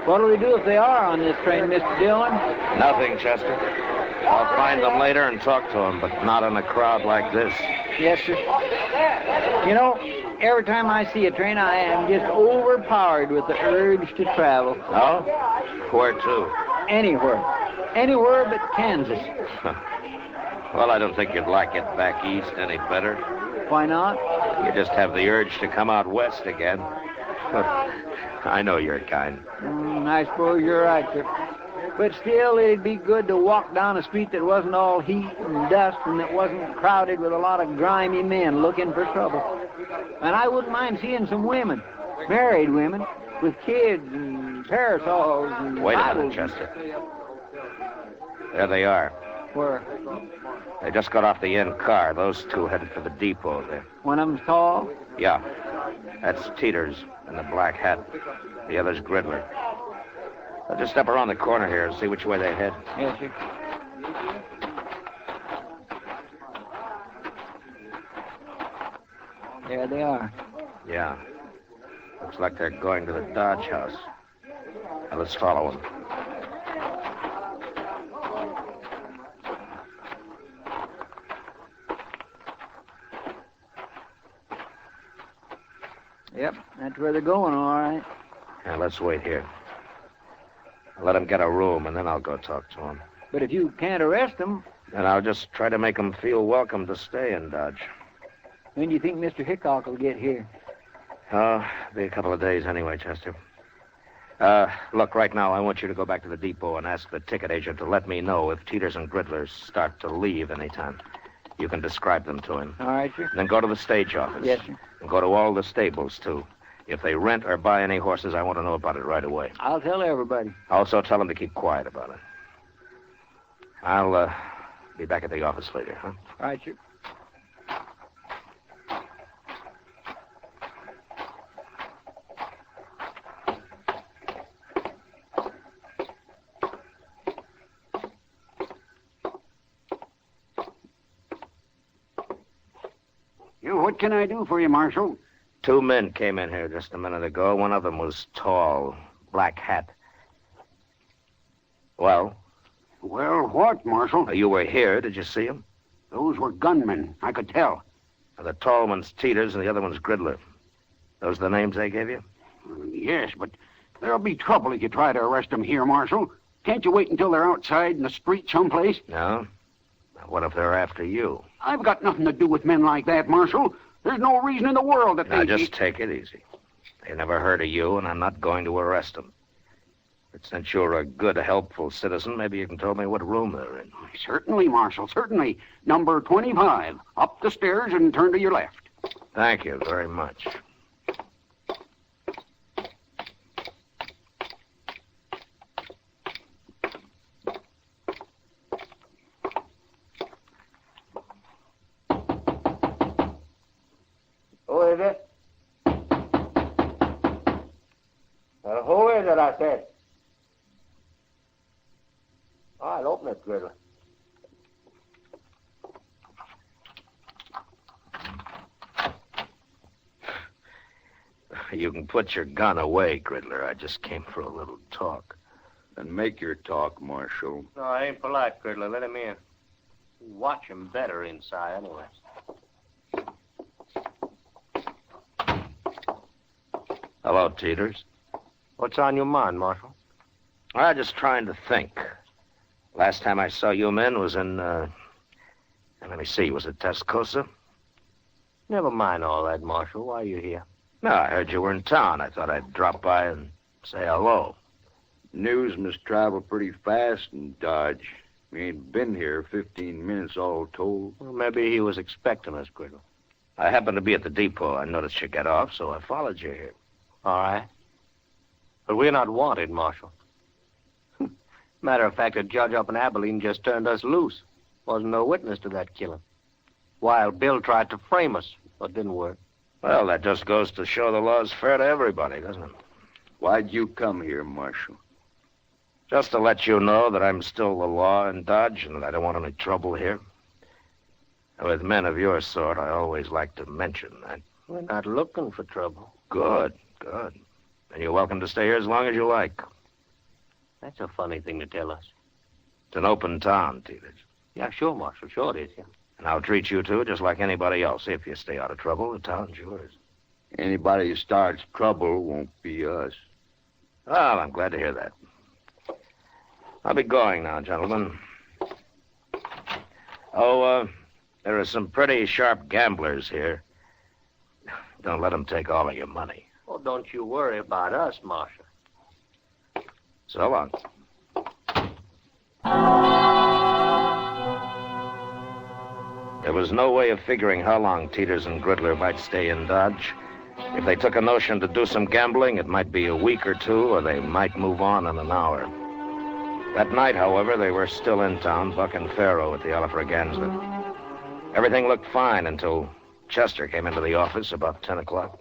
What'll we do if they are on this train, Mr. Dillon? Nothing, Chester. I'll find them later and talk to them, but not in a crowd like this. Yes, sir. You know, every time I see a train, I am just overpowered with the urge to travel. Oh? Where to? Anywhere. Anywhere but Kansas. Well, I don't think you'd like it back east any better. Why not? You just have the urge to come out west again. I know your kind. I suppose you're right, sir. But still, it'd be good to walk down a street that wasn't all heat and dust and that wasn't crowded with a lot of grimy men looking for trouble. And I wouldn't mind seeing some women, married women, with kids and parasols and Wait a Bibles. minute, Chester. There they are. Where? They just got off the end car. Those two headed for the depot there. One of them's tall? Yeah. That's Teeters in the black hat. The other's Gridler. I'll just step around the corner here and see which way they head. Yes, sir. There they are. Yeah. Looks like they're going to the Dodge house. Now, let's follow them. Yep, that's where they're going, all right. Yeah, let's wait here. I'll let them get a room, and then I'll go talk to them. But if you can't arrest them... And I'll just try to make them feel welcome to stay in Dodge. When do you think Mr. Hickok will get here? Oh, be a couple of days anyway, Chester. Look, right now, I want you to go back to the depot and ask the ticket agent to let me know if Teeters and Gridler start to leave anytime. You can describe them to him. All right, sir. And then go to the stage office. Yes, sir. And go to all the stables, too. If they rent or buy any horses, I want to know about it right away. I'll tell everybody. Also tell them to keep quiet about it. I'll be back at the office later, huh? All right, sir. What can I do for you, Marshal? Two men came in here just a minute ago. One of them was tall, black hat. Well? Well, what, Marshal? You were here. Did you see him? Those were gunmen. I could tell. The tall one's Teeters and the other one's Gridler. Those the names they gave you? Yes, but there'll be trouble if you try to arrest them here, Marshal. Can't you wait until they're outside in the street someplace? No. What if they're after you? I've got nothing to do with men like that, Marshal. There's no reason in the world that Now, they... just take it easy. They never heard of you, and I'm not going to arrest them. But since you're a good, helpful citizen, maybe you can tell me what room they're in. Certainly, Marshal, certainly. Number 25. Up the stairs and turn to your left. Thank you very much. Who is it? Who is it, I said? I'll open it, Gridler. You can put your gun away, Gridler. I just came for a little talk. Then make your talk, Marshal. No, I ain't polite, Gridler. Let him in. Watch him better inside, anyway. Hello, Teeters. What's on your mind, Marshal? I'm just trying to think. Last time I saw you men was in, let me see, was it Tascosa? Never mind all that, Marshal. Why are you here? No, I heard you were in town. I thought I'd drop by and say hello. News must travel pretty fast in Dodge. We ain't been here 15 minutes all told. Well, maybe he was expecting us, Griddle. I happened to be at the depot. I noticed you get off, so I followed you here. All right. But we're not wanted, Marshal. Matter of fact, a judge up in Abilene just turned us loose. Wasn't no witness to that killing. Wild Bill tried to frame us, but didn't work. Well, that just goes to show the law's fair to everybody, doesn't it? Why'd you come here, Marshal? Just to let you know that I'm still the law in Dodge and that I don't want any trouble here. With men of your sort, I always like to mention that. We're not looking for trouble. Good, good. And you're welcome to stay here as long as you like. That's a funny thing to tell us. It's an open town, Teeters. Yeah, sure, Marshal. Sure it is, yeah. And I'll treat you two just like anybody else. If you stay out of trouble, the town's yours. Anybody who starts trouble won't be us. Well, I'm glad to hear that. I'll be going now, gentlemen. Oh, there are some pretty sharp gamblers here. Don't let them take all of your money. Oh, don't you worry about us, Marshal. So long. There was no way of figuring how long Teeters and Griddler might stay in Dodge. If they took a notion to do some gambling, it might be a week or two, or they might move on in an hour. That night, however, they were still in town, Buck and Pharaoh at the Alafraganza. Everything looked fine until Chester came into the office about 10 o'clock.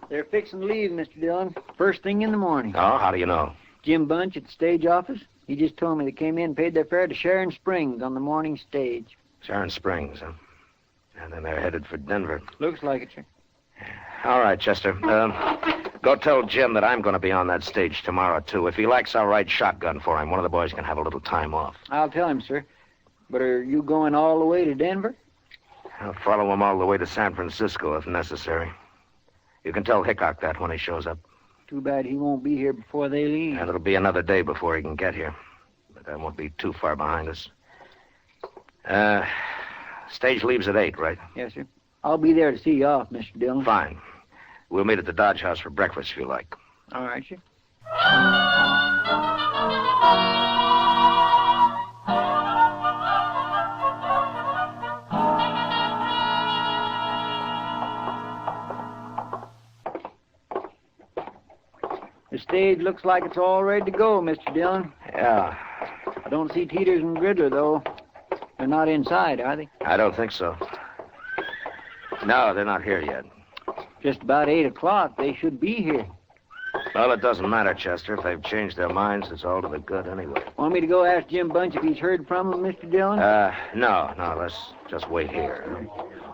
They're fixing to leave, Mr. Dillon. First thing in the morning. Oh, how do you know? Jim Bunch at the stage office. He just told me they came in and paid their fare to Sharon Springs on the morning stage. Sharon Springs, huh? And then they're headed for Denver. Looks like it, sir. All right, Chester. Go tell Jim that I'm going to be on that stage tomorrow, too. If he likes, I'll ride shotgun for him. One of the boys can have a little time off. I'll tell him, sir. But are you going all the way to Denver? I'll follow him all the way to San Francisco if necessary. You can tell Hickok that when he shows up. Too bad he won't be here before they leave. And it'll be another day before he can get here. But that won't be too far behind us. Stage leaves at 8, right? Yes, sir. I'll be there to see you off, Mr. Dillon. Fine. We'll meet at the Dodge House for breakfast if you like. All right, sir. The stage looks like it's all ready to go, Mr. Dillon. Yeah. I don't see Teeters and Griddler, though. They're not inside, are they? I don't think so. No, they're not here yet. Just about 8 o'clock. They should be here. Well, it doesn't matter, Chester. If they've changed their minds, it's all to the good anyway. Want me to go ask Jim Bunch if he's heard from them, Mr. Dillon? No. Let's just wait here.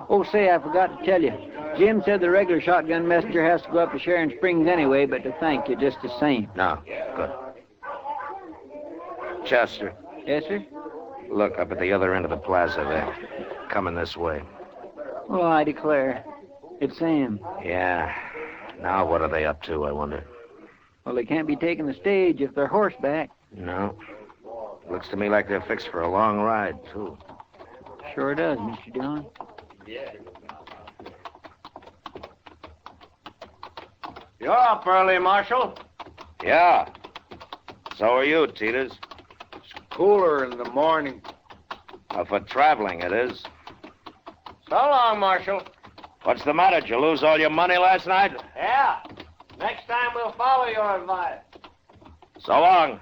Oh, say, I forgot to tell you. Jim said the regular shotgun messenger has to go up to Sharon Springs anyway, but to thank you just the same. No, good. Chester. Yes, sir? Look up at the other end of the plaza there. Coming this way. Oh, I declare. It's Sam. Yeah. Now what are they up to, I wonder? Well, they can't be taking the stage if they're horseback. No. Looks to me like they're fixed for a long ride, too. Sure does, Mr. Dillon. Yeah. You're up early, Marshal. Yeah. So are you, Teeters. It's cooler in the morning. Well, for traveling, it is. So long, Marshal. What's the matter? Did you lose all your money last night? Yeah. Next time we'll follow your advice. So long.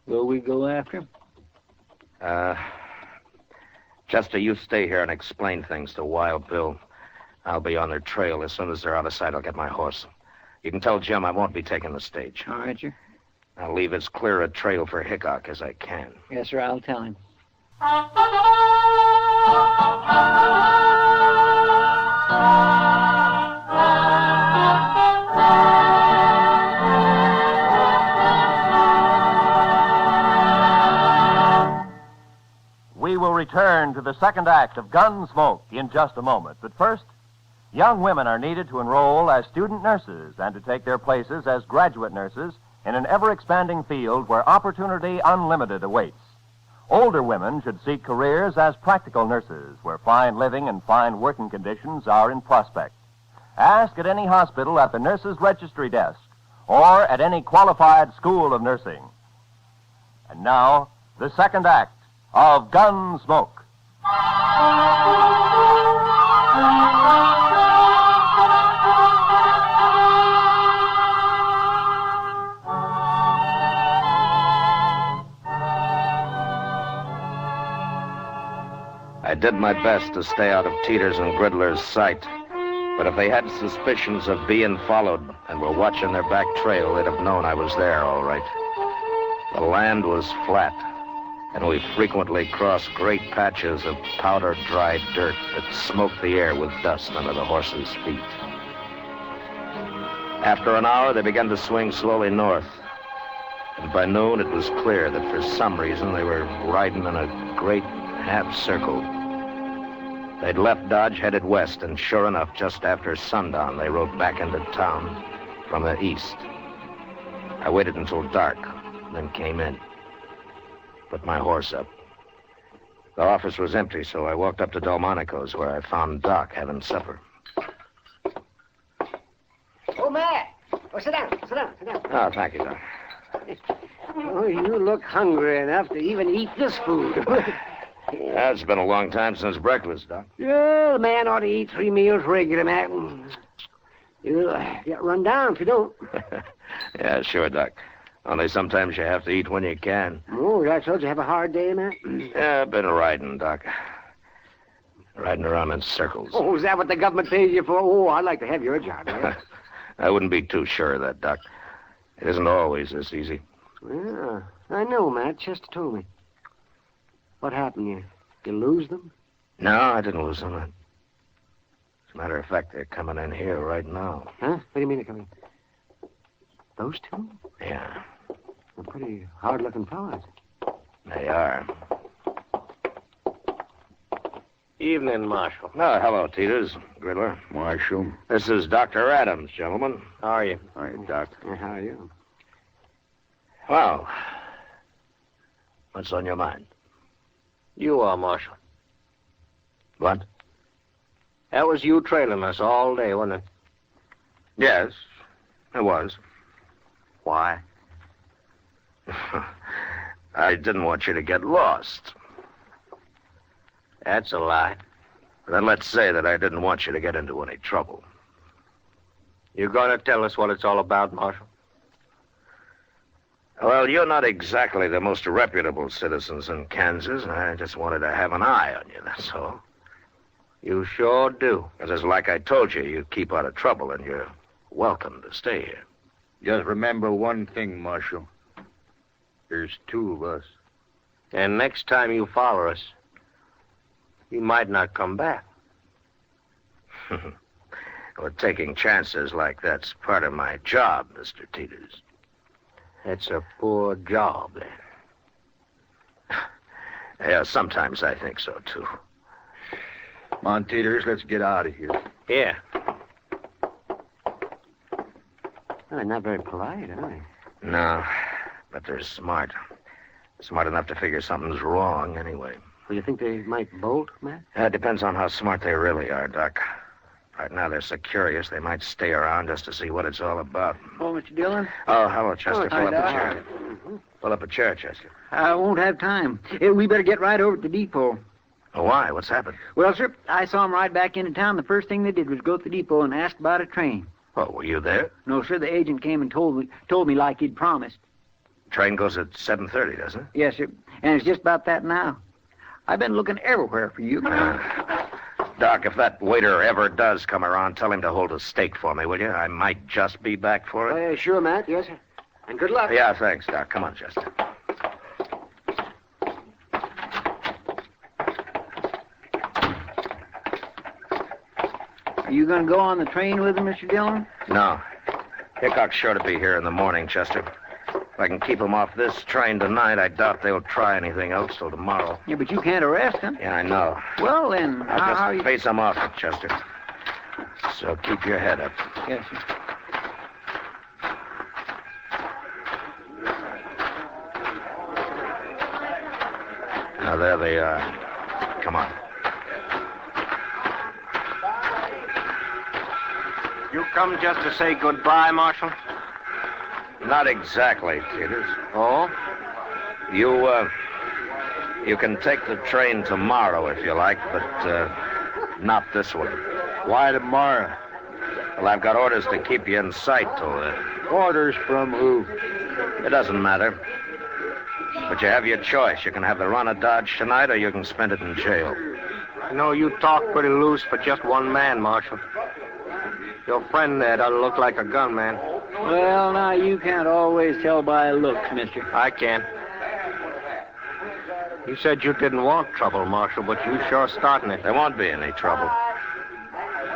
Will we go after him? Chester, you stay here and explain things to Wild Bill. I'll be on their trail. As soon as they're out of sight, I'll get my horse. You can tell Jim I won't be taking the stage. All right, sir. I'll leave as clear a trail for Hickok as I can. Yes, sir, I'll tell him. We will return to the second act of Gunsmoke in just a moment. But first, Young women are needed to enroll as student nurses and to take their places as graduate nurses in an ever-expanding field where opportunity unlimited awaits. Older women should seek careers as practical nurses where fine living and fine working conditions are in prospect. Ask at any hospital at the nurses' registry desk or at any qualified school of nursing. And now, the second act of Gunsmoke. I did my best to stay out of Teeter's and Gridler's sight. But if they had suspicions of being followed and were watching their back trail, they'd have known I was there, all right. The land was flat, and we frequently crossed great patches of powder-dried dirt that smoked the air with dust under the horses' feet. After an hour, they began to swing slowly north. And by noon, it was clear that for some reason they were riding in a great half-circle. They'd left Dodge, headed west, and sure enough, just after sundown, they rode back into town from the east. I waited until dark, then came in. Put my horse up. The office was empty, so I walked up to Delmonico's, where I found Doc having supper. Oh, Matt! Oh, sit down. Oh, thank you, Doc. Oh, you look hungry enough to even eat this food. Yeah, it's been a long time since breakfast, Doc. Yeah, the man ought to eat 3 meals regular, Matt. You'll get run down if you don't. Yeah, sure, Doc. Only sometimes you have to eat when you can. Oh, I told you have a hard day, Matt? Yeah, I've been riding, Doc. Riding around in circles. Oh, is that what the government pays you for? Oh, I'd like to have your job, man. I wouldn't be too sure of that, Doc. It isn't always this easy. Yeah, I know, Matt. Chester told me. What happened? You lose them? No, I didn't lose them. As a matter of fact, they're coming in here right now. Huh? What do you mean they're coming? Those two? Yeah. They're pretty hard-looking fellas. They are. Evening, Marshal. Oh, hello, Teeters. Gridler. Marshal. This is Dr. Adams, gentlemen. How are you? Hi, Doc. How are you? Well, what's on your mind? You are, Marshal. What? That was you trailing us all day, wasn't it? Yes, it was. Why? I didn't want you to get lost. That's a lie. Then let's say that I didn't want you to get into any trouble. You going to tell us what it's all about, Marshal? Well, you're not exactly the most reputable citizens in Kansas. I just wanted to have an eye on you, that's all. You sure do. Because like I told you, you keep out of trouble, and you're welcome to stay here. Just remember one thing, Marshal. There's 2 of us. And next time you follow us, you might not come back. Well, taking chances like that's part of my job, Mr. Teeters. It's a poor job, then. Yeah, sometimes I think so, too. Come on, Teeters, let's get out of here. Yeah. Well, they're not very polite, are they? No, but they're smart. Smart enough to figure something's wrong, anyway. Well, you think they might bolt, Matt? It depends on how smart they really are, Doc. Right now, they're so curious they might stay around just to see what it's all about. Oh, Mr. Dillon? Oh, hello, Chester. Oh, Pull up hi, a chair. Doc. Pull up a chair, Chester. I won't have time. We better get right over to the depot. Oh, why? What's happened? Well, sir, I saw them ride back into town. The first thing they did was go to the depot and ask about a train. Oh, were you there? No, sir, the agent came and told me like he'd promised. Train goes at 7:30, doesn't it? Yes, sir. And it's just about that now. I've been looking everywhere for you. Doc, if that waiter ever does come around, tell him to hold a steak for me, will you? I might just be back for it. Sure, Matt. Yes, sir. And good luck. Yeah, thanks, Doc. Come on, Chester. Are you going to go on the train with him, Mr. Dillon? No. Hickok's sure to be here in the morning, Chester. If I can keep him off this train tonight, I doubt they'll try anything else till tomorrow. Yeah, but you can't arrest him. Yeah, I know. Well, then, I'll how just you... face him off, Chester. So keep your head up. Yes, sir. Now, there they are. Come on. You come just to say goodbye, Marshal? Not exactly, Teeters. Oh? You can take the train tomorrow if you like, but not this one. Why tomorrow? Well, I've got orders to keep you in sight till then. Orders from who? It doesn't matter. But you have your choice. You can have the run of Dodge tonight, or you can spend it in jail. No, you talk pretty loose for just one man, Marshal. Your friend there doesn't look like a gunman. Well, now, you can't always tell by looks, mister. I can. You said you didn't want trouble, Marshal, but you sure starting it. There won't be any trouble.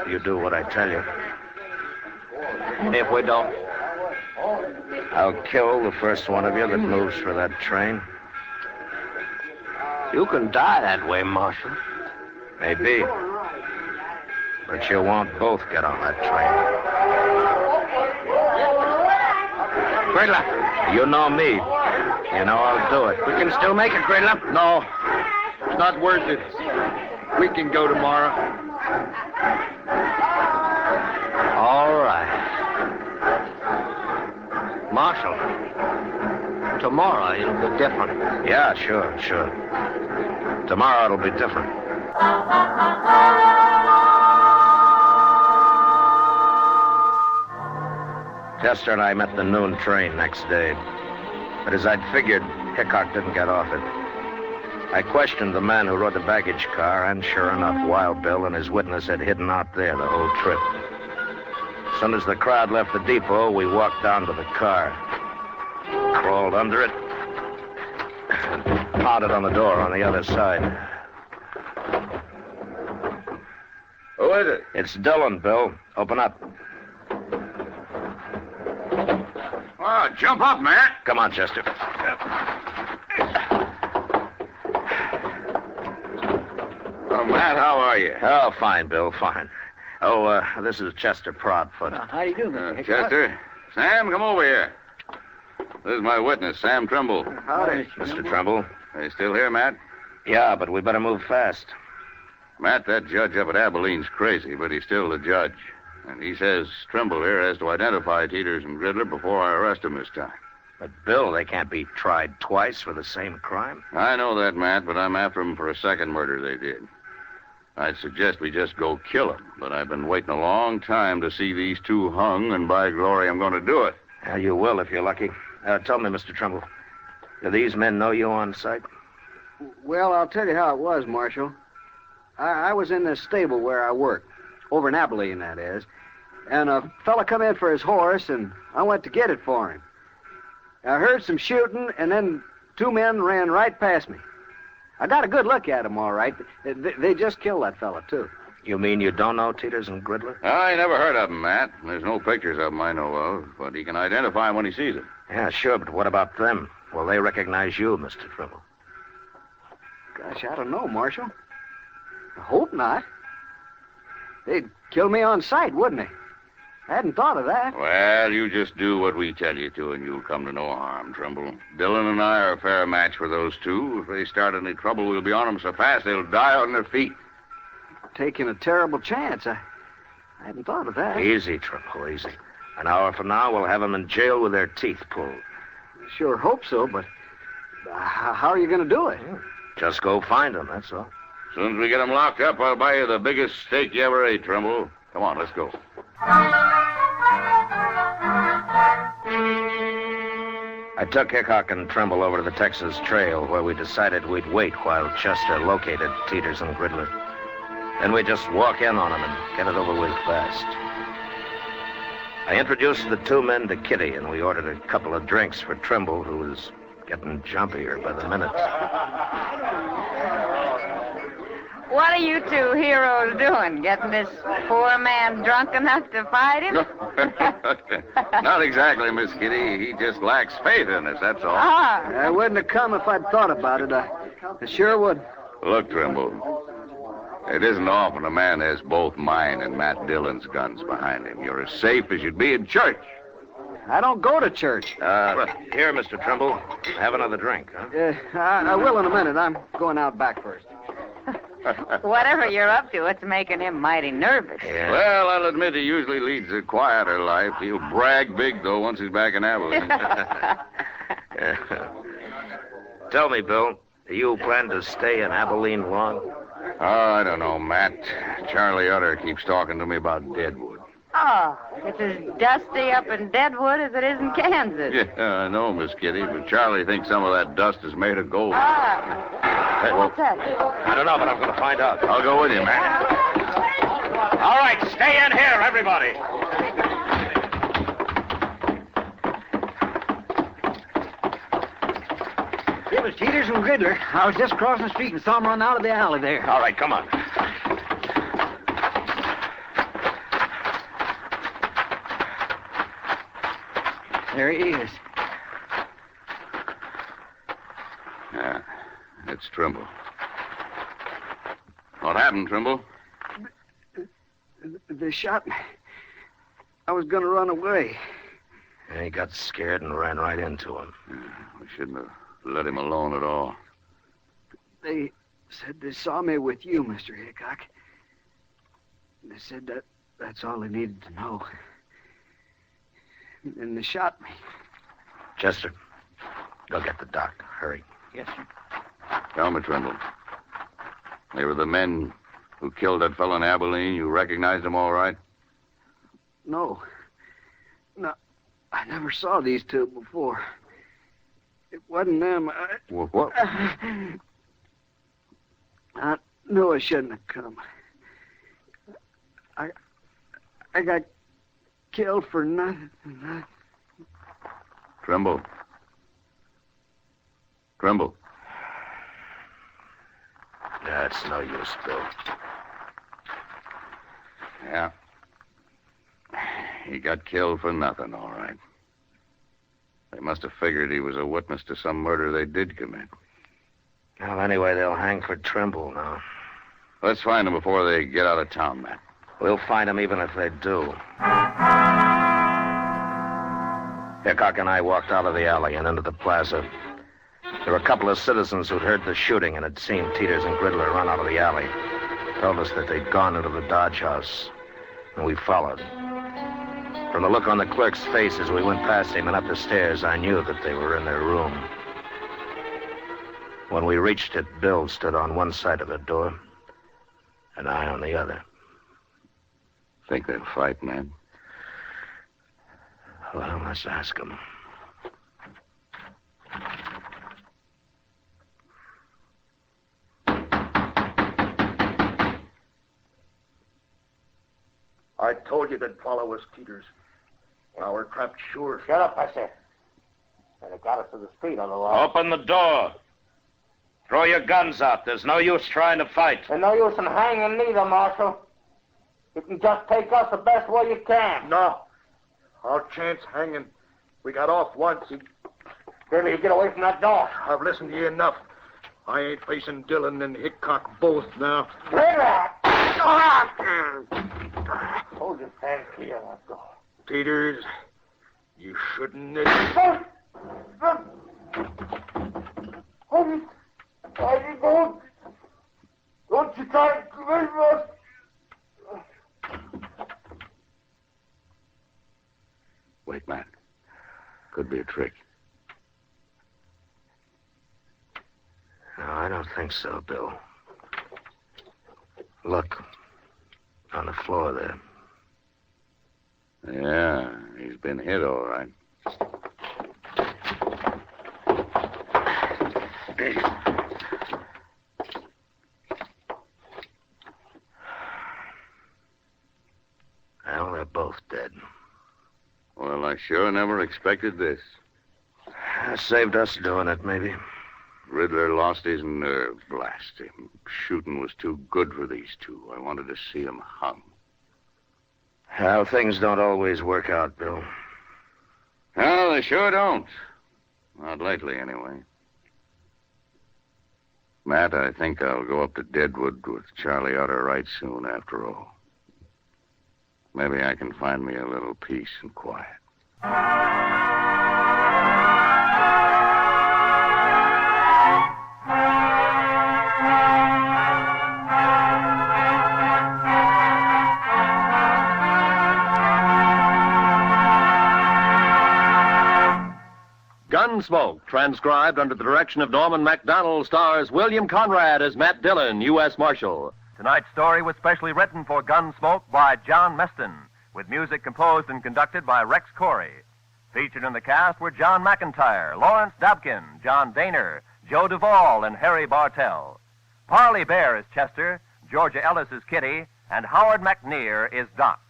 You do what I tell you. And if we don't? I'll kill the first one of you that moves for that train. You can die that way, Marshal. Maybe. But you won't both get on that train. Gridler. You know me. You know I'll do it. We can still make it, Gridler. No. It's not worth it. We can go tomorrow. All right. Marshal, tomorrow it'll be different. Yeah, sure. Tomorrow it'll be different. Chester and I met the noon train next day. But as I'd figured, Hickok didn't get off it. I questioned the man who rode the baggage car, and sure enough, Wild Bill and his witness had hidden out there the whole trip. As soon as the crowd left the depot, we walked down to the car, crawled under it, and pounded on the door on the other side. Who is it? It's Dillon, Bill. Open up. Oh, jump up, man. Come on, Chester. Oh, Matt, how are you? Oh, fine, Bill, fine. Oh, this is Chester Proudfoot. How do you do, Mr. Hickok? Chester. Sam, come over here. This is my witness, Sam Trimble. Howdy, Mr. Trimble. Are you still here, Matt? Yeah, but we better move fast. Matt, that judge up at Abilene's crazy, but he's still the judge. And he says Trimble here has to identify Teeters and Gridler before I arrest him this time. But, Bill, they can't be tried twice for the same crime. I know that, Matt, but I'm after them for a second murder they did. I'd suggest we just go kill them, but I've been waiting a long time to see these two hung, and by glory, I'm going to do it. Yeah, you will if you're lucky. Tell me, Mr. Trimble, do these men know you on sight? Well, I'll tell you how it was, Marshal. I was in this stable where I work, over in Abilene, that is, and a fella come in for his horse, and I went to get it for him. I heard some shooting, and then two men ran right past me. I got a good look at them, all right. They just killed that fella, too. You mean you don't know Teeters and Gridler? I never heard of them, Matt. There's no pictures of them I know of, but he can identify them when he sees them. Yeah, sure, but what about them? Will they recognize you, Mr. Trimble? Gosh, I don't know, Marshal. I hope not. They'd kill me on sight, wouldn't they? I hadn't thought of that. Well, you just do what we tell you to, and you'll come to no harm, Trimble. Dillon and I are a fair match for those two. If they start any trouble, we'll be on them so fast they'll die on their feet. Taking a terrible chance. I hadn't thought of that. Easy, Trimble, easy. An hour from now, we'll have them in jail with their teeth pulled. Sure hope so, but how are you going to do it? Just go find them, that's all. As soon as we get them locked up, I'll buy you the biggest steak you ever ate, Trimble. Come on, let's go. I took Hickok and Trimble over to the Texas Trail, where we decided we'd wait while Chester located Teeters and Gridler. Then we'd just walk in on them and get it over with fast. I introduced the two men to Kitty, and we ordered a couple of drinks for Trimble, who was getting jumpier by the minute. What are you two heroes doing? Getting this poor man drunk enough to fight him? Not exactly, Miss Kitty. He just lacks faith in us, that's all. I wouldn't have come if I'd thought about it. I sure would. Look, Trimble, It isn't often a man has both mine and Matt Dillon's guns behind him. You're as safe as you'd be in church. I don't go to church. Here, Mr. Trimble. Have another drink, huh? I will in a minute. I'm going out back first. Whatever you're up to, it's making him mighty nervous. Yeah. Well, I'll admit he usually leads a quieter life. He'll brag big, though, once he's back in Abilene. Tell me, Bill, do you plan to stay in Abilene long? Oh, I don't know, Matt. Charlie Utter keeps talking to me about Deadwood. Oh, it's as dusty up in Deadwood as it is in Kansas. Yeah, I know, Miss Kitty, but Charlie thinks some of that dust is made of gold. Hey, what's that? I don't know, but I'm going to find out. I'll go with you, Matt. All right, stay in here, everybody. It was Teeters and Gridler. I was just crossing the street and saw them run out of the alley there. All right, come on. There he is. Yeah, it's Trimble. What happened, Trimble? They shot me. I was going to run away. And he got scared and ran right into him. Yeah, we shouldn't have let him alone at all. They said they saw me with you, Mr. Hickok. They said that's all they needed to know. And they shot me. Chester, go get the doc. Hurry. Yes, sir. Tell me, Trimble. They were the men who killed that fellow in Abilene. You recognized them all right? No. No, I never saw these two before. It wasn't them. What? I knew I shouldn't have come. I got killed for nothing. Trimble. Trimble. That's no use, Bill. Yeah. He got killed for nothing, all right. They must have figured he was a witness to some murder they did commit. Well, anyway, they'll hang for Trimble now. Let's find him before they get out of town, Matt. We'll find him even if they do. Hickok and I walked out of the alley and into the plaza. There were a couple of citizens who'd heard the shooting and had seen Teeters and Gridler run out of the alley. Told us that they'd gone into the Dodge house, and we followed. From the look on the clerk's face as we went past him and up the stairs, I knew that they were in their room. When we reached it, Bill stood on one side of the door, and I on the other. Think they'll fight, man? Well, let's ask them. I told you they'd follow us, Teeters. Now we're trapped sure. Shut up, I said. And it got us to the street on the wall. Open the door. Throw your guns out. There's no use trying to fight. There's no use in hanging neither, Marshal. You can just take us the best way you can. No. Our chance hanging. We got off once. Then you get away from that door. I've listened to you enough. I ain't facing Dillon and Hickok both now. Relax. Hold your hands clear, let's go. Teeters, you shouldn't have... Don't you try to leave us. Wait, Matt. Could be a trick. No, I don't think so, Bill. Look. On the floor there. Yeah, he's been hit, all right. Well, they're both dead. Well, I sure never expected this. Saved us doing it, maybe. Riddler lost his nerve, blast him. Shooting was too good for these two. I wanted to see him hung. How things don't always work out, Bill. Well, they sure don't. Not lately, anyway. Matt, I think I'll go up to Deadwood with Charlie Utter right soon, after all. Maybe I can find me a little peace and quiet. Gunsmoke, transcribed under the direction of Norman MacDonald, stars William Conrad as Matt Dillon, U.S. Marshal. Tonight's story was specially written for Gunsmoke by John Meston, with music composed and conducted by Rex Corey. Featured in the cast were John McIntyre, Lawrence Dabkin, John Daner, Joe Duvall, and Harry Bartell. Parley Bear is Chester, Georgia Ellis is Kitty, and Howard McNear is Doc.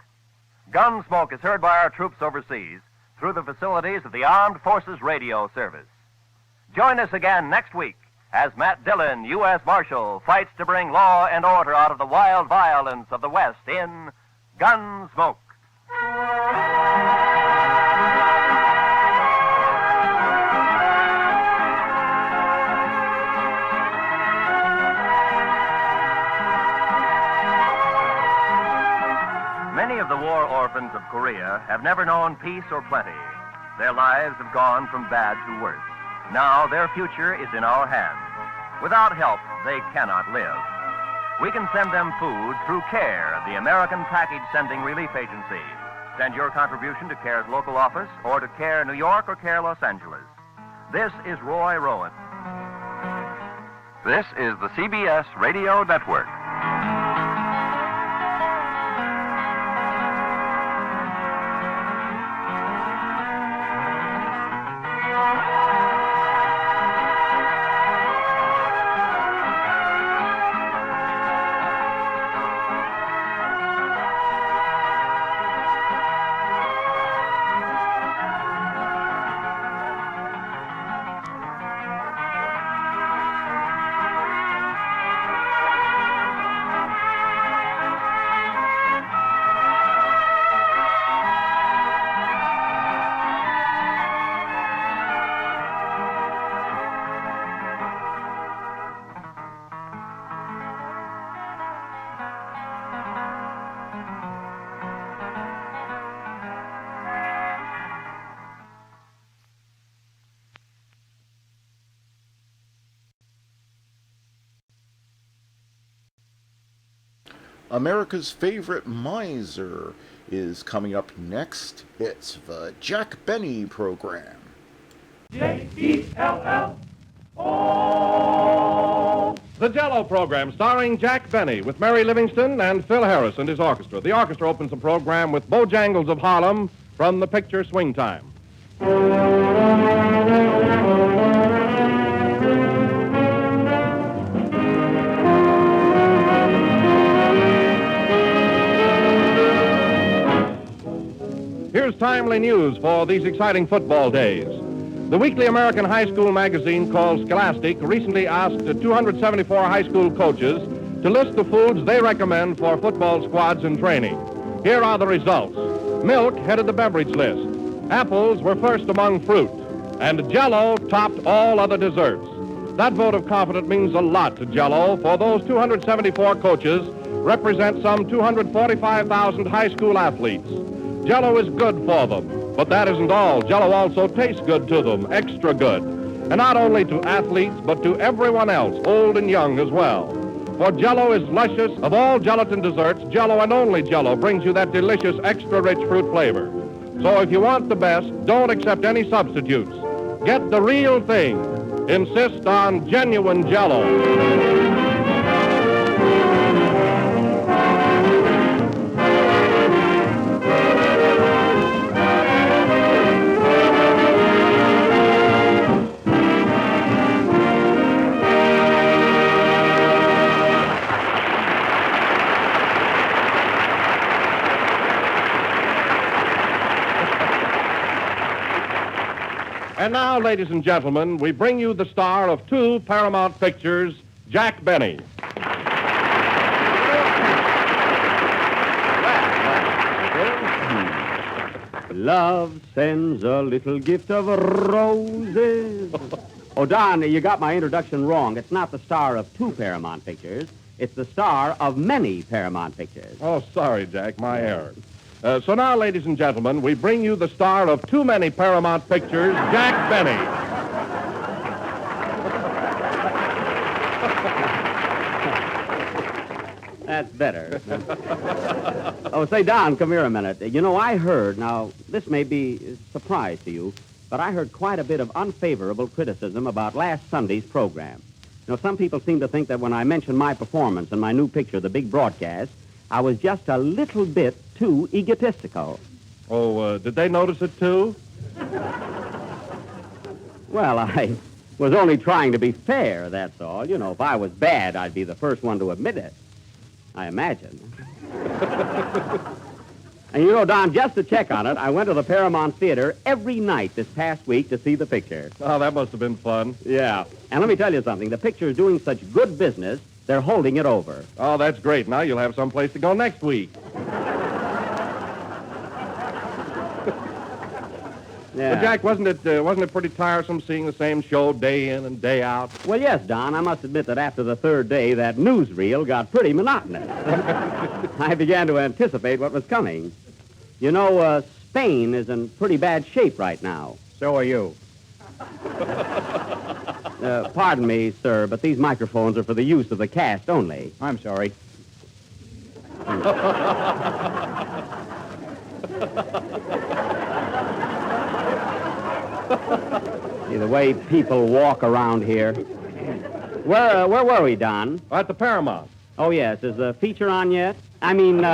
Gunsmoke is heard by our troops overseas through the facilities of the Armed Forces Radio Service. Join us again next week as Matt Dillon, U.S. Marshal, fights to bring law and order out of the wild violence of the West in Gunsmoke. Many of the war orphans of Korea have never known peace or plenty. Their lives have gone from bad to worse. Now their future is in our hands. Without help, they cannot live. We can send them food through CARE, the American Package Sending Relief Agency. Send your contribution to CARE's local office or to CARE New York or CARE Los Angeles. This is Roy Rowan. This is the CBS Radio Network. America's favorite miser is coming up next. It's the Jack Benny program. J-E-L-L-O. The Jello program, starring Jack Benny, with Mary Livingston and Phil Harris and his orchestra. The orchestra opens the program with Bojangles of Harlem from the picture Swing Time. Here's timely news for these exciting football days. The weekly American high school magazine called Scholastic recently asked 274 high school coaches to list the foods they recommend for football squads in training. Here are the results. Milk headed the beverage list. Apples were first among fruit. And Jell-O topped all other desserts. That vote of confidence means a lot to Jell-O, for those 274 coaches represent some 245,000 high school athletes. Jell-O is good for them, but that isn't all. Jell-O also tastes good to them, extra good. And not only to athletes, but to everyone else, old and young as well. For Jell-O is luscious. Of all gelatin desserts, Jell-O and only Jell-O brings you that delicious, extra-rich fruit flavor. So if you want the best, don't accept any substitutes. Get the real thing. Insist on genuine Jell-O. And now, ladies and gentlemen, we bring you the star of two Paramount pictures, Jack Benny. Love sends a little gift of roses Oh, Don, you got my introduction wrong. It's not the star of 2 Paramount pictures. It's the star of many Paramount pictures. Oh, sorry, Jack, my error. So now, ladies and gentlemen, we bring you the star of too many Paramount pictures, Jack Benny. That's better. Oh, say, Don, come here a minute. You know, I heard, now, this may be a surprise to you, but I heard quite a bit of unfavorable criticism about last Sunday's program. You know, some people seem to think that when I mentioned my performance in my new picture, The Big Broadcast, I was just a little bit too egotistical. Oh, did they notice it, too? Well, I was only trying to be fair, that's all. You know, if I was bad, I'd be the first one to admit it. I imagine. And you know, Don, just to check on it, I went to the Paramount Theater every night this past week to see the picture. Oh, that must have been fun. Yeah. And let me tell you something. The picture is doing such good business, they're holding it over. Oh, that's great. Now you'll have some place to go next week. Yeah. Well, Jack, wasn't it pretty tiresome seeing the same show day in and day out? Well, yes, Don. I must admit that after the third day, that newsreel got pretty monotonous. I began to anticipate what was coming. You know, Spain is in pretty bad shape right now. So are you. Pardon me, sir, but these microphones are for the use of the cast only. I'm sorry. See, the way people walk around here. Where were we, Don? At the Paramount. Oh, yes. Is the feature on yet? I mean,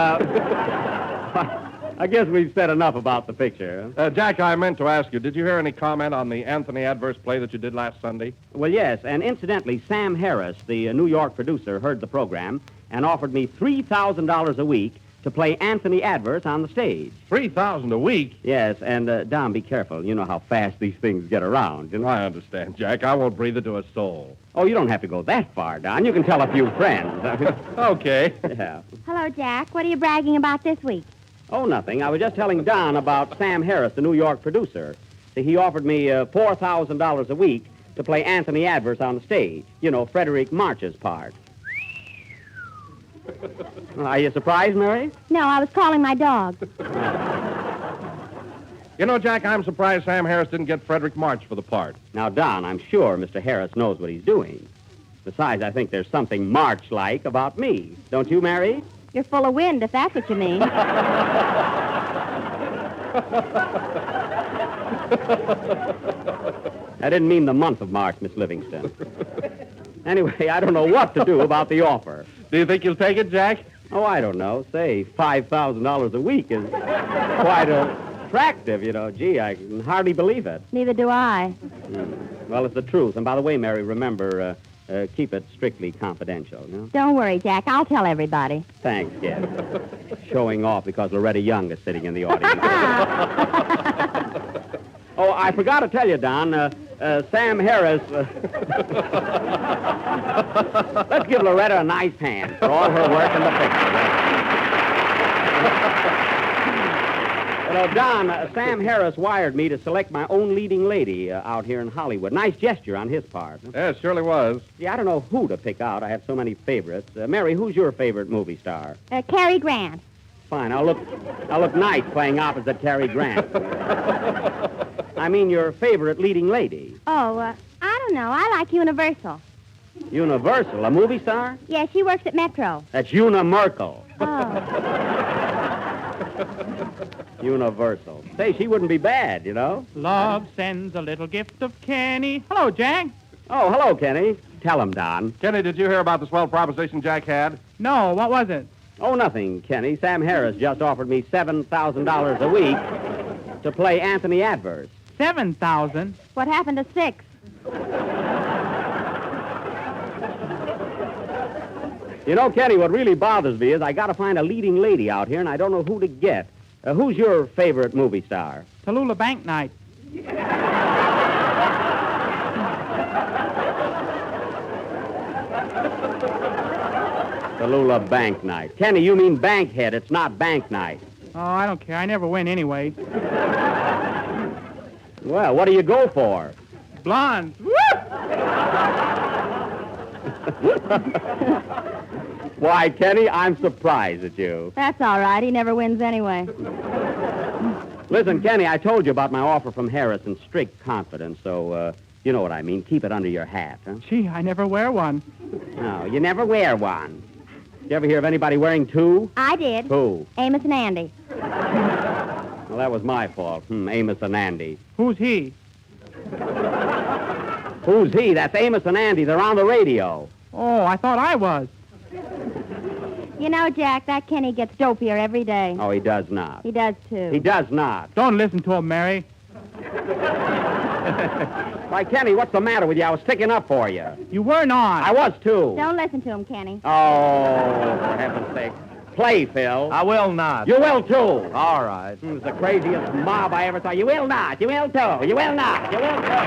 I guess we've said enough about the picture. Jack, I meant to ask you, did you hear any comment on the Anthony Adverse play that you did last Sunday? Well, yes, and incidentally, Sam Harris, the New York producer, heard the program and offered me $3,000 a week to play Anthony Adverse on the stage. $3,000 a week? Yes, and, Don, be careful. You know how fast these things get around. You know? I understand, Jack. I won't breathe it to a soul. Oh, you don't have to go that far, Don. You can tell a few friends. Okay. Yeah. Hello, Jack. What are you bragging about this week? Oh, nothing. I was just telling Don about Sam Harris, the New York producer. See, he offered me $4,000 a week to play Anthony Adverse on the stage. You know, Frederick March's part. Are you surprised, Mary? No, I was calling my dog. You know, Jack, I'm surprised Sam Harris didn't get Frederick March for the part. Now, Don, I'm sure Mr. Harris knows what he's doing. Besides, I think there's something March-like about me. Don't you, Mary? You're full of wind, if that's what you mean. I didn't mean the month of March, Miss Livingston. Anyway, I don't know what to do about the offer. Do you think you'll take it, Jack? Oh, I don't know. Say, $5,000 a week is quite attractive, you know. Gee, I can hardly believe it. Neither do I. Well, it's the truth. And by the way, Mary, remember, keep it strictly confidential, you know? Don't worry, Jack. I'll tell everybody. Thanks, kid. Showing off because Loretta Young is sitting in the audience. Oh, I forgot to tell you, Don, Sam Harris... Let's give Loretta a nice hand for all her work in the picture. You know, Don, Sam Harris wired me to select my own leading lady out here in Hollywood. Nice gesture on his part. Yeah, it surely was. See, I don't know who to pick out. I have so many favorites. Mary, who's your favorite movie star? Cary Grant. Fine. I'll look nice playing opposite Cary Grant. I mean, your favorite leading lady. Oh, I don't know. I like Universal. Universal, a movie star? Yeah, she works at Metro. That's Una Merkel. Oh. Universal. Say, she wouldn't be bad, you know? Love sends a little gift of Kenny. Hello, Jack. Oh, hello, Kenny. Tell him, Don. Kenny, did you hear about the swell proposition Jack had? No, what was it? Oh, nothing, Kenny. Sam Harris just offered me $7,000 a week to play Anthony Adverse. 7,000? What happened to 6? You know, Kenny, what really bothers me is I got to find a leading lady out here, and I don't know who to get. Who's your favorite movie star? Tallulah Banknight. Tallulah Banknight. Kenny, you mean Bankhead. It's not Banknight. Oh, I don't care. I never win anyway. Well, what do you go for? Blonde. Woo! Why, Kenny, I'm surprised at you. That's all right. He never wins anyway. Listen, Kenny, I told you about my offer from Harris in strict confidence, so, you know what I mean. Keep it under your hat, huh? Gee, I never wear one. No, you never wear one. You ever hear of anybody wearing two? I did. Who? Amos and Andy. Well, that was my fault. Amos and Andy. Who's he? Who's he? That's Amos and Andy. They're on the radio. Oh, I thought I was. You know, Jack, that Kenny gets dopier every day. Oh, he does not. He does, too. He does not. Don't listen to him, Mary. Why, Kenny, what's the matter with you? I was sticking up for you. You were not. I was, too. Don't listen to him, Kenny. Oh, for heaven's sake. Play, Phil. I will not. You will, too. All right. It's the craziest mob I ever saw. You will not. You will, too. You will not. You will, too.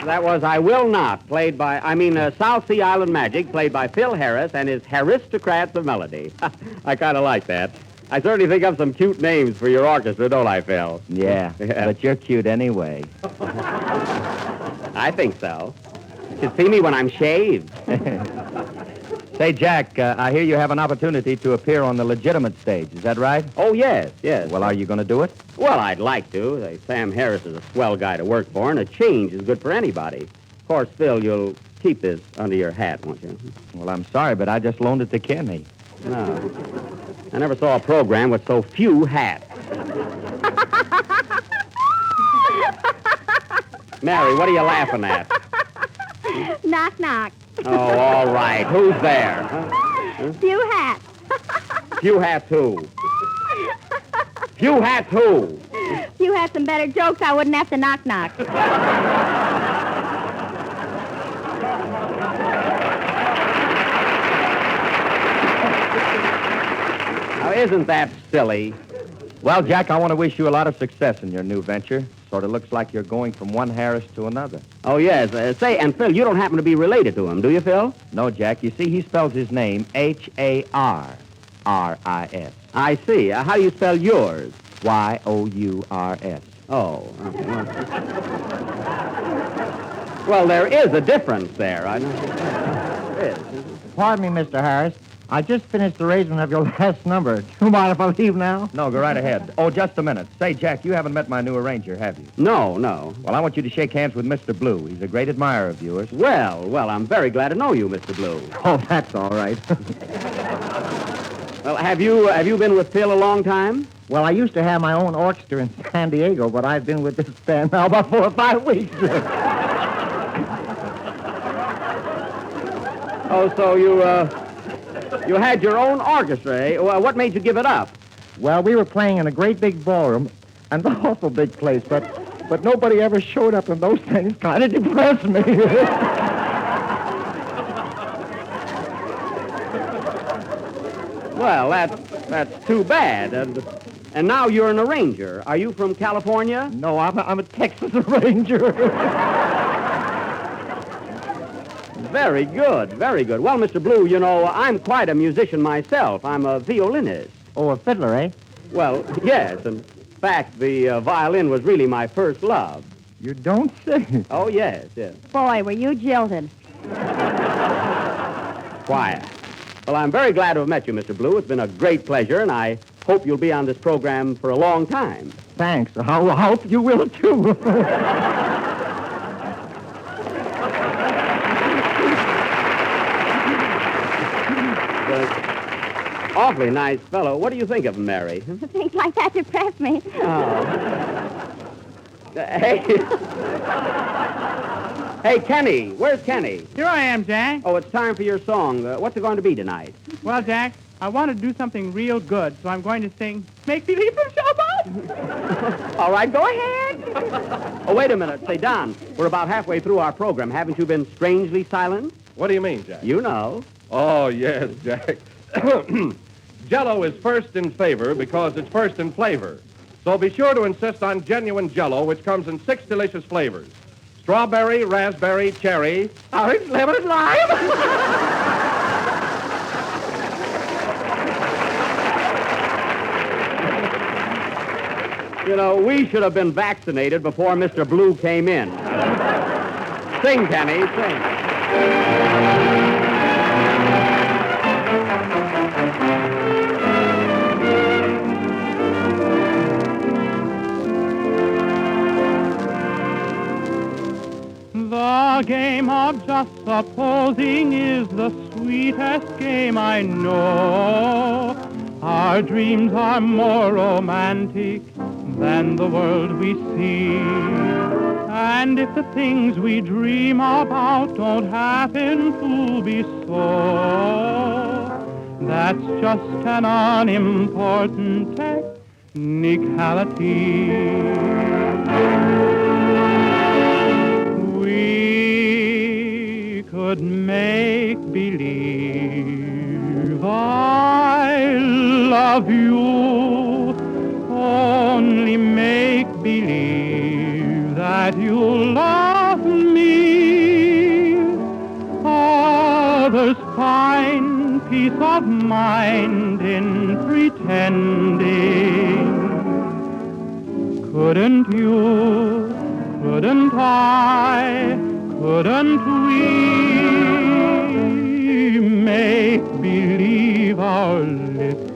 That was I Will Not, South Sea Island Magic, played by Phil Harris and his Haristocrats of Melody. I kind of like that. I certainly think of some cute names for your orchestra, don't I, Phil? Yeah, but you're cute anyway. I think so. You should see me when I'm shaved. Say, Jack, I hear you have an opportunity to appear on the legitimate stage. Is that right? Oh, yes. Well, are you going to do it? Well, I'd like to. Sam Harris is a swell guy to work for, and a change is good for anybody. Of course, Phil, you'll keep this under your hat, won't you? Well, I'm sorry, but I just loaned it to Kenny. No. I never saw a program with so few hats. Mary, what are you laughing at? Knock, knock. Oh, all right. Who's there? Huh? Few hats. Few hats who? Few hats who? If you had some better jokes, I wouldn't have to knock, knock. Now, isn't that silly? Well, Jack, I want to wish you a lot of success in your new venture. Sort of looks like you're going from one Harris to another. Oh, yes. Say, and Phil, you don't happen to be related to him, do you, Phil? No, Jack. You see, he spells his name Harris. I see. How do you spell yours? Yours. Oh, okay. Well, there is a difference there. I know. There is. Pardon me, Mr. Harris. I just finished the arrangement of your last number. Do you mind if I leave now? No, go right ahead. Oh, just a minute. Say, Jack, you haven't met my new arranger, have you? No. Well, I want you to shake hands with Mr. Blue. He's a great admirer of yours. Well, I'm very glad to know you, Mr. Blue. Oh, that's all right. Well, have you been with Phil a long time? Well, I used to have my own orchestra in San Diego, but I've been with this band now about 4 or 5 weeks. Oh, so you had your own orchestra, eh? Well, what made you give it up? Well, we were playing in a great big ballroom, and an awful big place, but nobody ever showed up, and those things kind of depressed me. Well, that's too bad. And now you're an arranger. Are you from California? No, I'm a Texas arranger. Very good, very good. Well, Mr. Blue, you know, I'm quite a musician myself. I'm a violinist. Oh, a fiddler, eh? Well, yes. In fact, the violin was really my first love. You don't say. Oh, yes. Boy, were you jilted. Quiet. Well, I'm very glad to have met you, Mr. Blue. It's been a great pleasure, and I hope you'll be on this program for a long time. Thanks. I hope you will, too. Awfully nice fellow. What do you think of him, Mary? Things like that depress me. Oh. Hey. Hey, Kenny. Where's Kenny? Here I am, Jack. Oh, it's time for your song. What's it going to be tonight? Well, Jack, I want to do something real good, so I'm going to sing Make Believe from Showboat. All right, go ahead. Oh, wait a minute. Say, Don, we're about halfway through our program. Haven't you been strangely silent? What do you mean, Jack? You know. Oh, yes, Jack. Jell-O is first in favor because it's first in flavor. So be sure to insist on genuine Jell-O, which comes in 6 delicious flavors. Strawberry, raspberry, cherry, orange, lemon, and lime. You know, we should have been vaccinated before Mr. Blue came in. Sing, Kenny, sing. The game of just supposing is the sweetest game I know. Our dreams are more romantic than the world we see. And if the things we dream about don't happen to be so, that's just an unimportant technicality. We could make believe I love you, only make believe that you love me. Others find peace of mind in pretending. Couldn't you? Couldn't I, couldn't we make believe our lips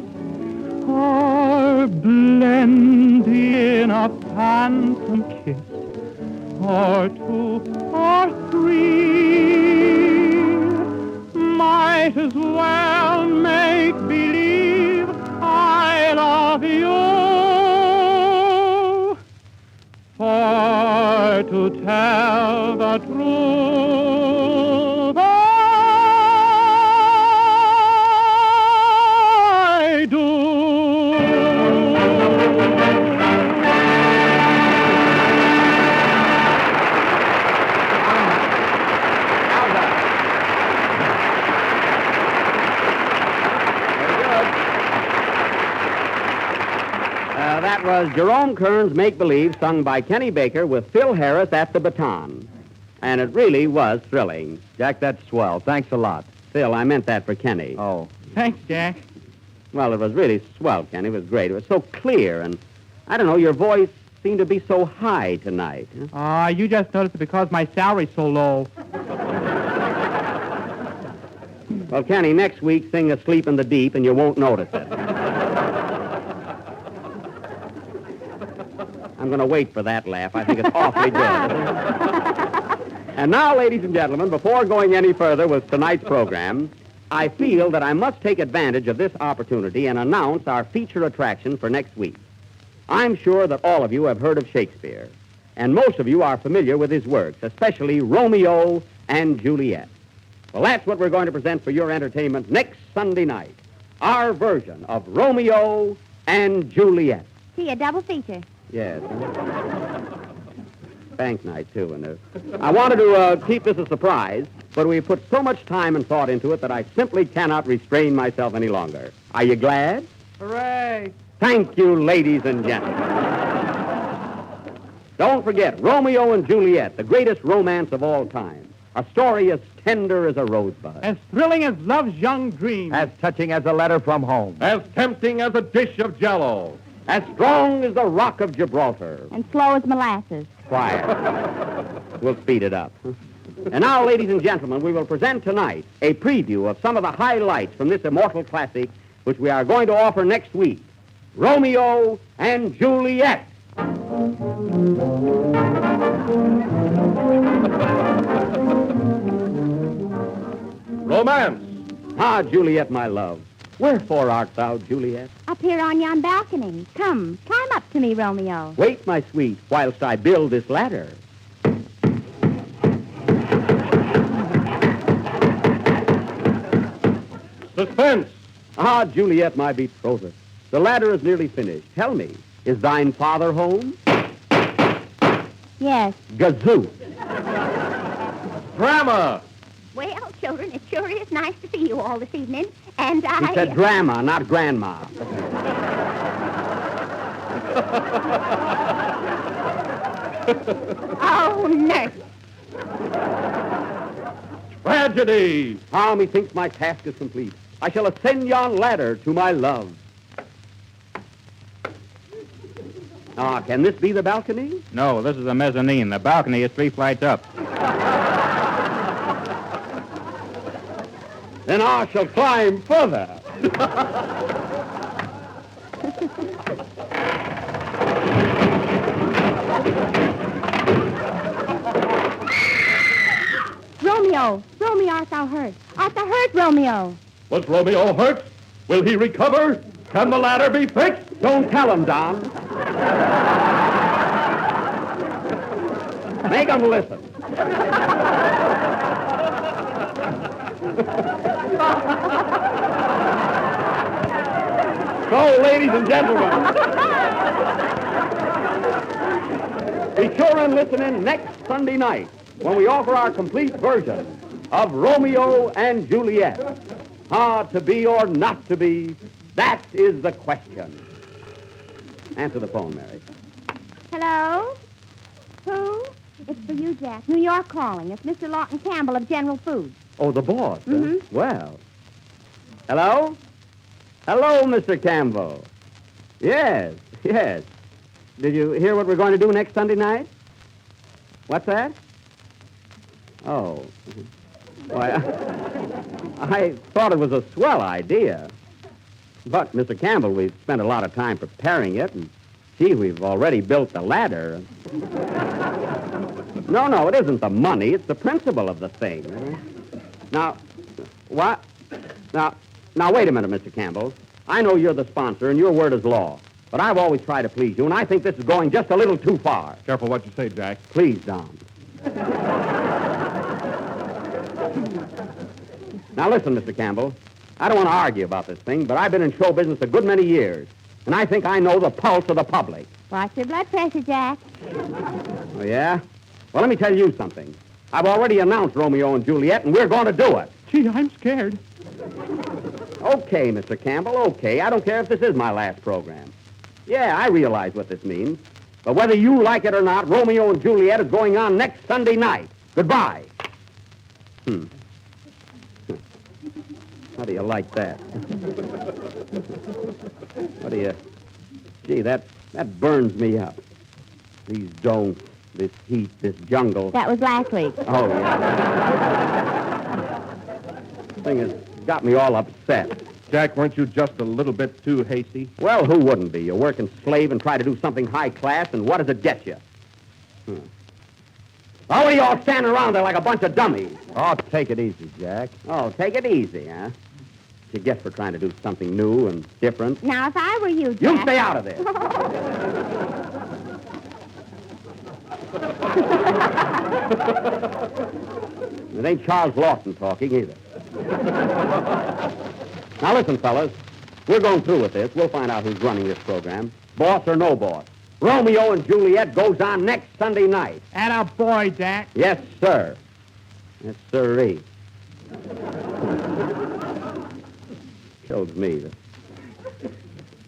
are blended in a phantom kiss, or 2 or 3? Might as well make believe I love you. For to tell the truth, I do. That was Jerome Kern's Make Believe, sung by Kenny Baker with Phil Harris at the baton. And it really was thrilling. Jack, that's swell. Thanks a lot. Phil, I meant that for Kenny. Oh. Thanks, Jack. Well, it was really swell, Kenny. It was great. It was so clear, and I don't know, your voice seemed to be so high tonight. Huh? You just noticed it because my salary's so low. Well, Kenny, next week sing Asleep in the Deep and you won't notice it. I'm going to wait for that laugh. I think it's awfully good. And now, ladies and gentlemen, before going any further with tonight's program, I feel that I must take advantage of this opportunity and announce our feature attraction for next week. I'm sure that all of you have heard of Shakespeare, and most of you are familiar with his works, especially Romeo and Juliet. Well, that's what we're going to present for your entertainment next Sunday night, our version of Romeo and Juliet. See, a double feature. Yes. Bank night, too. And I wanted to keep this a surprise, but we put so much time and thought into it that I simply cannot restrain myself any longer. Are you glad? Hooray! Thank you, ladies and gentlemen. Don't forget, Romeo and Juliet, the greatest romance of all time. A story as tender as a rosebud. As thrilling as love's young dream. As touching as a letter from home. As tempting as a dish of Jell-O. As strong as the Rock of Gibraltar. And slow as molasses. Quiet. We'll speed it up. And now, ladies and gentlemen, we will present tonight a preview of some of the highlights from this immortal classic, which we are going to offer next week. Romeo and Juliet. Romance. Ah, Juliet, my love. Wherefore art thou, Juliet? Up here on yon balcony. Come, climb up to me, Romeo. Wait, my sweet, whilst I build this ladder. Suspense. Ah, Juliet, my betrothed. The ladder is nearly finished. Tell me, is thine father home? Yes. Gazoo. Drama. Well, children, it sure is nice to see you all this evening. And I... He said drama, not grandma. Oh, nurse. Tragedy. Ah, methinks my task is complete. I shall ascend yon ladder to my love. Ah, can this be the balcony? No, this is the mezzanine. The balcony is 3 flights up. Then I shall climb further. Romeo, art thou hurt? Art thou hurt, Romeo? Was Romeo hurt? Will he recover? Can the ladder be fixed? Don't tell him, Don. Make him listen. So, ladies and gentlemen, be sure and listen in next Sunday night when we offer our complete version of Romeo and Juliet. Ah, to be or not to be, that is the question. Answer the phone, Mary. Hello? Who? It's for you, Jack. New York calling. It's Mr. Lawton Campbell of General Foods. Oh, the boss. Mm-hmm. Huh? Well. Hello? Hello, Mr. Campbell. Yes. Did you hear what we're going to do next Sunday night? What's that? Oh. Why, I thought it was a swell idea. But, Mr. Campbell, we've spent a lot of time preparing it, and, gee, we've already built the ladder. No, it isn't the money. It's the principle of the thing. Now, what? Now, wait a minute, Mr. Campbell. I know you're the sponsor, and your word is law. But I've always tried to please you, and I think this is going just a little too far. Careful what you say, Jack. Please, Don. Now, listen, Mr. Campbell. I don't want to argue about this thing, but I've been in show business a good many years, and I think I know the pulse of the public. Watch your blood pressure, Jack. Oh, yeah? Well, let me tell you something. I've already announced Romeo and Juliet, and we're going to do it. Gee, I'm scared. Okay, Mr. Campbell, okay. I don't care if this is my last program. Yeah, I realize what this means. But whether you like it or not, Romeo and Juliet is going on next Sunday night. Goodbye. How do you like that? What do you... Gee, that burns me up. These don'ts, this heat, this jungle. That was last week. Oh, yeah. Thing has got me all upset. Jack, weren't you just a little bit too hasty? Well, who wouldn't be? You work and slave and try to do something high class, and what does it get you? Oh, what are you all standing around there like a bunch of dummies? Oh, take it easy, Jack. Oh, take it easy, huh? What you get for trying to do something new and different? Now, if I were you, Jack... You stay out of this. It ain't Charles Lawson talking either. Now listen, fellas. We're going through with this. We'll find out who's running this program. Boss or no boss. Romeo and Juliet goes on next Sunday night. And a boy, Jack. Yes, sir. Yes, sirree. Kills me.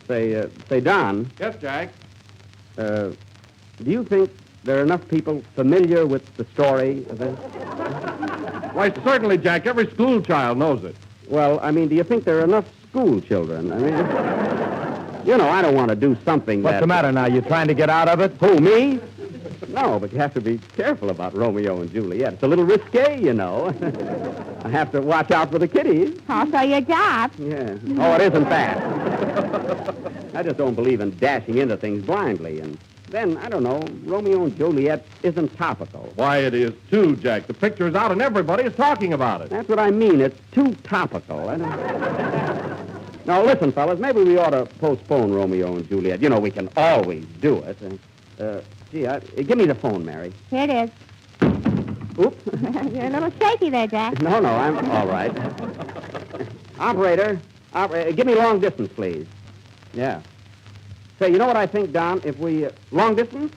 Say, Don. Yes, Jack. Do you think there are enough people familiar with the story of this? Why, certainly, Jack. Every school child knows it. Well, I mean, do you think there are enough school children? I mean, I don't want to do something What's the matter now? You trying to get out of it? Who, me? No, but you have to be careful about Romeo and Juliet. It's a little risque, I have to watch out for the kiddies. Also your job. Yeah. Oh, it isn't that. I just don't believe in dashing into things blindly. And then, I don't know, Romeo and Juliet isn't topical. Why, it is, too, Jack. The picture is out and everybody is talking about it. That's what I mean. It's too topical. Now, listen, fellas, maybe we ought to postpone Romeo and Juliet. We can always do it. Give me the phone, Mary. Here it is. Oops. You're a little shaky there, Jack. No, I'm all right. Operator, give me long distance, please. Yeah. Say, you know what I think, Don? If we... long distance?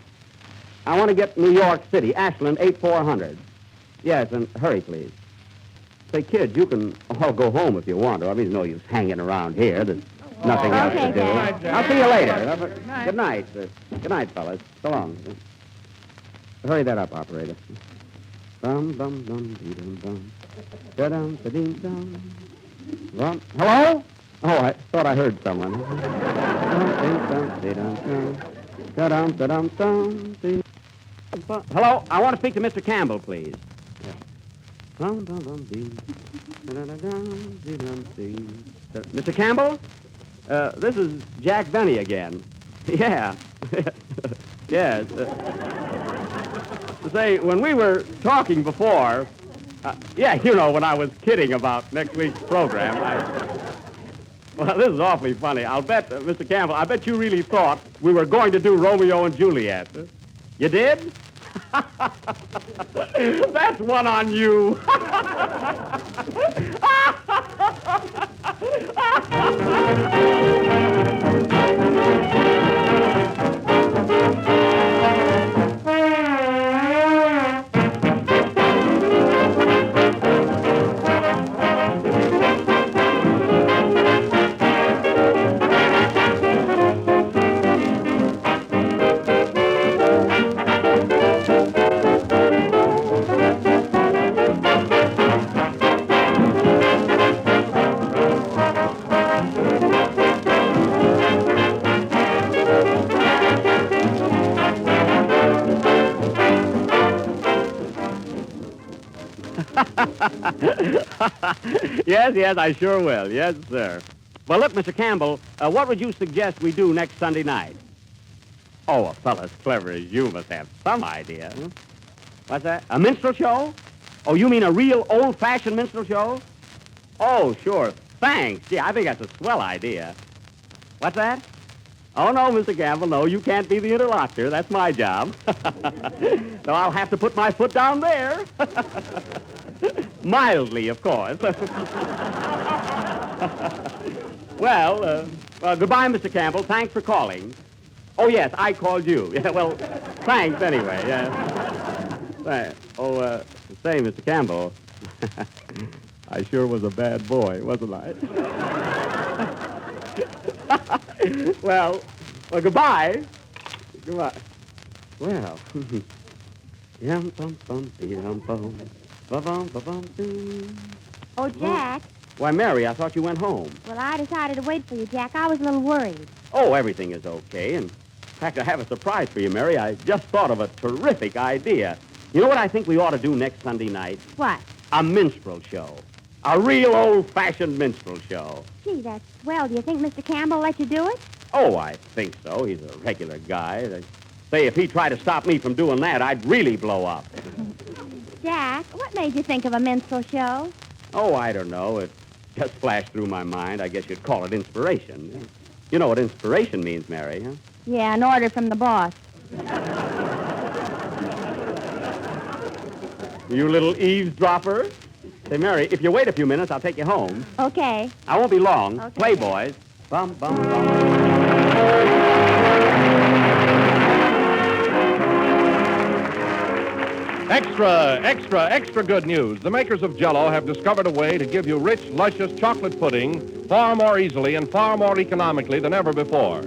I want to get New York City, Ashland, 8400. Yes, and hurry, please. Say, kids, you can all go home if you want to. I mean, there's no use hanging around here. There's nothing else to do. I'll see you later. Good night. Good night, fellas. So long. Hurry that up, operator. Bum, bum, bum, dee, dum, bum. Da-dum, da-ding, dum. Bum. Hello? Oh, I thought I heard someone. Hello? I want to speak to Mr. Campbell, please. Mr. Campbell? This is Jack Benny again. Yeah. Yes. Say, when we were talking before, when I was kidding about next week's program, well, this is awfully funny. I'll bet, Mr. Campbell, I bet you really thought we were going to do Romeo and Juliet. You did? That's one on you. Yes, I sure will. Yes, sir. Well, look, Mr. Campbell, what would you suggest we do next Sunday night? Oh, a fellow as clever as you must have some idea. Huh? What's that? A minstrel show? Oh, you mean a real old-fashioned minstrel show? Oh, sure. Thanks. Yeah, I think that's a swell idea. What's that? Oh, no, Mr. Campbell, no, you can't be the interlocutor. That's my job. So I'll have to put my foot down there. Mildly, of course. Well, goodbye, Mr. Campbell. Thanks for calling. Oh, yes, I called you. Yeah, well, thanks anyway. Say, Mr. Campbell, I sure was a bad boy, wasn't I? Well, goodbye. Goodbye. Well, Oh, Jack. Why, Mary, I thought you went home. Well, I decided to wait for you, Jack. I was a little worried. Oh, everything is okay. And in fact, I have a surprise for you, Mary. I just thought of a terrific idea. You know what I think we ought to do next Sunday night? What? A minstrel show. A real old-fashioned minstrel show. Gee, that's swell. Do you think Mr. Campbell will let you do it? Oh, I think so. He's a regular guy. They say if he tried to stop me from doing that, I'd really blow up. Jack, what made you think of a minstrel show? Oh, I don't know. It just flashed through my mind. I guess you'd call it inspiration. You know what inspiration means, Mary, huh? Yeah, an order from the boss. You little eavesdropper. Say, Mary, if you wait a few minutes, I'll take you home. Okay. I won't be long. Okay. Play, boys. Bum, bum, bum. Extra good news. The makers of Jell-O have discovered a way to give you rich, luscious chocolate pudding far more easily and far more economically than ever before.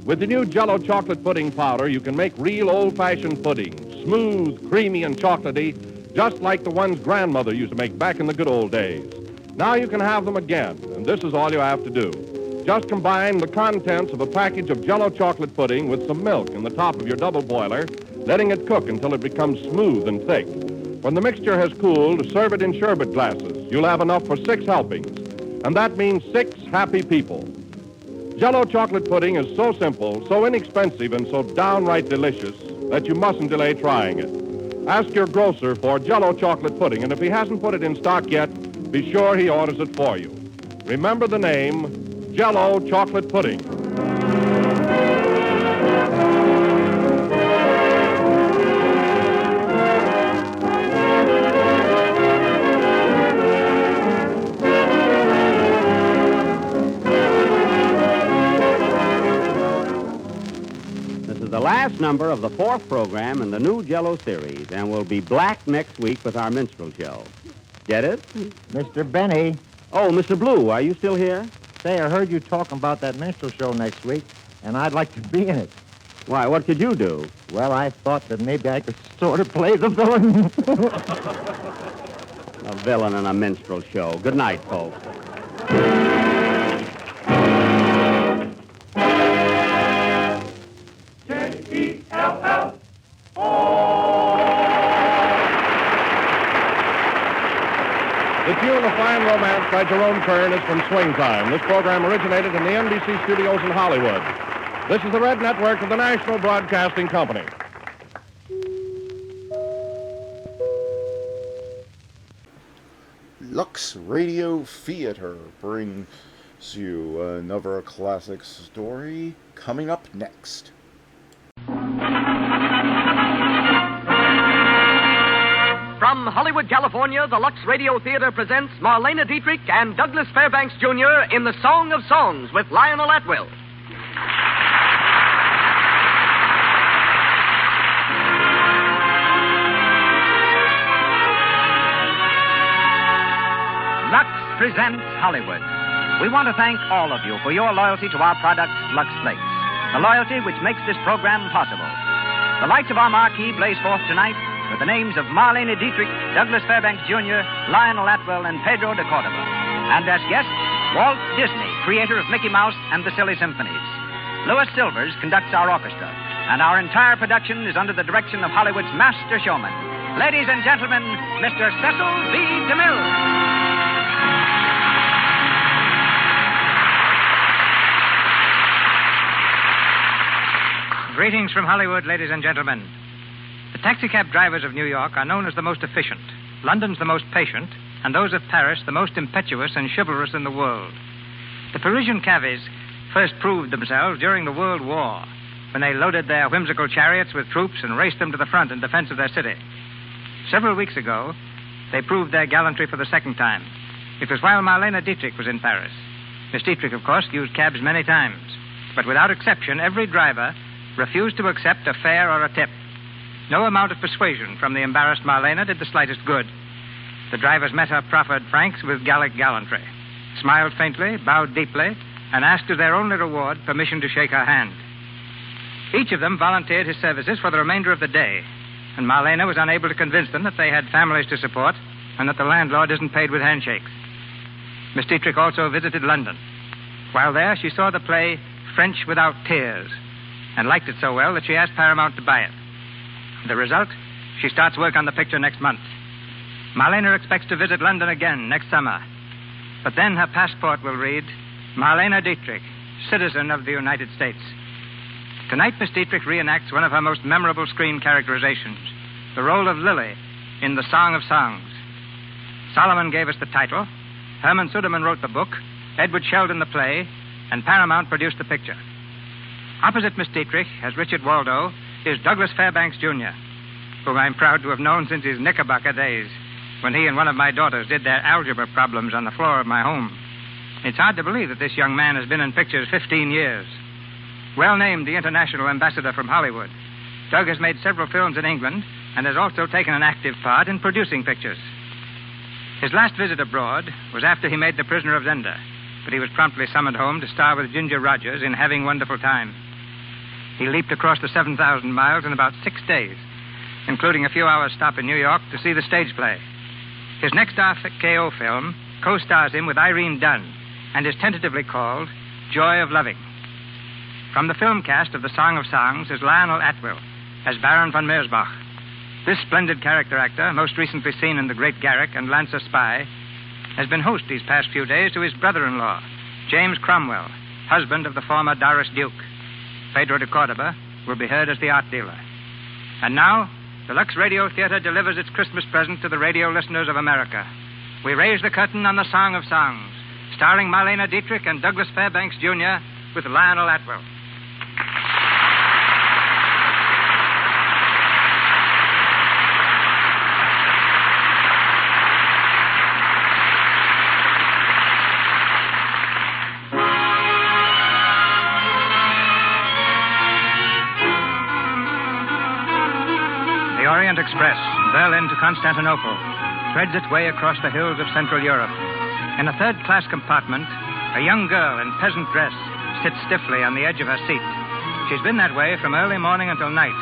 With the new Jell-O chocolate pudding powder, you can make real old-fashioned pudding, smooth, creamy, and chocolatey, just like the ones Grandmother used to make back in the good old days. Now you can have them again, and this is all you have to do. Just combine the contents of a package of Jell-O chocolate pudding with some milk in the top of your double boiler, letting it cook until it becomes smooth and thick. When the mixture has cooled, serve it in sherbet glasses. You'll have enough for 6 helpings, and that means 6 happy people. Jell-O chocolate pudding is so simple, so inexpensive, and so downright delicious that you mustn't delay trying it. Ask your grocer for Jell-O chocolate pudding, and if he hasn't put it in stock yet, be sure he orders it for you. Remember the name, Jell-O chocolate pudding. The last number of the 4th program in the new Jell-O series, and we'll be black next week with our minstrel show. Get it? Mr. Benny. Oh, Mr. Blue, are you still here? Say, I heard you talking about that minstrel show next week, and I'd like to be in it. Why, what could you do? Well, I thought that maybe I could sort of play the villain. A villain in a minstrel show. Good night, folks. The tune A Fine Romance by Jerome Kern is from Swing Time. This program originated in the NBC studios in Hollywood. This is the Red Network of the National Broadcasting Company. Lux Radio Theater brings you another classic story coming up next. From Hollywood, California, the Lux Radio Theater presents Marlena Dietrich and Douglas Fairbanks, Jr. in The Song of Songs with Lionel Atwill. Lux presents Hollywood. We want to thank all of you for your loyalty to our product, Lux Flakes. The loyalty which makes this program possible. The lights of our marquee blaze forth tonight with the names of Marlena Dietrich, Douglas Fairbanks, Jr., Lionel Atwill, and Pedro de Cordova. And as guests, Walt Disney, creator of Mickey Mouse and the Silly Symphonies. Louis Silvers conducts our orchestra, and our entire production is under the direction of Hollywood's master showman. Ladies and gentlemen, Mr. Cecil B. DeMille. Greetings from Hollywood, ladies and gentlemen. The taxicab drivers of New York are known as the most efficient, London's the most patient, and those of Paris the most impetuous and chivalrous in the world. The Parisian cabbies first proved themselves during the World War, when they loaded their whimsical chariots with troops and raced them to the front in defense of their city. Several weeks ago, they proved their gallantry for the second time. It was while Marlena Dietrich was in Paris. Miss Dietrich, of course, used cabs many times, but without exception, every driver refused to accept a fare or a tip. No amount of persuasion from the embarrassed Marlena did the slightest good. The drivers met her proffered francs with Gallic gallantry, smiled faintly, bowed deeply, and asked as their only reward permission to shake her hand. Each of them volunteered his services for the remainder of the day, and Marlena was unable to convince them that they had families to support and that the landlord isn't paid with handshakes. Miss Dietrich also visited London. While there, she saw the play French Without Tears and liked it so well that she asked Paramount to buy it. The result? She starts work on the picture next month. Marlena expects to visit London again next summer But then her passport will read, Marlene Dietrich, citizen of the United States. Tonight, Miss Dietrich reenacts one of her most memorable screen characterizations, the role of Lily in The Song of Songs. Solomon gave us the title, Herman Suderman wrote the book, Edward Sheldon the play, and Paramount produced the picture. Opposite Miss Dietrich, as Richard Waldo, is Douglas Fairbanks, Jr., whom I'm proud to have known since his Knickerbocker days, when he and one of my daughters did their algebra problems on the floor of my home. It's hard to believe that this young man has been in pictures 15 years. Well named the international ambassador from Hollywood, Doug has made several films in England and has also taken an active part in producing pictures. His last visit abroad was after he made The Prisoner of Zenda, but he was promptly summoned home to star with Ginger Rogers in Having Wonderful Time. He leaped across the 7,000 miles in about 6 days, including a few hours' stop in New York to see the stage play. His next RKO film co-stars him with Irene Dunn and is tentatively called Joy of Loving. From the film cast of The Song of Songs is Lionel Atwill as Baron von Meersbach. This splendid character actor, most recently seen in The Great Garrick and Lancer Spy, has been host these past few days to his brother-in-law, James Cromwell, husband of the former Doris Duke. Pedro de Cordoba will be heard as the art dealer. And now, the Lux Radio Theater delivers its Christmas present to the radio listeners of America. We raise the curtain on The Song of Songs, starring Marlene Dietrich and Douglas Fairbanks, Jr., with Lionel Atwill. The Orient Express, Berlin to Constantinople, threads its way across the hills of Central Europe. In a third-class compartment, a young girl in peasant dress sits stiffly on the edge of her seat. She's been that way from early morning until night,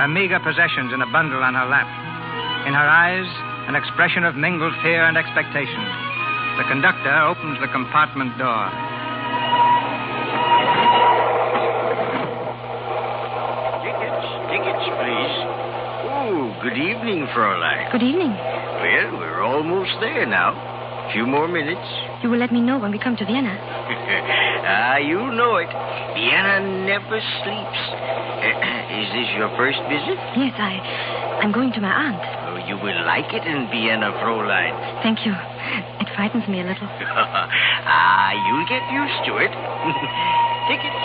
her meager possessions in a bundle on her lap. In her eyes, an expression of mingled fear and expectation. The conductor opens the compartment door. Tickets, please. Oh, good evening, Fräulein. Good evening. Well, we're almost there now. A few more minutes. You will let me know when we come to Vienna. You know it. Vienna never sleeps. Is this your first visit? Yes, I'm going to my aunt. Oh, you will like it in Vienna, Fräulein. Thank you. It frightens me a little. You'll get used to it. Tickets.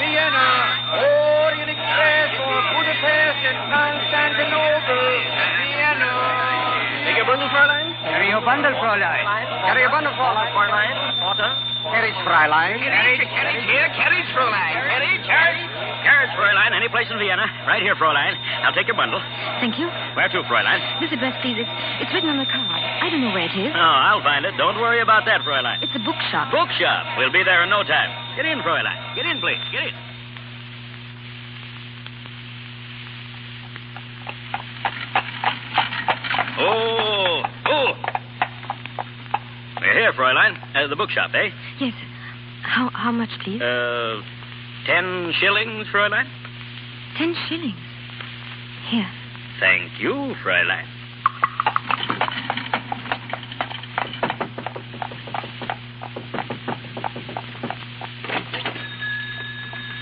Vienna, Orient Express for Budapest and Constantinople, Vienna. Take your bundle, Fräulein? Carry your bundle, Fräulein. Carry your bundle, Fräulein. Porter. Carriage, Fräulein. Carriage here, carriage, Fräulein. Carriage, Fräulein. Any place in Vienna. Right here, Fräulein. I'll take your bundle. Thank you. Where to, Fräulein? This address, please. It's written on the card. I don't know where it is. Oh, I'll find it. Don't worry about that, Fräulein. It's a bookshop. Bookshop. We'll be there in no time. Get in, Fräulein. Get in, please. Get in. Oh. We're here, Fräulein. The bookshop, eh? Yes. How much, please? 10 shillings, Fräulein. 10 shillings. Here. Thank you, Fräulein.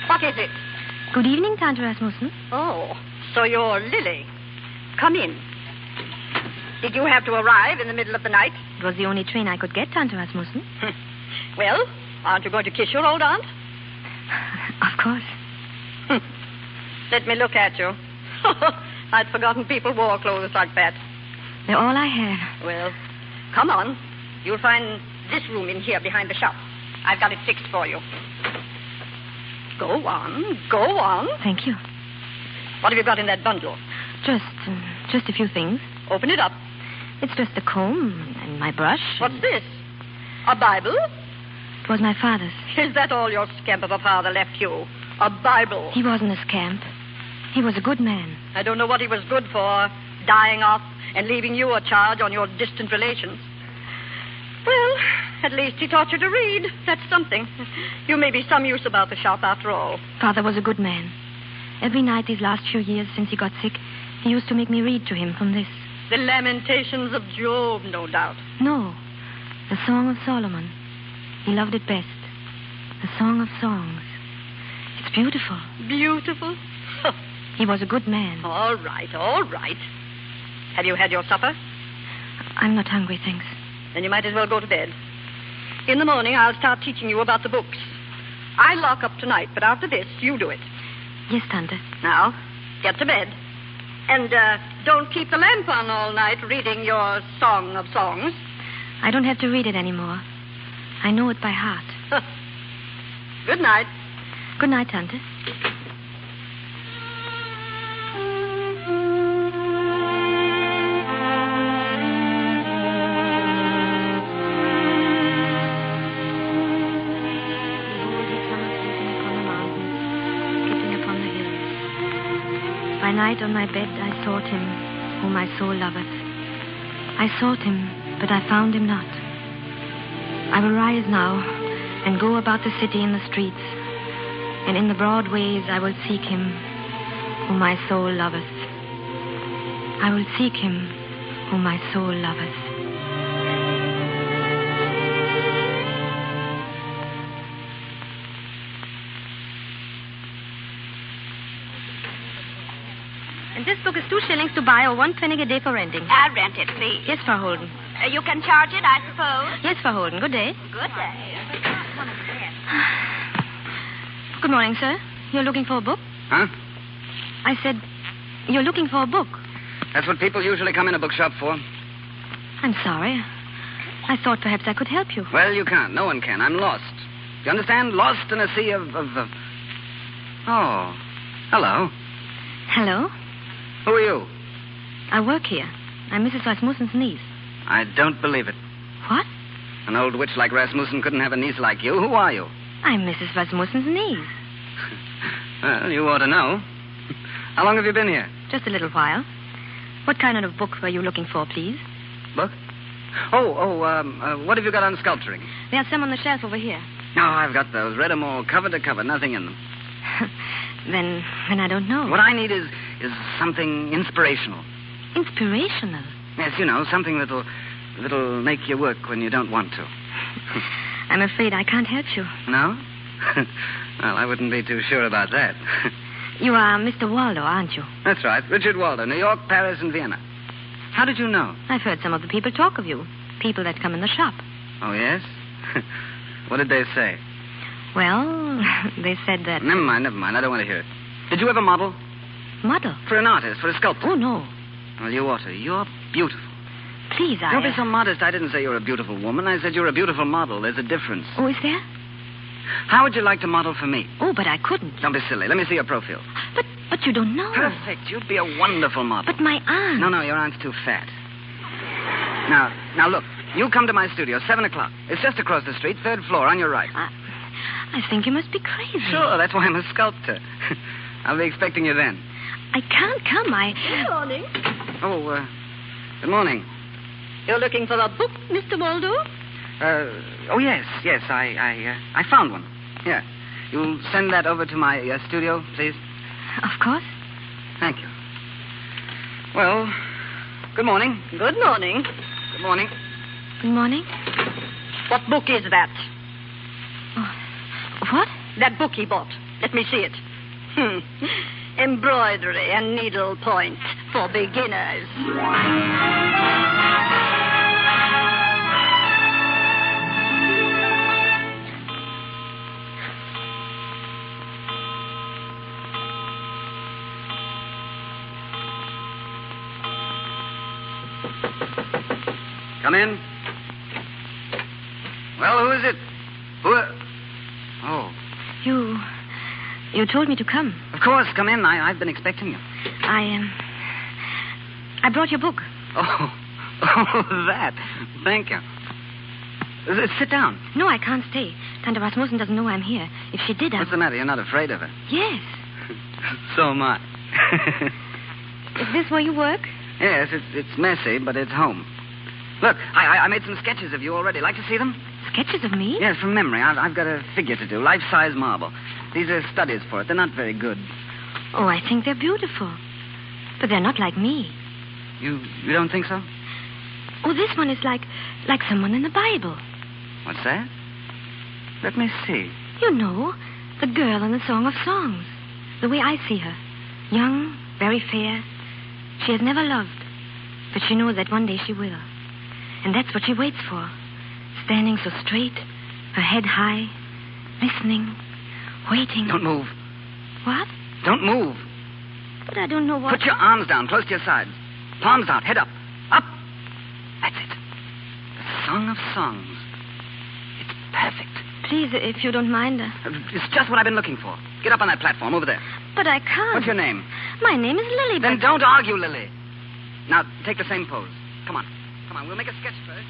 What is it? Good evening, Tante Rasmussen. Oh, so you're Lily. Come in. Did you have to arrive in the middle of the night? It was the only train I could get, Tante Rasmussen. Well, aren't you going to kiss your old aunt? Of course. Let me look at you. I'd forgotten people wore clothes like that. They're all I have. Well, come on. You'll find this room in here behind the shop. I've got it fixed for you. Go on. Thank you. What have you got in that bundle? Just a few things. Open it up. It's just a comb and my brush. What's this? A Bible? It was my father's. Is that all your scamp of a father left you? A Bible? He wasn't a scamp. He was a good man. I don't know what he was good for, dying off and leaving you a charge on your distant relations. Well, at least he taught you to read. That's something. You may be some use about the shop after all. Father was a good man. Every night these last few years since he got sick, he used to make me read to him from this. The Lamentations of Job, no doubt. No, the Song of Solomon. He loved it best. The Song of Songs. It's beautiful. Beautiful? He was a good man. All right, all right. Have you had your supper? I'm not hungry, thanks. Then you might as well go to bed. In the morning, I'll start teaching you about the books. I lock up tonight, but after this, you do it. Yes, Tante. Now, get to bed. And don't keep the lamp on all night reading your Song of Songs. I don't have to read it anymore. I know it by heart. Good night. Good night, Tante. By night on my bed I sought him, whom my soul loveth. I sought him, but I found him not. I will rise now and go about the city in the streets, and in the broad ways I will seek him, whom my soul loveth. I will seek him, whom my soul loveth. And this book is 2 shillings to buy or 1 penny a day for renting. I'll rent it, please. Yes, Frau Holden. You can charge it, I suppose? Yes, Frau Holden. Good day. Good day. Good morning, sir. You're looking for a book? Huh? I said, you're looking for a book. That's what people usually come in a bookshop for. I'm sorry. I thought perhaps I could help you. Well, you can't. No one can. I'm lost. Do you understand? Lost in a sea of... Oh. Hello. Hello? Who are you? I work here. I'm Mrs. Rasmussen's niece. I don't believe it. What? An old witch like Rasmussen couldn't have a niece like you. Who are you? I'm Mrs. Rasmussen's niece. Well, you ought to know. How long have you been here? Just a little while. What kind of book were you looking for, please? Book? What have you got on sculpturing? There's some on the shelf over here. No, I've got those. Read 'em all cover to cover. Nothing in them. Then I don't know. What I need is something inspirational. Inspirational? Yes, you know, something that'll make you work when you don't want to. I'm afraid I can't help you. No? Well, I wouldn't be too sure about that. You are Mr. Waldo, aren't you? That's right. Richard Waldo, New York, Paris, and Vienna. How did you know? I've heard some of the people talk of you. People that come in the shop. Oh, yes? What did they say? Well, they said that... Never mind. I don't want to hear it. Did you ever model? Model? For an artist, for a sculptor? Oh, no. Well, you ought to. You're beautiful. Please, Don't be so modest. I didn't say you're a beautiful woman. I said you're a beautiful model. There's a difference. Oh, is there? How would you like to model for me? Oh, but I couldn't. Don't be silly. Let me see your profile. But you don't know. Perfect. You'd be a wonderful model. But my aunt... No, your aunt's too fat. Now, look. You come to my studio, 7 o'clock. It's just across the street, 3rd floor, on your right. I think you must be crazy. Sure, that's why I'm a sculptor. I'll be expecting you then. I can't come. Good morning. Oh, good morning. You're looking for a book, Mr. Waldo? Yes. I found one. Here. You'll send that over to my studio, please? Of course. Thank you. Well, good morning. Good morning. Good morning. Good morning. What book is that? What? That book he bought. Let me see it. Embroidery and needlepoint for beginners. Come in. Well, who is it? Oh. You told me to come. Of course, come in. I've been expecting you. I brought your book. Oh, that. Thank you. Sit down. No, I can't stay. Tante Rasmussen doesn't know I'm here. If she did, What's the matter? You're not afraid of her? Yes. So am I. Is this where you work? Yes, it's messy, but it's home. Look, I made some sketches of you already. Like to see them? Sketches of me? Yes, from memory. I've got a figure to do, life-size marble. These are studies for it. They're not very good. Oh, I think they're beautiful. But they're not like me. You don't think so? Oh, this one is like someone in the Bible. What's that? Let me see. You know, the girl in the Song of Songs. The way I see her. Young, very fair. She has never loved. But she knows that one day she will. And that's what she waits for. Standing so straight, her head high, listening, waiting. Don't move. What? Don't move. But I don't know what... Put your arms down, close to your sides. Palms out, head up. Up. That's it. The Song of Songs. It's perfect. Please, if you don't mind. It's just what I've been looking for. Get up on that platform over there. But I can't. What's your name? My name is Lily, Then don't argue, Lily. Now, take the same pose. Come on. Come on, we'll make a sketch first.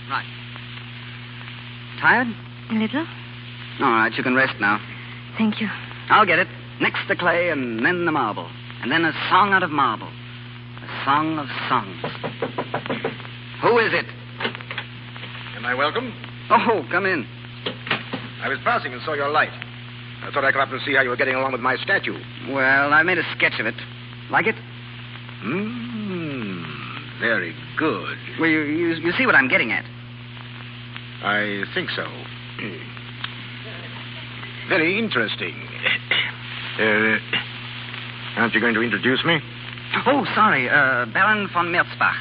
Right. Tired? A little. All right, you can rest now. Thank you. I'll get it. Next the clay and then the marble. And then a song out of marble. A song of songs. Who is it? Am I welcome? Oh, come in. I was passing and saw your light. I thought I'd come up and see how you were getting along with my statue. Well, I made a sketch of it. Like it? Very good. Well, you see what I'm getting at. I think so. Very interesting. Aren't you going to introduce me? Oh, sorry. Baron von Merzbach.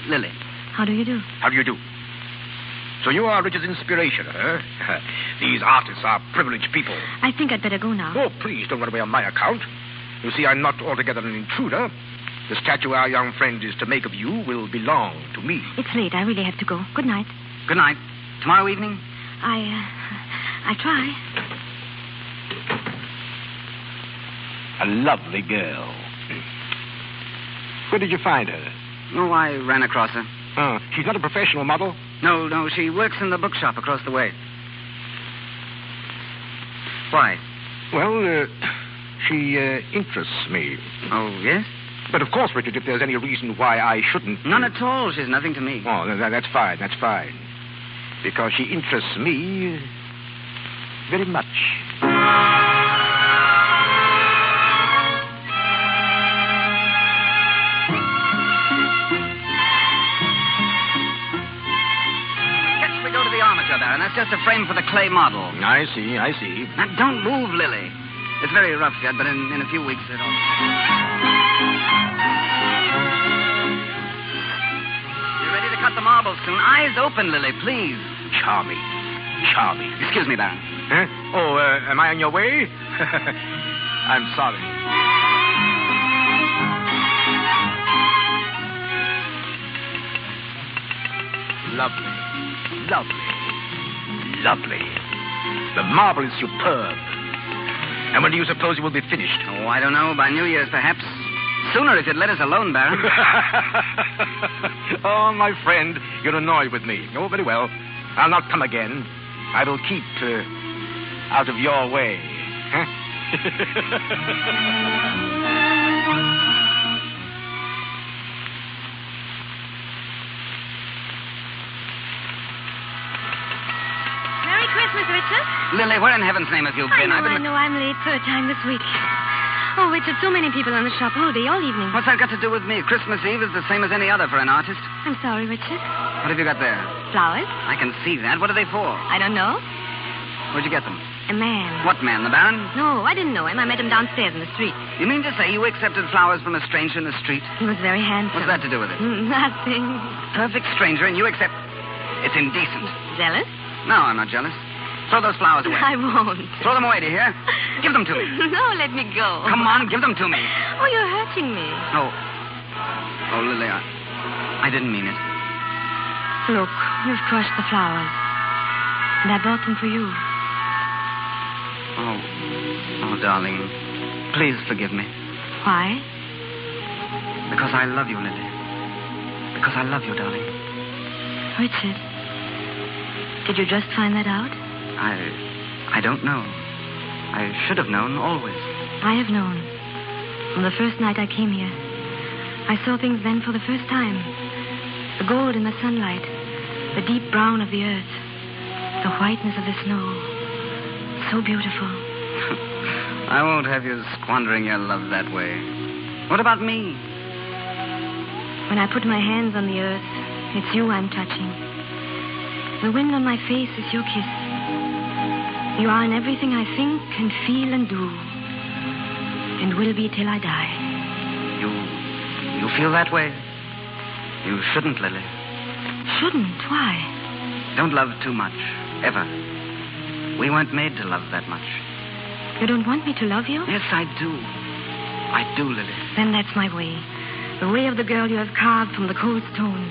Lily. How do you do? How do you do? So you are Richard's inspiration, huh? These artists are privileged people. I think I'd better go now. Oh, please, don't run away on my account. You see, I'm not altogether an intruder. The statue our young friend is to make of you will belong to me. It's late. I really have to go. Good night. Good night. Tomorrow evening? I try. A lovely girl. Where did you find her? Oh, I ran across her. Oh, she's not a professional model? No, she works in the bookshop across the way. Why? Well, she interests me. Oh, yes? But of course, Richard, if there's any reason why I shouldn't... None at all. She's nothing to me. Oh, that's fine, that's fine. Because she interests me very much. Baron. That's just a frame for the clay model. I see. Now, don't move, Lily. It's very rough yet, but in a few weeks it'll... You ready to cut the marbles soon? Eyes open, Lily, please. Charming. Excuse me, Baron. Huh? Oh, am I on your way? I'm sorry. Lovely. The marble is superb. And when do you suppose it will be finished? Oh, I don't know. By New Year's, perhaps. Sooner if you'd let us alone, Baron. Oh, my friend, you're annoyed with me. Oh, very well. I'll not come again. I will keep out of your way. Huh? Christmas, Richard. Lily, where in heaven's name have you been? I know. I'm late. Third time this week. Oh, Richard, so many people in the shop all day, all evening. What's that got to do with me? Christmas Eve is the same as any other for an artist. I'm sorry, Richard. What have you got there? Flowers. I can see that. What are they for? I don't know. Where'd you get them? A man. What man, the Baron? No, I didn't know him. I met him downstairs in the street. You mean to say you accepted flowers from a stranger in the street? He was very handsome. What's that to do with it? Nothing. Perfect stranger, and you accept... It's indecent. Jealous? No, I'm not jealous. Throw those flowers away. I won't. Throw them away, do you hear? Give them to me. No, let me go. Come on, give them to me. Oh, you're hurting me. Oh, Lily, I didn't mean it. Look, you've crushed the flowers. And I brought them for you. Oh, darling, please forgive me. Why? Because I love you, Lily. Because I love you, darling. Richard, Did you just find that out? I don't know. I should have known always. I have known. From the first night I came here. I saw things then for the first time. The gold in the sunlight, the deep brown of the earth, the whiteness of the snow. So beautiful. I won't have you squandering your love that way. What about me? When I put my hands on the earth, it's you I'm touching. The wind on my face is your kiss. You are in everything I think and feel and do. And will be till I die. You feel that way? You shouldn't, Lily. Shouldn't? Why? Don't love too much, ever. We weren't made to love that much. You don't want me to love you? Yes, I do. I do, Lily. Then that's my way. The way of the girl you have carved from the cold stone.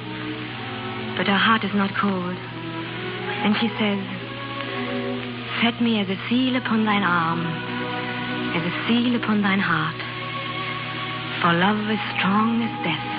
But her heart is not cold. And she says, set me as a seal upon thine arm, as a seal upon thine heart. For love is strong as death.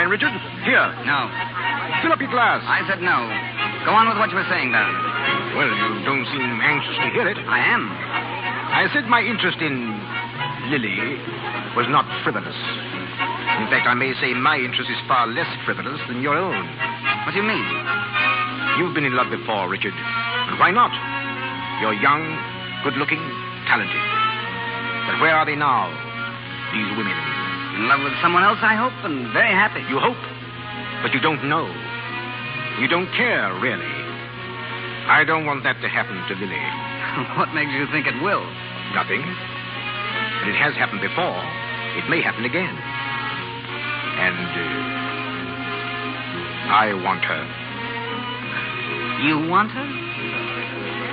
Richard? Here. No. Fill up your glass. I said no. Go on with what you were saying, Darren. Well, you don't seem anxious to hear it. I am. I said my interest in Lily was not frivolous. In fact, I may say my interest is far less frivolous than your own. What do you mean? You've been in love before, Richard. And why not? You're young, good-looking, talented. But where are they now, these women? In love with someone else, I hope, and very happy. You hope, but you don't know. You don't care, really. I don't want that to happen to Lily. What makes you think it will? Nothing. But it has happened before. It may happen again. And I want her. You want her?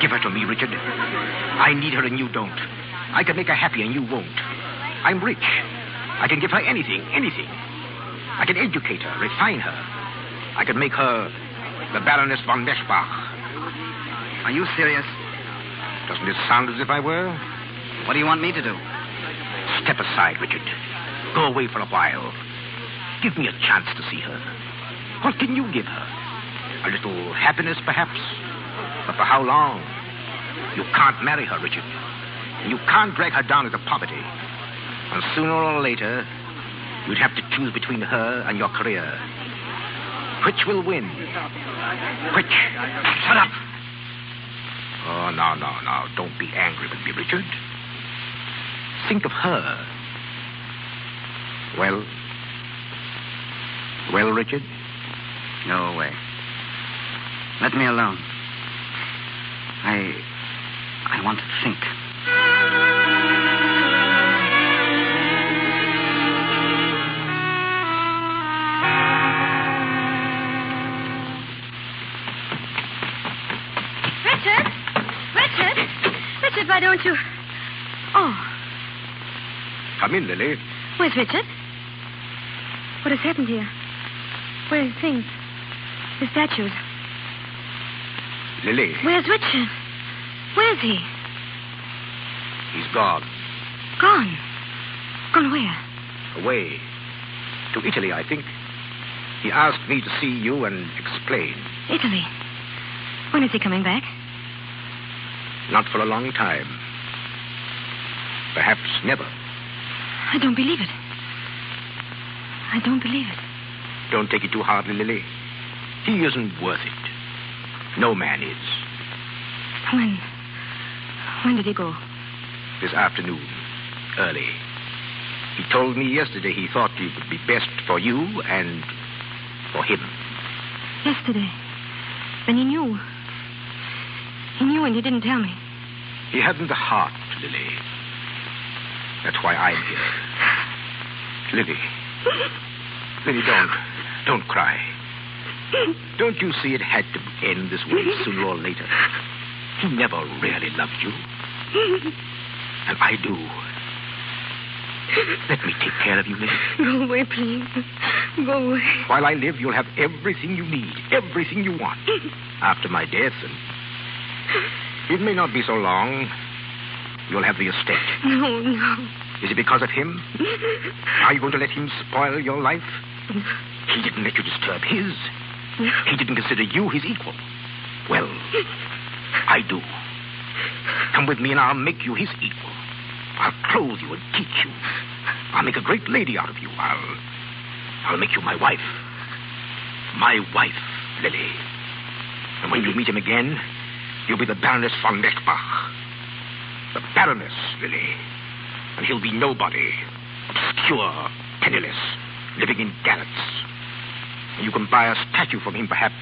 Give her to me, Richard. I need her and you don't. I can make her happy and you won't. I'm rich. I can give her anything. I can educate her, refine her. I can make her the Baroness von Meschbach. Are you serious? Doesn't it sound as if I were? What do you want me to do? Step aside, Richard. Go away for a while. Give me a chance to see her. What can you give her? A little happiness, perhaps? But for how long? You can't marry her, Richard. And you can't drag her down into poverty. And sooner or later, you'd have to choose between her and your career. Which will win? Which? Shut up! Oh, no. Don't be angry with me, Richard. Think of her. Well, Richard? No way. Let me alone. I want to think. Richard, why don't you... Oh. Come in, Lily. Where's Richard? What has happened here? Where are his things? The statues. Lily. Where's Richard? Where's he? He's gone. Gone? Gone where? Away. To Italy, I think. He asked me to see you and explain. Italy? When is he coming back? Not for a long time. Perhaps never. I don't believe it. I don't believe it. Don't take it too hardly, Lily. He isn't worth it. No man is. When did he go? This afternoon. Early. He told me yesterday he thought it would be best for you and for him. Yesterday? Then he knew. He knew and he didn't tell me. He hadn't the heart, Lily. That's why I'm here. Lily, don't cry. Don't you see it had to end this way sooner or later? He never really loved you. And I do. Let me take care of you, Lily. Go away, please. Go away. While I live, you'll have everything you need, everything you want. After my death, and it may not be so long, you'll have the estate. No, no. Is it because of him? Are you going to let him spoil your life? He didn't let you disturb his. He didn't consider you his equal. Well, I do. Come with me and I'll make you his equal. I'll clothe you and teach you. I'll make a great lady out of you. I'll make you my wife. My wife, Lily. And when you meet him again, you'll be the Baroness von Meckbach. The Baroness, Lily. And he'll be nobody. Obscure, penniless, living in garrets. And you can buy a statue from him, perhaps,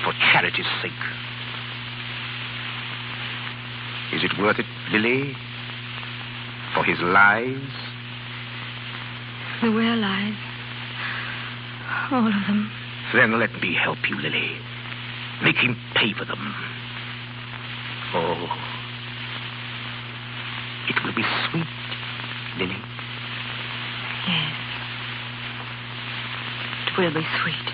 for charity's sake. Is it worth it, Lily? For his lies? They were lies. All of them. Then let me help you, Lily. Make him pay for them. Oh, it will be sweet, Lily. Yes. It will be sweet.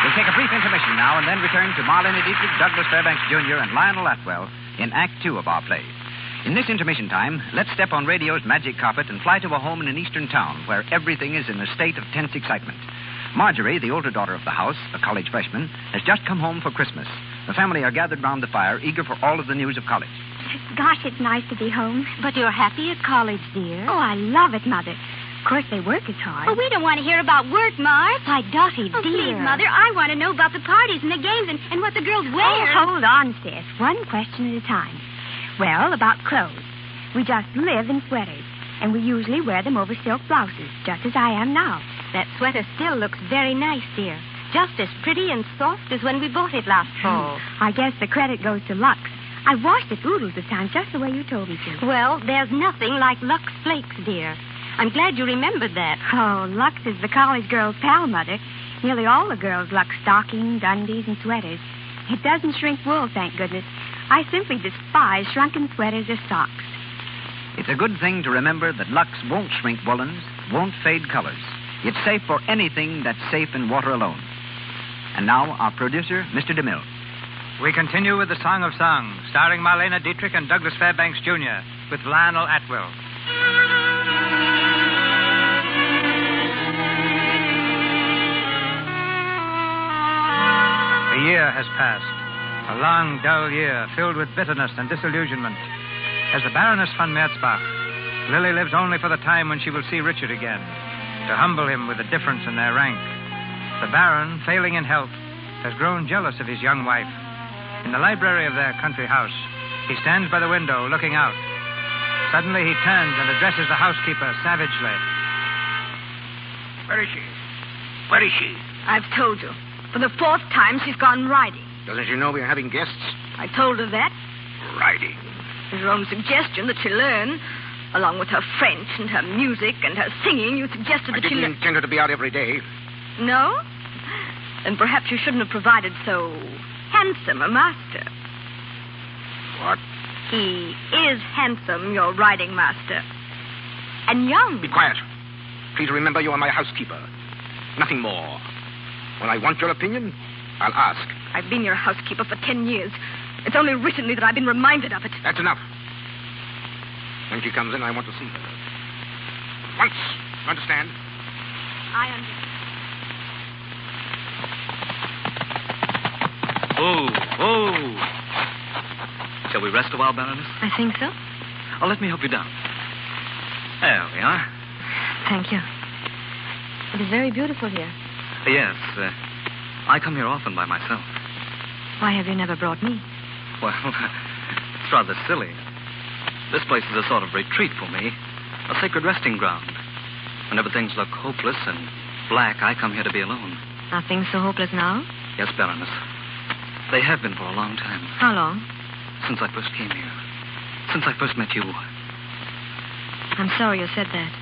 We'll take a brief intermission now and then return to Marlene Dietrich, Douglas Fairbanks Jr., and Lionel Atwell in Act 2 of our play. In this intermission time, let's step on radio's magic carpet and fly to a home in an eastern town where everything is in a state of tense excitement. Marjorie, the older daughter of the house, a college freshman, has just come home for Christmas. The family are gathered round the fire, eager for all of the news of college. Gosh, it's nice to be home. But you're happy at college, dear. Oh, I love it, Mother. Of course, they work as hard. Oh, we don't want to hear about work, Marge. Why, Dottie, Oh, dear. please, Mother, I want to know about the parties and the games and what the girls wear. Oh, hold on, sis. One question at a time. Well, about clothes. We just live in sweaters, and we usually wear them over silk blouses, just as I am now. That sweater still looks very nice, dear. Just as pretty and soft as when we bought it last fall. I guess the credit goes to Lux. I washed it oodles of times, just the way you told me to. Well, there's nothing like Lux Flakes, dear. I'm glad you remembered that. Oh, Lux is the college girl's pal, Mother. Nearly all the girls Lux stockings, undies, and sweaters. It doesn't shrink wool, thank goodness. I simply despise shrunken sweaters or socks. It's a good thing to remember that Lux won't shrink woolens, won't fade colors. It's safe for anything that's safe in water alone. And now, our producer, Mr. DeMille. We continue with the Song of Songs, starring Marlene Dietrich and Douglas Fairbanks Jr., with Lionel Atwell. A year has passed. A long, dull year, filled with bitterness and disillusionment. As the Baroness von Merzbach, Lily lives only for the time when she will see Richard again, to humble him with the difference in their rank. The Baron, failing in health, has grown jealous of his young wife. In the library of their country house, he stands by the window, looking out. Suddenly he turns and addresses the housekeeper savagely. Where is she? Where is she? I've told you. For the fourth time, she's gone riding. Doesn't she know we're having guests? I told her that. Riding. It was her own suggestion that she learn. Along with her French and her music and her singing, you suggested I that she didn't intend her to be out every day. No? Then perhaps you shouldn't have provided so handsome a master. What? He is handsome, your riding master. And young. Be quiet. Please remember you are my housekeeper. Nothing more. When I want your opinion, I'll ask. I've been your housekeeper for 10 years. It's only recently that I've been reminded of it. That's enough. When she comes in, I want to see her. Once. You understand? I understand. Oh. Shall we rest a while, Baroness? I think so. Oh, let me help you down. There we are. Thank you. It is very beautiful here. Yes, I come here often by myself. Why have you never brought me? Well, it's rather silly. This place is a sort of retreat for me, a sacred resting ground. Whenever things look hopeless and black, I come here to be alone. Are things so hopeless now? Yes, Baroness. They have been for a long time. How long? Since I first came here. Since I first met you. I'm sorry you said that.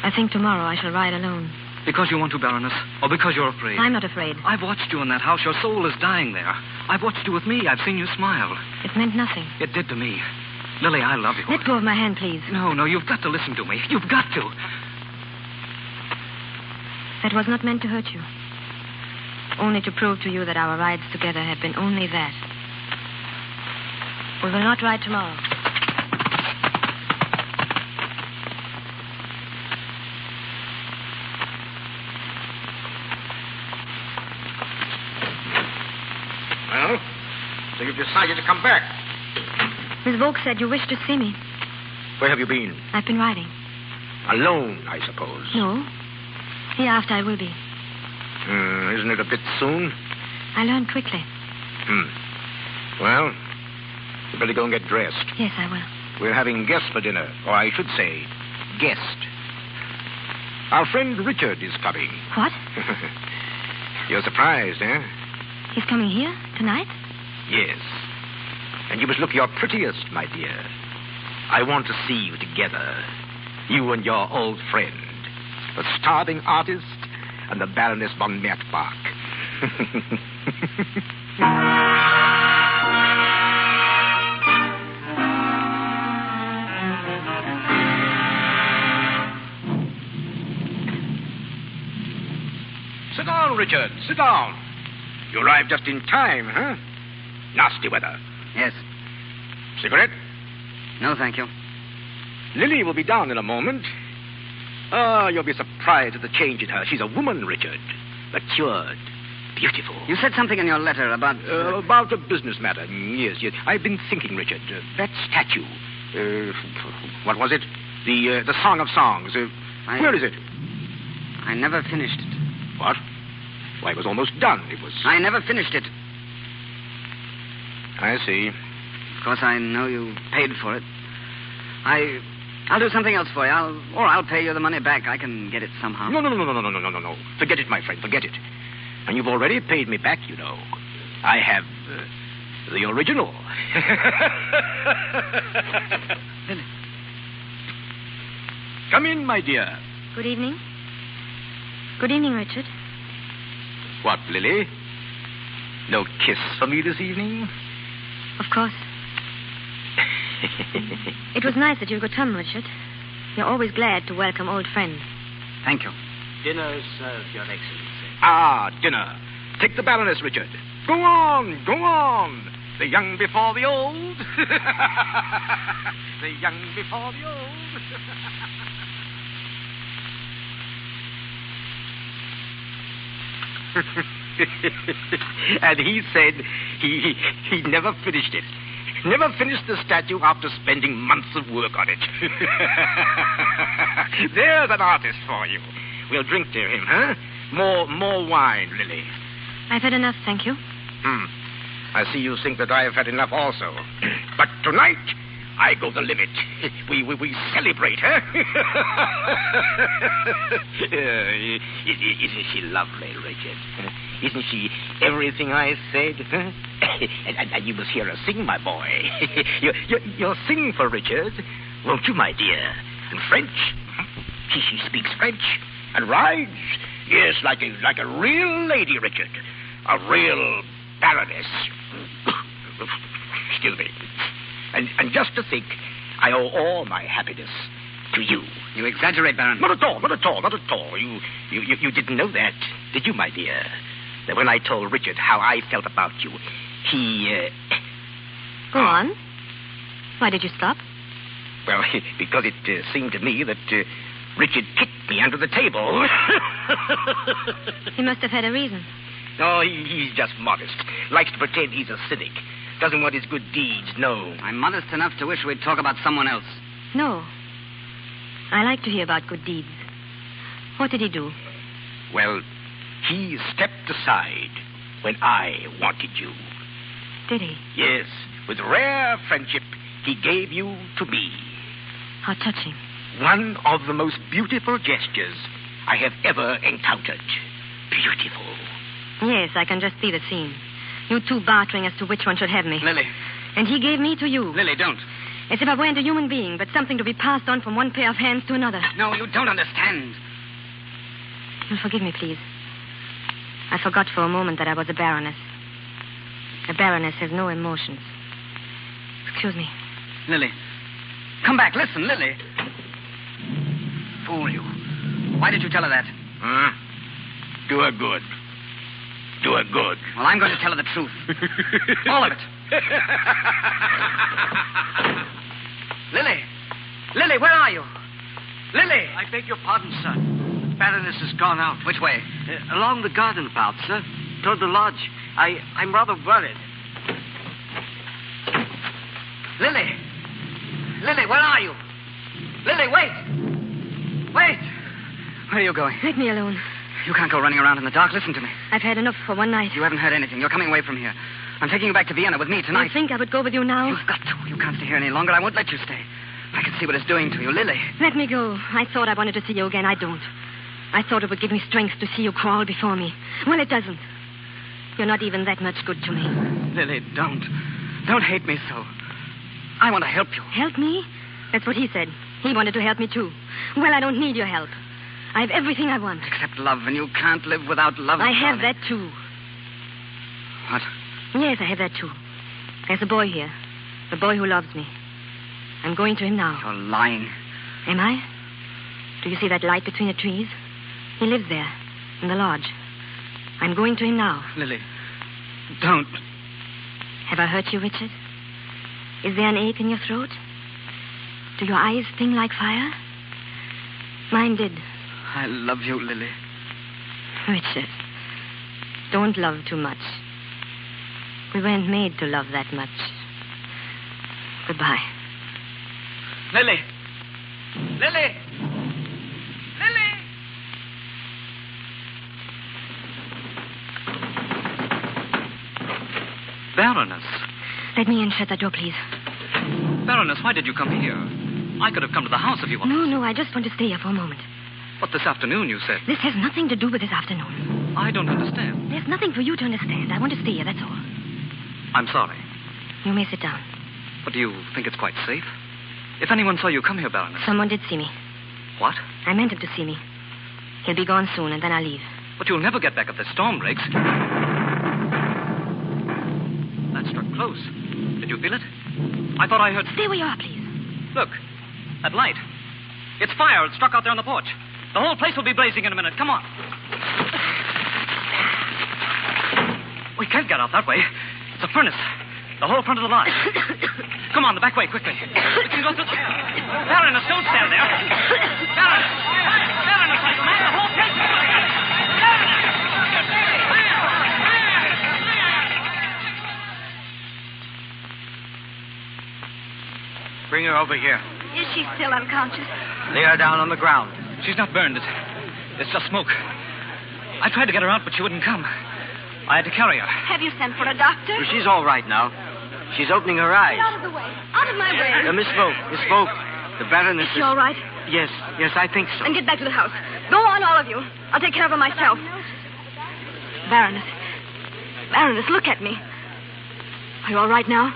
I think tomorrow I shall ride alone. Because you want to, Baroness, or because you're afraid? I'm not afraid. I've watched you in that house. Your soul is dying there. I've watched you with me. I've seen you smile. It meant nothing. It did to me. Lily, I love you. Let go of my hand, please. No, you've got to listen to me. You've got to. That was not meant to hurt you. Only to prove to you that our rides together have been only that. We will not ride tomorrow. Well, so you've decided to come back. Miss Volk said you wished to see me. Where have you been? I've been riding. Alone, I suppose. No. Hereafter I will be. Isn't it a bit soon? I learned quickly. Well, you better go and get dressed. Yes, I will. We're having guests for dinner, or I should say, guest. Our friend Richard is coming. What? You're surprised, eh? He's coming here tonight? Yes. And you must look your prettiest, my dear. I want to see you together. You and your old friend. The starving artist and the Baroness von Mertbach. Sit down, Richard. Sit down. You arrived just in time, huh? Nasty weather. Yes. Cigarette? No, thank you. Lily will be down in a moment. Oh, you'll be surprised at the change in her. She's a woman, Richard. Matured. Beautiful. You said something in your letter about... About a business matter. Yes. I've been thinking, Richard. That statue. What was it? The Song of Songs. Where is it? I never finished it. What? Why, it was almost done. It was... I never finished it. I see. Of course, I know you paid for it. I'll do something else for you. I'll pay you the money back. I can get it somehow. No. Forget it, my friend. Forget it. And you've already paid me back, you know. I have the original. Lily. Come in, my dear. Good evening. Good evening, Richard. What, Lily? No kiss for me this evening? Of course. It was nice that you could come, Richard. You're always glad to welcome old friends. Thank you. Dinner is served, Your Excellency. Dinner. Take the Baroness, Richard. Go on. The young before the old. The young before the old. And he said he never finished it. Never finished the statue after spending months of work on it. There's an artist for you. We'll drink to him, huh? More wine, Lily. I've had enough, thank you. I see you think that I have had enough also. But tonight, I go the limit. We celebrate, huh? Isn't she lovely, Richard? Isn't she everything I said? Huh? And you must hear her sing, my boy. You'll sing for Richard, won't you, my dear? And French? She speaks French. And rides? Yes, like a real lady, Richard. A real baroness. Excuse me. And just to think, I owe all my happiness to you. You exaggerate, Baron. Not at all. You didn't know that, did you, my dear? That when I told Richard how I felt about you, he... Go on. Why did you stop? Well, because it seemed to me that Richard kicked me under the table. He must have had a reason. No, he's just modest. Likes to pretend he's a cynic. Doesn't want his good deeds known. I'm modest enough to wish we'd talk about someone else. No. I like to hear about good deeds. What did he do? Well, he stepped aside when I wanted you. Did he? Yes. With rare friendship, he gave you to me. How touching. One of the most beautiful gestures I have ever encountered. Beautiful. Yes, I can just see the scene. You two bartering as to which one should have me. Lily. And he gave me to you. Lily, don't. As if I weren't a human being, but something to be passed on from one pair of hands to another. No, you don't understand. You'll forgive me, please. I forgot for a moment that I was a baroness. A baroness has no emotions. Excuse me. Lily. Come back. Listen, Lily. Fool you. Why did you tell her that? Do her good. Do her good. Well, I'm going to tell her the truth. All of it. Lily. Lily, where are you? Lily! I beg your pardon, sir. The Baroness has gone out. Which way? Along the garden path, sir. Toward the lodge. I'm rather worried. Lily! Lily, where are you? Lily, wait! Wait! Where are you going? Let me alone. You can't go running around in the dark. Listen to me. I've had enough for one night. You haven't heard anything. You're coming away from here. I'm taking you back to Vienna with me tonight. You think I would go with you now? You've got to. You can't stay here any longer. I won't let you stay. I can see what it's doing to you. Lily. Let me go. I thought I wanted to see you again. I don't. I thought it would give me strength to see you crawl before me. Well, it doesn't. You're not even that much good to me. Lily, don't. Don't hate me so. I want to help you. Help me? That's what he said. He wanted to help me, too. Well, I don't need your help. I have everything I want. Except love, and you can't live without love. I have that, too. What? Yes, I have that, too. There's a boy here. The boy who loves me. I'm going to him now. You're lying. Am I? Do you see that light between the trees? He lives there, in the lodge. I'm going to him now. Lily, don't. Have I hurt you, Richard? Is there an ache in your throat? Do your eyes sting like fire? Mine did. I love you, Lily. Richard, don't love too much. We weren't made to love that much. Goodbye. Lily! Lily! Lily! Baroness. Let me in. Shut that door, please. Baroness, why did you come here? I could have come to the house if you wanted. No, I just want to stay here for a moment. But this afternoon, you said. This has nothing to do with this afternoon. I don't understand. There's nothing for you to understand. I want to stay here, that's all. I'm sorry. You may sit down. But do you think it's quite safe? If anyone saw you come here, Baroness. Someone did see me. What? I meant him to see me. He'll be gone soon, and then I'll leave. But you'll never get back if the storm breaks. That struck close. Did you feel it? I thought I heard... Stay where you are, please. Look, that light. It's fire. It struck out there on the porch. The whole place will be blazing in a minute. Come on. We can't get out that way. It's a furnace. The whole front of the lodge. Come on, the back way, quickly. We can go through the... Baroness, don't stand there. Baroness! Baroness, like a man, the whole place is going on. Bring her over here. Is she still unconscious? Lay her down on the ground. She's not burned. It's just smoke. I tried to get her out, but she wouldn't come. I had to carry her. Have you sent for a doctor? Well, she's all right now. She's opening her eyes. Get out of the way. Out of my way. Miss Smoke. The Baroness Is she all right? Yes, I think so. Then get back to the house. Go on, all of you. I'll take care of her myself. Baroness. Baroness, look at me. Are you all right now?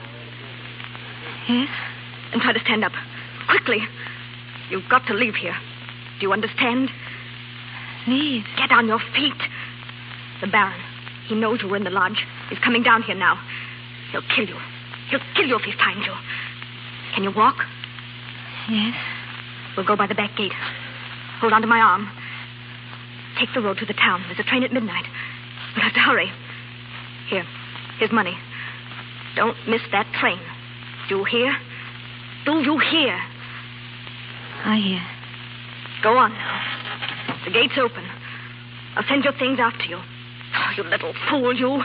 Yes? Then try to stand up. Quickly. You've got to leave here. Do you understand? Leave? Get on your feet. The Baron. He knows you were in the lodge. He's coming down here now. He'll kill you. He'll kill you if he finds you. Can you walk? Yes. We'll go by the back gate. Hold on to my arm. Take the road to the town. There's a train at midnight. We'll have to hurry. Here's money. Don't miss that train. Do you hear? Do you hear? I hear. Go on now. The gate's open. I'll send your things after you. Oh, you little fool, you.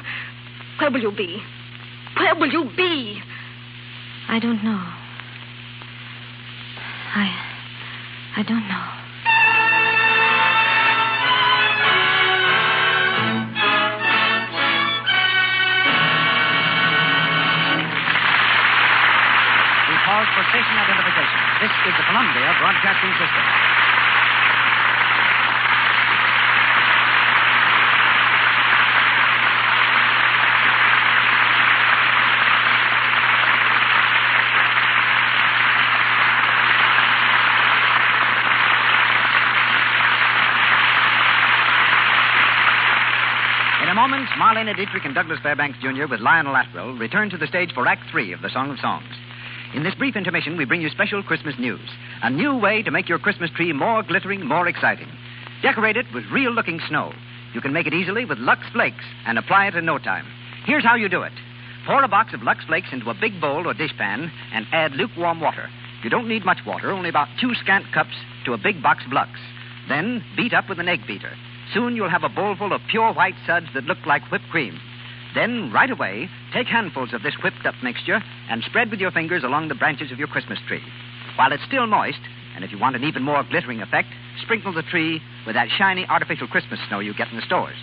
Where will you be? Where will you be? I don't know. I don't know. We pause for station identification. This is the Columbia Broadcasting System. moment, Marlene Dietrich and Douglas Fairbanks Jr. with Lionel Atwell return to the stage for Act 3 of The Song of Songs. In this brief intermission, we bring you special Christmas news. A new way to make your Christmas tree more glittering, more exciting. Decorate it with real-looking snow. You can make it easily with Lux Flakes and apply it in no time. Here's how you do it. Pour a box of Lux Flakes into a big bowl or dishpan and add lukewarm water. You don't need much water, only about 2 scant cups to a big box of Lux. Then beat up with an egg beater. Soon you'll have a bowl full of pure white suds that look like whipped cream. Then, right away, take handfuls of this whipped-up mixture and spread with your fingers along the branches of your Christmas tree. While it's still moist, and if you want an even more glittering effect, sprinkle the tree with that shiny artificial Christmas snow you get in the stores.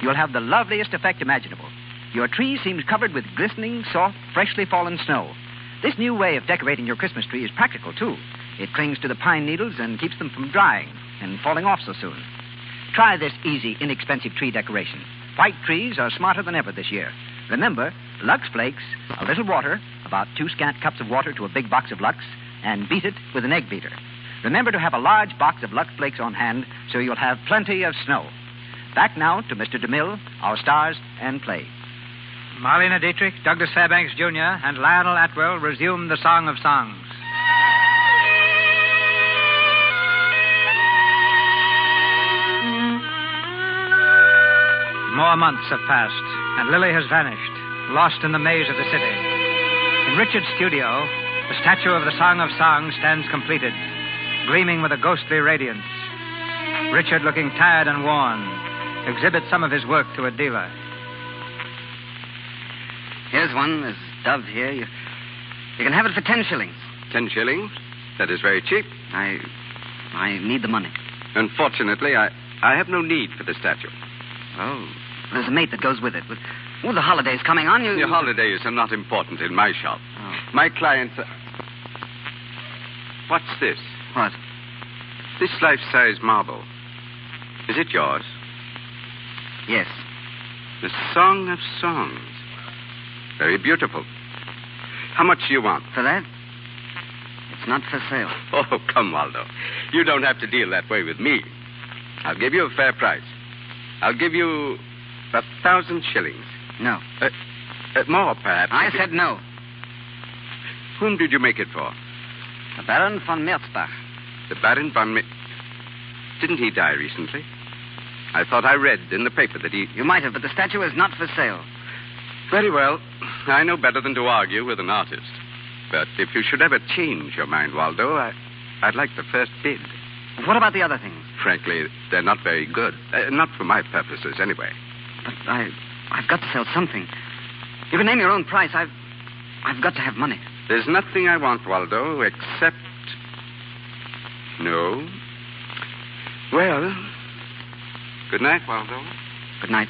You'll have the loveliest effect imaginable. Your tree seems covered with glistening, soft, freshly fallen snow. This new way of decorating your Christmas tree is practical, too. It clings to the pine needles and keeps them from drying and falling off so soon. Try this easy, inexpensive tree decoration. White trees are smarter than ever this year. Remember, Lux Flakes, a little water, about 2 scant cups of water to a big box of Lux, and beat it with an egg beater. Remember to have a large box of Lux Flakes on hand so you'll have plenty of snow. Back now to Mr. DeMille, our stars and play. Marlene Dietrich, Douglas Fairbanks Jr., and Lionel Atwell resume the Song of Songs. More months have passed, and Lily has vanished, lost in the maze of the city. In Richard's studio, the statue of the Song of Songs stands completed, gleaming with a ghostly radiance. Richard, looking tired and worn, exhibits some of his work to a dealer. Here's one. There's Dove here. You can have it for 10 shillings. 10 shillings? That is very cheap. I need the money. Unfortunately, I have no need for the statue. Oh, there's a mate that goes with it. With the holidays coming on, The holidays are not important in my shop. Oh. My clients are... What's this? What? This life-size marble. Is it yours? Yes. The Song of Songs. Very beautiful. How much do you want? For that? It's not for sale. Oh, come, Waldo. You don't have to deal that way with me. I'll give you a fair price. I'll give you 1,000 shillings. No. More, perhaps. I said no. Whom did you make it for? The Baron von Merzbach. The Baron von Didn't he die recently? I thought I read in the paper that he... You might have, but the statue is not for sale. Very well. I know better than to argue with an artist. But if you should ever change your mind, Waldo, I'd like the first bid. What about the other things? Frankly, they're not very good. Not for my purposes, anyway. But I've got to sell something. You can name your own price. I've got to have money. There's nothing I want, Waldo, except... No. Well, good night, Waldo. Good night.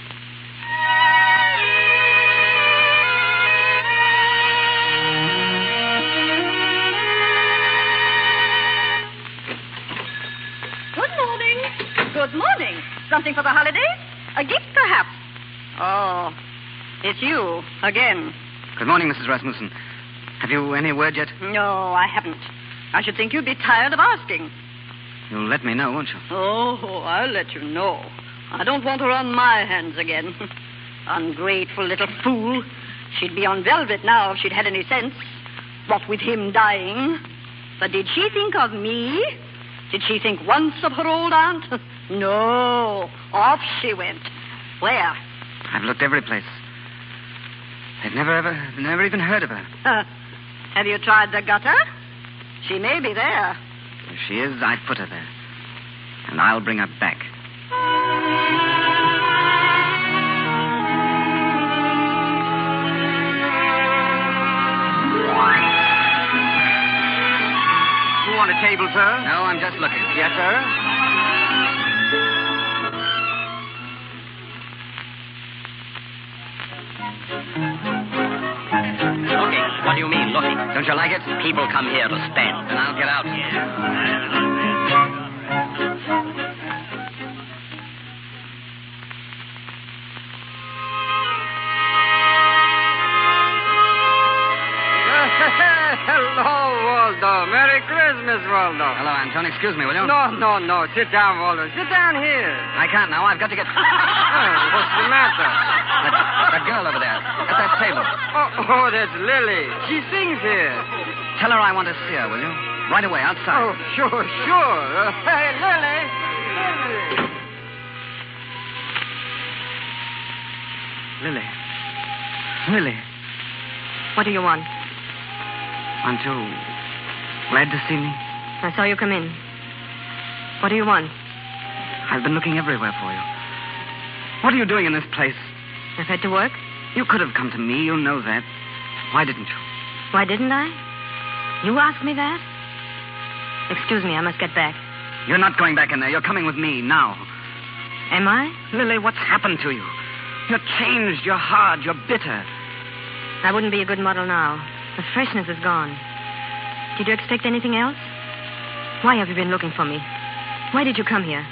Good morning. Something for the holidays? A gift, perhaps? Oh, it's you again. Good morning, Mrs. Rasmussen. Have you any word yet? No, I haven't. I should think you'd be tired of asking. You'll let me know, won't you? Oh, I'll let you know. I don't want her on my hands again. Ungrateful little fool. She'd be on velvet now if she'd had any sense. What with him dying. But did she think of me? Did she think once of her old aunt? No. Off she went. Where? I've looked every place. They've never even heard of her. Have you tried the gutter? She may be there. If she is, I put her there. And I'll bring her back. You want a table, sir? No, I'm just looking. Yes, sir? Looking? What do you mean, looking? Don't you like it? People come here to spend. Then I'll get out. Hello, Waldo. Merry Christmas, Waldo. Hello, Anton. Excuse me, will you? No. Sit down, Waldo. Sit down here. I can't now. I've got to get... What's the matter? That girl over there, at that table. Oh, that's Lily. She sings here. Tell her I want to see her, will you? Right away, outside. Oh, sure. Hey, Lily. Lily. What do you want? Aren't you glad to see me? I saw you come in. What do you want? I've been looking everywhere for you. What are you doing in this place? I've had to work. You could have come to me. You know that. Why didn't you? Why didn't I? You asked me that? Excuse me, I must get back. You're not going back in there. You're coming with me now. Am I? Lily, what's happened to you? You're changed. You're hard. You're bitter. I wouldn't be a good model now. The freshness is gone. Did you expect anything else? Why have you been looking for me? Why did you come here?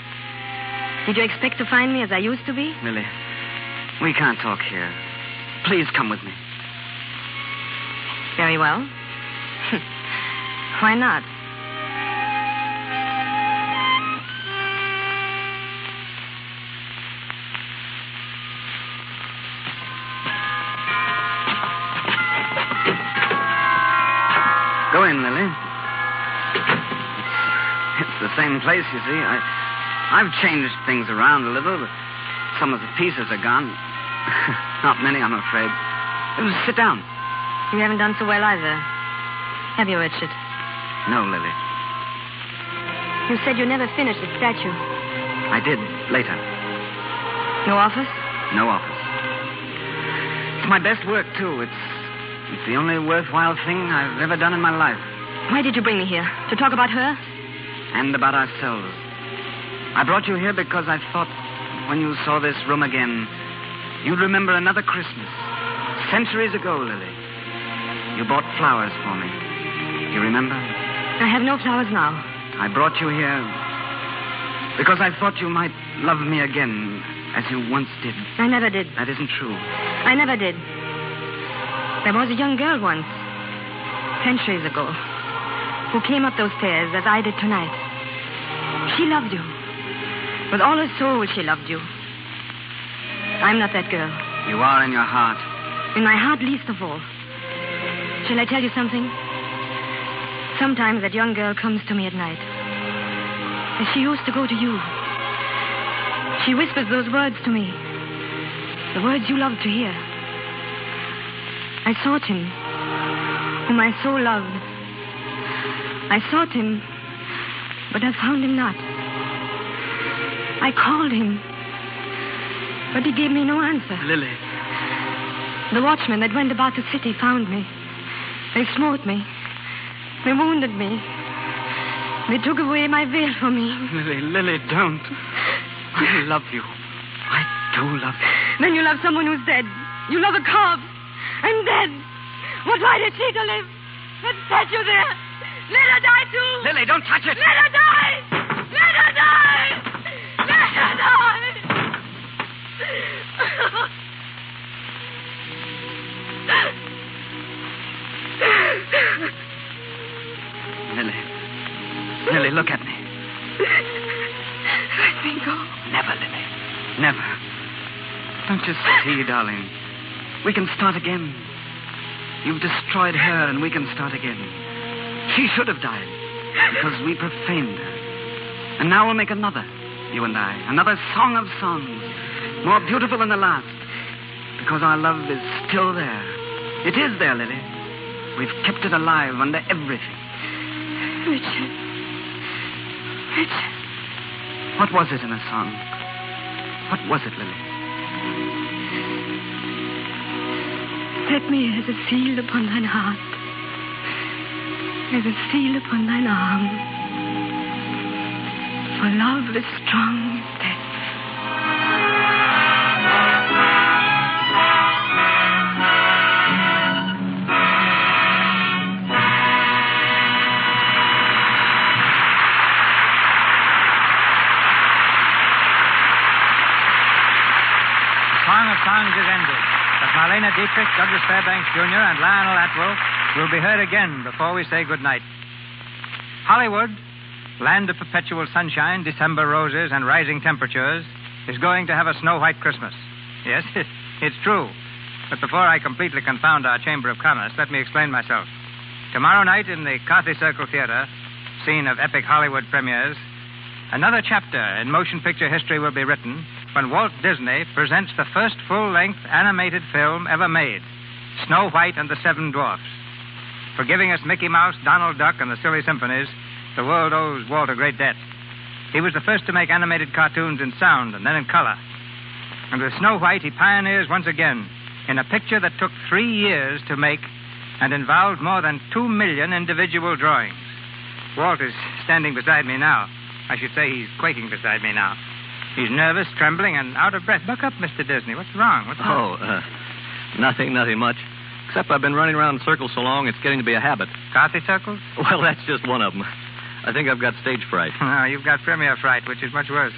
Did you expect to find me as I used to be? Lily, we can't talk here. Please come with me. Very well. Why not? Go in, Lily. It's the same place, you see. I've changed things around a little, but some of the pieces are gone. Not many, I'm afraid. Sit down. You haven't done so well either. Have you, Richard? No, Lily. You said you never finished the statue. I did, later. No office? No office. It's my best work, too. It's the only worthwhile thing I've ever done in my life. Why did you bring me here? To talk about her? And about ourselves. I brought you here because I thought when you saw this room again, you'd remember another Christmas. Centuries ago, Lily. You bought flowers for me. You remember? I have no flowers now. I brought you here because I thought you might love me again as you once did. I never did. That isn't true. I never did. There was a young girl once, centuries ago, who came up those stairs as I did tonight. She loved you. With all her soul, she loved you. I'm not that girl. You are in your heart. In my heart, least of all. Shall I tell you something? Sometimes that young girl comes to me at night, as she used to go to you. She whispers those words to me, the words you loved to hear. I sought him, whom I so loved. I sought him, but I found him not. I called him, but he gave me no answer. Lily. The watchmen that went about the city found me. They smote me. They wounded me. They took away my veil from me. Lily, don't. I love you. I do love you. Then you love someone who's dead. You love a corpse. I'm dead. What right has she to live? That statue there. Let her die, too. Lily, don't touch it. Let her die. Let her die. Let her die. Lily, look at me. Let me go. Never, Lily. Never. Don't you see, darling? We can start again. You've destroyed her, and we can start again. She should have died, because we profaned her. And now we'll make another, you and I. Another song of songs, more beautiful than the last. Because our love is still there. It is there, Lily. We've kept it alive under everything. Richard. What was it in the song? What was it, Lily? Set me as a seal upon thine heart, as a seal upon thine arm. For love is strong as death. Song of Songs is ended. But Marlena Dietrich, Douglas Fairbanks Jr., and Lionel Atwell will be heard again before we say goodnight. Hollywood, land of perpetual sunshine, December roses, and rising temperatures, is going to have a snow-white Christmas. Yes, it's true. But before I completely confound our Chamber of Commerce, let me explain myself. Tomorrow night in the Carthy Circle Theater, scene of epic Hollywood premieres, another chapter in motion picture history will be written when Walt Disney presents the first full-length animated film ever made, Snow White and the Seven Dwarfs. For giving us Mickey Mouse, Donald Duck, and the Silly Symphonies, the world owes Walt a great debt. He was the first to make animated cartoons in sound and then in color. And with Snow White, he pioneers once again in a picture that took 3 years to make and involved more than 2 million individual drawings. Walt is standing beside me now. I should say he's quaking beside me now. He's nervous, trembling, and out of breath. Buck up, Mr. Disney. What's wrong? Nothing much. Except I've been running around in circles so long, it's getting to be a habit. Carthy circles? Well, that's just one of them. I think I've got stage fright. No, you've got premiere fright, which is much worse.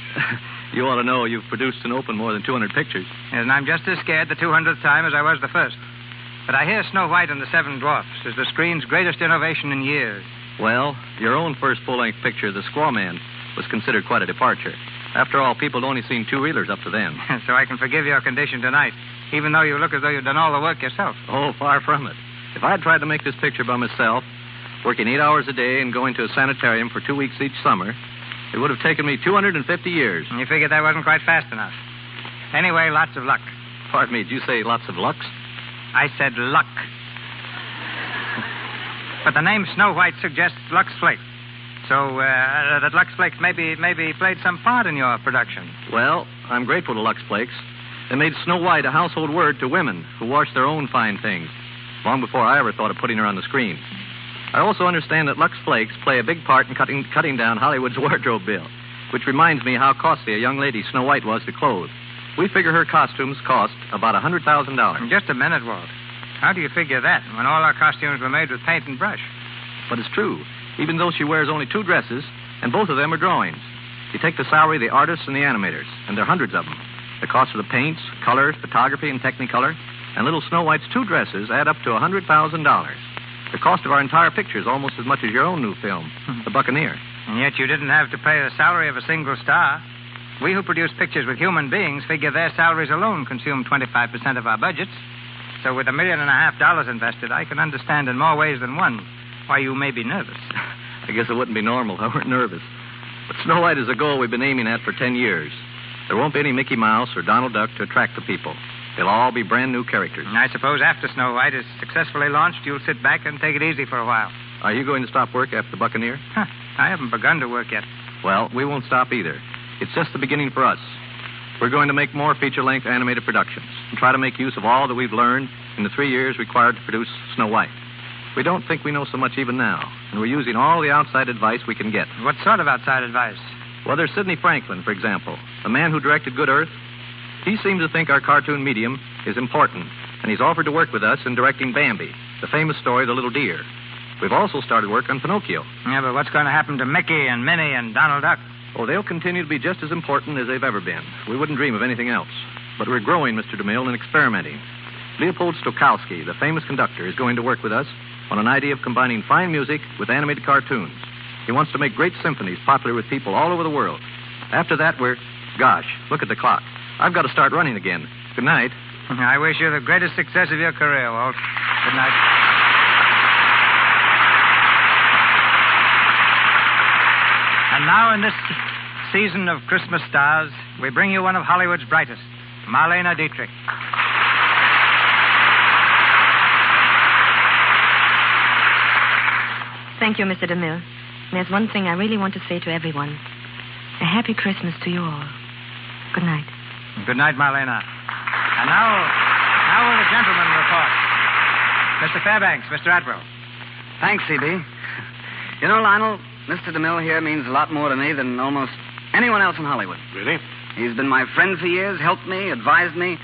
You ought to know you've produced and opened more than 200 pictures. Yes, and I'm just as scared the 200th time as I was the first. But I hear Snow White and the Seven Dwarfs is the screen's greatest innovation in years. Well, your own first full-length picture, The Squaw Man, was considered quite a departure. After all, people had only seen 2 reelers up to then. So I can forgive your condition tonight, even though you look as though you've done all the work yourself. Oh, far from it. If I'd tried to make this picture by myself, working 8 hours a day and going to a sanitarium for 2 weeks each summer, it would have taken me 250 years. You figured that wasn't quite fast enough. Anyway, lots of luck. Pardon me, did you say lots of Lux? I said luck. But the name Snow White suggests Lux Flakes. So, that Lux Flakes maybe played some part in your production. Well, I'm grateful to Lux Flakes. They made Snow White a household word to women who wash their own fine things, long before I ever thought of putting her on the screen. I also understand that Lux Flakes play a big part in cutting down Hollywood's wardrobe bill, which reminds me how costly a young lady Snow White was to clothe. We figure her costumes cost about $100,000. Just a minute, Walt. How do you figure that when all our costumes were made with paint and brush? But it's true, even though she wears only 2 dresses, and both of them are drawings. You take the salary of the artists and the animators, and there are hundreds of them. The cost of the paints, color, photography, and Technicolor, and little Snow White's 2 dresses add up to $100,000. The cost of our entire picture is almost as much as your own new film, The Buccaneer. And yet you didn't have to pay the salary of a single star. We who produce pictures with human beings figure their salaries alone consume 25% of our budgets. So with $1.5 million invested, I can understand in more ways than one why you may be nervous. I guess it wouldn't be normal if I weren't nervous. But Snow White is a goal we've been aiming at for 10 years. There won't be any Mickey Mouse or Donald Duck to attract the people. They'll all be brand new characters. I suppose after Snow White is successfully launched, you'll sit back and take it easy for a while. Are you going to stop work after The Buccaneer? I haven't begun to work yet. Well, we won't stop either. It's just the beginning for us. We're going to make more feature-length animated productions and try to make use of all that we've learned in the 3 years required to produce Snow White. We don't think we know so much even now, and we're using all the outside advice we can get. What sort of outside advice? Well, there's Sidney Franklin, for example, the man who directed Good Earth. He seems to think our cartoon medium is important, and he's offered to work with us in directing Bambi, the famous story, The Little Deer. We've also started work on Pinocchio. Yeah, but what's going to happen to Mickey and Minnie and Donald Duck? Oh, they'll continue to be just as important as they've ever been. We wouldn't dream of anything else. But we're growing, Mr. DeMille, and experimenting. Leopold Stokowski, the famous conductor, is going to work with us on an idea of combining fine music with animated cartoons. He wants to make great symphonies popular with people all over the world. After that, Gosh, look at the clock. I've got to start running again. Good night. I wish you the greatest success of your career, Walt. Good night. And now, in this season of Christmas stars, we bring you one of Hollywood's brightest, Marlene Dietrich. Thank you, Mr. DeMille. There's one thing I really want to say to everyone. A happy Christmas to you all. Good night. Good night, Marlena. And now will the gentlemen report. Mr. Fairbanks, Mr. Atwell. Thanks, C.B. You know, Lionel, Mr. DeMille here means a lot more to me than almost anyone else in Hollywood. Really? He's been my friend for years, helped me, advised me.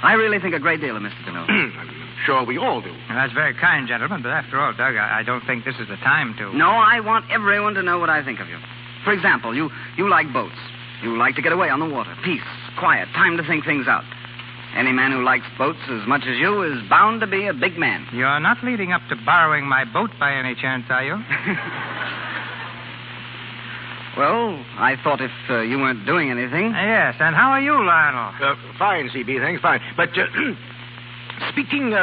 I really think a great deal of Mr. DeMille. I'm sure we all do. Well, that's very kind, gentlemen, but after all, Doug, I don't think this is the time to... No, I want everyone to know what I think of you. For example, you like boats. You like to get away on the water. Peace, quiet, time to think things out. Any man who likes boats as much as you is bound to be a big man. You're not leading up to borrowing my boat by any chance, are you? Well, I thought if you weren't doing anything... Yes, and how are you, Lionel? Fine, CB, thanks, fine. But speaking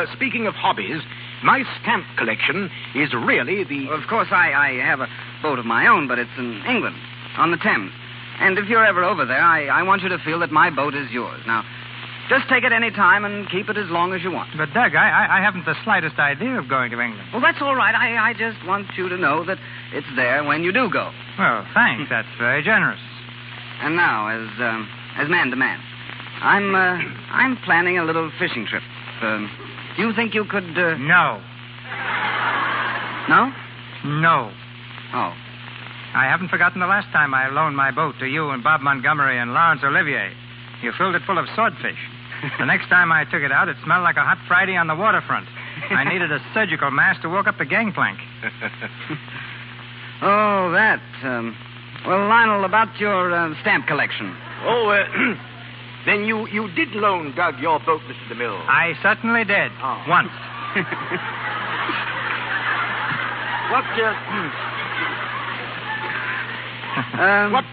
of hobbies, my stamp collection is really the... Of course, I have a boat of my own, but it's in England, on the Thames. And if you're ever over there, I want you to feel that my boat is yours. Now, just take it any time and keep it as long as you want. But, Doug, I haven't the slightest idea of going to England. Well, that's all right. I just want you to know that it's there when you do go. Well, thanks. That's very generous. And now, as man to man, I'm planning a little fishing trip. Do you think you could... No. No? No. Oh. I haven't forgotten the last time I loaned my boat to you and Bob Montgomery and Lawrence Olivier. You filled it full of swordfish. The next time I took it out, it smelled like a hot Friday on the waterfront. I needed a surgical mask to walk up the gangplank. Oh, that. Well, Lionel, about your stamp collection. Oh, then you did loan Doug your boat, Mr. DeMille. I certainly did. Oh. Once.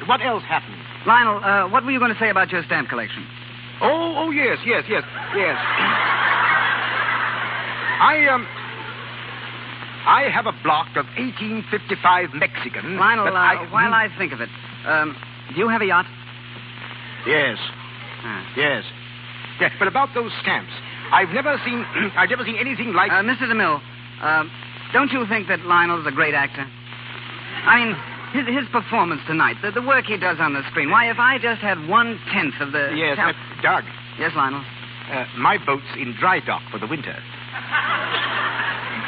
What else happened? Lionel, what were you going to say about your stamp collection? Oh, yes. I have a block of 1855 Mexican. Lionel, while I think of it, do you have a yacht? Yes. Yes. Yeah, but about those stamps, I've never seen anything like... Mr. DeMille, don't you think that Lionel's a great actor? I mean, his performance tonight, the work he does on the screen. Why, if I just had 1/10 of the... Yes, Doug. Yes, Lionel? My boat's in dry dock for the winter.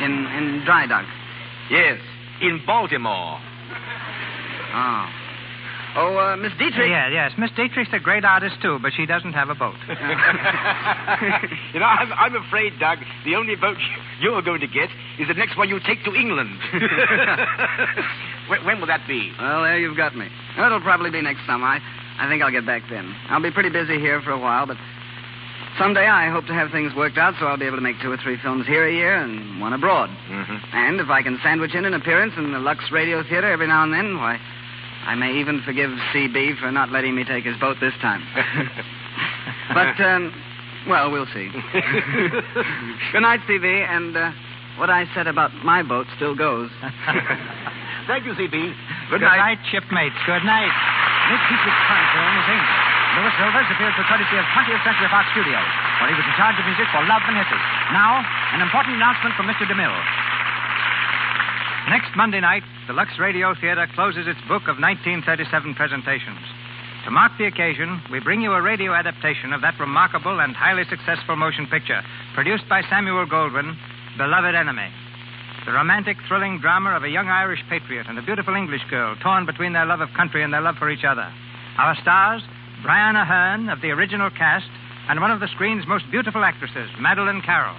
In dry dock? Yes, in Baltimore. Oh. Oh, Miss Dietrich. Yes. Miss Dietrich's a great artist, too, but she doesn't have a boat. You know, I'm afraid, Doug, the only boat you're going to get is the next one you take to England. When will that be? Well, there you've got me. It'll probably be next summer. I think I'll get back then. I'll be pretty busy here for a while, but someday I hope to have things worked out so I'll be able to make 2 or 3 films here a year and 1 abroad. Mm-hmm. And if I can sandwich in an appearance in the Lux Radio Theater every now and then, why, I may even forgive CB for not letting me take his boat this time. But, well, we'll see. Good night, CB, and what I said about my boat still goes. Thank you, CB. Good night, shipmates. Good night. Miss Dietrich's current film is Angel. Louis Silvers appeared for courtesy of 20th Century Fox Studios, where he was in charge of music for Love and Hisses. Now, an important announcement from Mr. DeMille. Next Monday night, the Lux Radio Theater closes its book of 1937 presentations. To mark the occasion, we bring you a radio adaptation of that remarkable and highly successful motion picture produced by Samuel Goldwyn, Beloved Enemy. The romantic, thrilling drama of a young Irish patriot and a beautiful English girl torn between their love of country and their love for each other. Our stars, Brian Aherne of the original cast and one of the screen's most beautiful actresses, Madeleine Carroll.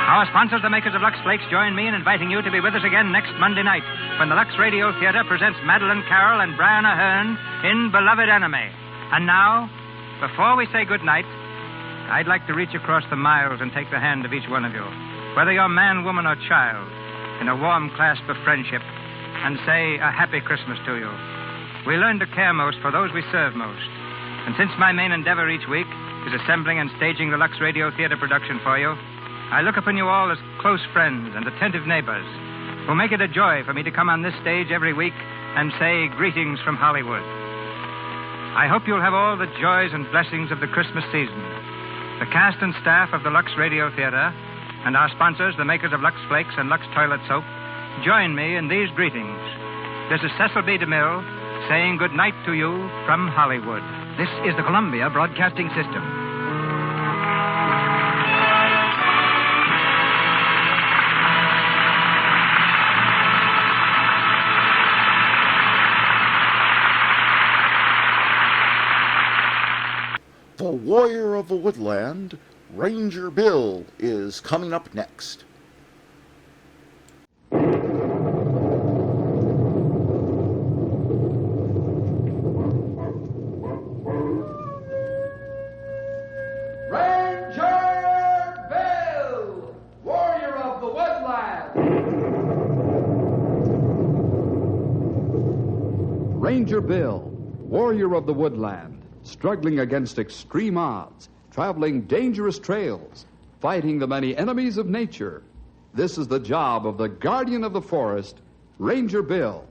Our sponsors, the makers of Lux Flakes, join me in inviting you to be with us again next Monday night when the Lux Radio Theater presents Madeleine Carroll and Brian Aherne in Beloved Enemy. And now, before we say good night, I'd like to reach across the miles and take the hand of each one of you, whether you're man, woman, or child, in a warm clasp of friendship, and say a happy Christmas to you. We learn to care most for those we serve most. And since my main endeavor each week is assembling and staging the Lux Radio Theater production for you, I look upon you all as close friends and attentive neighbors who make it a joy for me to come on this stage every week and say greetings from Hollywood. I hope you'll have all the joys and blessings of the Christmas season. The cast and staff of the Lux Radio Theater and our sponsors, the makers of Lux Flakes and Lux Toilet Soap, join me in these greetings. This is Cecil B. DeMille saying good night to you from Hollywood. This is the Columbia Broadcasting System. The Warrior of the Woodland, Ranger Bill, is coming up next. Ranger Bill, Warrior of the Woodland. Ranger Bill, warrior of the woodland, struggling against extreme odds, traveling dangerous trails, fighting the many enemies of nature. This is the job of the guardian of the forest, Ranger Bill.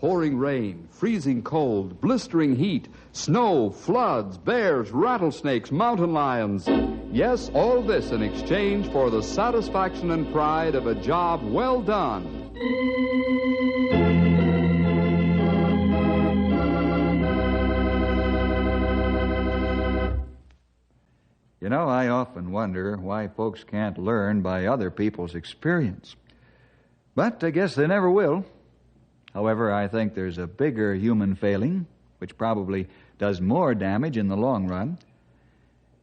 Pouring rain, freezing cold, blistering heat, snow, floods, bears, rattlesnakes, mountain lions. Yes, all this in exchange for the satisfaction and pride of a job well done. You know, I often wonder why folks can't learn by other people's experience. But I guess they never will. However, I think there's a bigger human failing, which probably does more damage in the long run,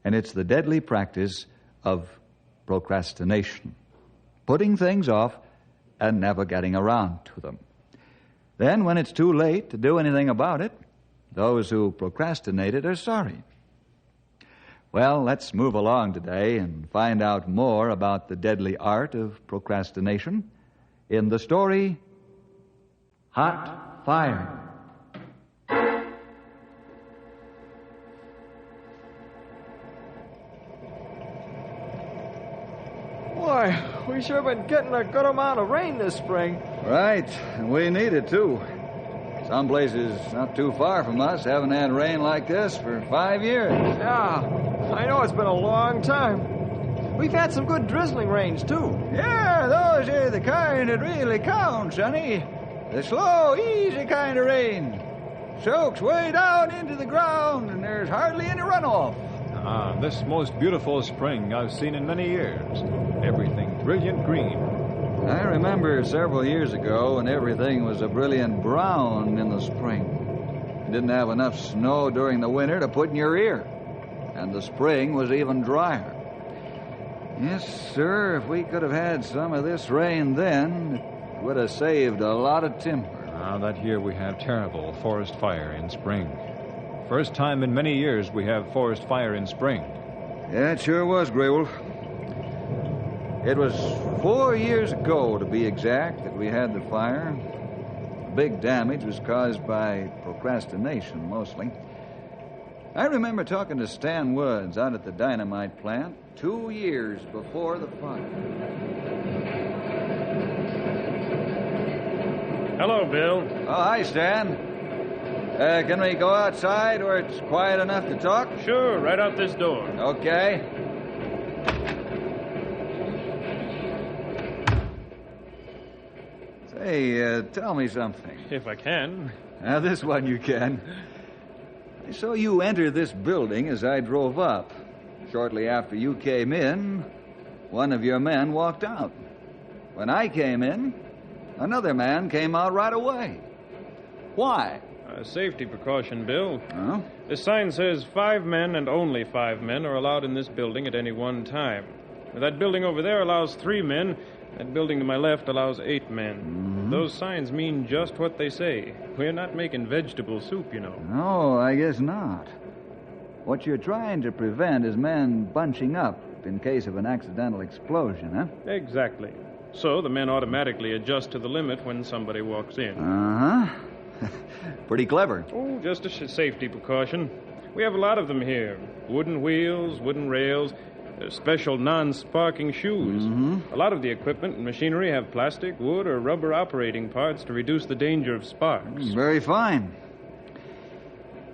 and it's the deadly practice of procrastination. Putting things off and never getting around to them. Then, when it's too late to do anything about it, those who procrastinated are sorry. Well, let's move along today and find out more about the deadly art of procrastination in the story Hot Fire. Boy, we sure been getting a good amount of rain this spring. Right, and we need it, too. Some places not too far from us haven't had rain like this for 5 years. Yeah, I know it's been a long time. We've had some good drizzling rains, too. Yeah, those are the kind that really count, Sonny. The slow, easy kind of rain. Soaks way down into the ground, and there's hardly any runoff. This most beautiful spring I've seen in many years. Everything brilliant green. I remember several years ago when everything was a brilliant brown in the spring. You didn't have enough snow during the winter to put in your ear. And the spring was even drier. Yes, sir, if we could have had some of this rain then, it would have saved a lot of timber. That year we had terrible forest fire in spring. First time in many years we have forest fire in spring. Yeah, it sure was, Graywolf. It was 4 years ago, to be exact, that we had the fire. The big damage was caused by procrastination, mostly. I remember talking to Stan Woods out at the dynamite plant 2 years before the fire. Hello, Bill. Oh, hi, Stan. Can we go outside where it's quiet enough to talk? Sure, right out this door. Okay. Say, tell me something. If I can. This one you can. I saw you enter this building as I drove up. Shortly after you came in, one of your men walked out. When I came in, another man came out right away. Why? A safety precaution, Bill. Oh? The sign says 5 men and only 5 men are allowed in this building at any one time. That building over there allows 3 men. That building to my left allows 8 men. Mm-hmm. Those signs mean just what they say. We're not making vegetable soup, you know. No, I guess not. What you're trying to prevent is men bunching up in case of an accidental explosion, huh? Exactly. So the men automatically adjust to the limit when somebody walks in. Uh-huh. Pretty clever. Oh, just a safety precaution. We have a lot of them here. Wooden wheels, wooden rails, special non-sparking shoes. Mm-hmm. A lot of the equipment and machinery have plastic, wood, or rubber operating parts to reduce the danger of sparks. Very fine.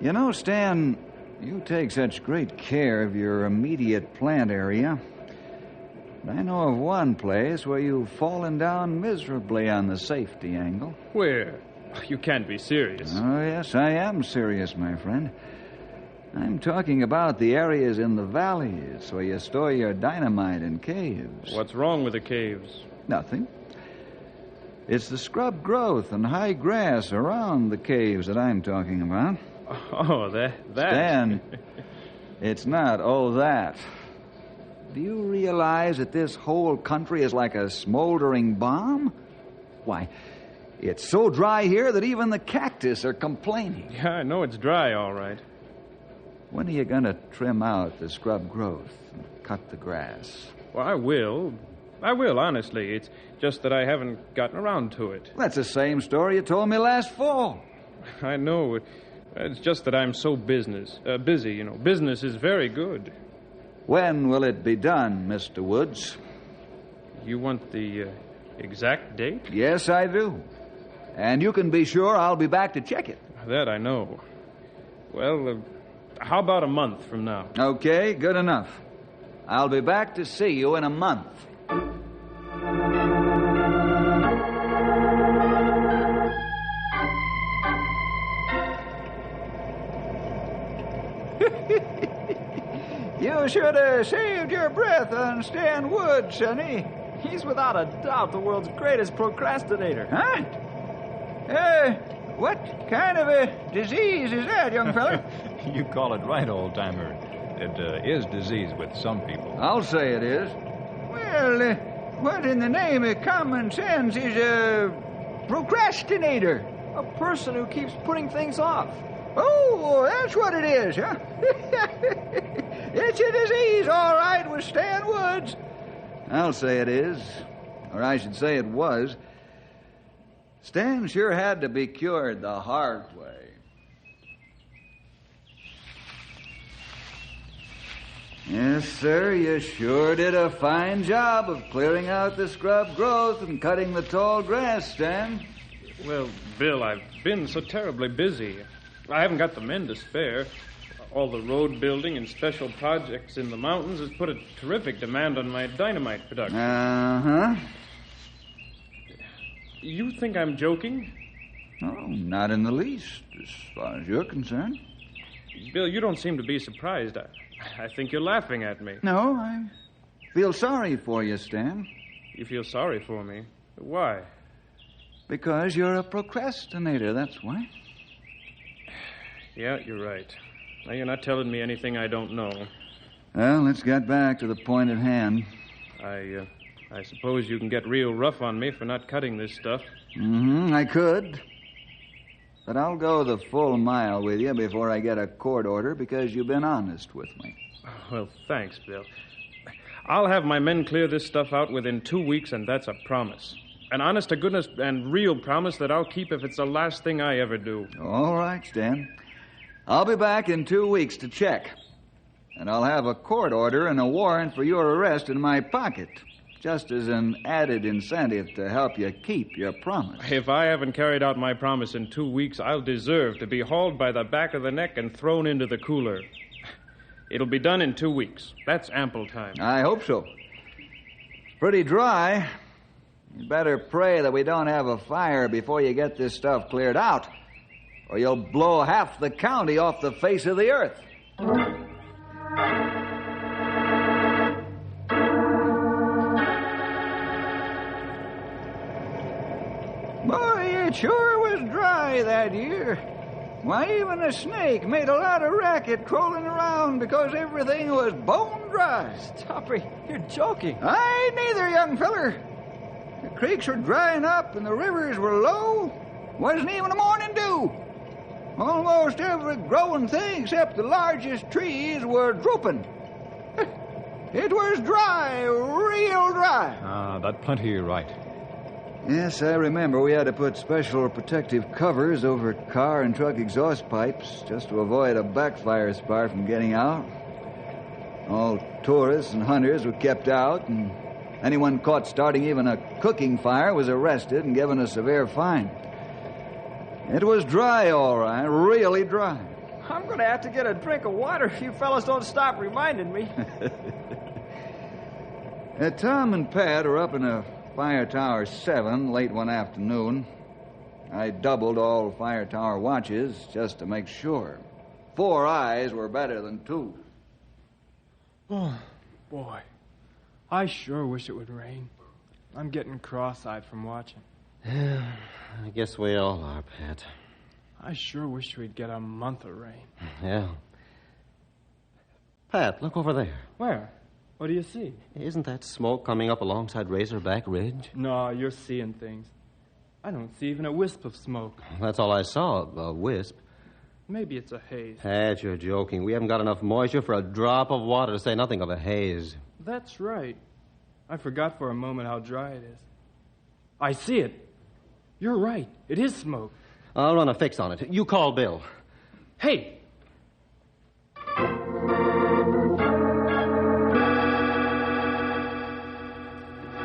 You know, Stan, you take such great care of your immediate plant area. I know of one place where you've fallen down miserably on the safety angle. Where? You can't be serious. Oh, yes, I am serious, my friend. I'm talking about the areas in the valleys where you store your dynamite in caves. What's wrong with the caves? Nothing. It's the scrub growth and high grass around the caves that I'm talking about. Oh, that... Stan, it's not that. Do you realize that this whole country is like a smoldering bomb? Why, it's so dry here that even the cactus are complaining. Yeah, I know it's dry, all right. When are you going to trim out the scrub growth and cut the grass? Well, I will. Honestly. It's just that I haven't gotten around to it. That's the same story you told me last fall. I know. It's just that I'm so busy, you know. Business is very good. When will it be done, Mr. Woods? You want the exact date? Yes, I do. And you can be sure I'll be back to check it. That I know. Well, how about a month from now? Okay, good enough. I'll be back to see you in a month. You should have saved your breath on Stan Wood, Sonny. He's without a doubt the world's greatest procrastinator. Huh? What kind of a disease is that, young fella? You call it right, old-timer. It is disease with some people. I'll say it is. Well, what in the name of common sense is a procrastinator? A person who keeps putting things off. Oh, that's what it is, huh? It's a disease, all right, with Stan Woods. I'll say it is. Or I should say it was. Stan sure had to be cured the hard way. Yes, sir, you sure did a fine job of clearing out the scrub growth and cutting the tall grass, Stan. Well, Bill, I've been so terribly busy. I haven't got the men to spare. All the road building and special projects in the mountains has put a terrific demand on my dynamite production. Uh-huh. You think I'm joking? Oh, not in the least, as far as you're concerned. Bill, you don't seem to be surprised. I think you're laughing at me. No, I feel sorry for you, Stan. You feel sorry for me? Why? Because you're a procrastinator, that's why. Yeah, you're right. Now, you're not telling me anything I don't know. Well, let's get back to the point at hand. I suppose you can get real rough on me for not cutting this stuff. I could. But I'll go the full mile with you before I get a court order because you've been honest with me. Well, thanks, Bill. I'll have my men clear this stuff out within 2 weeks, and that's a promise. An honest-to-goodness and real promise that I'll keep if it's the last thing I ever do. All right, Stan. I'll be back in 2 weeks to check. And I'll have a court order and a warrant for your arrest in my pocket, just as an added incentive to help you keep your promise. If I haven't carried out my promise in 2 weeks, I'll deserve to be hauled by the back of the neck and thrown into the cooler. It'll be done in 2 weeks. That's ample time. I hope so. It's pretty dry. You better pray that we don't have a fire before you get this stuff cleared out, or you'll blow half the county off the face of the earth. Boy, it sure was dry that year. Why, even a snake made a lot of racket crawling around because everything was bone dry. Stopper, you're joking. I ain't neither, young feller. The creeks were drying up and the rivers were low. Wasn't even a morning dew. Almost every growing thing except the largest trees were drooping. It was dry, real dry. Ah, that plenty you're right. Yes, I remember we had to put special protective covers over car and truck exhaust pipes just to avoid a backfire spark from getting out. All tourists and hunters were kept out, and anyone caught starting even a cooking fire was arrested and given a severe fine. It was dry, all right, really dry. I'm going to have to get a drink of water if you fellas don't stop reminding me. Tom and Pat are up in a Fire Tower 7 late one afternoon. I doubled all Fire Tower watches just to make sure. 4 eyes were better than 2. Oh, boy. I sure wish it would rain. I'm getting cross-eyed from watching. Yeah, I guess we all are, Pat. I sure wish we'd get a month of rain. Yeah. Pat, look over there. Where? What do you see? Isn't that smoke coming up alongside Razorback Ridge? No, you're seeing things. I don't see even a wisp of smoke. That's all I saw, a wisp. Maybe it's a haze. Pat, you're joking. We haven't got enough moisture for a drop of water, to say nothing of a haze. That's right. I forgot for a moment how dry it is. I see it. You're right. It is smoke. I'll run a fix on it. You call Bill. Hey!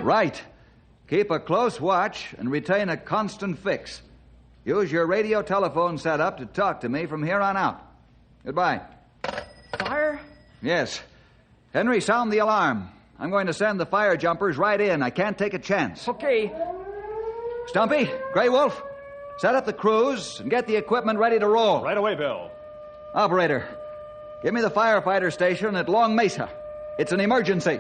Right. Keep a close watch and retain a constant fix. Use your radio telephone setup to talk to me from here on out. Goodbye. Fire? Yes. Henry, sound the alarm. I'm going to send the fire jumpers right in. I can't take a chance. Okay. Stumpy, Grey Wolf, set up the crews and get the equipment ready to roll. Right away, Bill. Operator, give me the firefighter station at Long Mesa. It's an emergency.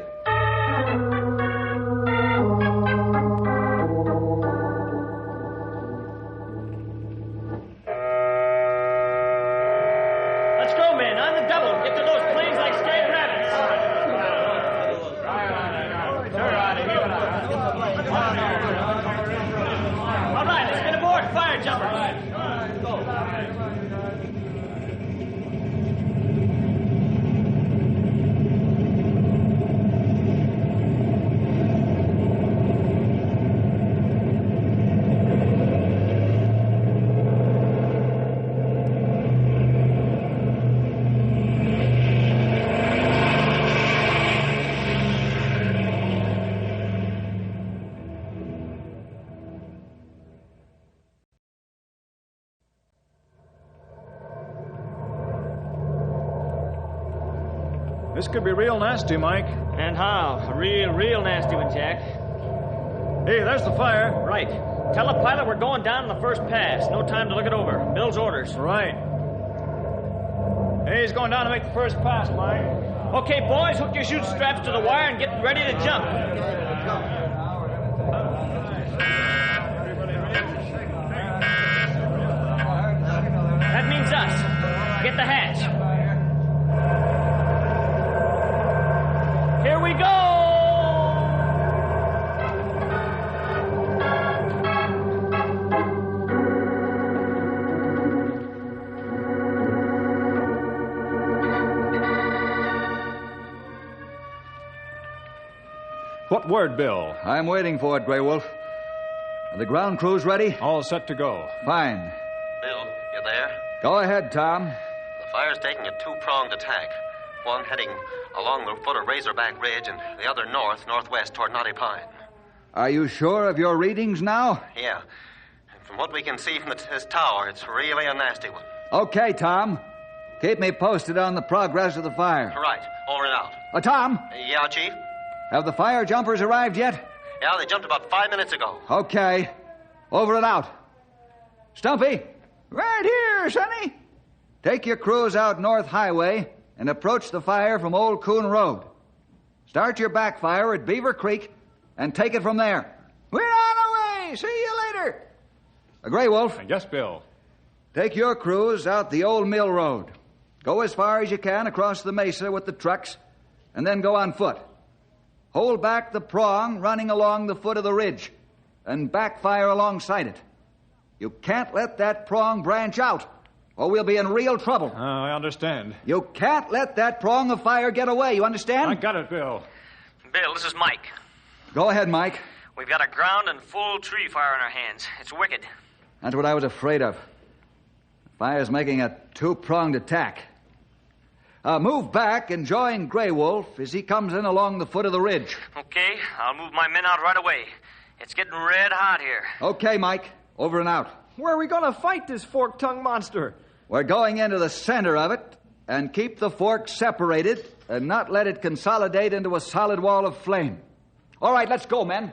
Let's go, men. On the double. Get to those planes like scared rabbits. All right, let's get aboard. Fire jumpers. This could be real nasty, Mike. And how? A real nasty one, Jack. Hey, there's the fire. Right. Tell the pilot we're going down in the first pass. No time to look it over. Bill's orders. Right. Hey, he's going down to make the first pass, Mike. Okay, boys, hook your chute straps to the wire and get ready to jump. That means us. Get the hatch. Here we go! What word, Bill? I'm waiting for it, Grey Wolf. Are the ground crews ready? All set to go. Fine. Bill, you there? Go ahead, Tom. The fire's taking a two-pronged attack. One heading along the foot of Razorback Ridge and the other northwest toward Knotty Pine. Are you sure of your readings now? Yeah. And from what we can see from this tower, it's really a nasty one. Okay, Tom. Keep me posted on the progress of the fire. Right. Over and out. Tom? Yeah, Chief? Have the fire jumpers arrived yet? Yeah, they jumped about 5 minutes ago. Okay. Over and out. Stumpy? Right here, Sonny. Take your crews out North Highway and approach the fire from Old Coon Road. Start your backfire at Beaver Creek and take it from there. We're on our way. See you later. Grey Wolf. Yes, Bill. Take your crews out the Old Mill Road. Go as far as you can across the mesa with the trucks, and then go on foot. Hold back the prong running along the foot of the ridge, and backfire alongside it. You can't let that prong branch out, or we'll be in real trouble. I understand. You can't let that prong of fire get away, you understand? I got it, Bill. Bill, this is Mike. Go ahead, Mike. We've got a ground and full tree fire in our hands. It's wicked. That's what I was afraid of. The fire's making a two-pronged attack. Move back and join Grey Wolf as he comes in along the foot of the ridge. Okay, I'll move my men out right away. It's getting red hot here. Okay, Mike. Over and out. Where are we going to fight this fork-tongued monster? We're going into the center of it and keep the forks separated and not let it consolidate into a solid wall of flame. All right, let's go, men.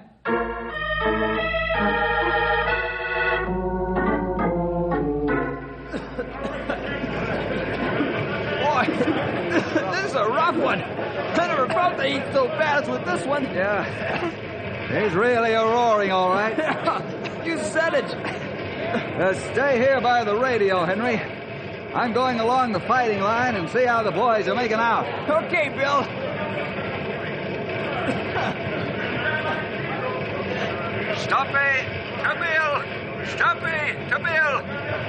This is a rough one. I never felt the heat so bad as with this one. Yeah. He's really a roaring, all right. You said it. Stay here by the radio, Henry. I'm going along the fighting line and see how the boys are making out. Okay, Bill. Stumpy to Bill. Stumpy to Bill.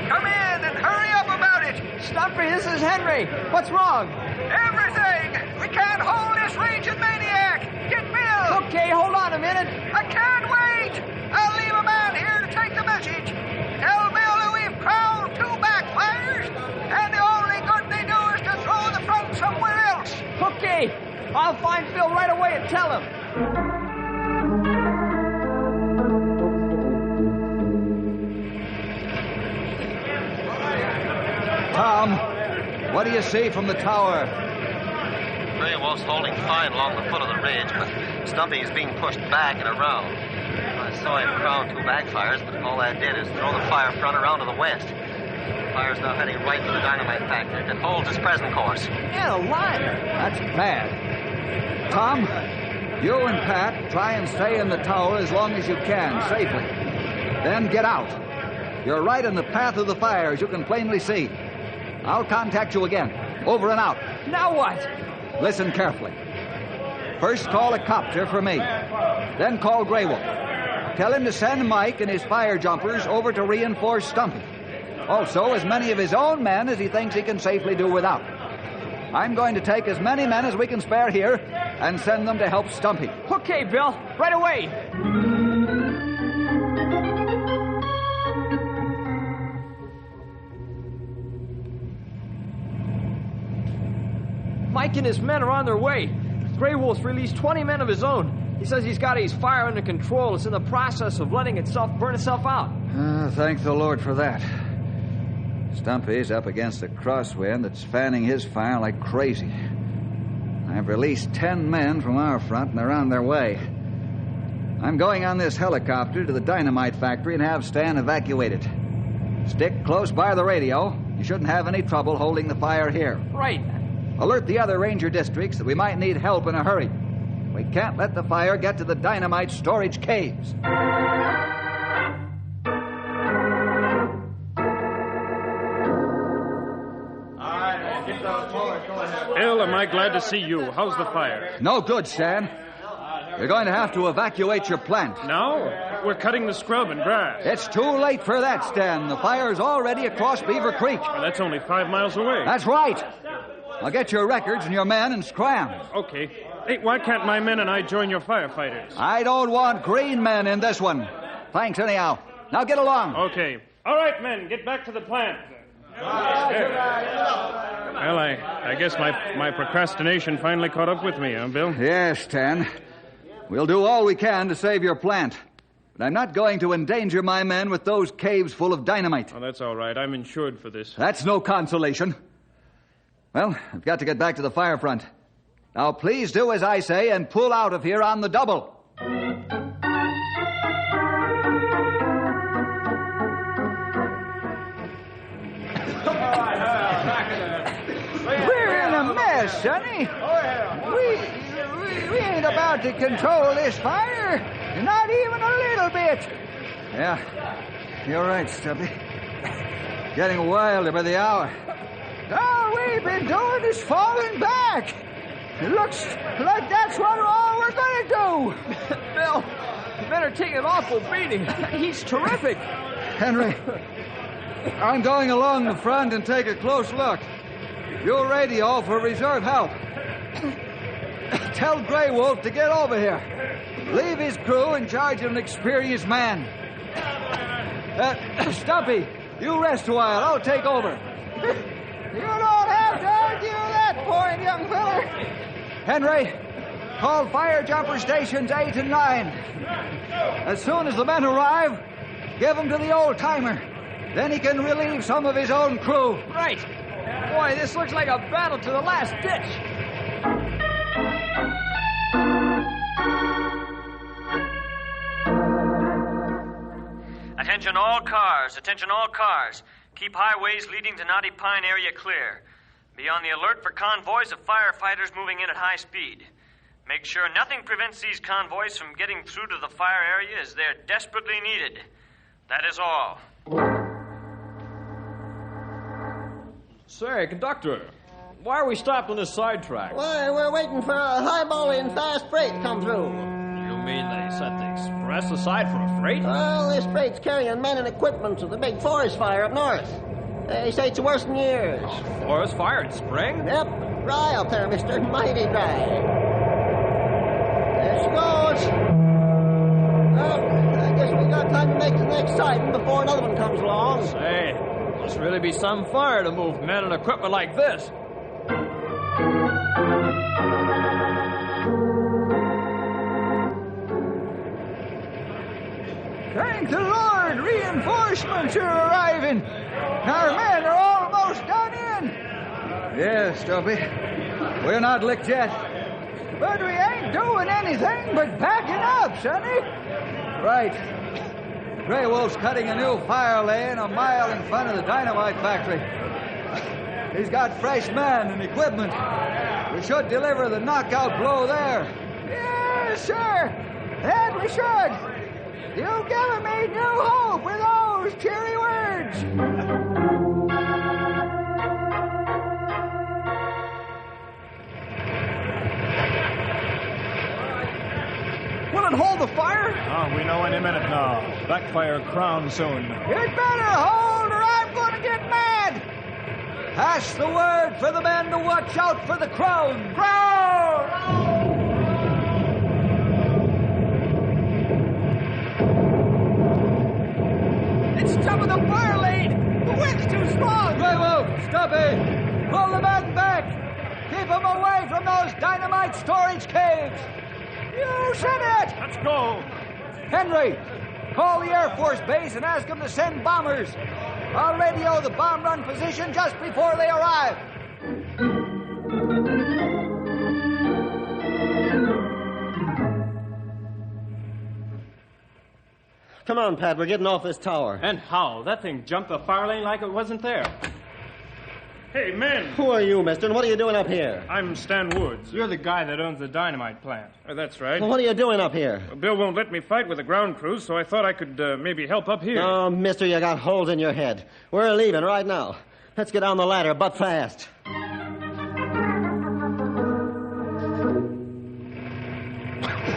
Come in and hurry up about it. Stumpy, this is Henry. What's wrong? Everything. We can't hold this raging maniac. Get Bill. Okay, hold on a minute. I can't wait. I'll leave a man here to take the message. Tell Bill that we've I'll find Bill right away and tell him. Tom, what do you see from the tower? Gray Wolf's holding fine along the foot of the ridge, but Stumpy is being pushed back and around. I saw him crown 2 backfires, but all that did is throw the fire front around to the west. The fire's now heading right for the dynamite factory that holds its present course. Yeah, a liar. That's bad. Tom, you and Pat try and stay in the tower as long as you can, safely. Then get out. You're right in the path of the fire, as you can plainly see. I'll contact you again. Over and out. Now what? Listen carefully. First call a copter for me. Then call Grey Wolf. Tell him to send Mike and his fire jumpers over to reinforce Stumpy. Also, as many of his own men as he thinks he can safely do without. I'm going to take as many men as we can spare here and send them to help Stumpy. Okay, Bill. Right away. Mike and his men are on their way. Grey Wolf's released 20 men of his own. He says he's got his fire under control. It's in the process of letting itself burn itself out. Thank the Lord for that. Stumpy's up against a crosswind that's fanning his fire like crazy. I've released 10 men from our front, and they're on their way. I'm going on this helicopter to the dynamite factory and have Stan evacuate it. Stick close by the radio. You shouldn't have any trouble holding the fire here. Right. Alert the other ranger districts that we might need help in a hurry. We can't let the fire get to the dynamite storage caves. Bill, am I glad to see you. How's the fire? No good, Stan. You're going to have to evacuate your plant. Now? We're cutting the scrub and grass. It's too late for that, Stan. The fire's already across Beaver Creek. Well, that's only 5 miles away. That's right. I'll get your records and your men and scram. Okay. Hey, why can't my men and I join your firefighters? I don't want green men in this one. Thanks anyhow. Now get along. Okay. All right, men, get back to the plant. Well, I guess my procrastination finally caught up with me, huh, Bill? Yes, Stan. We'll do all we can to save your plant. But I'm not going to endanger my men with those caves full of dynamite. Oh, that's all right. I'm insured for this. That's no consolation. Well, I've got to get back to the fire front. Now, please do as I say and pull out of here on the double. We're in a mess, Sonny. We ain't about to control this fire. Not even a little bit. Yeah, you're right, Stumpy. Getting wilder by the hour. All we've been doing is falling back. It looks like that's all we're going to do. Bill, you better take an awful beating. He's terrific. Henry, I'm going along the front and take a close look. You'll radio for reserve help. Tell Grey Wolf to get over here. Leave his crew in charge of an experienced man. Stumpy, you rest a while. I'll take over. You don't have to argue that point, young feller. Henry, call fire jumper stations 8 and 9. As soon as the men arrive, give them to the old-timer. Then he can relieve some of his own crew. Right. Boy, this looks like a battle to the last ditch. Attention all cars. Attention all cars. Keep highways leading to Knotty Pine area clear. Be on the alert for convoys of firefighters moving in at high speed. Make sure nothing prevents these convoys from getting through to the fire area as they're desperately needed. That is all. Say, conductor, why are we stopped on this sidetrack? Why, we're waiting for a highballing fast freight to come through. You mean they set the express aside for a freight? Well, this freight's carrying men and equipment to the big forest fire up north. They say it's the worst in years. Forest fire in spring? Yep. Dry up there, mister. Mighty dry. There she goes. Well, I guess we got time to make the next sighting before another one comes along. Say, must really be some fire to move men and equipment like this. reinforcements are arriving. Our men are almost done in. Yes, Duffy. We're not licked yet. But we ain't doing anything but backing up, Sonny. Right. Grey Wolf's cutting a new fire lane a mile in front of the dynamite factory. He's got fresh men and equipment. We should deliver the knockout blow there. Yes, sir. That we should. You've given me new hope with those cheery words. Will it hold the fire? Oh, we know any minute now. Backfire crown soon. You'd better hold or I'm going to get mad. Pass the word for the men to watch out for the crown. Crown! It's jumping the fire lane. The wind's too strong. Grey Wolf, stop it. Pull the men back. Keep them away from those dynamite storage caves. You said it! Let's go. Henry, call the Air Force Base and ask them to send bombers. I'll radio the bomb run position just before they arrive. Come on, Pat, we're getting off this tower. And how? That thing jumped the fire lane like it wasn't there. Hey, men! Who are you, mister, and what are you doing up here? I'm Stan Woods. You're the guy that owns the dynamite plant. That's right. Well, what are you doing up here? Well, Bill won't let me fight with the ground crews, so I thought I could maybe help up here. Oh, mister, you got holes in your head. We're leaving right now. Let's get down the ladder, but fast.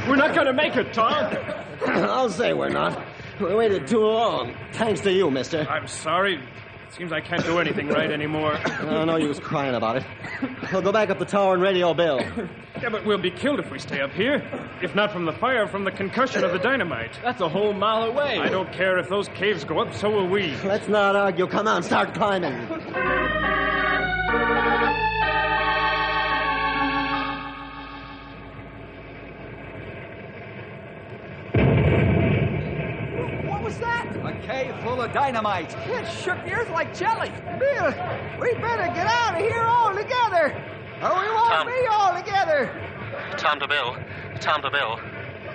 We're not going to make it, Tom. I'll say we're not. We waited too long. Thanks to you, mister. I'm sorry. Seems I can't do anything right anymore. I know you was crying about it. We'll go back up the tower and radio Bill. Yeah, but we'll be killed if we stay up here. If not from the fire, from the concussion of the dynamite. That's a whole mile away. I don't care if those caves go up, so will we. Let's not argue. Come on, start climbing. What was that? A cave full of dynamite. It shook the earth like jelly. Bill, we better get out of here all together. Or we won't be all together. Tom to Bill. Tom to Bill.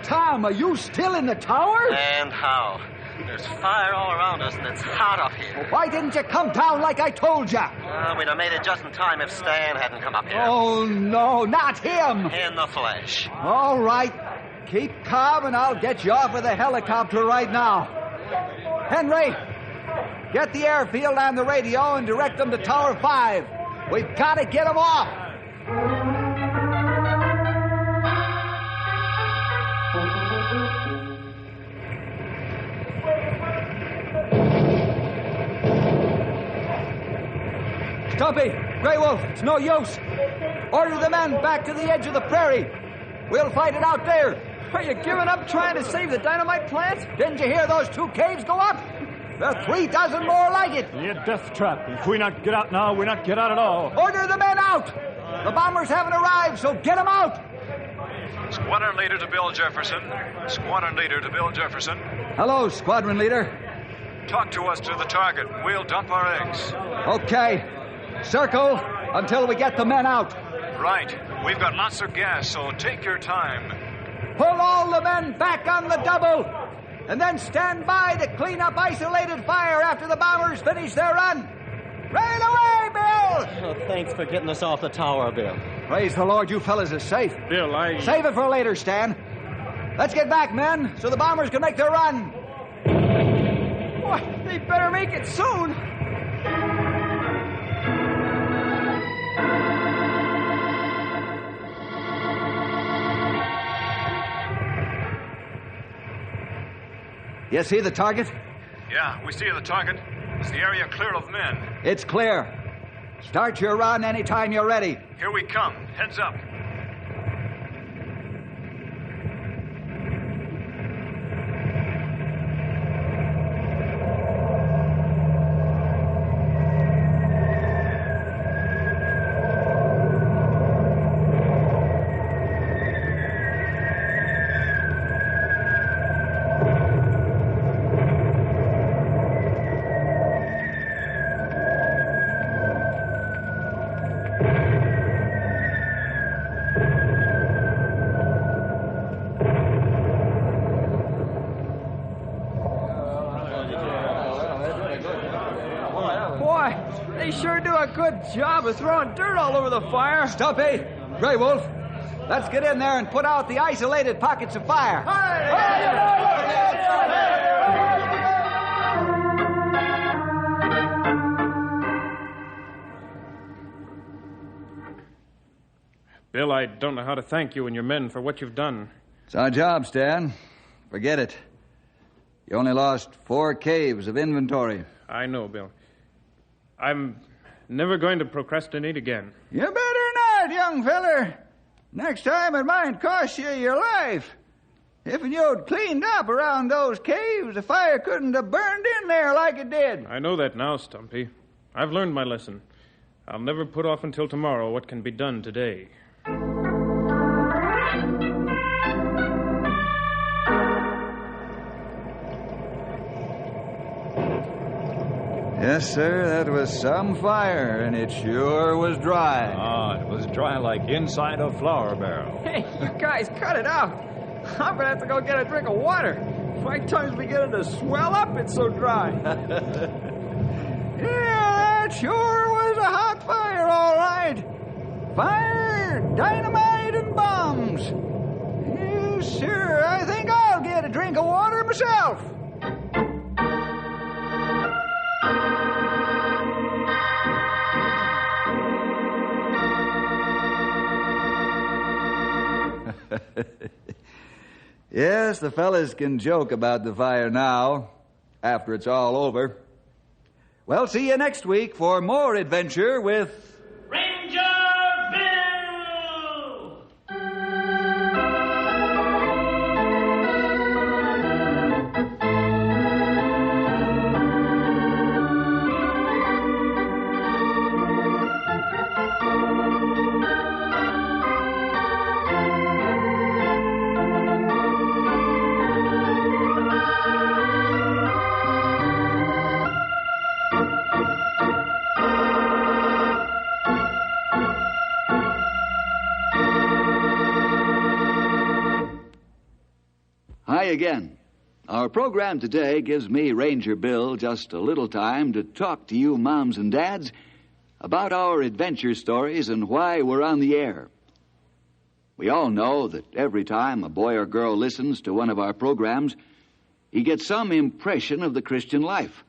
Tom, are you still in the tower? And how? There's fire all around us, and it's hot up here. Well, why didn't you come down like I told you? We'd have made it just in time if Stan hadn't come up here. Oh, no, not him. In the flesh. All right. Keep calm, and I'll get you off with a helicopter right now. Henry, get the airfield on the radio and direct them to Tower 5. We've got to get them off. Stumpy, Grey Wolf, it's no use. Order the men back to the edge of the prairie. We'll fight it out there. Are you giving up trying to save the dynamite plant? Didn't you hear those 2 caves go up? There are 3 dozen more like it. You death trap. If we not get out now, we not get out at all. Order the men out. The bombers haven't arrived, so get them out. Squadron leader to Bill Jefferson. Squadron leader to Bill Jefferson. Hello, squadron leader. Talk to us to the target. We'll dump our eggs. Okay. Circle until we get the men out. Right. We've got lots of gas, so take your time. Pull all the men back on the double, and then stand by to clean up isolated fire after the bombers finish their run. Right away, Bill! Oh, thanks for getting us off the tower, Bill. Praise the Lord, you fellas are safe. Bill, Save it for later, Stan. Let's get back, men, so the bombers can make their run. Boy, they better make it soon. You see the target? Yeah, we see the target. Is the area clear of men? It's clear. Start your run anytime you're ready. Here we come. Heads up. Why, they sure do a good job of throwing dirt all over the fire. Stumpy, Grey Wolf, let's get in there and put out the isolated pockets of fire. Bill, I don't know how to thank you and your men for what you've done. It's our job, Stan. Forget it. You only lost 4 caves of inventory. I know, Bill. I'm never going to procrastinate again. You better not, young feller. Next time it might cost you your life. If you'd cleaned up around those caves, the fire couldn't have burned in there like it did. I know that now, Stumpy. I've learned my lesson. I'll never put off until tomorrow what can be done today. Yes, sir, that was some fire, and it sure was dry. Ah, it was dry like inside a flour barrel. Hey, you guys, cut it out. I'm gonna have to go get a drink of water. My tongue's beginning to swell up, it's so dry. Yeah, that sure was a hot fire, all right. Fire, dynamite, and bombs. Yes, sir, I think I'll get a drink of water myself. Yes, the fellas can joke about the fire now, after it's all over. Well, see you next week for more adventure with... Ranger Bill! Hi again. Our program today gives me, Ranger Bill, just a little time to talk to you moms and dads about our adventure stories and why we're on the air. We all know that every time a boy or girl listens to one of our programs, he gets some impression of the Christian life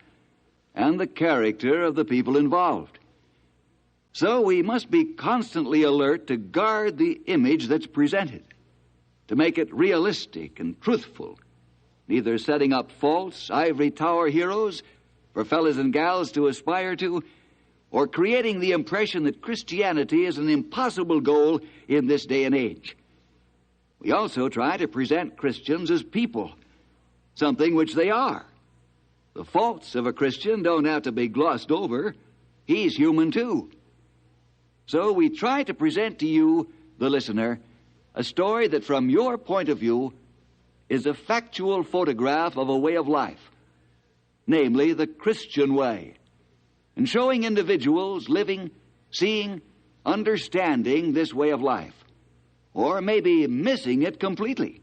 and the character of the people involved. So we must be constantly alert to guard the image that's presented, to make it realistic and truthful, neither setting up false ivory tower heroes for fellas and gals to aspire to, or creating the impression that Christianity is an impossible goal in this day and age. We also try to present Christians as people, something which they are. The faults of a Christian don't have to be glossed over. He's human too. So we try to present to you, the listener, a story that from your point of view is a factual photograph of a way of life, namely the Christian way, and showing individuals living, seeing, understanding this way of life, or maybe missing it completely.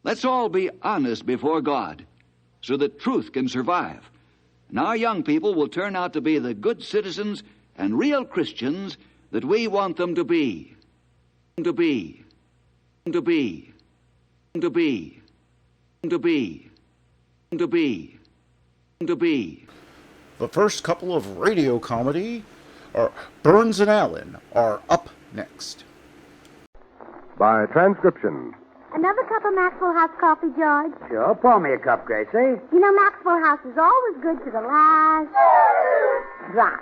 Let's all be honest before God so that truth can survive, and our young people will turn out to be the good citizens and real Christians that we want them to be. To be. To be. To be. To be. To be. To be. The first couple of radio comedy, Burns and Allen, are up next. By transcription. Another cup of Maxwell House coffee, George? Sure, pour me a cup, Gracie. You know, Maxwell House is always good to the last drop.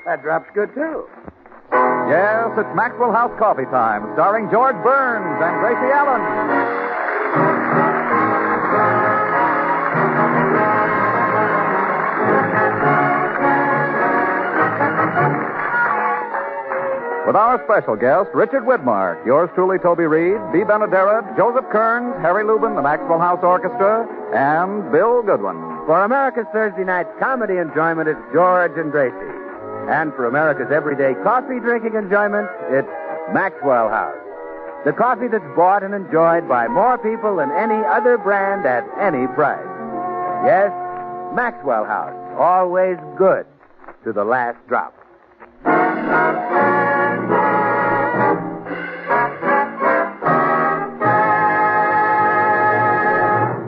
That drop's good, too. Yes, it's Maxwell House Coffee Time, starring George Burns and Gracie Allen. With our special guest, Richard Widmark, yours truly, Toby Reed, Bea Benaderet, Joseph Kearns, Harry Lubin, the Maxwell House Orchestra, and Bill Goodwin. For America's Thursday night comedy enjoyment, it's George and Gracie. And for America's everyday coffee drinking enjoyment, it's Maxwell House. The coffee that's bought and enjoyed by more people than any other brand at any price. Yes, Maxwell House, always good to the last drop.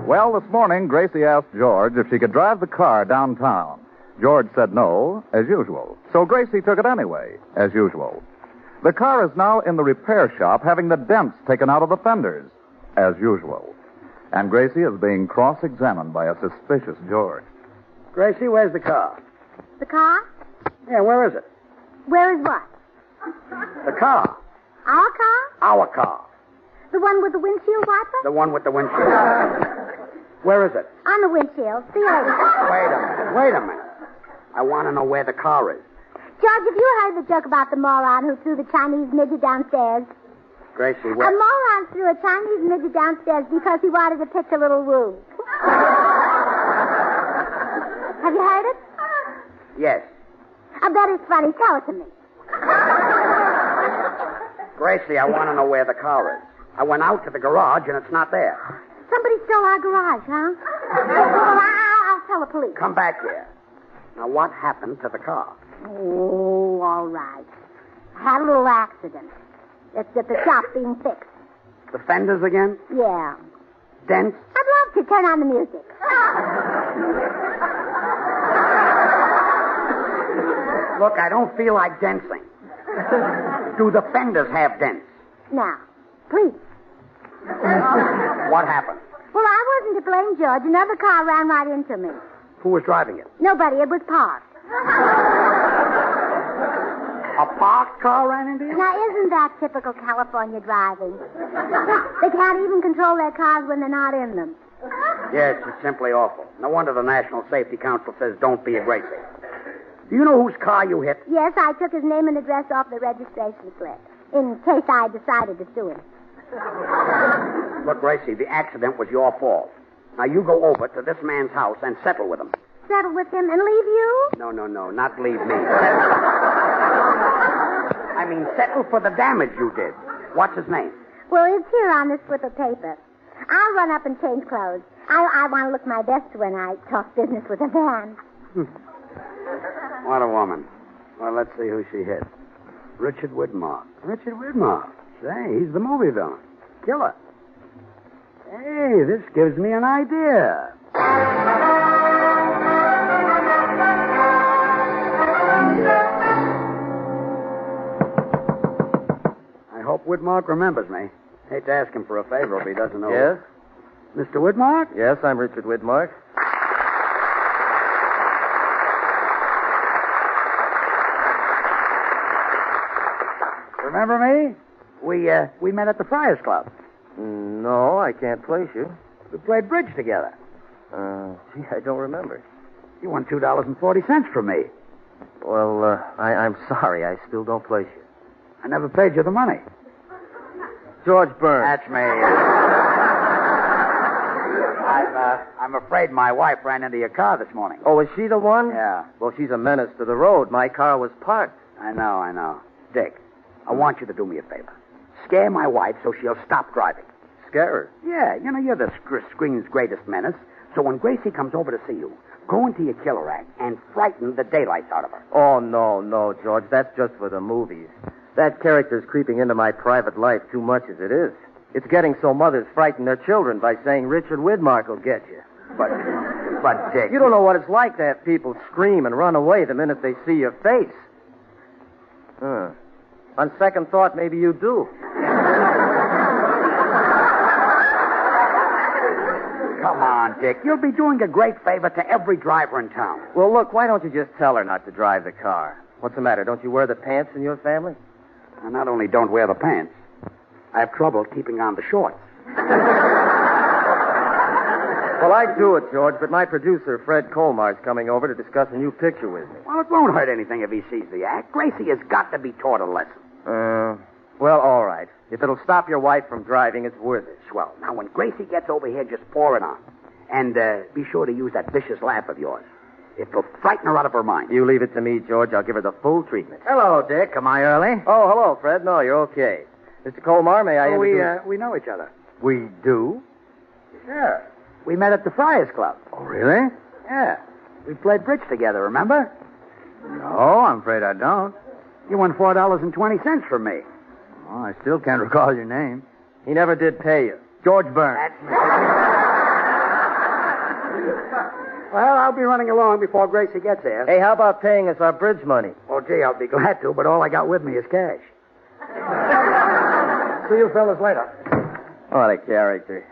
Well, this morning, Gracie asked George if she could drive the car downtown. George said no, as usual. So Gracie took it anyway, as usual. The car is now in the repair shop having the dents taken out of the fenders, as usual. And Gracie is being cross-examined by a suspicious George. Gracie, where's the car? The car? Yeah, where is it? Where is what? The car. Our car? Our car. The one with the windshield wiper? The one with the windshield. Where is it? On the windshield. See you later. Wait a minute. I want to know where the car is. George, have you heard the joke about the moron who threw the Chinese midget downstairs? Gracie, A where... moron threw a Chinese midget downstairs because he wanted to pitch a little woo. Have you heard it? Yes. I bet it's funny. Tell it to me. Gracie, I want to know where the car is. I went out to the garage and it's not there. Somebody stole our garage, huh? Well, I'll tell the police. Come back here. Now, what happened to the car? Oh, all right. I had a little accident. It's at the shop being fixed. The fenders again? Yeah. Dents? I'd love to turn on the music. Look, I don't feel like dancing. Do the fenders have dents? Now, please. What happened? Well, I wasn't to blame, George. Another car ran right into me. Who was driving it? Nobody. It was parked. A parked car ran into you? Now, isn't that typical California driving? They can't even control their cars when they're not in them. Yes, it's simply awful. No wonder the National Safety Council says don't be a Gracie. Do you know whose car you hit? Yes, I took his name and address off the registration slip, in case I decided to sue him. Look, Gracie, the accident was your fault. Now, you go over to this man's house and settle with him. Settle with him and leave you? No, not leave me. I mean, settle for the damage you did. What's his name? Well, it's here on this slip of paper. I'll run up and change clothes. I want to look my best when I talk business with a man. What a woman. Well, let's see who she hit. Richard Widmark. Richard Widmark. Say, he's the movie villain. Killer. Hey, this gives me an idea. I hope Widmark remembers me. Hate to ask him for a favor if he doesn't know. Yes? Mr. Widmark? Yes, I'm Richard Widmark. Remember me? We met at the Friars Club. No, I can't place you. We played bridge together. Gee, I don't remember. You won $2.40 from me. Well, I'm sorry. I still don't place you. I never paid you the money. George Burns. That's me. I'm afraid my wife ran into your car this morning. Oh, is she the one? Yeah. Well, she's a menace to the road. My car was parked. I know. Dick, I want you to do me a favor. Scare my wife so she'll stop driving. Scare her? Yeah, you know, you're the screen's greatest menace. So when Gracie comes over to see you, go into your killer act and frighten the daylights out of her. Oh, no, George. That's just for the movies. That character's creeping into my private life too much as it is. It's getting so mothers frighten their children by saying Richard Widmark will get you. But Dick... You don't know what it's like to have people scream and run away the minute they see your face. On second thought, maybe you do. Come on, Dick. You'll be doing a great favor to every driver in town. Well, look, why don't you just tell her not to drive the car? What's the matter? Don't you wear the pants in your family? I not only don't wear the pants, I have trouble keeping on the shorts. Well, I'd do it, George, but my producer, Fred Colmar's coming over to discuss a new picture with me. Well, it won't hurt anything if he sees the act. Gracie has got to be taught a lesson. Well, all right. If it'll stop your wife from driving, it's worth it. Swell. Now, when Gracie gets over here, just pour it on. And be sure to use that vicious laugh of yours. It'll frighten her out of her mind. You leave it to me, George. I'll give her the full treatment. Hello, Dick. Am I early? Oh, hello, Fred. No, you're okay. Mr. Colmar, may I introduce... We know each other. We do? Sure. We met at the Friars Club. Oh, really? Yeah. We played bridge together, remember? No, I'm afraid I don't. You won $4.20 from me. Well, I still can't recall your name. He never did pay you. George Burns. Well, I'll be running along before Gracie gets here. Hey, how about paying us our bridge money? Oh, gee, I'll be glad to, but all I got with me is cash. See you fellas later. What a character.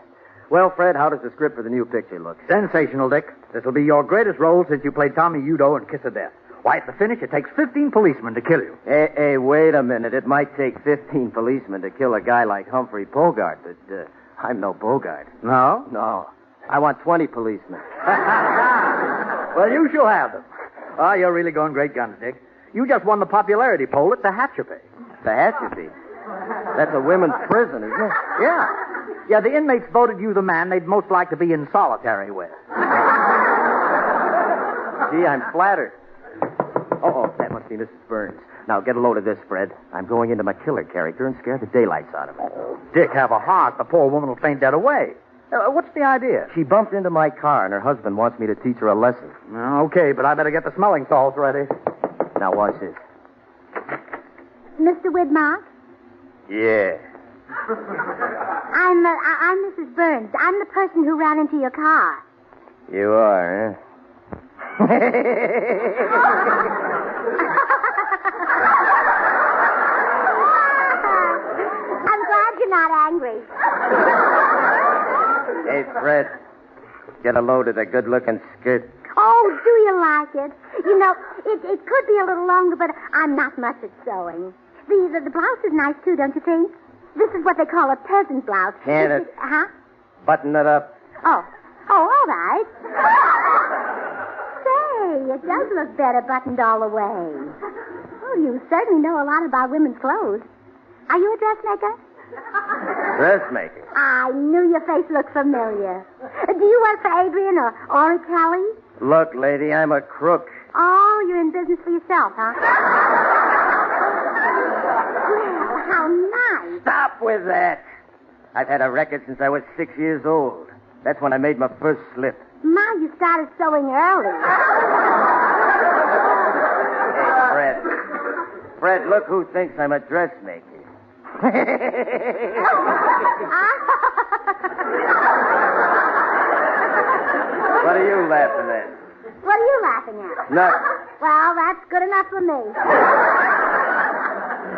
Well, Fred, how does the script for the new picture look? Sensational, Dick. This will be your greatest role since you played Tommy Udo in Kiss of Death. Why, at the finish, it takes 15 policemen to kill you. Hey, wait a minute. It might take 15 policemen to kill a guy like Humphrey Bogart, but I'm no Bogart. No? No. I want 20 policemen. Well, you shall have them. Oh, you're really going great guns, Dick. You just won the popularity poll at the Hatchapay. The Hatchapay? That's a women's prison, isn't it? Yeah. Yeah, the inmates voted you the man they'd most like to be in solitary with. Gee, I'm flattered. Uh-oh, that must be Mrs. Burns. Now, get a load of this, Fred. I'm going into my killer character and scare the daylights out of her. Oh, Dick, have a heart. The poor woman will faint dead away. What's the idea? She bumped into my car, and her husband wants me to teach her a lesson. Okay, but I better get the smelling salts ready. Now, watch this. Mr. Widmark? Yeah. I'm Mrs. Burns. I'm the person who ran into your car. You are, huh? I'm glad you're not angry. Hey, Fred, get a load of the good-looking skirt. Oh, do you like it? You know, it could be a little longer, but I'm not much at sewing. The blouse is nice, too, don't you think? This is what they call a peasant blouse. Can it? Huh? Button it up. Oh, all right. Say, it does look better buttoned all the way. Oh, you certainly know a lot about women's clothes. Are you a dressmaker? Dressmaker? I knew your face looked familiar. Do you work for Adrian or Ori Kelly? Look, lady, I'm a crook. Oh, you're in business for yourself, huh? Well, how nice. Stop with that. I've had a record since I was 6 years old. That's when I made my first slip. Ma, you started sewing early. Hey, Fred, look who thinks I'm a dressmaker. What are you laughing at? What are you laughing at? Nothing. Well, that's good enough for me.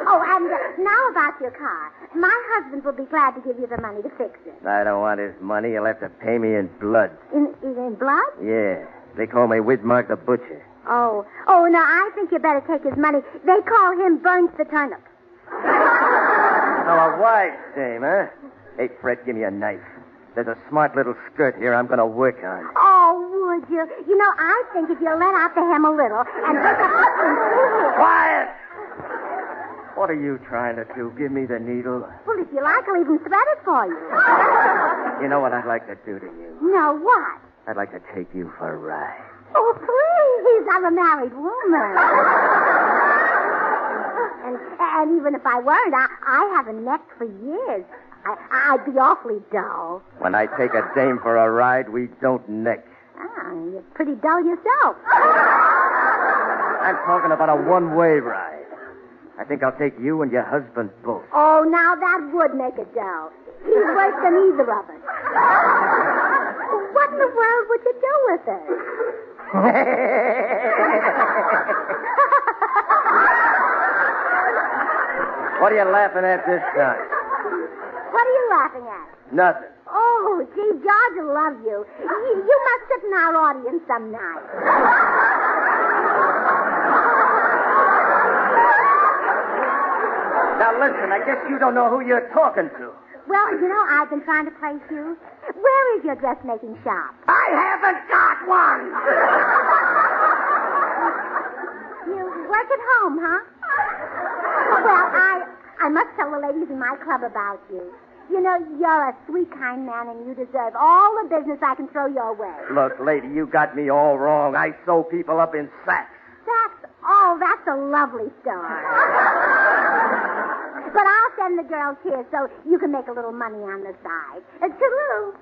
Oh, and now about your car. My husband will be glad to give you the money to fix it. I don't want his money. You'll have to pay me in blood. In blood? Yeah. They call me Widmark the Butcher. Oh, no, I think you better take his money. They call him Burns the Turnip. Now, a wife's name, huh? Hey, Fred, give me a knife. There's a smart little skirt here I'm going to work on. Oh, would you? You know, I think if you let out the hem a little and... Quiet! What are you trying to do? Give me the needle? Well, if you like, I'll even thread it for you. You know what I'd like to do to you? No, what? I'd like to take you for a ride. Oh, please, I'm a married woman. And even if I weren't, I haven't necked for years. I'd be awfully dull. When I take a dame for a ride, we don't neck. Ah, you're pretty dull yourself. I'm talking about a one-way ride. I think I'll take you and your husband both. Oh, now that would make it dull. He's worse than either of us. What in the world would you do with it? What are you laughing at this time? What are you laughing at? Nothing. Oh, gee, George will love you. You must sit in our audience some night. Now, listen, I guess you don't know who you're talking to. Well, you know, I've been trying to place you. Where is your dressmaking shop? I haven't got one! You work at home, huh? Well, I must tell the ladies in my club about you. You know, you're a sweet, kind man, and you deserve all the business I can throw your way. Look, lady, you got me all wrong. I sew people up in sacks. Sacks? Oh, that's a lovely story. But I'll send the girls here so you can make a little money on the side. Toodaloo.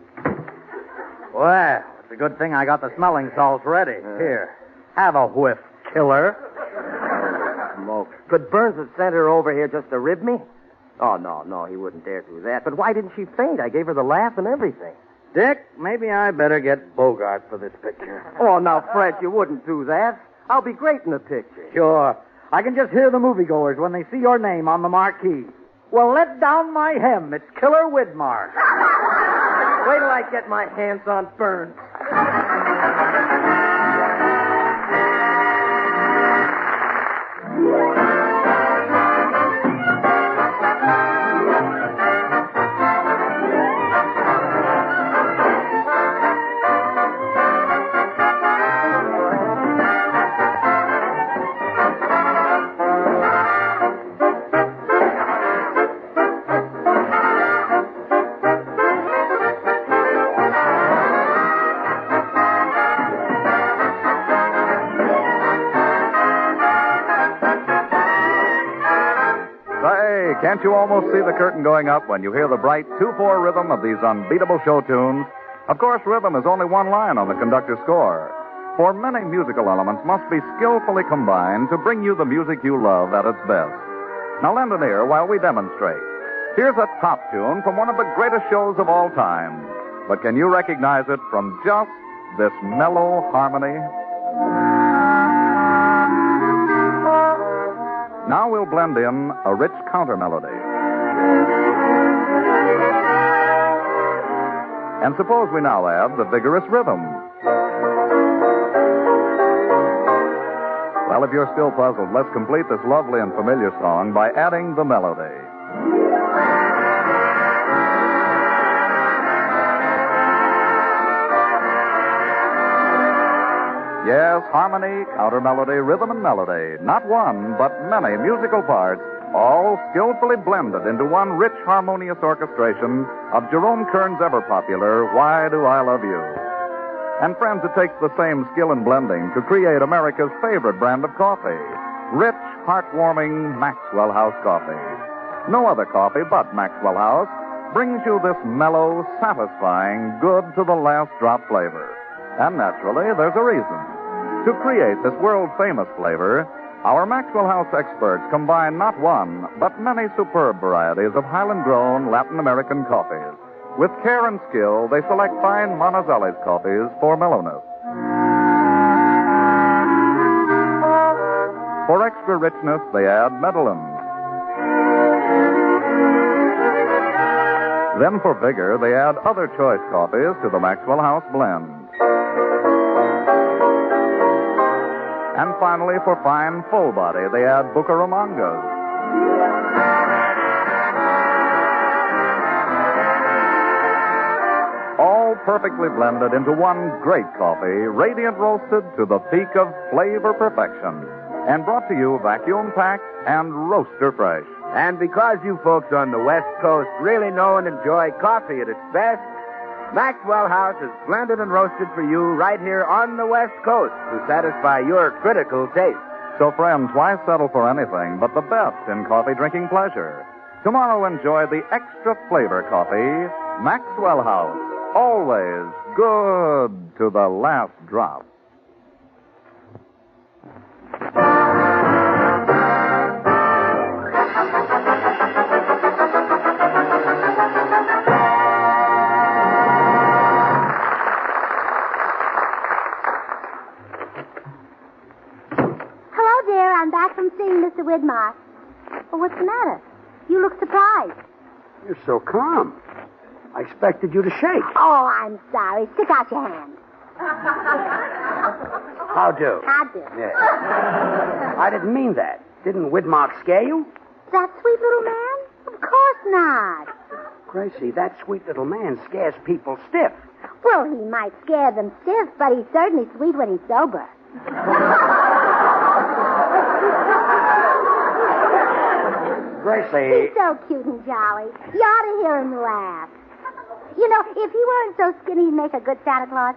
Well, it's a good thing I got the smelling salts ready. Here, have a whiff, killer. smoke. Could Burns have sent her over here just to rib me? Oh, no, he wouldn't dare do that. But why didn't she faint? I gave her the laugh and everything. Dick, maybe I better get Bogart for this picture. Oh, now, Fred, you wouldn't do that. I'll be great in the picture. Sure. I can just hear the moviegoers when they see your name on the marquee. Well, let down my hem. It's Killer Widmark. Wait till I get my hands on Burns. Can't you almost see the curtain going up when you hear the bright 2/4 rhythm of these unbeatable show tunes? Of course, rhythm is only one line on the conductor's score. For many musical elements must be skillfully combined to bring you the music you love at its best. Now lend an ear while we demonstrate. Here's a top tune from one of the greatest shows of all time. But can you recognize it from just this mellow harmony? Now we'll blend in a rich counter melody. And suppose we now add the vigorous rhythm. Well, if you're still puzzled, let's complete this lovely and familiar song by adding the melody. Yes, harmony, counter melody, rhythm, and melody. Not one, but many musical parts, all skillfully blended into one rich, harmonious orchestration of Jerome Kern's ever-popular Why Do I Love You? And friends, it takes the same skill in blending to create America's favorite brand of coffee, rich, heartwarming Maxwell House coffee. No other coffee but Maxwell House brings you this mellow, satisfying, good-to-the-last-drop flavor. And naturally, there's a reason. To create this world-famous flavor, our Maxwell House experts combine not one, but many superb varieties of Highland-grown Latin American coffees. With care and skill, they select fine Monticelli's coffees for mellowness. For extra richness, they add Medellins. Then for vigor, they add other choice coffees to the Maxwell House blend. And finally, for fine, full body, they add Bucaramangas. All perfectly blended into one great coffee, radiant roasted to the peak of flavor perfection. And brought to you vacuum packed and roaster fresh. And because you folks on the West Coast really know and enjoy coffee at its best, Maxwell House is blended and roasted for you right here on the West Coast to satisfy your critical taste. So, friends, why settle for anything but the best in coffee drinking pleasure? Tomorrow, enjoy the extra flavor coffee, Maxwell House. Always good to the last drop. I'm back from seeing Mr. Widmark. Well, what's the matter? You look surprised. You're so calm. I expected you to shake. Oh, I'm sorry. Stick out your hand. How do? How do? Yeah. I didn't mean that. Didn't Widmark scare you? That sweet little man? Of course not. Gracie, that sweet little man scares people stiff. Well, he might scare them stiff, but he's certainly sweet when he's sober. Gracie. He's so cute and jolly. You ought to hear him laugh. You know, if he weren't so skinny, he'd make a good Santa Claus.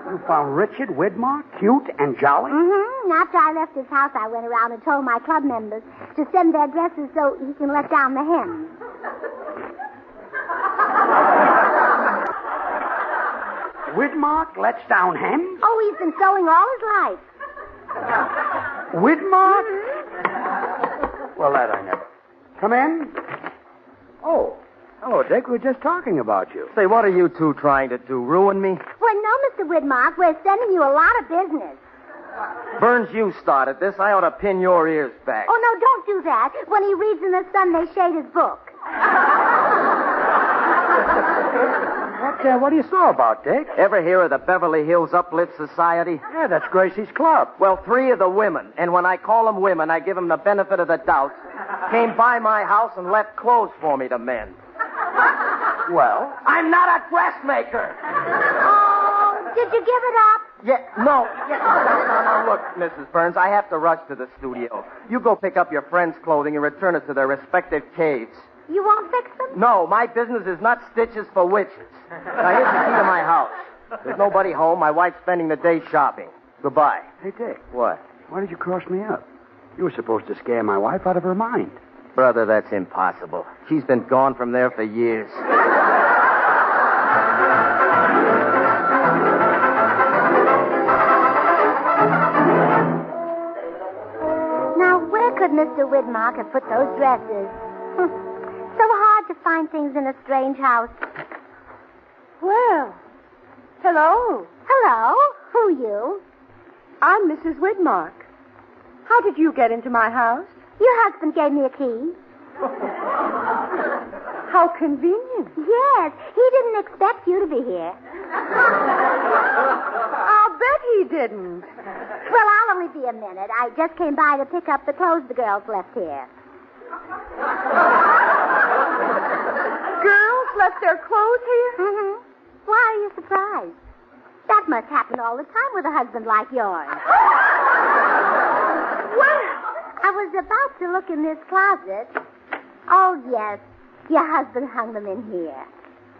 You found Richard Widmark cute and jolly? Mm-hmm. After I left his house, I went around and told my club members to send their dresses so he can let down the hem. Widmark lets down hem? Oh, he's been sewing all his life. Widmark? Well, that I never. Come in. Oh, hello, Dick. We were just talking about you. Say, what are you two trying to do? Ruin me? Well, no, Mr. Widmark. We're sending you a lot of business. Burns, you started this. I ought to pin your ears back. Oh, no, don't do that. When he reads in the sun, they shade his book. What do you saw about, Dick? Ever hear of the Beverly Hills Uplift Society? Yeah, that's Gracie's club. Well, 3 of the women, and when I call them women, I give them the benefit of the doubt, came by my house and left clothes for me to mend. Well? I'm not a dressmaker. Oh, did you give it up? Yeah, no. No, look, Mrs. Burns, I have to rush to the studio. You go pick up your friends' clothing and return it to their respective caves. You won't fix them? No, my business is not stitches for witches. Now, here's the key to my house. There's nobody home. My wife's spending the day shopping. Goodbye. Hey, Dick. What? Why did you cross me up? You were supposed to scare my wife out of her mind. Brother, that's impossible. She's been gone from there for years. Now, where could Mr. Widmark have put those dresses? So hard to find things in a strange house. Well, hello. Hello. Who you? I'm Mrs. Widmark. How did you get into my house? Your husband gave me a key. How convenient. Yes, he didn't expect you to be here. I'll bet he didn't. Well, I'll only be a minute. I just came by to pick up the clothes the girls left here. Girls left their clothes here? Mm-hmm. Why are you surprised? That must happen all the time with a husband like yours. Well, I was about to look in this closet. Oh, yes. Your husband hung them in here.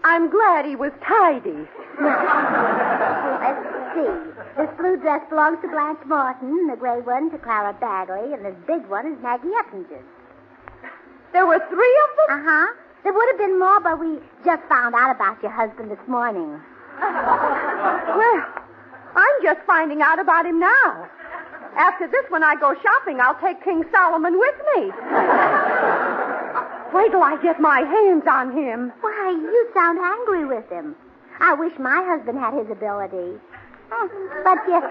I'm glad he was tidy. Let's see. This blue dress belongs to Blanche Morton, the gray one to Clara Bagley, and this big one is Maggie Eppinger. There were 3 of them? Uh-huh. There would have been more, but we just found out about your husband this morning. Well, I'm just finding out about him now. After this, when I go shopping, I'll take King Solomon with me. Wait till I get my hands on him. Why, you sound angry with him. I wish my husband had his ability. But you...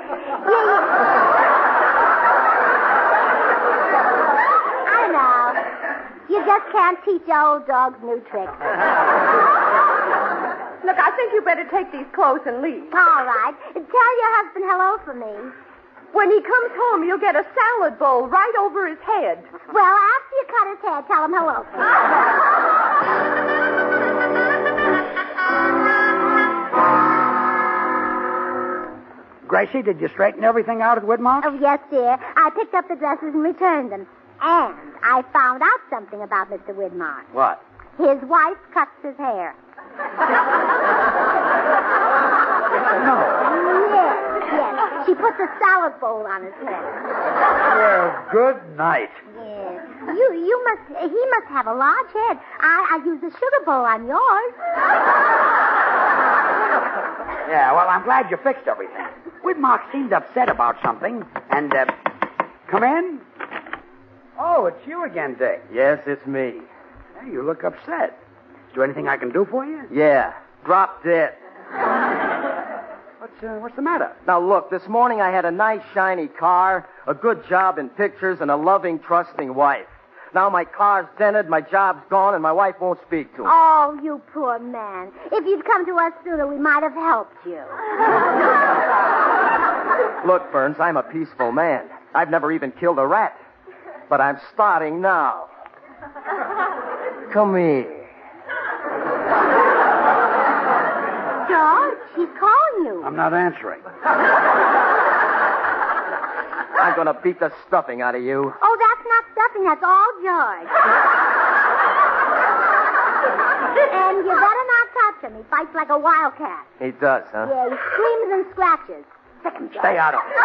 I know. You just can't teach old dogs new tricks. Look, I think you better take these clothes and leave. All right. Tell your husband hello for me. When he comes home, you'll get a salad bowl right over his head. Well, after you cut his hair, tell him hello. Gracie, did you straighten everything out at Widmark? Oh, yes, dear. I picked up the dresses and returned them. And I found out something about Mr. Widmark. What? His wife cuts his hair. No. Yes. She puts a salad bowl on his head. Well, good night. Yes. He must have a large head. I used a sugar bowl on yours. Yeah, well, I'm glad you fixed everything. Widmark seemed upset about something, and, come in. Oh, it's you again, Dick. Yes, it's me. Hey, you look upset. Is there anything I can do for you? Yeah, drop dead. What's the matter? Now, look, this morning I had a nice, shiny car, a good job in pictures, and a loving, trusting wife. Now my car's dented, my job's gone, and my wife won't speak to me. Oh, you poor man. If you'd come to us sooner, we might have helped you. Look, Burns, I'm a peaceful man. I've never even killed a rat. But I'm starting now. Come here. George, he's calling you. I'm not answering. I'm going to beat the stuffing out of you. Oh, that's not stuffing. That's all George. And you better not touch him. He fights like a wildcat. He does, huh? Yeah, he screams and scratches. Sick him, George. Stay out of it.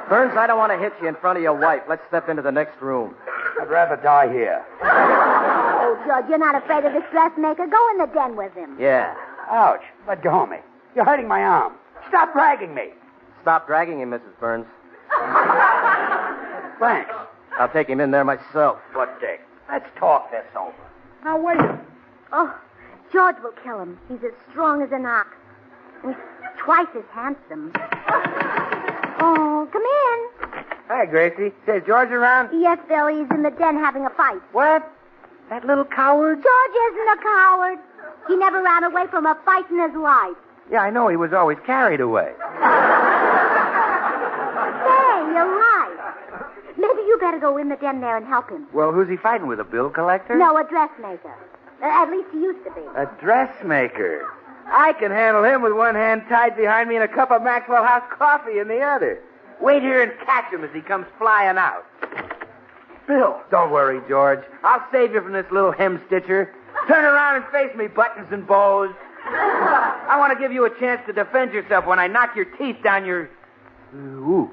Burns, I don't want to hit you in front of your wife. Let's step into the next room. I'd rather die here. Oh, George, you're not afraid of this dressmaker. Go in the den with him. Yeah. Ouch. Let go of me. You're hurting my arm. Stop dragging me. Stop dragging him, Mrs. Burns. Thanks. I'll take him in there myself. Look, Dick, let's talk this over. Now, wait a minute. Oh, George will kill him. He's as strong as an ox. And he's twice as handsome. Oh, come in. Hi, Gracie. Is George around? Yes, Bill, he's in the den having a fight. What? That little coward? George isn't a coward. He never ran away from a fight in his life. Yeah, I know. He was always carried away. Hey, you're right. Maybe you better go in the den there and help him. Well, who's he fighting with? A bill collector? No, a dressmaker. At least he used to be. A dressmaker. I can handle him with one hand tied behind me and a cup of Maxwell House coffee in the other. Wait here and catch him as he comes flying out. Bill. Don't worry, George. I'll save you from this little hem stitcher. Turn around and face me, buttons and bows. I want to give you a chance to defend yourself when I knock your teeth down your... Ooh.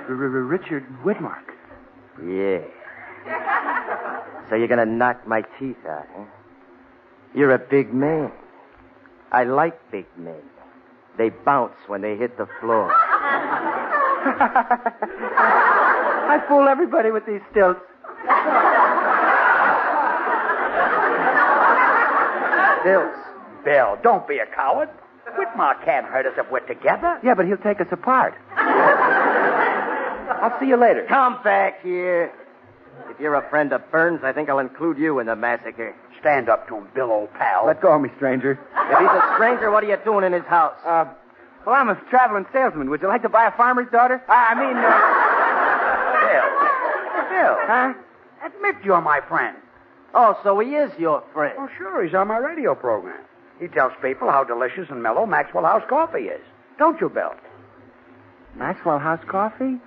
Richard Widmark. Yeah. So you're going to knock my teeth out, huh? You're a big man. I like big men. They bounce when they hit the floor. I fool everybody with these stilts. Stilts? Bill, don't be a coward. Whitmore can't hurt us if we're together. Yeah, but he'll take us apart. I'll see you later. Come back here. If you're a friend of Burns, I think I'll include you in the massacre. Stand up to him, Bill, old pal. Let go of me, stranger. If he's a stranger, what are you doing in his house? Well, I'm a traveling salesman. Would you like to buy a farmer's daughter? Bill. Huh? Admit you're my friend. Oh, so he is your friend. Oh, sure. He's on my radio program. He tells people how delicious and mellow Maxwell House coffee is. Don't you, Bill? Maxwell House coffee?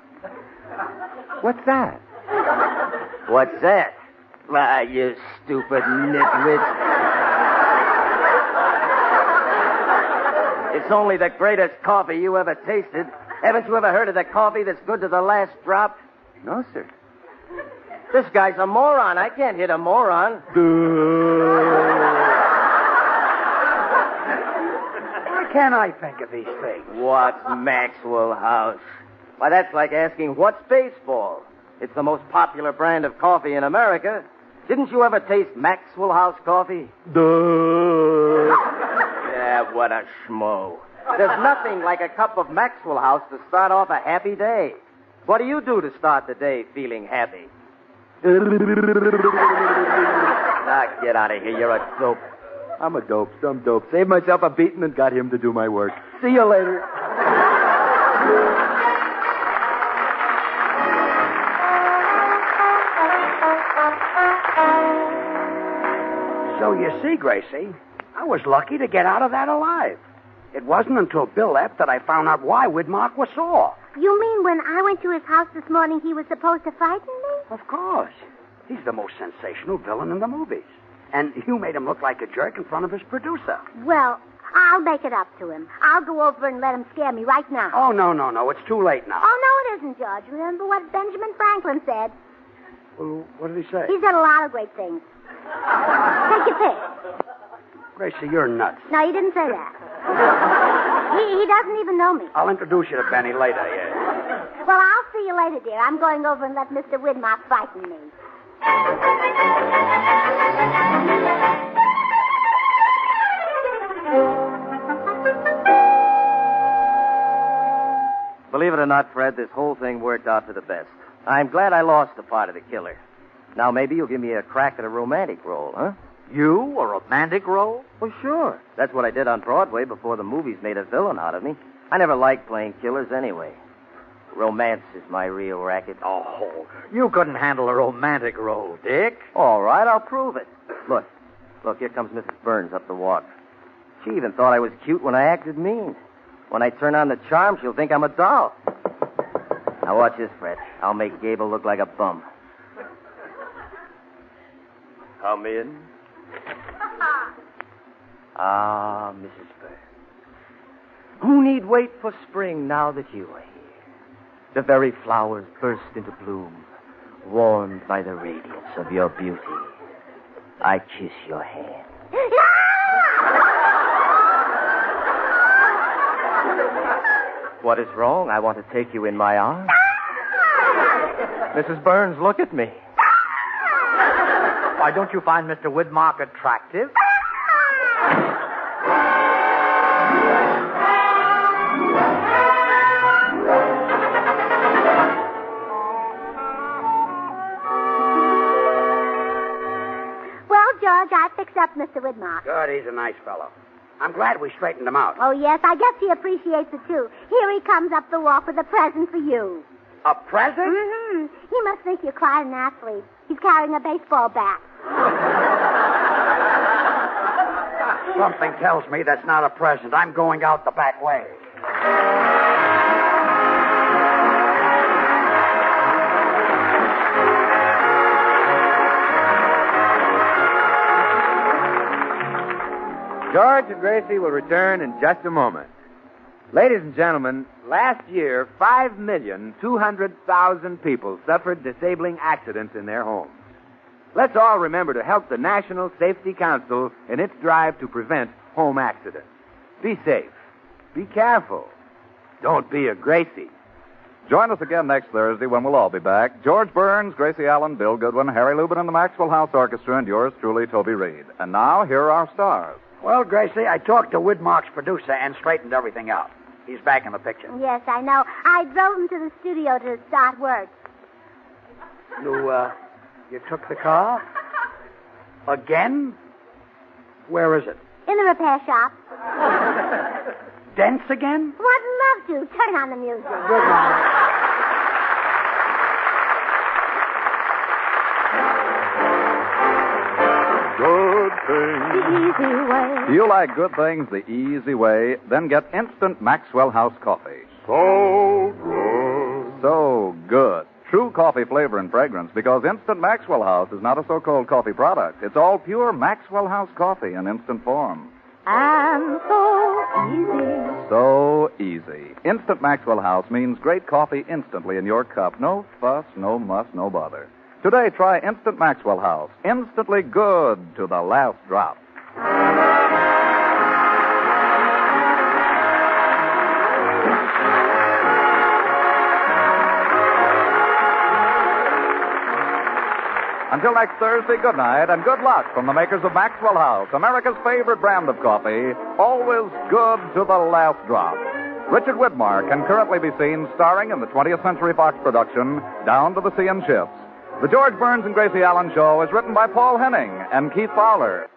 What's that? What's that? Why, you stupid nitwit. It's only the greatest coffee you ever tasted. Haven't you ever heard of the coffee that's good to the last drop? No, sir. This guy's a moron. I can't hit a moron. Why can't I think of these things? What's Maxwell House? Why, that's like asking, what's baseball? It's the most popular brand of coffee in America. Didn't you ever taste Maxwell House coffee? Yeah, what a schmo. There's nothing like a cup of Maxwell House to start off a happy day. What do you do to start the day feeling happy? Now, get out of here. You're a dope. I'm a dope. Some dope. Saved myself a beating and got him to do my work. See you later. So you see, Gracie, I was lucky to get out of that alive. It wasn't until Bill left that I found out why Widmark was sore. You mean when I went to his house this morning, he was supposed to frighten me? Of course. He's the most sensational villain in the movies. And you made him look like a jerk in front of his producer. Well, I'll make it up to him. I'll go over and let him scare me right now. Oh, no. It's too late now. Oh, no, it isn't, George. Remember what Benjamin Franklin said? Well, what did he say? He said a lot of great things. Take your pick. Gracie, you're nuts. No, he didn't say that. He doesn't even know me. I'll introduce you to Benny later, yeah. Well, I'll see you later, dear. I'm going over and let Mr. Widmark frighten me. Believe it or not, Fred, this whole thing worked out for the best. I'm glad I lost the part of the killer. Now maybe you'll give me a crack at a romantic role, huh? You? A romantic role? Well, sure. That's what I did on Broadway before the movies made a villain out of me. I never liked playing killers anyway. Romance is my real racket. Oh, you couldn't handle a romantic role, Dick. All right, I'll prove it. Look, here comes Mrs. Burns up the walk. She even thought I was cute when I acted mean. When I turn on the charm, she'll think I'm a doll. Now watch this, Fred. I'll make Gable look like a bum. Come in. Ah, Mrs. Burns. Who need wait for spring now that you are here? The very flowers burst into bloom, warmed by the radiance of your beauty. I kiss your hand. What is wrong? I want to take you in my arms. Mrs. Burns, look at me. Why, don't you find Mr. Widmark attractive? Well, George, I fixed up Mr. Widmark. Good, he's a nice fellow. I'm glad we straightened him out. Oh, yes, I guess he appreciates it, too. Here he comes up the walk with a present for you. A present? Mm-hmm. He must think you're quite an athlete. He's carrying a baseball bat. Something tells me that's not a present. I'm going out the back way. George and Gracie will return in just a moment. Ladies and gentlemen, last year, 5,200,000 people suffered disabling accidents in their homes. Let's all remember to help the National Safety Council in its drive to prevent home accidents. Be safe. Be careful. Don't be a Gracie. Join us again next Thursday when we'll all be back. George Burns, Gracie Allen, Bill Goodwin, Harry Lubin, and the Maxwell House Orchestra, and yours truly, Toby Reed. And now, here are our stars. Well, Gracie, I talked to Widmark's producer and straightened everything out. He's back in the picture. Yes, I know. I drove him to the studio to start work. You took the car? Again? Where is it? In the repair shop. Dents again? What love to. Turn on the music. Good night. Good things. The easy way. Do you like good things the easy way? Then get instant Maxwell House coffee. So good. So good. True coffee flavor and fragrance, because instant Maxwell House is not a so-called coffee product. It's all pure Maxwell House coffee in instant form. And so easy. So easy. Instant Maxwell House means great coffee instantly in your cup. No fuss, no muss, no bother. Today, try Instant Maxwell House. Instantly good to the last drop. Until next Thursday, good night and good luck from the makers of Maxwell House, America's favorite brand of coffee, always good to the last drop. Richard Widmark can currently be seen starring in the 20th Century Fox production, Down to the Sea and Ships. The George Burns and Gracie Allen Show is written by Paul Henning and Keith Fowler.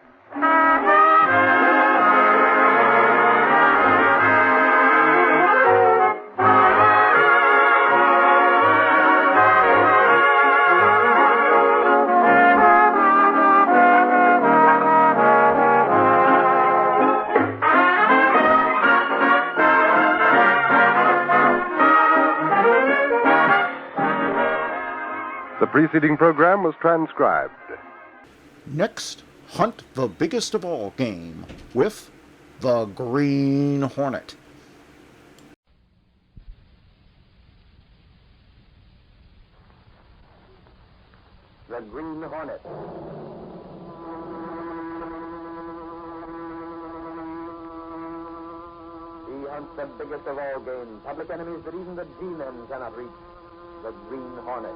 The preceding program was transcribed. Next, hunt the biggest of all game with the Green Hornet. The Green Hornet. He hunts the biggest of all game, public enemies that even the G-men cannot reach. The Green Hornet.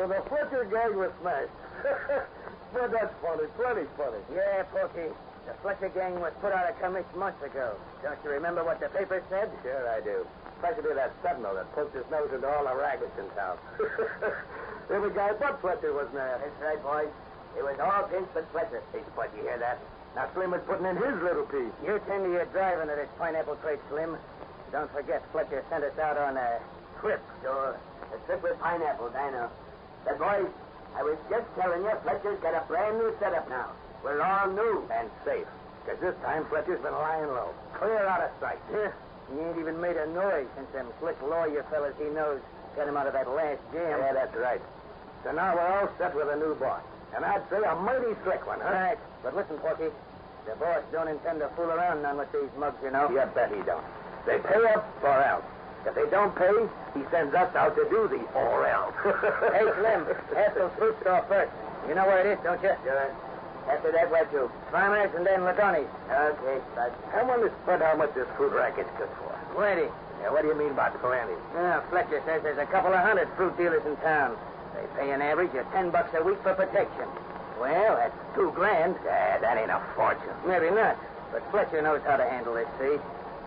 So the Fletcher gang was smashed. Well, that's funny. Plenty funny. Yeah, Porky. The Fletcher gang was put out of commission months ago. Don't you remember what the paper said? Sure I do. Especially that sentinel that poked his nose into all the rackets in town. Every guy but Fletcher was mad. That's right, boys. It was all against but Fletcher. Hey, Spud, you hear that? Now Slim is putting in his little piece. You tend to your driving at this pineapple crate, Slim. Don't forget, Fletcher sent us out on a trip. Sure. A trip with pineapples, I know. But, boys, I was just telling you, Fletcher's got a brand new setup now. We're all new. And safe. Because this time Fletcher's been lying low. Clear out of sight. Yeah. He ain't even made a noise since them slick lawyer fellas he knows got him out of that last jam. Yeah, that's right. So now we're all set with a new boss. And I'd say a mighty slick one, huh? Right. But listen, Porky. The boss don't intend to fool around none with these mugs, you know. You bet he don't. They pay up or else. If they don't pay, he sends us out to do the or else. Hey, Slim, ask those fruit store first. You know where it is, don't you? Sure. After that, where to? Farmers and then Ladoni's. Okay, Spud. I wonder, Spud, how much this fruit racket's good for. Plenty. Yeah, what do you mean by plenty? Fletcher says there's a couple of hundred fruit dealers in town. They pay an average of $10 a week for protection. Well, that's $2,000. Yeah, that ain't a fortune. Maybe not. But Fletcher knows how to handle this, see?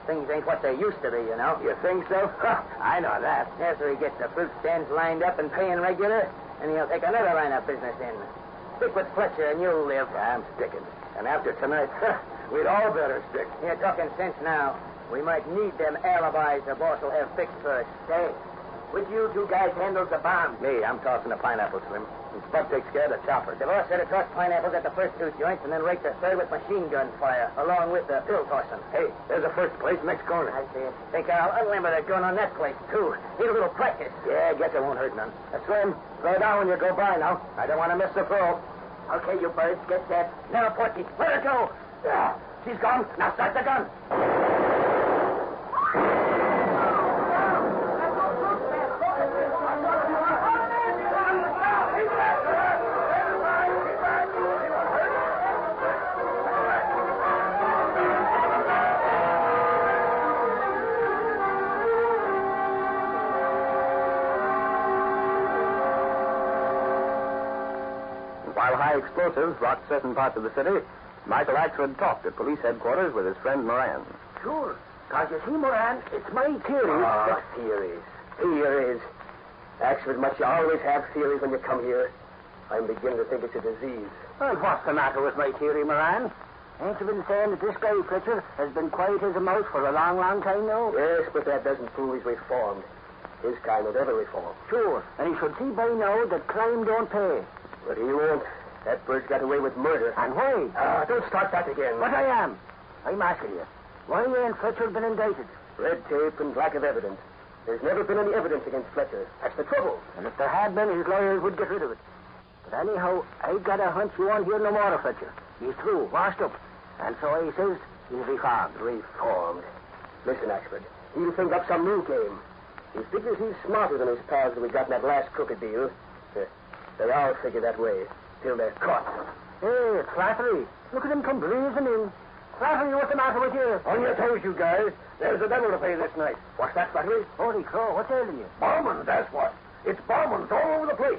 Things ain't what they used to be, you know. You think so? I know that. After he gets the fruit stands lined up and paying regular, and he'll take another line of business in. Stick with Fletcher and you'll live. Yeah, I'm sticking. And after tonight, we'd all better stick. You're talking sense now. We might need them alibis the boss will have fixed first. Hey, would you two guys handle the bomb? Me, I'm tossing the pineapple, Slim. And Spud takes care of the chopper. The boss said to toss pineapples at the first two joints and then rake the third with machine gun fire, along with the pill tossing. Hey, there's the first place, next corner. I see it. Think I'll unlimber the gun on that place, too. Need a little practice. Yeah, I guess it won't hurt none. Slim, slow down when you go by now. I don't want to miss the throw. Okay, you birds, get set. Now, Porky, let her go. Yeah, she's gone. Now start the gun. While high explosives rocked certain parts of the city, Michael Axford talked at police headquarters with his friend Moran. Sure. Because you see, Moran, it's my theory. Theories. Axford, must you always have theories when you come here? I'm beginning to think it's a disease. And what's the matter with my theory, Moran? Ain't you been saying that this guy, Fletcher, has been quiet as a mouse for a long, long time now? Yes, but that doesn't prove he's reformed. His kind would ever reform. Sure. And he should see by now that crime don't pay. But he won't. That bird's got away with murder. And why? Don't start that again. But I am. I'm asking you. Why ain't Fletcher been indicted? Red tape and lack of evidence. There's never been any evidence against Fletcher. That's the trouble. And if there had been, his lawyers would get rid of it. But anyhow, I got a hunch you won't hear no more of Fletcher. He's through, washed up. And so he says he's reformed. Reformed. Listen, Axford, he'll think up some new game. He figures he's smarter than his pals that we got in that last crooked deal. They all figure that way, till they're caught. Hey, it's flattery. Look at him come blazing in. Flattery, what's the matter with you? On your toes, you guys. There's the devil to pay this night. What's that, Flattery? Holy crow, what's ailing you? Bombings, that's what. It's bombings all over the place.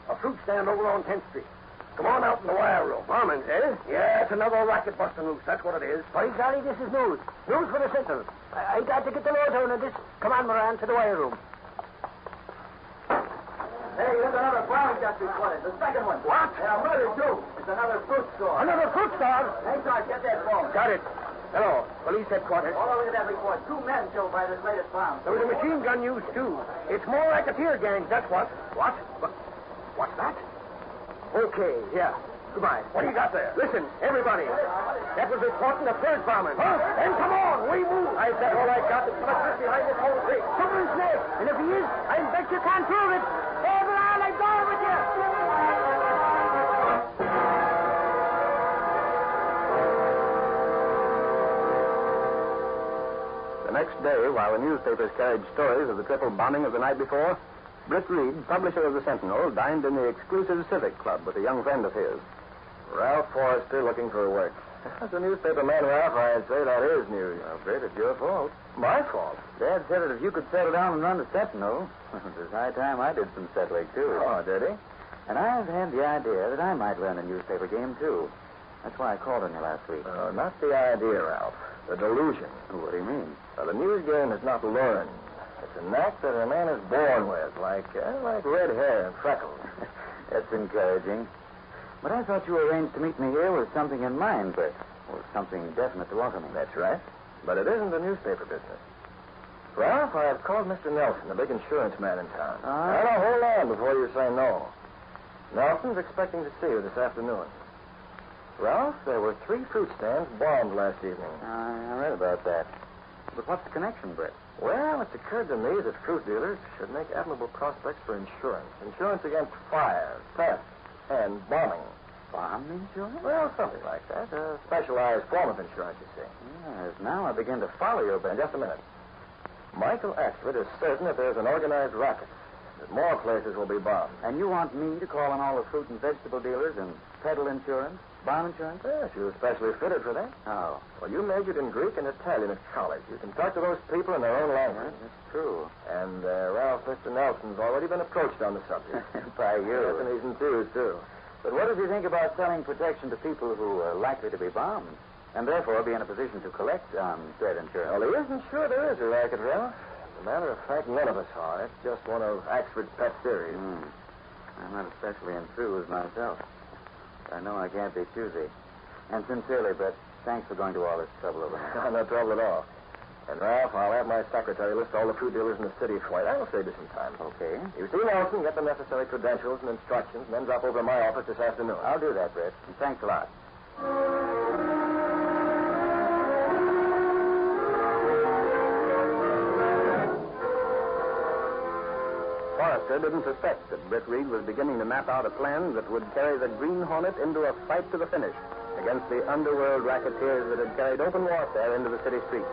A fruit stand over on 10th Street. Come on out in the wire room. Bombings, eh? Yeah, it's another racket busting loose. That's what it is. By golly, this is news. News for the Sentinel. I got to get the lowdown on this. Come on, Moran, to the wire room. Hey, there's another bomb just reported. The second one. What? Yeah, murder, too. It's another fruit store. Another fruit store? Hey, Sarge, get that phone. Got it. Hello, police headquarters. All over that report. 2 men killed by this latest bomb. There was a machine gun used, too. It's more like a tear gang, that's what. What? What's that? Okay, yeah. Goodbye. What do you got there? Listen, everybody. That was reporting the third bombing. Huh? Then come on, we move. I've got all I got. There's much behind this whole thing. Someone's there. And if he is, I bet you can't prove it. Overall, I'm going with you. The next day, while the newspapers carried stories of the triple bombing of the night before, Britt Reed, publisher of the Sentinel, dined in the exclusive Civic Club with a young friend of his. Ralph Forrester looking for work. As a newspaper man, Ralph, I'd say that is news. Great, it's your fault. My fault? Dad said that if you could settle down and run the Sentinel, it was high time I did some settling, too. Oh, did he? And I've had the idea that I might learn the newspaper game, too. That's why I called on you last week. Not the idea, Ralph. The delusion. What do you mean? Well, the news game is not learned. It's a knack that a man is born with, like red hair and freckles. That's encouraging. But I thought you arranged to meet me here with something in mind, Britt. Or something definite to offer me. That's right. But it isn't the newspaper business. Ralph, I have called Mr. Nelson, the big insurance man in town. Now, hold on before you say no. Nelson's expecting to see you this afternoon. Ralph, there were 3 fruit stands bombed last evening. I read about that. But what's the connection, Brett? Well, it's occurred to me that fruit dealers should make admirable prospects for insurance. Insurance against fire, theft, and bombing. Bomb insurance? Well, something like that. A specialized form of insurance, you see. Yes, now I begin to follow you, Ben. Just a minute. Michael Axford is certain that there's an organized racket, that more places will be bombed. And you want me to call on all the fruit and vegetable dealers and peddle insurance? Bomb insurance? Yes, you're especially fitted for that. Oh. Well, you majored in Greek and Italian at college. You can talk to those people in their own language. That's true. And, Ralph, Mr. Nelson's already been approached on the subject. By you. Yes, and he's enthused, too. But what does he think about selling protection to people who are likely to be bombed, and therefore be in a position to collect on said insurance? Well, he isn't sure there is a racket, Ralph. As a matter of fact, none of us are. It's just one of Axford's pet theories. I'm not especially enthused myself. I know I can't be choosy. And sincerely, Brett, thanks for going to all this trouble over here. No trouble at all. And, Ralph, I'll have my secretary list all the fruit dealers in the city for you. That'll save you some time. Okay. You see Nelson, get the necessary credentials and instructions, and then drop over to my office this afternoon. I'll do that, Brett. And thanks a lot. Forrester didn't suspect that Britt Reed was beginning to map out a plan that would carry the Green Hornet into a fight to the finish against the underworld racketeers that had carried open warfare into the city streets.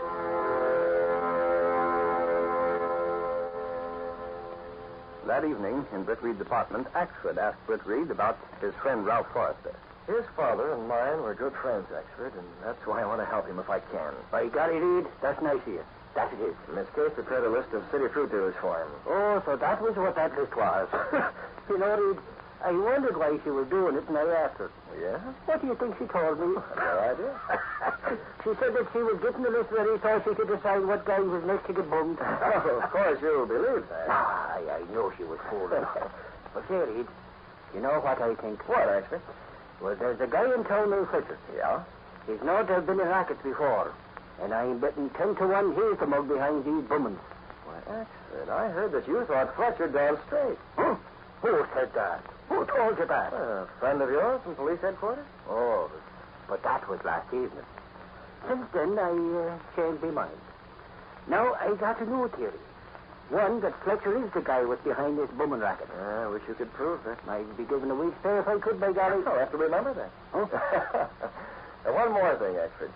That evening, in Britt Reed's apartment, Axford asked Britt Reed about his friend Ralph Forrester. His father and mine were good friends, Axford, and that's why I want to help him if I can. By golly, Reed, that's nice of you. That it is. Miss Case prepared a list of city fruit dealers for him. Oh, so that was what that list was. You know, Reed, I wondered why she was doing it, and I asked her. Yeah? What do you think she told me? No idea. She said that she was getting the list ready so she could decide what guy was next to get bummed. Oh, of course you believe that. I know she was fooling. But say, Reed, you know what I think? What, Axford? Well, there's a guy in town named Fletcher. Yeah? He's known to have been in rackets before. And I'm betting 10 to 1 he's the mug behind these bummins. Why, Axford, I heard that you thought Fletcher gone straight. Huh? Who said that? Who told you that? A friend of yours from police headquarters? Oh, but that was last evening. Since then, I changed my mind. Now, I got a new theory. One, that Fletcher is the guy what's behind this bumming racket. I wish you could prove that. I'd be given a week's pay if I could, by golly. I'll have to remember that. Huh? And one more thing, Axford.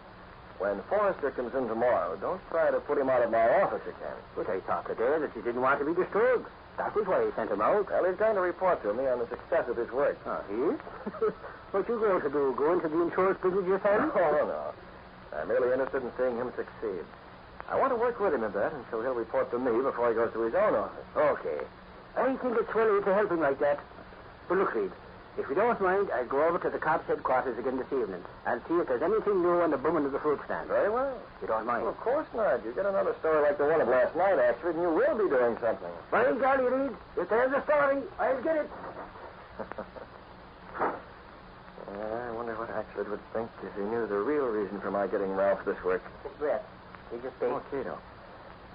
When Forrester comes in tomorrow, don't try to put him out of my office again. But I thought today that you didn't want to be disturbed. That was why I sent him out. Well, he's going to report to me on the success of his work. Oh, he is? What you going to do? Go into the insurance business yourself? Oh, no. I'm merely interested in seeing him succeed. I want to work with him in that until he'll report to me before he goes to his own office. Okay. I think it's swell to help him like that. But look, Reed, if you don't mind, I'll go over to the cops' headquarters again this evening and see if there's anything new on the bumming of the fruit stand. Very well. You don't mind? Well, of course not. You get another story like the one of last night, Axford, and you will be doing something. By golly, Reed, if there's a story, I'll get it. I wonder what Axford would think if he knew the real reason for my getting Ralph this work. It's Brett. He just Oh, Cato.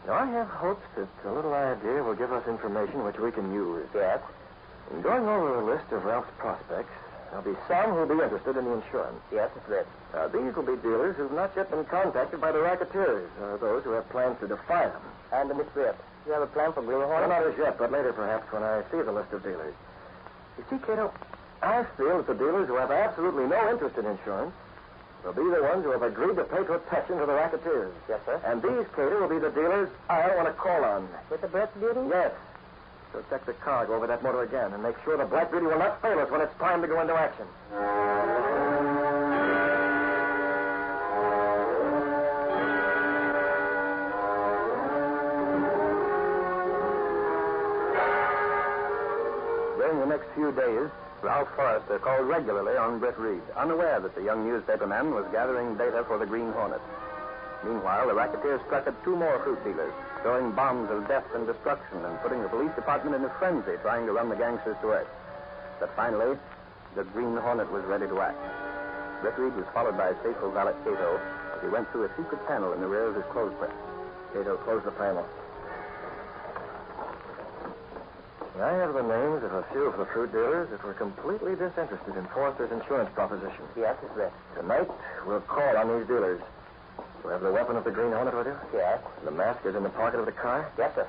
Now, I have hopes that a little idea will give us information which we can use. Yes? In going over a list of Ralph's prospects, there'll be some who'll be interested in the insurance. Yes, it's Brett. These will be dealers who've not yet been contacted by the racketeers, or those who have plans to defy them. And Miss Brett, you have a plan for Green Well, Hornet? not as yet, but later perhaps when I see the list of dealers. You see, Cato, I feel that the dealers who have absolutely no interest in insurance will be the ones who have agreed to pay protection to the racketeers. Yes, sir. And these, Cato, will be the dealers I want to call on. With the Brett Beauty? Yes. So check the car, go over that motor again, and make sure the Black Beauty will not fail us when it's time to go into action. During the next few days, Ralph Forrester called regularly on Britt Reed, unaware that the young newspaperman was gathering data for the Green Hornet. Meanwhile, the racketeers struck at 2 more fruit dealers, throwing bombs of death and destruction and putting the police department in a frenzy trying to run the gangsters to earth. But finally, the Green Hornet was ready to act. Britt Reed was followed by his faithful valet, Cato, as he went through a secret panel in the rear of his clothes press. Cato, close the panel. I have the names of a few of the fruit dealers that were completely disinterested in Forrester's insurance proposition. Yes, it's that. Tonight, we'll call on these dealers. You have the weapon of the Green Hornet with you? Yes. The mask is in the pocket of the car? Yes, sir.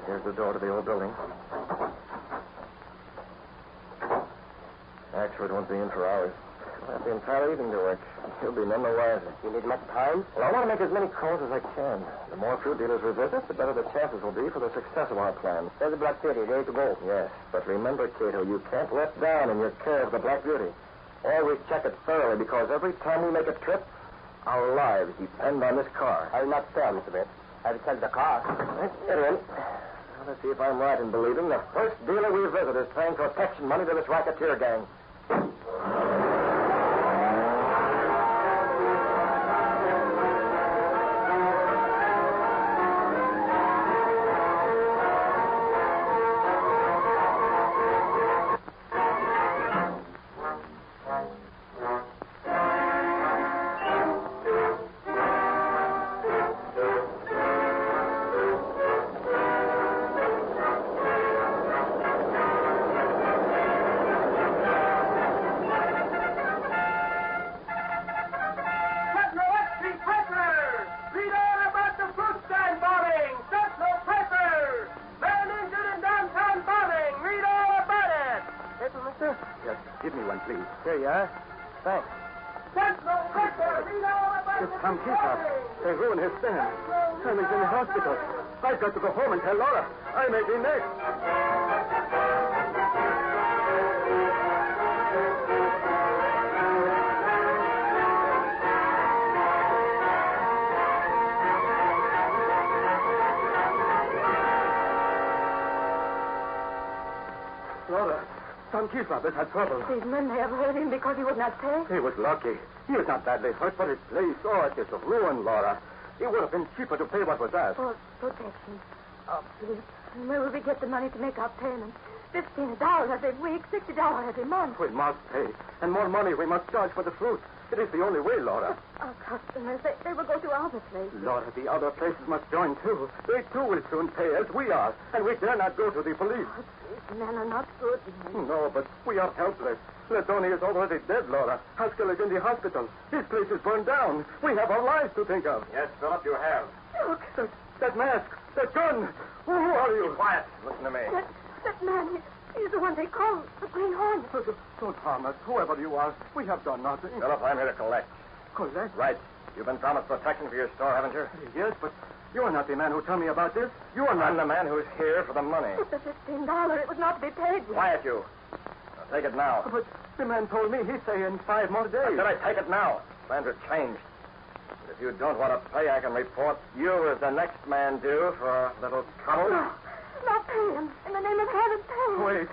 Here's the door to the old building. Axford won't be in for hours. We'll have the entire evening to work. He'll be none the wiser. You need much time? Well, I want to make as many calls as I can. The more fruit dealers we visit, the better the chances will be for the success of our plan. There's the Black Beauty, ready to go. Yes, but remember, Cato, you can't let down in your care of the Black Beauty. Always check it thoroughly, because every time we make a trip, our lives depend on this car. I'll not sell, Mr. Bitt. I'll sell the car. Get in. Now, let's see if I'm right in believing the first dealer we visit is paying protection money to this racketeer gang. Give me one, please. Here you are. Thanks. It's Tom Keesop. They ruined his stand. Tommy's in the hospital. I've got to go home and tell Laura. I may be next. Laura, Tom Keesop has had trouble. These men may have hurt him because he would not pay. He was lucky. He was not badly hurt, but his place, it is a ruin, Laura. It would have been cheaper to pay what was asked. For protection. Oh, please. Where will we get the money to make our payment? $15 every week, $60 every month. We must pay. And more money we must charge for the fruit. It is the only way, Laura. Our customers, they will go to other places. Laura, the other places must join, too. They, too, will soon pay, as we are. And we dare not go to the police. Oh, these men are not good men. No, but we are helpless. Latoni is already dead, Laura. Haskell is in the hospital. His place is burned down. We have our lives to think of. Yes, Philip, you have. Look. That mask. That gun. Who are you? Be quiet. Listen to me. That man, he's the one they call the Green Hornet. Don't harm us, whoever you are. We have done nothing. Philip, I'm here to collect. Collect? Right. You've been promised protection for your store, haven't you? Yes, but you're not the man who told me about this. You are not. I'm the man who's here for the money. But the $15, it was not to be paid yet. Quiet, you. Now, take it now. But the man told me he'd say in 5 more days. Did I take it now? Plans are changed. But if you don't want to pay, I can report you as the next man due for a little trouble. No, not pay him. In the name of heaven, pay him. Wait.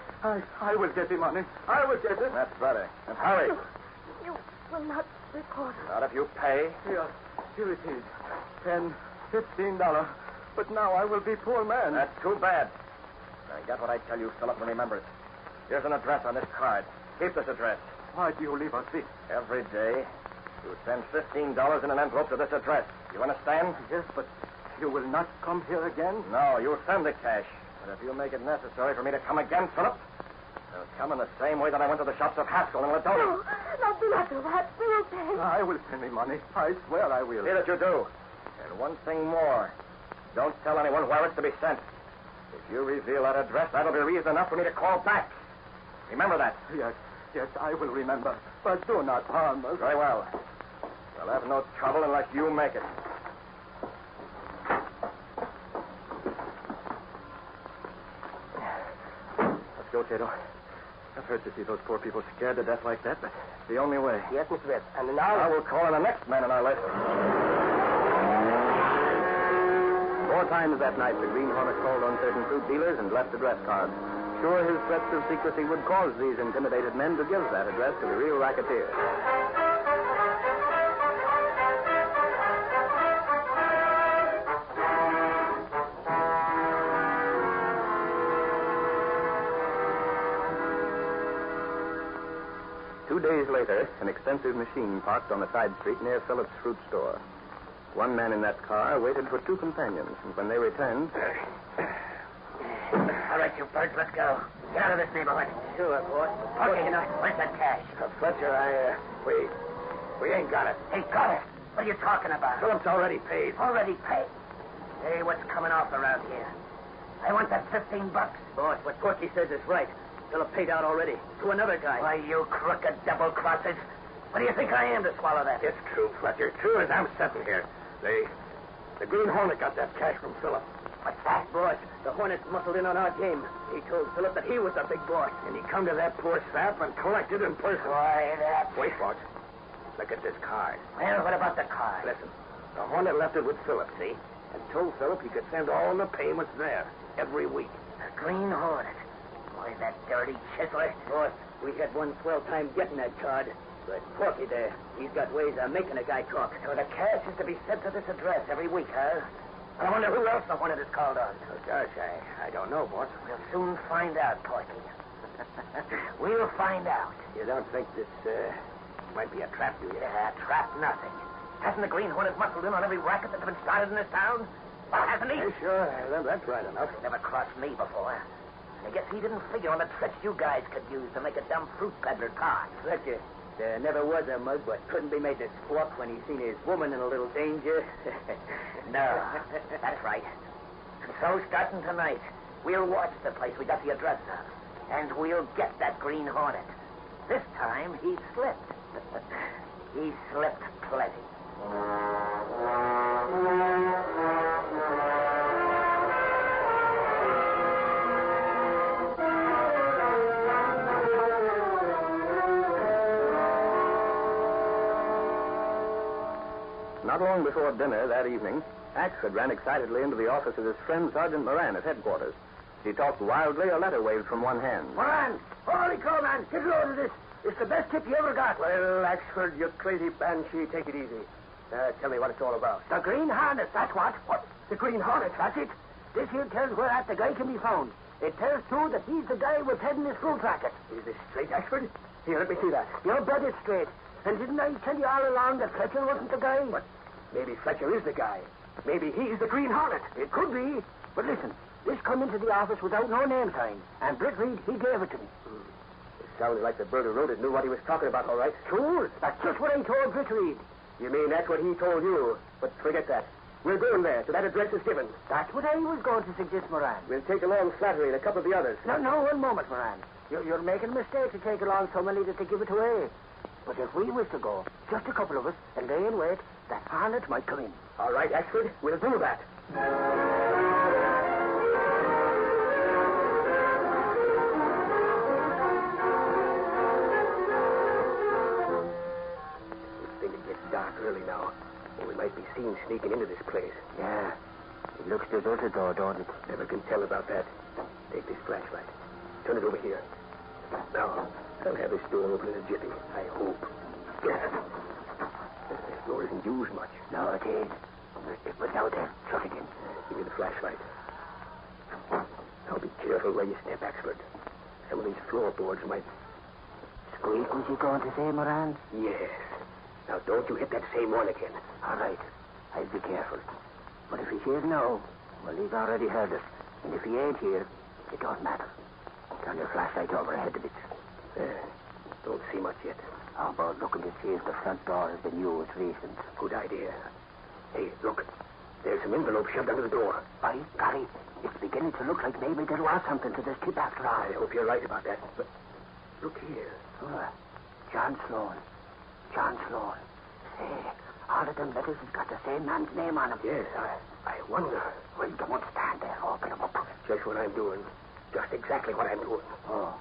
I will get the money. I will get it. That's better. And hurry. You will not report us. Not if you pay. Here it is. $10, $15. But now I will be poor man. That's too bad. Now, get what I tell you, Philip, and remember it. Here's an address on this card. Keep this address. Why do you leave us this? Every day, you send $15 in an envelope to this address. You understand? Yes, but you will not come here again? No, you'll send the cash. But if you make it necessary for me to come again, Philip, I'll come in the same way that I went to the shops of Haskell and Latoni. No, do not do that. We will pay. I will send me money. I swear I will. See that you do. And one thing more. Don't tell anyone where it's to be sent. If you reveal that address, that'll be reason enough for me to call back. Remember that. Yes, I will remember. But do not harm us. Very well. I'll have no trouble unless you make it. Let's go, Cato. I've heard to see those poor people scared to death like that, but it's the only way. Yes, Mr. Bitt. And now... I will call in the next man on our list. 4 times that night, the Green Hornet called on certain fruit dealers and left address cards. Sure, his threats of secrecy would cause these intimidated men to give that address to the real racketeer. Two days later, an expensive machine parked on a side street near Phillips' fruit store. One man in that car waited for 2 companions, and when they returned... All right, you birds, let's go. Get out of this neighborhood. Sure, boss. Okay, now, where's that cash? Fletcher, we ain't got it. Hey, got it. What are you talking about? Philip's already paid. Already paid? Hey, what's coming off around here? I want that $15. Boss, what Porky says is right. Philip paid out already. To another guy. Why, you crooked double-crossers. What do you think I am to swallow that? It's true, Fletcher. True as I'm sitting here. The Green Hornet got that cash from Philip. What's that? Boss, the Hornet muscled in on our game. He told Philip that he was the big boss. And he come to that poor sap and collected in person. Why, that... Wait, boss. Look at this card. Well, what about the card? Listen, the Hornet left it with Philip, see? And told Philip he could send all the payments there every week. The Green Hornet. Boy, that dirty chiseler. Boss, we had one swell time getting that card. But Porky there, he's got ways of making a guy talk. So the cash is to be sent to this address every week, huh? I wonder who else the Hornet is called on. Oh, gosh, I don't know, boss. We'll soon find out, Porky. We'll find out. You don't think this might be a trap, do you? Yeah, trap nothing. Hasn't the Green Hornet muscled in on every racket that's been started in this town? Well, hasn't he? Yeah, sure. That's right enough. Never crossed me before. I guess he didn't figure on the tricks you guys could use to make a dumb fruit peddler talk. Fletcher, there never was a mug but couldn't be made to squawk when he seen his woman in a little danger. No, that's right. And so, starting tonight, we'll watch the place we got the address of. And we'll get that Green Hornet. This time, he slipped. He slipped plenty. Not long before dinner that evening, Axford ran excitedly into the office of his friend Sergeant Moran at headquarters. He talked wildly, a letter waved from one hand. Moran! Holy cow, man! Get a load of this. It's the best tip you ever got. Well, Axford, you crazy banshee, take it easy. Tell me what it's all about. The Green Hornet, that's what. What? The Green Hornet? That's it. This here tells where at the guy can be found. It tells, too, that he's the guy with heading his fruit racket. Is this straight, Axford? Here, let me see that. You bet it's straight. And didn't I tell you all along that Fletcher wasn't the guy? What? Maybe Fletcher is the guy. Maybe he's the Green Hornet. It could be. But listen, this come into the office without no name sign. And Britt Reed, he gave it to me. It sounded like the bird who wrote it knew what he was talking about, all right. Sure. That's just what I told Britt Reed. You mean that's what he told you? But forget that. We're going there, so that address is given. That's what I was going to suggest, Moran. We'll take along Slattery and a couple of the others. No, one moment, Moran. You're making a mistake to take along so many that they give it away. But if we was to go, just a couple of us, and lay in wait, that Hornet might come in. All right, Axford, we'll do that. This thing it gets dark early now. And we might be seen sneaking into this place. Yeah. It looks deserted, though, don't it? Never can tell about that. Take this flashlight. Turn it over here. Now, I'll have this door open in a jiffy. I hope. This door isn't used much. No, it ain't. But now then, shut it in. Give me the flashlight. Now be careful where you step, Axford. Some of these floorboards might... Squeak, was you going to say, Moran? Yes. Now don't you hit that same one again. All right. I'll be careful. But if he's here now, well, he's already heard us. And if he ain't here, it don't matter. Turn your flashlight over ahead of it. Don't see much yet. How about looking to see if the front door has been used recent? Good idea. Hey, look. There's some envelope shoved under the door. By golly, it's beginning to look like maybe there was something to this tip after all. I hope you're right about that. But look here. Oh, John Sloan. John Sloan. Say, all of them letters has got the same man's name on them. Yes, I wonder. Well, don't stand there. Open them up. Just what I'm doing. Just exactly what I'm doing. Oh.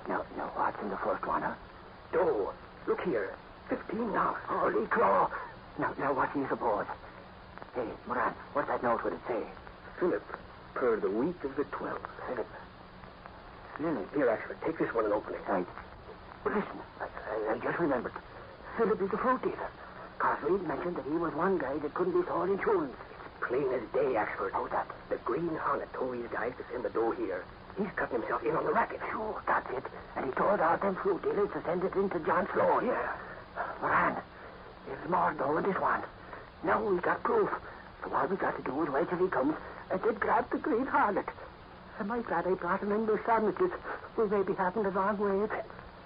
Now, what's in the first one, huh? Dough. Look here. $15. Holy claw. Now, what do you suppose? Hey, Moran, what's that note would it say? Philip, per the week of the 12th. Philip. Here, Axford, take this one and open it. Right. But listen, I just remembered. Philip is the fruit dealer. Cause Reed mentioned that he was one guy that couldn't be sold in tunes. It's plain as day, Axford. How's that? The Green Hornet told these guys to send the dough here. He's cutting himself in on the racket. Sure, that's it. And he told all them fruit dealers to send it in to John Sloan. Yeah. Moran, there's more dough in this one. Now we got proof. So all we got to do is wait till he comes and then grab the Green Hornet. Am I glad I brought him English sandwiches? We may be having the wrong way.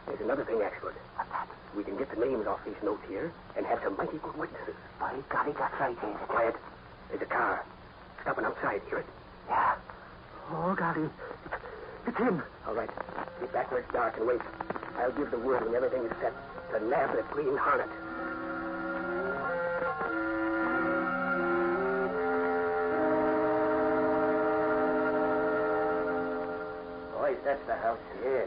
There's another thing, Ashford. What's that? We can get the names off these notes here and have some mighty good witnesses. By golly, that's right, ain't it? Quiet. There's a car. Stopping outside. Hear it? Yeah. Oh, golly. It's him. All right. Get back where it's dark and wait. I'll give the word when everything is set to nab the Green Hornet. Boys, that's the house. Yeah.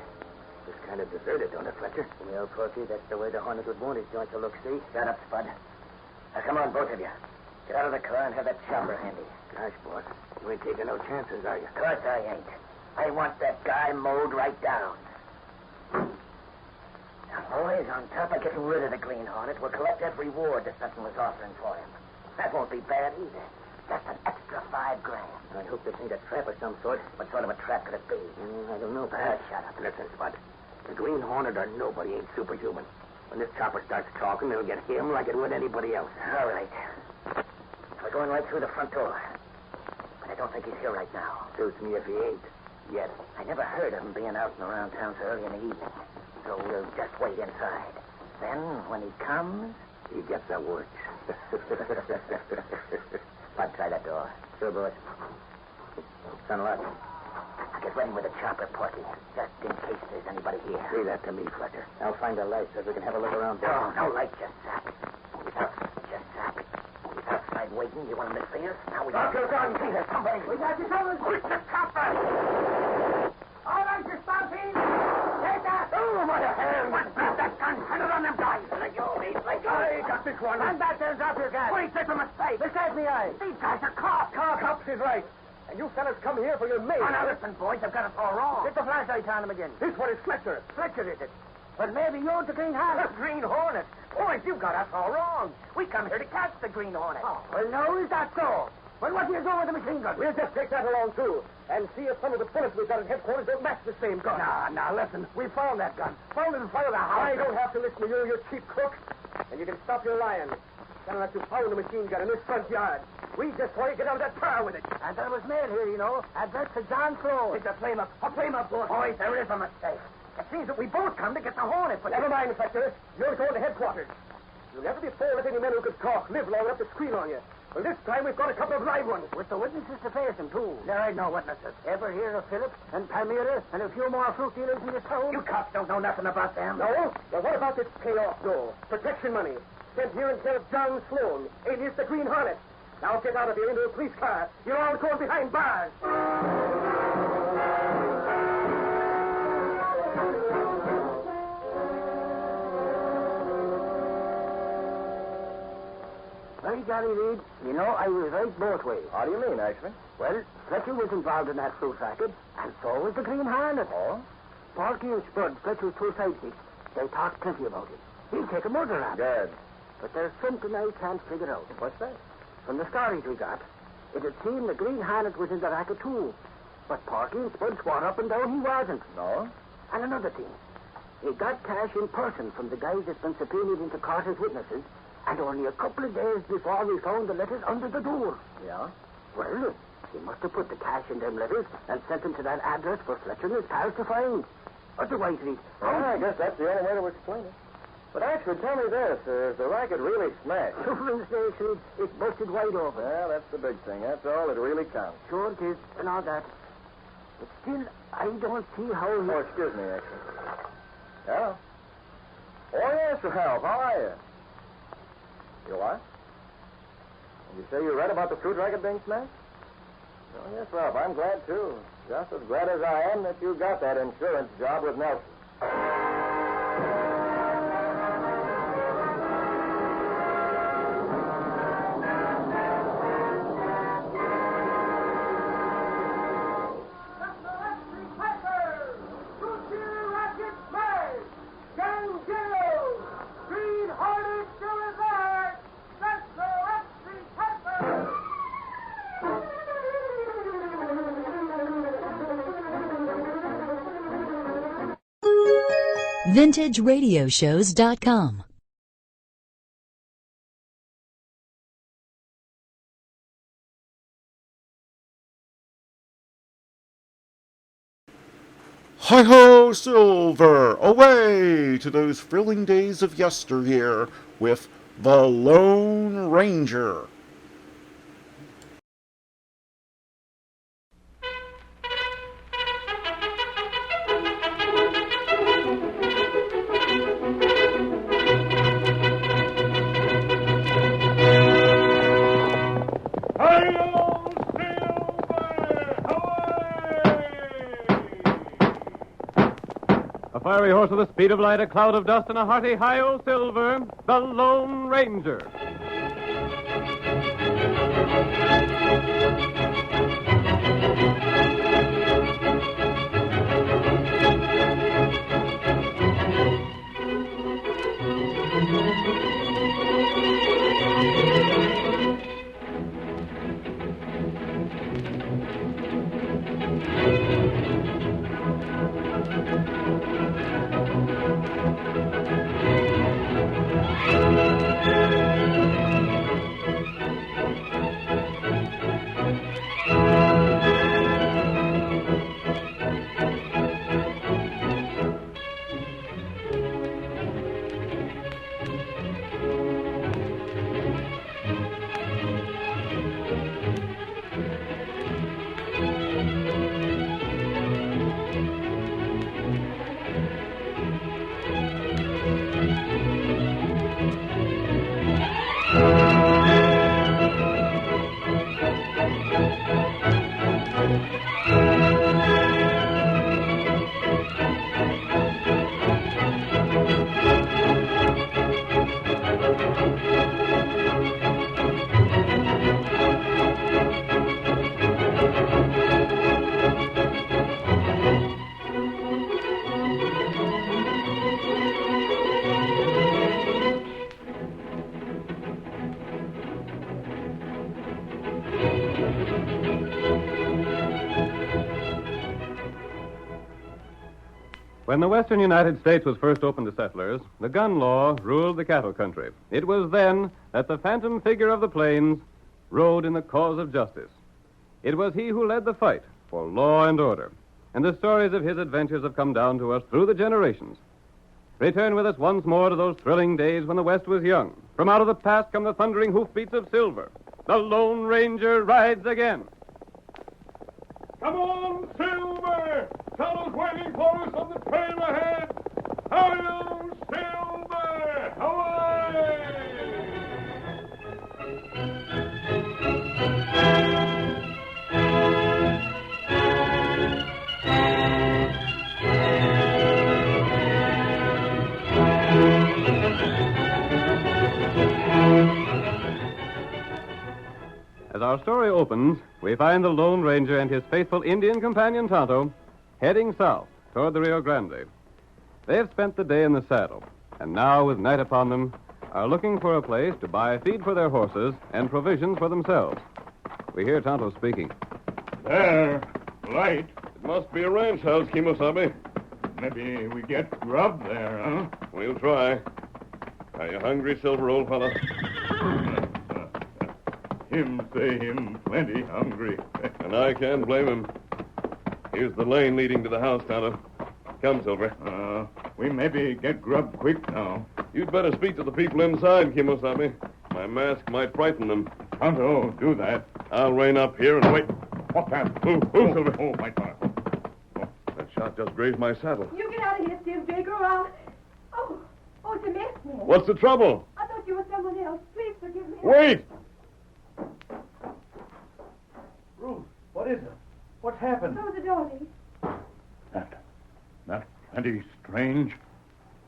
It's kind of deserted, don't it, Fletcher? Well, Porky, that's the way the Hornet would want his joint to look, see? Shut up, Spud. Now, come on, both of you. Get out of the car and have that chopper handy. Gosh, boss. You ain't taking no chances, are you? Of course I ain't. I want that guy mowed right down. Now, boys, on top of getting rid of the Green Hornet, we'll collect that reward that Sutton was offering for him. That won't be bad either. Just an extra $5 grand. I hope this ain't a trap of some sort. What sort of a trap could it be? I don't know. Shut up. Listen, Spud. The Green Hornet or nobody ain't superhuman. When this chopper starts talking, it'll get him like it would anybody else. All right. We're going right through the front door. But I don't think he's here right now. Suits me if he ain't. Yet. I never heard of him being out and around town so early in the evening. So we'll just wait inside. Then, when he comes... He gets the works. Bud, try that door. Sure, boss. It's unlocked. Now get ready with a chopper, Porky, just in case there's anybody here. Leave that to me, Fletcher. I'll find a light so we can have a look around there. No light, just zap. Just zap. He's outside waiting. You want him to see us? Now we Drop your gun. See, there's somebody. We got you covered. Quick, the chopper! All right, you stumpy. Take that. Oh, what a hand! Grab that gun. Turn it on them guys. Let go, mate. Let go. I got this one. Stand back there and drop your gun. What do you say for mistake? Look at me, eye. These guys are cops. Cops is right. And you fellas come here for your mate. Oh, now listen, boys. I've got it all wrong. Get the flashlight on him again. This one is Fletcher. Fletcher, is it? But maybe you're the Green Hornet. Green Hornet? Boys, you got us all wrong. We come here to catch the Green Hornet. Oh, well, no, is that so? Well, what do you do with the machine gun? We'll just take that along, too. And see if some of the bullets we've got at headquarters don't match the same gun. Now, listen. We found that gun. Found it in front of the house. I don't have to listen to you cheap crook. And you can stop your lying. Kind of like you found the machine gun in this front yard. We just want to get out of that car with it. And there was mail here, you know. Address to John Sloan. It's a flame-up. A flame-up, boys. There is a mistake. It seems that we both come to get the Hornet, but... Never mind, Fletcher. You're going to headquarters. You'll never be fooled if any men who could talk live long enough to squeal on you. Well, this time we've got a couple of live ones. With the witnesses to face them, too. There ain't no witnesses. Ever hear of Phillips and Palmyra and a few more fruit dealers in this town? You cops don't know nothing about them. No? Well, what about this payoff dough? Protection money. Sent here instead of John Sloan, alias the Green Hornet. Now get out of here into a police car. You're all going behind bars. Very golly, Reed. You know, I was right both ways. How do you mean, actually? Well, Fletcher was involved in that fruit racket, and so was the Green Hornet. Oh? Porky and Spud, Fletcher's two sidekicks, they talked plenty about it. He'll take a murder rap. Good. But there's something I can't figure out. What's that? From the stories we got, it had seemed the Green Hornet was in the racket, too. But Porky and Spud swore up and down he wasn't. No? And another thing. He got cash in person from the guys that's been subpoenaed into court as witnesses, and only a couple of days before we found the letters under the door. Yeah? Well, he must have put the cash in them letters and sent them to that address for Fletcher and his pals to find. Otherwise, I guess that's the only way to explain it. But actually, tell me this. Is the racket really smashed? Suffering station, it's busted wide open. Well, that's the big thing. That's all that really counts. Sure it is, and all that. But still, I don't see how he... Oh, excuse me, actually. Hello? Oh, yes, Ralph. How are you? You what? And you say you read about the fruit racket being smashed? Oh, yes, Ralph. I'm glad, too. Just as glad as I am that you got that insurance job with Nelson. VintageRadioshows.com Hi-ho, Silver! Away to those thrilling days of yesteryear with the Lone Ranger. A fiery horse with the speed of light, a cloud of dust, and a hearty hi-yo Silver, the Lone Ranger. When the western United States was first opened to settlers, the gun law ruled the cattle country. It was then that the phantom figure of the plains rode in the cause of justice. It was he who led the fight for law and order, and the stories of his adventures have come down to us through the generations. Return with us once more to those thrilling days when the West was young. From out of the past come the thundering hoofbeats of Silver. The Lone Ranger rides again. Come on, Silver! Fellows waiting for us on the trail ahead! Hi-yo, Silver! Away! As our story opens, we find the Lone Ranger and his faithful Indian companion Tonto heading south toward the Rio Grande. They have spent the day in the saddle, and now, with night upon them, are looking for a place to buy feed for their horses and provisions for themselves. We hear Tonto speaking. There, light. It must be a ranch house, Kimosabe. Maybe we get grub there, huh? We'll try. Are you hungry, Silver, old fellow? Him say him plenty hungry. And I can't blame him. Here's the lane leading to the house, Tonto. Come, Silver. We maybe get grub quick now. You'd better speak to the people inside, Kimosabe. My mask might frighten them. Tonto, do that. I'll rein up here and wait. What's that? Move, Silver. Oh, my God. Oh, that shot just grazed my saddle. You get out of here, Steve Drago. Oh, it's a mess, man. What's the trouble? I thought you were someone else. Please forgive me. Wait! Ruth, what is it? What's happened? Close the door, Lee. That's plenty strange.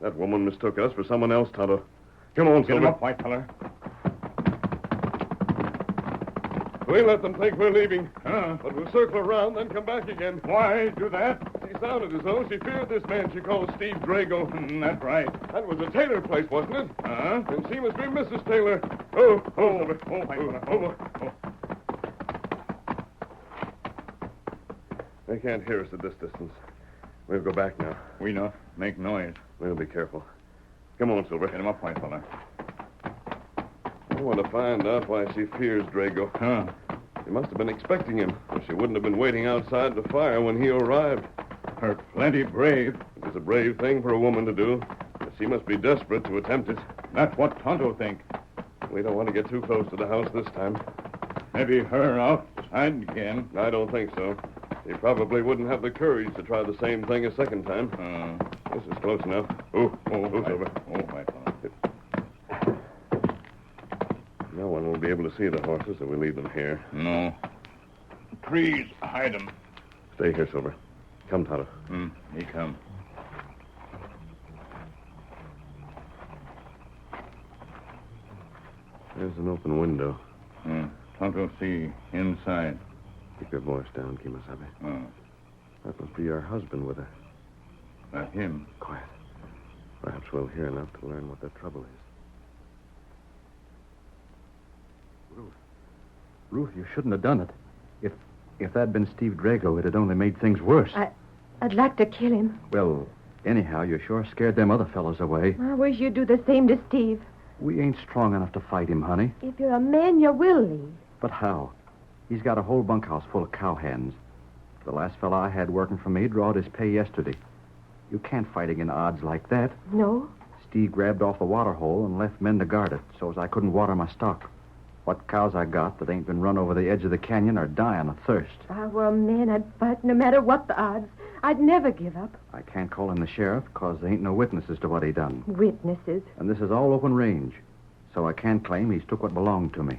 That woman mistook us for someone else, Tonto. Come on, Silver. Get him up, white feller. We'll let them think we're leaving. But we'll circle around, then come back again. Why do that? She sounded as though she feared this man she called Steve Drago. That's right. That was a Taylor place, wasn't it? And she must be Mrs. Taylor. Silver. White feller. They can't hear us at this distance. We'll go back now. We not make noise. We'll be careful. Come on, Silver. Get him up, white fella. I want to find out why she fears Drago. She must have been expecting him, or she wouldn't have been waiting outside the fire when he arrived. Her plenty brave. It was a brave thing for a woman to do. She must be desperate to attempt it. That's what Tonto think. We don't want to get too close to the house this time. Maybe her outside again. I don't think so. He probably wouldn't have the courage to try the same thing a second time. This is close enough. Who's over? No one will be able to see the horses if we leave them here. No. Trees hide them. Stay here, Silver. Come, Tonto. He come. There's an open window. Tonto see inside. Keep your voice down, Kimasabe. That must be your husband with her. Not him. Quiet. Perhaps we'll hear enough to learn what their trouble is. Ruth, you shouldn't have done it. If that'd been Steve Drago, it'd only made things worse. I'd like to kill him. Well, anyhow, you sure scared them other fellows away. I wish you'd do the same to Steve. We ain't strong enough to fight him, honey. If you're a man, you will leave. But how? He's got a whole bunkhouse full of cowhands. The last fella I had working for me drawed his pay yesterday. You can't fight against odds like that. No? Steve grabbed off the water hole and left men to guard it, so as I couldn't water my stock. What cows I got that ain't been run over the edge of the canyon are dying of thirst. If I were a man, I'd fight no matter what the odds. I'd never give up. I can't call in the sheriff because there ain't no witnesses to what he done. Witnesses? And this is all open range, so I can't claim he's took what belonged to me.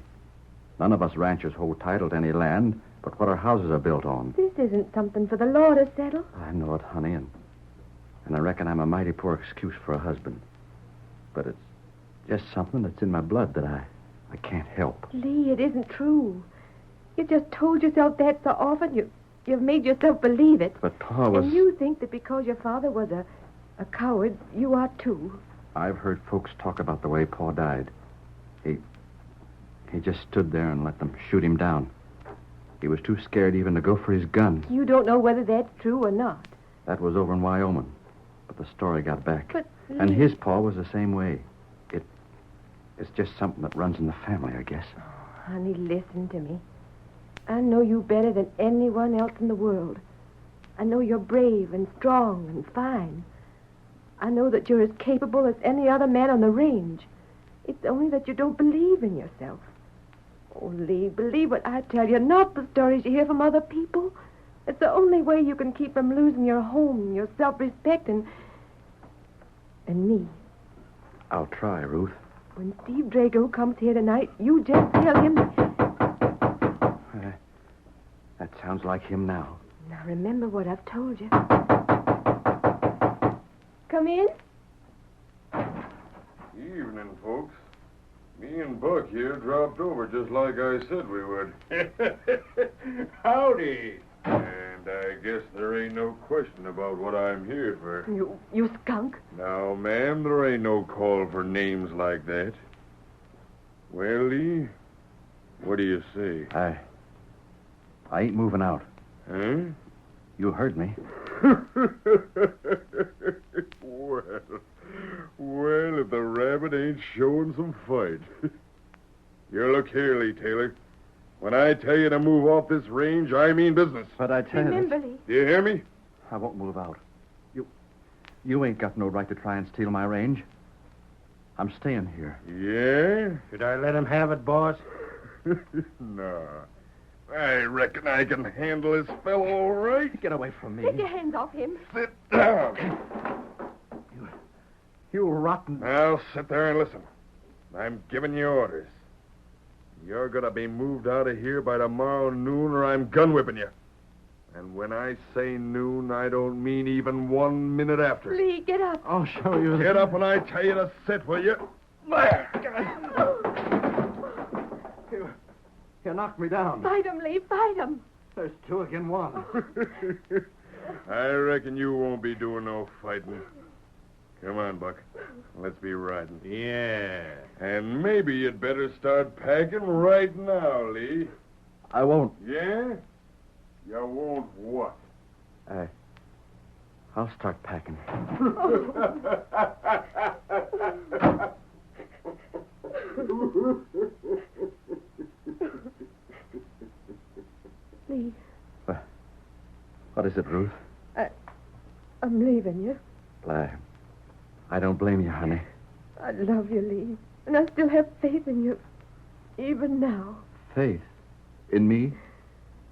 None of us ranchers hold title to any land but what our houses are built on. This isn't something for the law to settle. I know it, honey, and I reckon I'm a mighty poor excuse for a husband. But it's just something that's in my blood that I can't help. Lee, it isn't true. You just told yourself that so often, you've made yourself believe it. But Pa was... And you think that because your father was a coward, you are too. I've heard folks talk about the way Pa died. He just stood there and let them shoot him down. He was too scared even to go for his gun. You don't know whether that's true or not. That was over in Wyoming. But the story got back. But and his pa was the same way. It's just something that runs in the family, I guess. Oh, honey, listen to me. I know you better than anyone else in the world. I know you're brave and strong and fine. I know that you're as capable as any other man on the range. It's only that you don't believe in yourself. Oh, Lee, believe what I tell you, not the stories you hear from other people. It's the only way you can keep from losing your home, your self-respect, and me. I'll try, Ruth. When Steve Drago comes here tonight, you just tell him... That sounds like him now. Now, remember what I've told you. Come in. Evening, folks. Me and Buck here dropped over just like I said we would. Howdy. And I guess there ain't no question about what I'm here for. You skunk. No, ma'am, there ain't no call for names like that. Well, Lee, what do you say? I ain't moving out. Huh? You heard me. Well, if the rabbit ain't showing some fight. You look here, Lee Taylor. When I tell you to move off this range, I mean business. But I tell you... Remember, Lee. Do you hear me? I won't move out. You ain't got no right to try and steal my range. I'm staying here. Yeah? Should I let him have it, boss? No. I reckon I can handle this fellow all right. Get away from me. Take your hands off him. Sit down. You rotten... Now, sit there and listen. I'm giving you orders. You're going to be moved out of here by tomorrow noon or I'm gun whipping you. And when I say noon, I don't mean even 1 minute after. Lee, get up. I'll show you. Get up when I tell you to sit, will you? There. You knocked me down. Fight him, Lee. Fight him. There's 2 against 1. I reckon you won't be doing no fighting. Come on, Buck. Let's be riding. Yeah. And maybe you'd better start packing right now, Lee. I won't. Yeah? You won't what? I'll start packing. Lee. What is it, Ruth? I'm leaving you. I don't blame you, honey. I love you, Lee. And I still have faith in you. Even now. Faith? In me?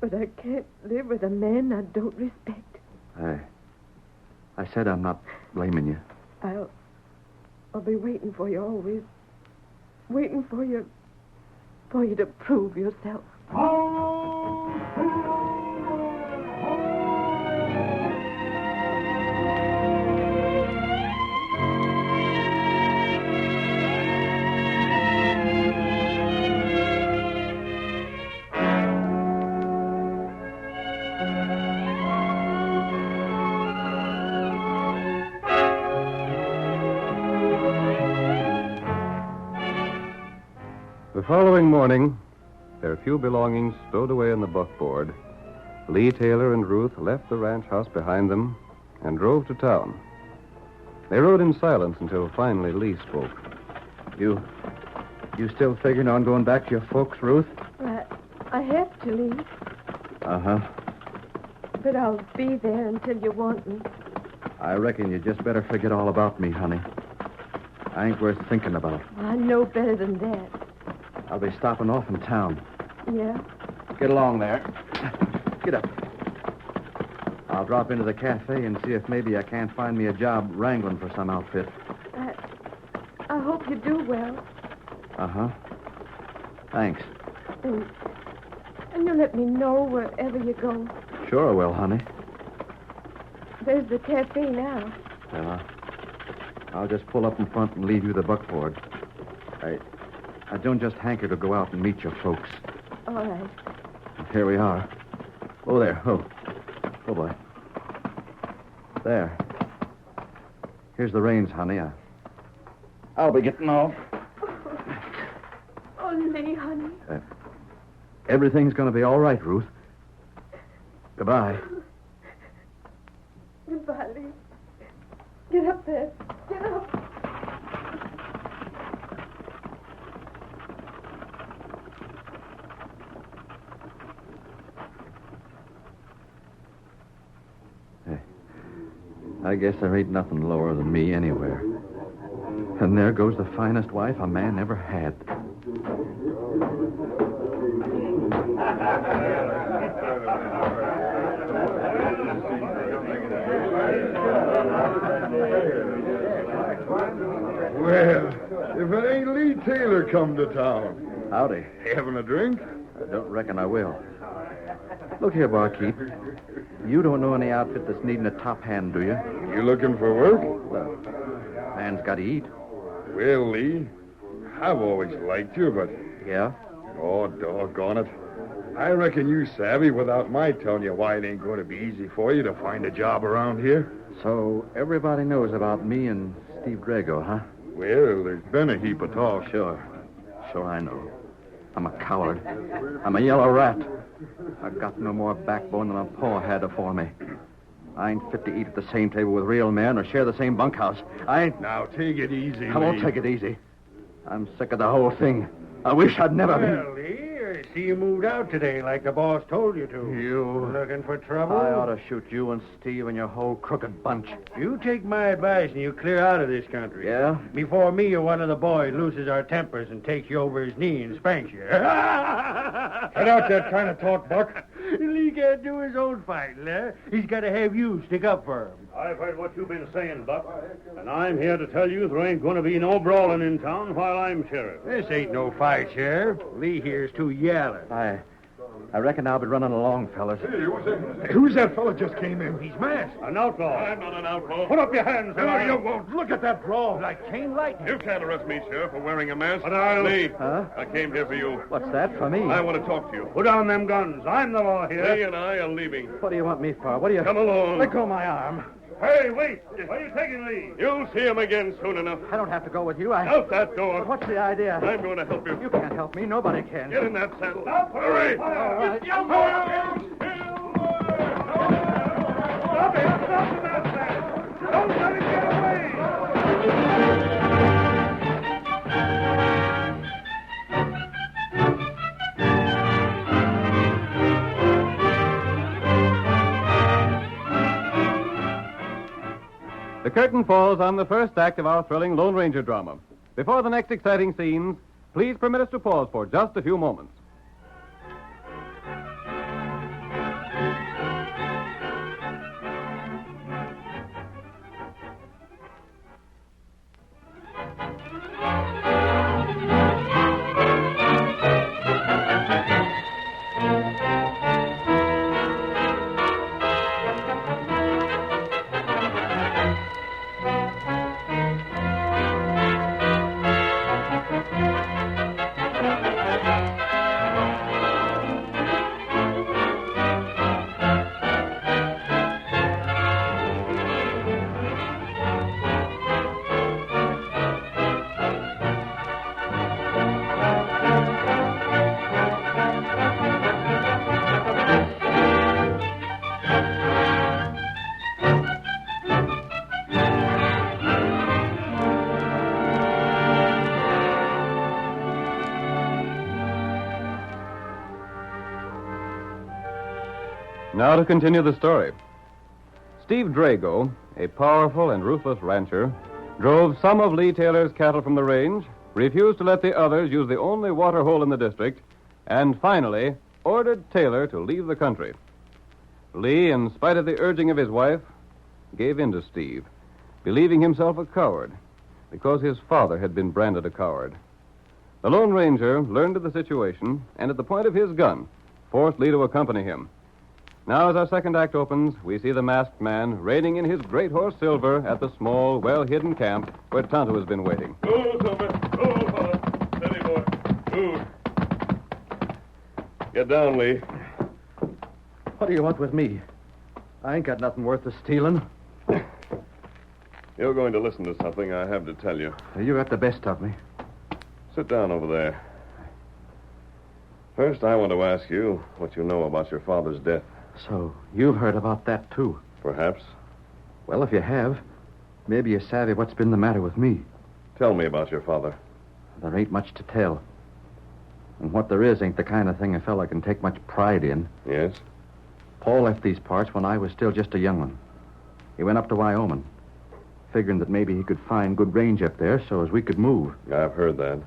But I can't live with a man I don't respect. I said I'm not blaming you. I'll be waiting for you always. Waiting for you to prove yourself. The following morning, their few belongings stowed away in the buckboard, Lee Taylor and Ruth left the ranch house behind them and drove to town. They rode in silence until finally Lee spoke. You still figuring on going back to your folks, Ruth? I have to, Lee. Uh-huh. But I'll be there until you want me. I reckon you just better forget all about me, honey. I ain't worth thinking about. I know better than that. I'll be stopping off in town. Yeah? Get along there. Get up. I'll drop into the cafe and see if maybe I can't find me a job wrangling for some outfit. I hope you do well. Uh-huh. Thanks. And you'll let me know wherever you go. Sure I will, honey. There's the cafe now. Well, I'll just pull up in front and leave you the buckboard. I don't just hanker to go out and meet your folks. All right. Here we are. Oh, there. Oh, boy. There. Here's the reins, honey. I'll be getting off. Oh, Lee, honey. Everything's going to be all right, Ruth. Goodbye. Goodbye, Lee. Get up there. Get up. I guess there ain't nothing lower than me anywhere. And there goes the finest wife a man ever had. Well, if it ain't Lee Taylor come to town. Howdy. Having a drink? I don't reckon I will. Look here, barkeep. You don't know any outfit that's needing a top hand, do you? You looking for work? Well, man's got to eat. Well, Lee, I've always liked you, but... Yeah? Oh, doggone it. I reckon you savvy without my telling you why it ain't going to be easy for you to find a job around here. So everybody knows about me and Steve Drago, huh? Well, there's been a heap of talk. Sure I know. I'm a coward. I'm a yellow rat. I've got no more backbone than my paw had afore me. I ain't fit to eat at the same table with real men or share the same bunkhouse. I ain't... Now, take it easy, I won't take it easy. I'm sick of the whole thing. I wish I'd never been... Well, Lee, I see you moved out today like the boss told you to. You... Looking for trouble? I ought to shoot you and Steve and your whole crooked bunch. You take my advice and you clear out of this country. Yeah? Before me or one of the boys loses our tempers and takes you over his knee and spanks you. Cut out that kind of talk, Buck. Lee can't do his own fighting, huh? He's got to have you stick up for him. I've heard what you've been saying, Buck, and I'm here to tell you there ain't going to be no brawling in town while I'm sheriff. This ain't no fight, Sheriff. Lee here's too yelling. I reckon I'll be running along, fellas. Hey, who's that fella just came in? He's masked. An outlaw. I'm not an outlaw. Put up your hands. No, you won't. Look at that brawl. Like chain lightning. You can't arrest me, Sheriff, for wearing a mask. But I'll... Lee, Huh? I came here for you. What's that for me? I want to talk to you. Put down them guns. I'm the law here. Lee and I are leaving. What do you want me for? What do you... Come along. Let go of my arm. Hey, wait. Where are you taking Lee? You'll see him again soon enough. I don't have to go with you. Out that door. What's the idea? I'm going to help you. You can't help me. Nobody can. Get in that saddle. Hurry. All right. Stop it. Stop that man. Don't let him get away. curtain falls on the first act of our thrilling Lone Ranger drama. Before the next exciting scenes, please permit us to pause for just a few moments. Now to continue the story. Steve Drago, a powerful and ruthless rancher, drove some of Lee Taylor's cattle from the range, refused to let the others use the only water hole in the district, and finally ordered Taylor to leave the country. Lee, in spite of the urging of his wife, gave in to Steve, believing himself a coward because his father had been branded a coward. The Lone Ranger learned of the situation and, at the point of his gun, forced Lee to accompany him. Now, as our second act opens, we see the masked man reining in his great horse Silver at the small, well-hidden camp where Tonto has been waiting. Oh, Silver. Oh, fella. Steady, boy. Move. Get down, Lee. What do you want with me? I ain't got nothing worth of stealing. You're going to listen to something I have to tell you. You got the best of me. Sit down over there. First, I want to ask you what you know about your father's death. So, you've heard about that, too? Perhaps. Well, if you have, maybe you're savvy what's been the matter with me. Tell me about your father. There ain't much to tell. And what there is ain't the kind of thing a fella can take much pride in. Yes? Paul left these parts when I was still just a young one. He went up to Wyoming, figuring that maybe he could find good range up there so as we could move. I've heard that.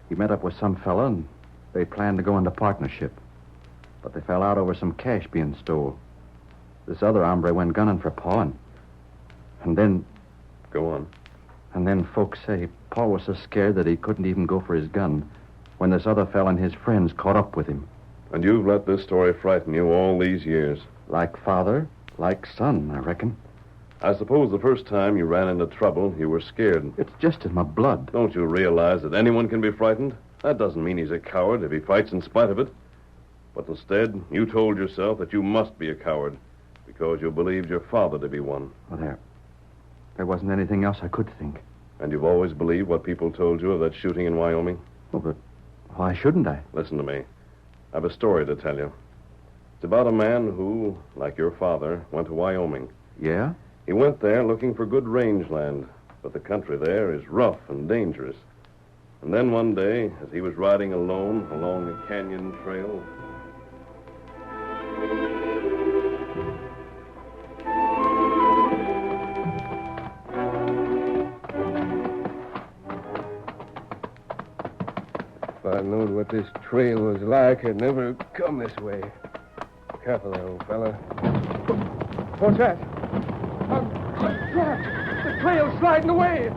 He met up with some fella, and they planned to go into partnership. But they fell out over some cash being stole. This other hombre went gunning for Pa, and then... Go on. And then folks say Paul was so scared that he couldn't even go for his gun when this other fella and his friends caught up with him. And you've let this story frighten you all these years. Like father, like son, I reckon. I suppose the first time you ran into trouble, you were scared. It's just in my blood. Don't you realize that anyone can be frightened? That doesn't mean he's a coward if he fights in spite of it. But instead, you told yourself that you must be a coward because you believed your father to be one. Well, there wasn't anything else I could think. And you've always believed what people told you of that shooting in Wyoming? Well, but why shouldn't I? Listen to me. I have a story to tell you. It's about a man who, like your father, went to Wyoming. Yeah? He went there looking for good rangeland, but the country there is rough and dangerous. And then one day, as he was riding alone along a canyon trail... If I knowed what this trail was like, I'd never come this way. Careful there, old fella. What's that? I'm trapped. The trail's sliding away.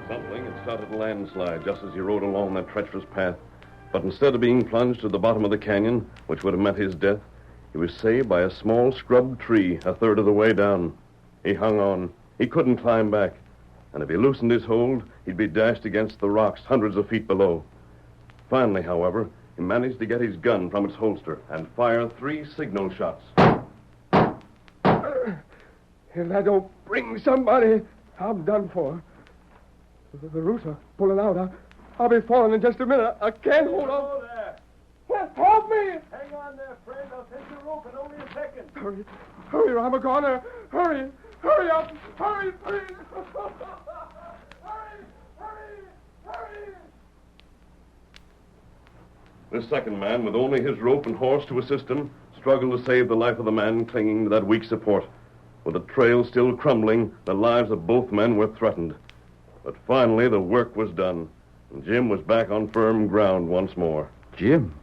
Something had started a landslide just as he rode along that treacherous path. But instead of being plunged to the bottom of the canyon, which would have meant his death, he was saved by a small scrub tree a third of the way down. He hung on. He couldn't climb back. And if he loosened his hold, he'd be dashed against the rocks hundreds of feet below. Finally, however, he managed to get his gun from its holster and fire 3 signal shots. If I don't bring somebody, I'm done for. The roots are pulling out. I'll be falling in just a minute. I can't hold on. Hello there. Help me! Hang on there, friend. I'll take the rope in only a second. Hurry, hurry, I'm a goner. Hurry, hurry up. Hurry, please. Hurry, hurry, hurry. This second man, with only his rope and horse to assist him, struggled to save the life of the man clinging to that weak support. With the trail still crumbling, the lives of both men were threatened. But finally, the work was done, and Jim was back on firm ground once more. Jim?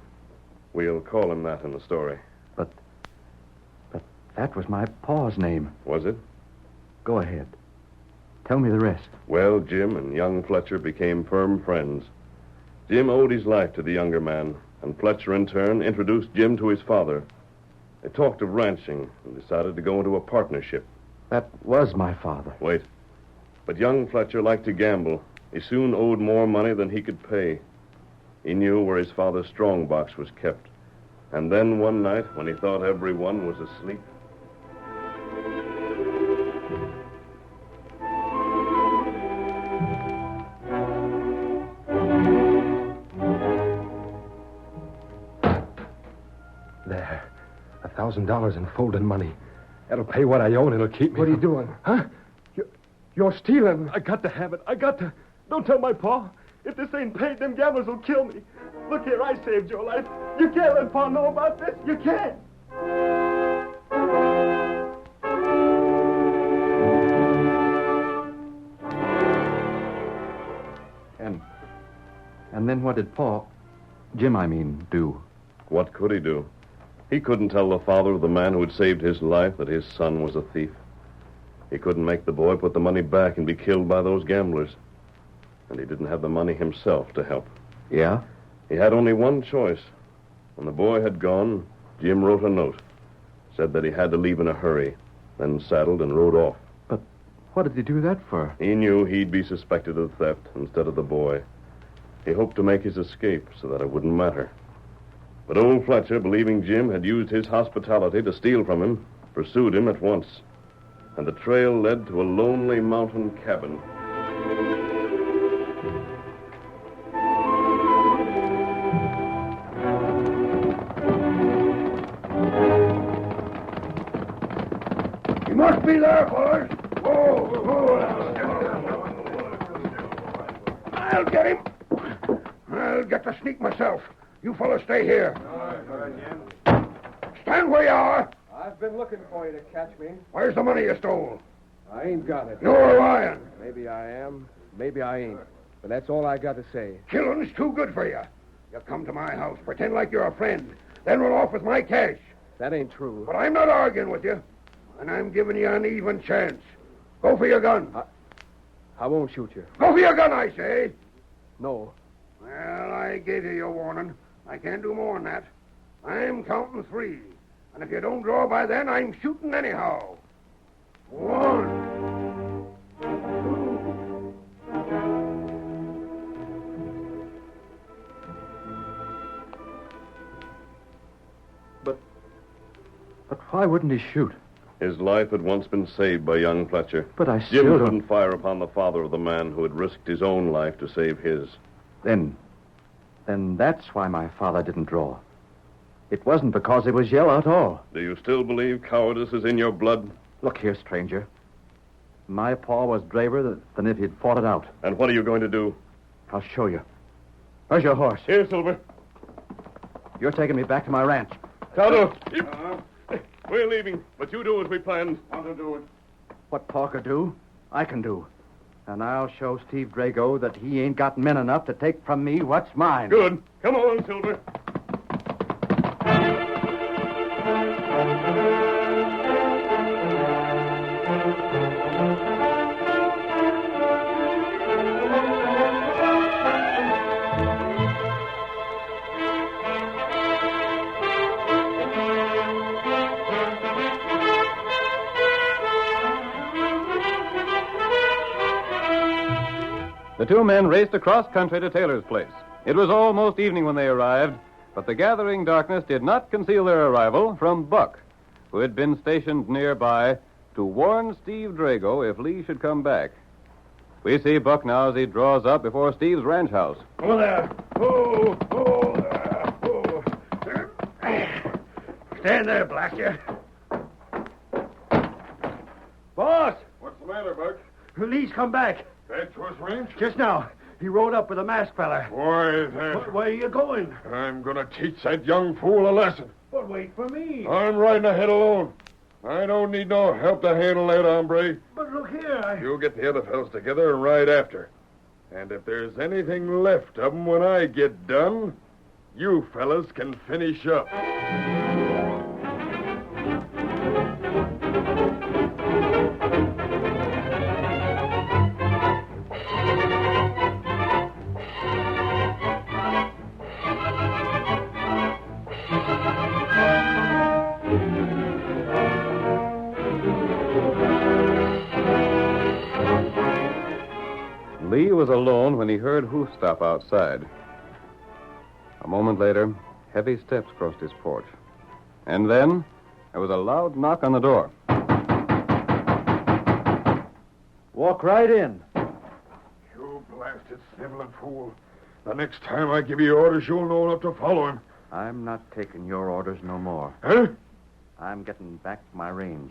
We'll call him that in the story. But that was my pa's name. Was it? Go ahead. Tell me the rest. Well, Jim and young Fletcher became firm friends. Jim owed his life to the younger man, and Fletcher, in turn, introduced Jim to his father. They talked of ranching and decided to go into a partnership. That was my father. Wait. But young Fletcher liked to gamble. He soon owed more money than he could pay. He knew where his father's strongbox was kept. And then one night, when he thought everyone was asleep... There. $1,000 in folding money. That'll pay what I owe and it'll keep me. What are you doing? Huh? You're stealing. I got to have it. I got to. Don't tell my pa. If this ain't paid, them gamblers will kill me. Look here, I saved your life. You can't let pa know about this. You can't. And then what did Jim, do? What could he do? He couldn't tell the father of the man who had saved his life that his son was a thief. He couldn't make the boy put the money back and be killed by those gamblers. And he didn't have the money himself to help. Yeah? He had only one choice. When the boy had gone, Jim wrote a note. Said that he had to leave in a hurry, then saddled and rode off. But what did he do that for? He knew he'd be suspected of theft instead of the boy. He hoped to make his escape so that it wouldn't matter. But old Fletcher, believing Jim had used his hospitality to steal from him, pursued him at once. And the trail led to a lonely mountain cabin. You must be there, fellas. I'll get him. I'll get the sneak myself. You fellas stay here. Stand where you are. I've been looking for you to catch me. Where's the money you stole? I ain't got it. You're lying. Maybe I am. Maybe I ain't. But that's all I got to say. Killing's too good for you. You come to my house, pretend like you're a friend, then run off with my cash. That ain't true. But I'm not arguing with you, and I'm giving you an even chance. Go for your gun. I won't shoot you. Go for your gun, I say. No. Well, I gave you your warning. I can't do more than that. I'm counting 3. And if you don't draw by then, I'm shooting anyhow. 1, 2. But why wouldn't he shoot? His life had once been saved by young Fletcher. But I Jim still don't... couldn't fire upon the father of the man who had risked his own life to save his. Then that's why my father didn't draw. It wasn't because he was yellow at all. Do you still believe cowardice is in your blood? Look here, stranger. My paw was braver than if he'd fought it out. And what are you going to do? I'll show you. Where's your horse? Here, Silver. You're taking me back to my ranch. Tonto. We're leaving, but you do as we planned. Want to do it? What Pa could do, I can do. And I'll show Steve Drago that he ain't got men enough to take from me what's mine. Good. Come on, Silver. The two men raced across country to Taylor's place. It was almost evening when they arrived, but the gathering darkness did not conceal their arrival from Buck, who had been stationed nearby to warn Steve Drago if Lee should come back. We see Buck now as he draws up before Steve's ranch house. Oh, there. Oh, there. Oh. Stand there, blast you. Boss! What's the matter, Buck? Lee's come back. Back to his ranch? Just now. He rode up with a masked fella. Why, that... Where are you going? I'm going to teach that young fool a lesson. But wait for me. I'm riding ahead alone. I don't need no help to handle that hombre. But look here, You'll get the other fellows together and ride after. And if there's anything left of 'em when I get done, you fellas can finish up. Lee was alone when he heard hoofstop outside. A moment later, heavy steps crossed his porch. And then, there was a loud knock on the door. Walk right in. You blasted sniveling fool. The next time I give you orders, you'll know not to follow him. I'm not taking your orders no more. Huh? I'm getting back my range.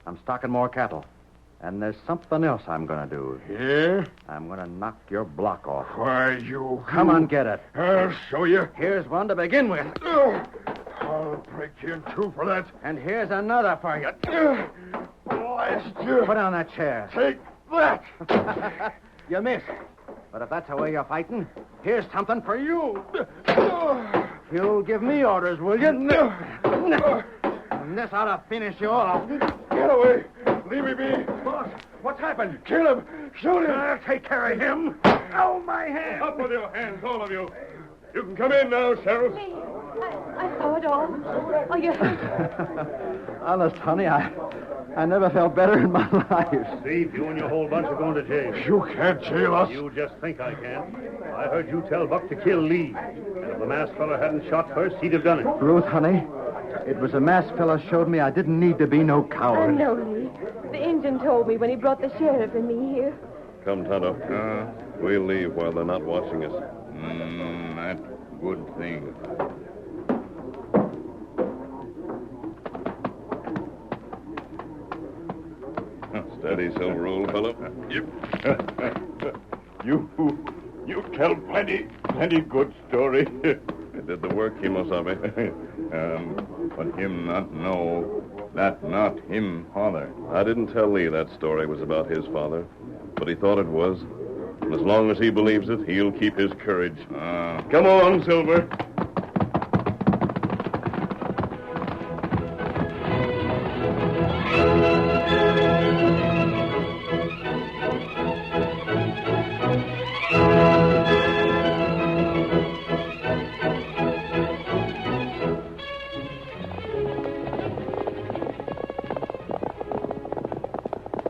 I'm stocking more cattle. And there's something else I'm going to do. Yeah? I'm going to knock your block off. Why, you... Come on, get it. I'll show you. Here's one to begin with. I'll break you in two for that. And here's another for you. Blast you. Put on that chair. Take that. You missed. But if that's the way you're fighting, here's something for you. You'll give me orders, will you? And this ought to finish you all. Get away. Leave me be. Boss, what's happened? Kill him. Shoot him. I'll take care of him. Oh, my hand. Up with your hands, all of you. You can come in now, Sheriff. Lee, I saw it all. Oh, you Honest, honey, I never felt better in my life. Steve, you and your whole bunch are going to jail. You can't jail us. You just think I can. I heard you tell Buck to kill Lee. And if the masked fella hadn't shot first, he'd have done it. Ruth, honey, it was a masked fella showed me I didn't need to be no I coward. know, Lee. The Injun told me when he brought the sheriff and me here. Come, Tonto. We'll leave while they're not watching us. That good thing. Steady, Silver, old fellow. Yep. You tell plenty good story. It did the work, Kimosabe. But him not know that not him father. I didn't tell Lee that story was about his father, but he thought it was. And as long as he believes it, he'll keep his courage. Come on, Silver.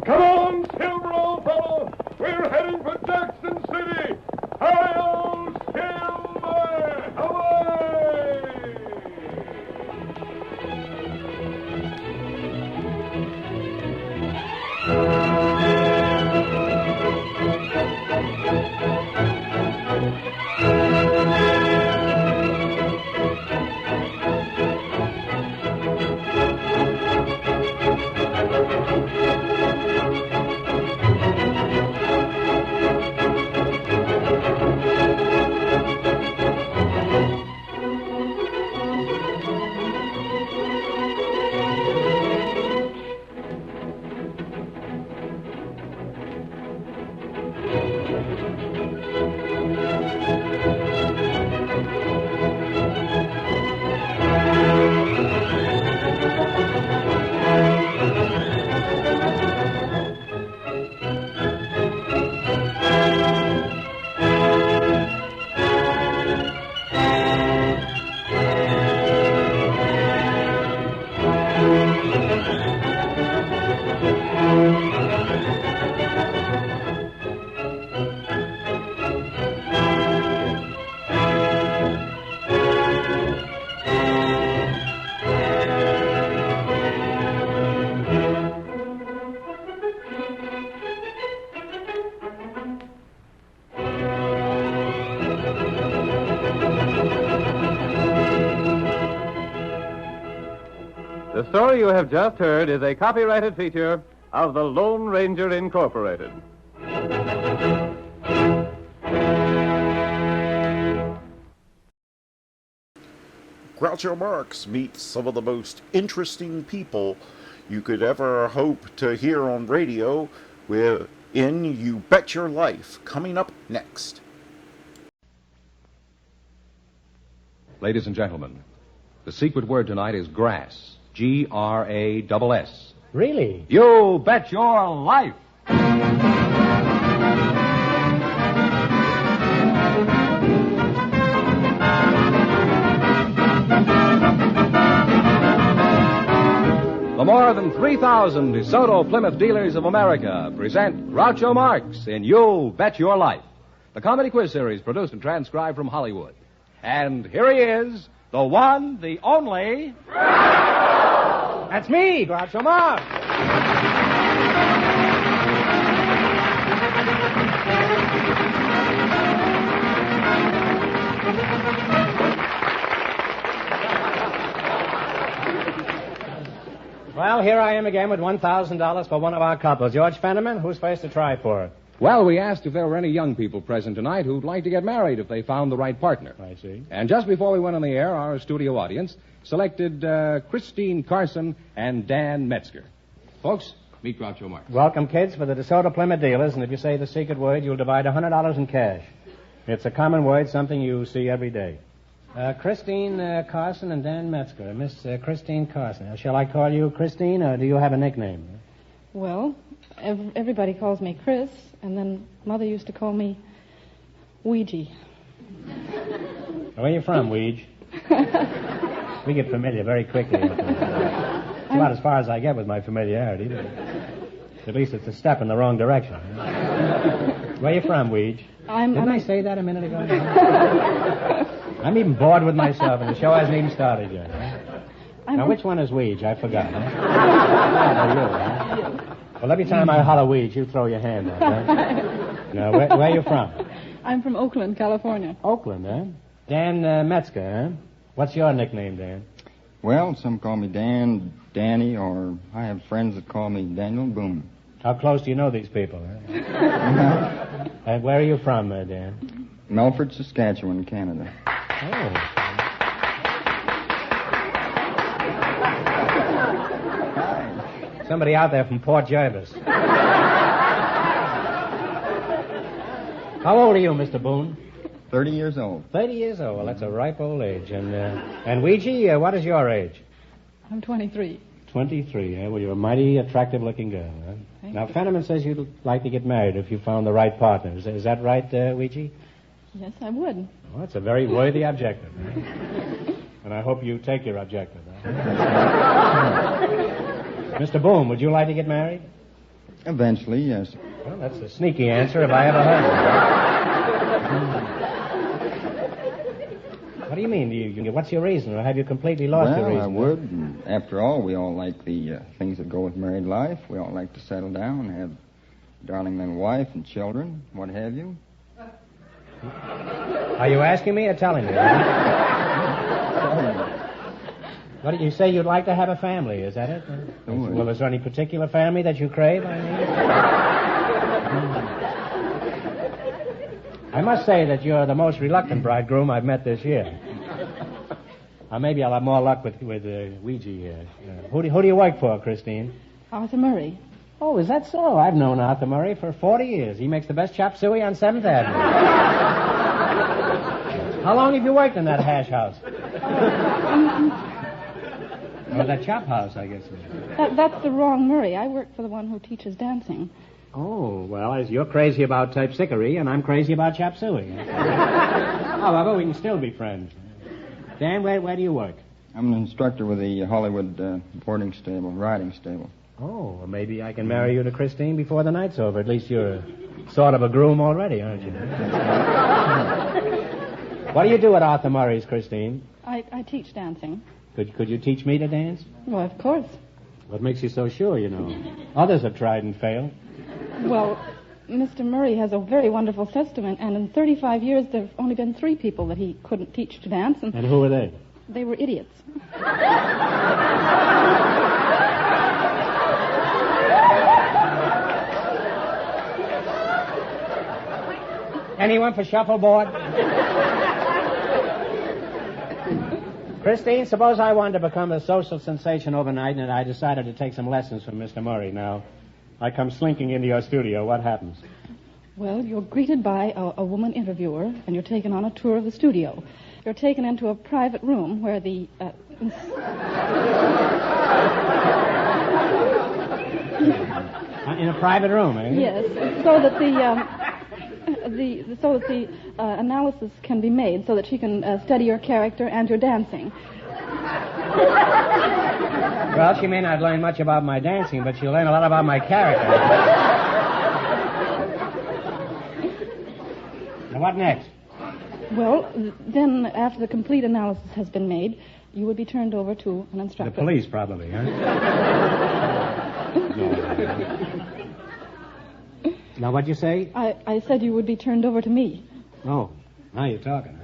Come on, Silver, old fellow. We're heading for Jackson City. Hi-yo, Silver! Away! The story you have just heard is a copyrighted feature of the Lone Ranger Incorporated. Groucho Marx meets some of the most interesting people you could ever hope to hear on radio in You Bet Your Life, coming up next. Ladies and gentlemen, the secret word tonight is grass. Grass. Really? You bet your life. The more than 3,000 DeSoto Plymouth dealers of America present Groucho Marx in You Bet Your Life, the comedy quiz series produced and transcribed from Hollywood. And here he is, the one, the only... That's me, Groucho Marx. Well, here I am again with $1,000 for one of our couples. George Fenneman, who's first to try for it? Well, we asked if there were any young people present tonight who'd like to get married if they found the right partner. I see. And just before we went on the air, our studio audience selected Christine Carson and Dan Metzger. Folks, meet Groucho Marx. Welcome, kids, for the DeSoto Plymouth dealers, and if you say the secret word, you'll divide $100 in cash. It's a common word, something you see every day. Christine Carson and Dan Metzger. Miss Christine Carson. Shall I call you Christine, or do you have a nickname? Well, everybody calls me Chris, and then Mother used to call me Ouija. Where are you from, Ouija? We get familiar very quickly. It's about as far as I get with my familiarity. At least it's a step in the wrong direction. Where are you from, Ouija? Didn't I say that a minute ago? I'm even bored with myself, and the show hasn't even started yet. Now, which one is Ouija? I forgot. Well, every time I holler Ouija, you throw your hand up. Now, where are you from? I'm from Oakland, California. Oakland, eh? Dan Metzger, eh? What's your nickname, Dan? Well, some call me Dan, Danny, or I have friends that call me Daniel Boone. How close do you know these people? Where are you from, Dan? Melford, Saskatchewan, Canada. Oh. Somebody out there from Port Jervis. How old are you, Mr. Boone? 30 years old. 30 years old. Well, that's a ripe old age. And Ouija, what is your age? I'm 23. 23, eh? Well, you're a mighty attractive-looking girl, huh? Now, Fenneman says you'd like to get married if you found the right partner. Is that right, Ouija? Yes, I would. Well, that's a very worthy objective. Eh? And I hope you take your objective. Eh? Mr. Boone, would you like to get married? Eventually, yes. Well, that's a sneaky answer if I ever heard it. What do you mean? What's your reason? Or have you completely lost your reason? I would. And after all, we all like the things that go with married life. We all like to settle down, have a darling little wife and children, what have you. Are you asking me or telling me? What did you say? You'd like to have a family, is that it? Well, is there any particular family that you crave, I mean? I must say that you're the most reluctant bridegroom I've met this year. Maybe I'll have more luck with Ouija here. Who do you work for, Christine? Arthur Murray. Oh, is that so? I've known Arthur Murray for 40 years. He makes the best chop suey on 7th Avenue. How long have you worked in that hash house? Or that chop house, I guess. That's the wrong Murray. I work for the one who teaches dancing. Oh, well, you're crazy about typesickery, and I'm crazy about chop suey. However, we can still be friends. Dan, where do you work? I'm an instructor with the Hollywood riding stable. Oh, well, maybe I can marry you to Christine before the night's over. At least you're sort of a groom already, aren't you? What do you do at Arthur Murray's, Christine? I teach dancing. Could you teach me to dance? Well, of course. What makes you so sure, you know? Others have tried and failed. Well, Mr. Murray has a very wonderful system, and in 35 years there have only been 3 people that he couldn't teach to dance. And who were they? They were idiots. Anyone for shuffleboard? Christine, suppose I wanted to become a social sensation overnight and I decided to take some lessons from Mr. Murray. Now, I come slinking into your studio. What happens? Well, you're greeted by a woman interviewer, and you're taken on a tour of the studio. You're taken into a private room where the... In a private room, eh? Yes, so that the analysis can be made, so that she can study your character and your dancing. Well, she may not learn much about my dancing, but she'll learn a lot about my character. Now, what next? Well, then, after the complete analysis has been made, you would be turned over to an instructor. The police, probably, huh? Now, what'd you say? I said you would be turned over to me. Oh, now you're talking, huh?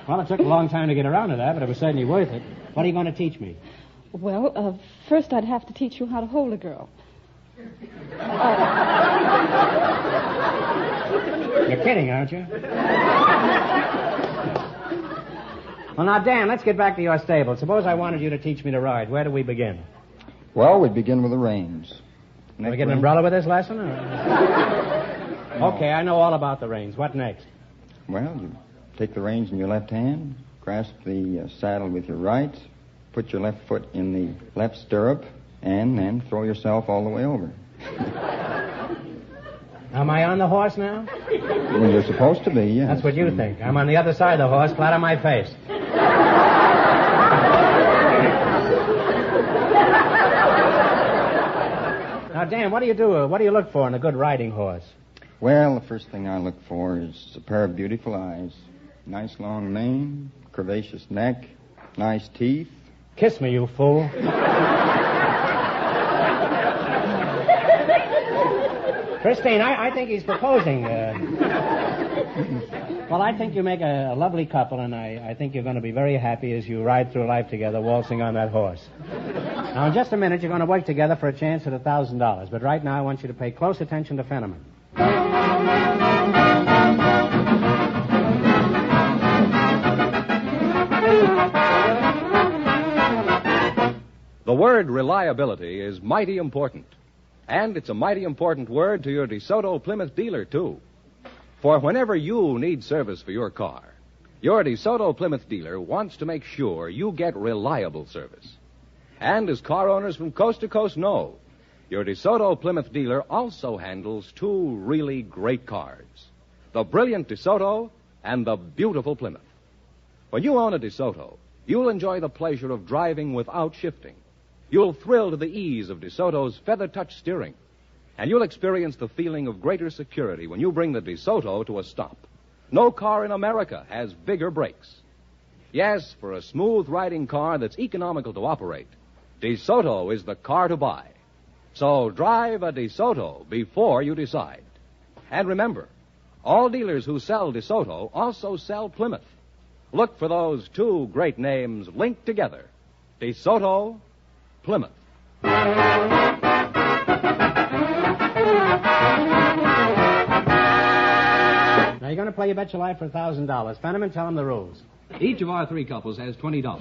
Well, it took a long time to get around to that, but it was certainly worth it. What are you going to teach me? Well, first I'd have to teach you how to hold a girl. You're kidding, aren't you? Well, now, Dan, let's get back to your stable. Suppose I wanted you to teach me to ride. Where do we begin? Well, we'd begin with the reins. Do we get an umbrella with this lesson? Or... Okay, I know all about the reins. What next? Well, you take the reins in your left hand, grasp the saddle with your right, put your left foot in the left stirrup, and then throw yourself all the way over. Am I on the horse now? Well, you're supposed to be, yes. That's what you think. I'm on the other side of the horse, flat on my face. Now, Dan, what do you do? What do you look for in a good riding horse? Well, the first thing I look for is a pair of beautiful eyes, nice long mane, curvaceous neck, nice teeth. Kiss me, you fool. Christine, I think he's proposing. Well, I think you make a lovely couple, and I think you're going to be very happy as you ride through life together, waltzing on that horse. Now, in just a minute, you're going to work together for a chance at $1,000. But right now, I want you to pay close attention to Fenneman. The word reliability is mighty important. And it's a mighty important word to your DeSoto Plymouth dealer, too. For whenever you need service for your car, your DeSoto Plymouth dealer wants to make sure you get reliable service. And as car owners from coast to coast know, your DeSoto Plymouth dealer also handles two really great cars, the brilliant DeSoto and the beautiful Plymouth. When you own a DeSoto, you'll enjoy the pleasure of driving without shifting. You'll thrill to the ease of DeSoto's feather-touch steering. And you'll experience the feeling of greater security when you bring the DeSoto to a stop. No car in America has bigger brakes. Yes, for a smooth-riding car that's economical to operate, DeSoto is the car to buy. So drive a DeSoto before you decide. And remember, all dealers who sell DeSoto also sell Plymouth. Look for those two great names linked together. DeSoto, Plymouth. Now, you're going to play You Bet Your Life for $1,000. Fenneman, tell them the rules. Each of our three couples has $20.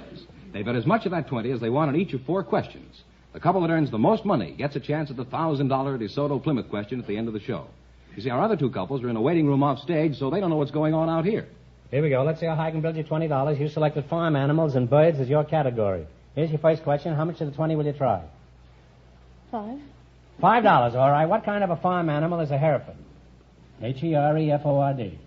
They bet as much of that 20 as they want on each of 4 questions. The couple that earns the most money gets a chance at the $1,000 DeSoto Plymouth question at the end of the show. You see, our other two couples are in a waiting room off stage, so they don't know what's going on out here. Here we go. Let's see how high I can build you $20. You selected farm animals and birds as your category. Here's your first question. How much of the 20 will you try? $5. $5, all right. What kind of a farm animal is a Hereford? Hereford.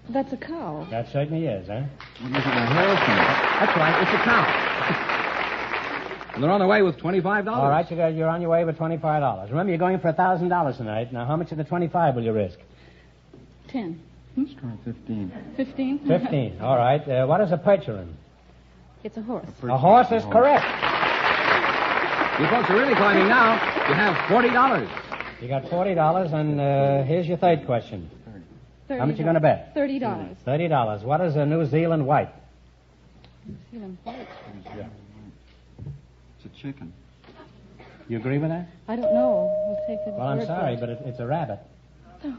That's a cow. That certainly is, huh? That's right. It's a cow. And they're on their way with $25. All right, you're on your way with $25. Remember, you're going for $1,000 tonight. Now, how much of the 25 will you risk? 10. Let's try 15. 15? 15. All right. What is a percheron? It's a horse. A horse is correct. You folks are really climbing now. You have $40. You got $40, and here's your third question. $30. How much you going to bet? $30. $30. What is a New Zealand white? New Zealand white? Yeah. It's a chicken. You agree with that? I don't know. We'll take it. Well, I'm sorry, but it's a rabbit. Oh.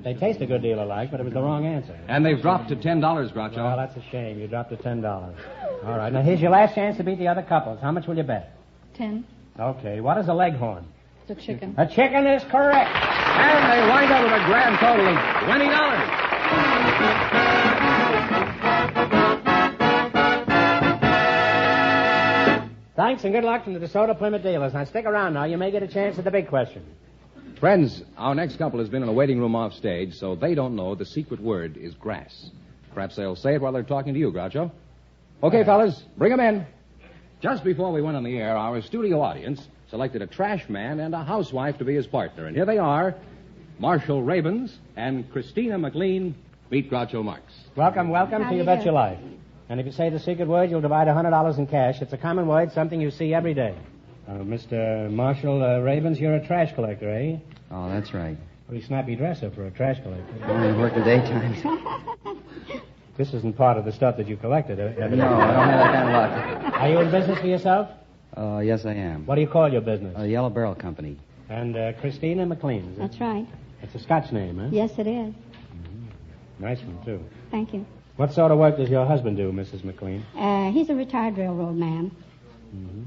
They taste a good deal alike, but it was the wrong answer. And they've dropped to $10, Groucho. Well, that's a shame. You dropped to $10. All right. Now, here's your last chance to beat the other couples. How much will you bet? 10. Okay. What is a leghorn? It's a chicken. A chicken is correct. And they wind up with a grand total of $20. Thanks and good luck from the DeSoto Plymouth dealers. Now, stick around now. You may get a chance at the big question. Friends, our next couple has been in a waiting room off stage, so they don't know the secret word is grass. Perhaps they'll say it while they're talking to you, Groucho. Okay, fellas, bring them in. Just before we went on the air, our studio audience selected a trash man and a housewife to be his partner. And here they are, Marshall Rabens and Christina McLean. Meet Groucho Marx. Welcome to You Bet Your Life. And if you say the secret word, you'll divide $100 in cash. It's a common word, something you see every day. Mr. Marshall Rabens, you're a trash collector, eh? Oh, that's right. Pretty snappy dresser for a trash collector. Only work the daytimes. This isn't part of the stuff that you collected, evidently. No, I don't have that kind of luck. Are you in business for yourself? Yes, I am. What do you call your business? Yellow Barrel Company. And Christina McLean, is it? That's right. It's a Scotch name, huh? Yes, it is. Nice one, too. Thank you. What sort of work does your husband do, Mrs. McLean? He's a retired railroad man. Mm-hmm.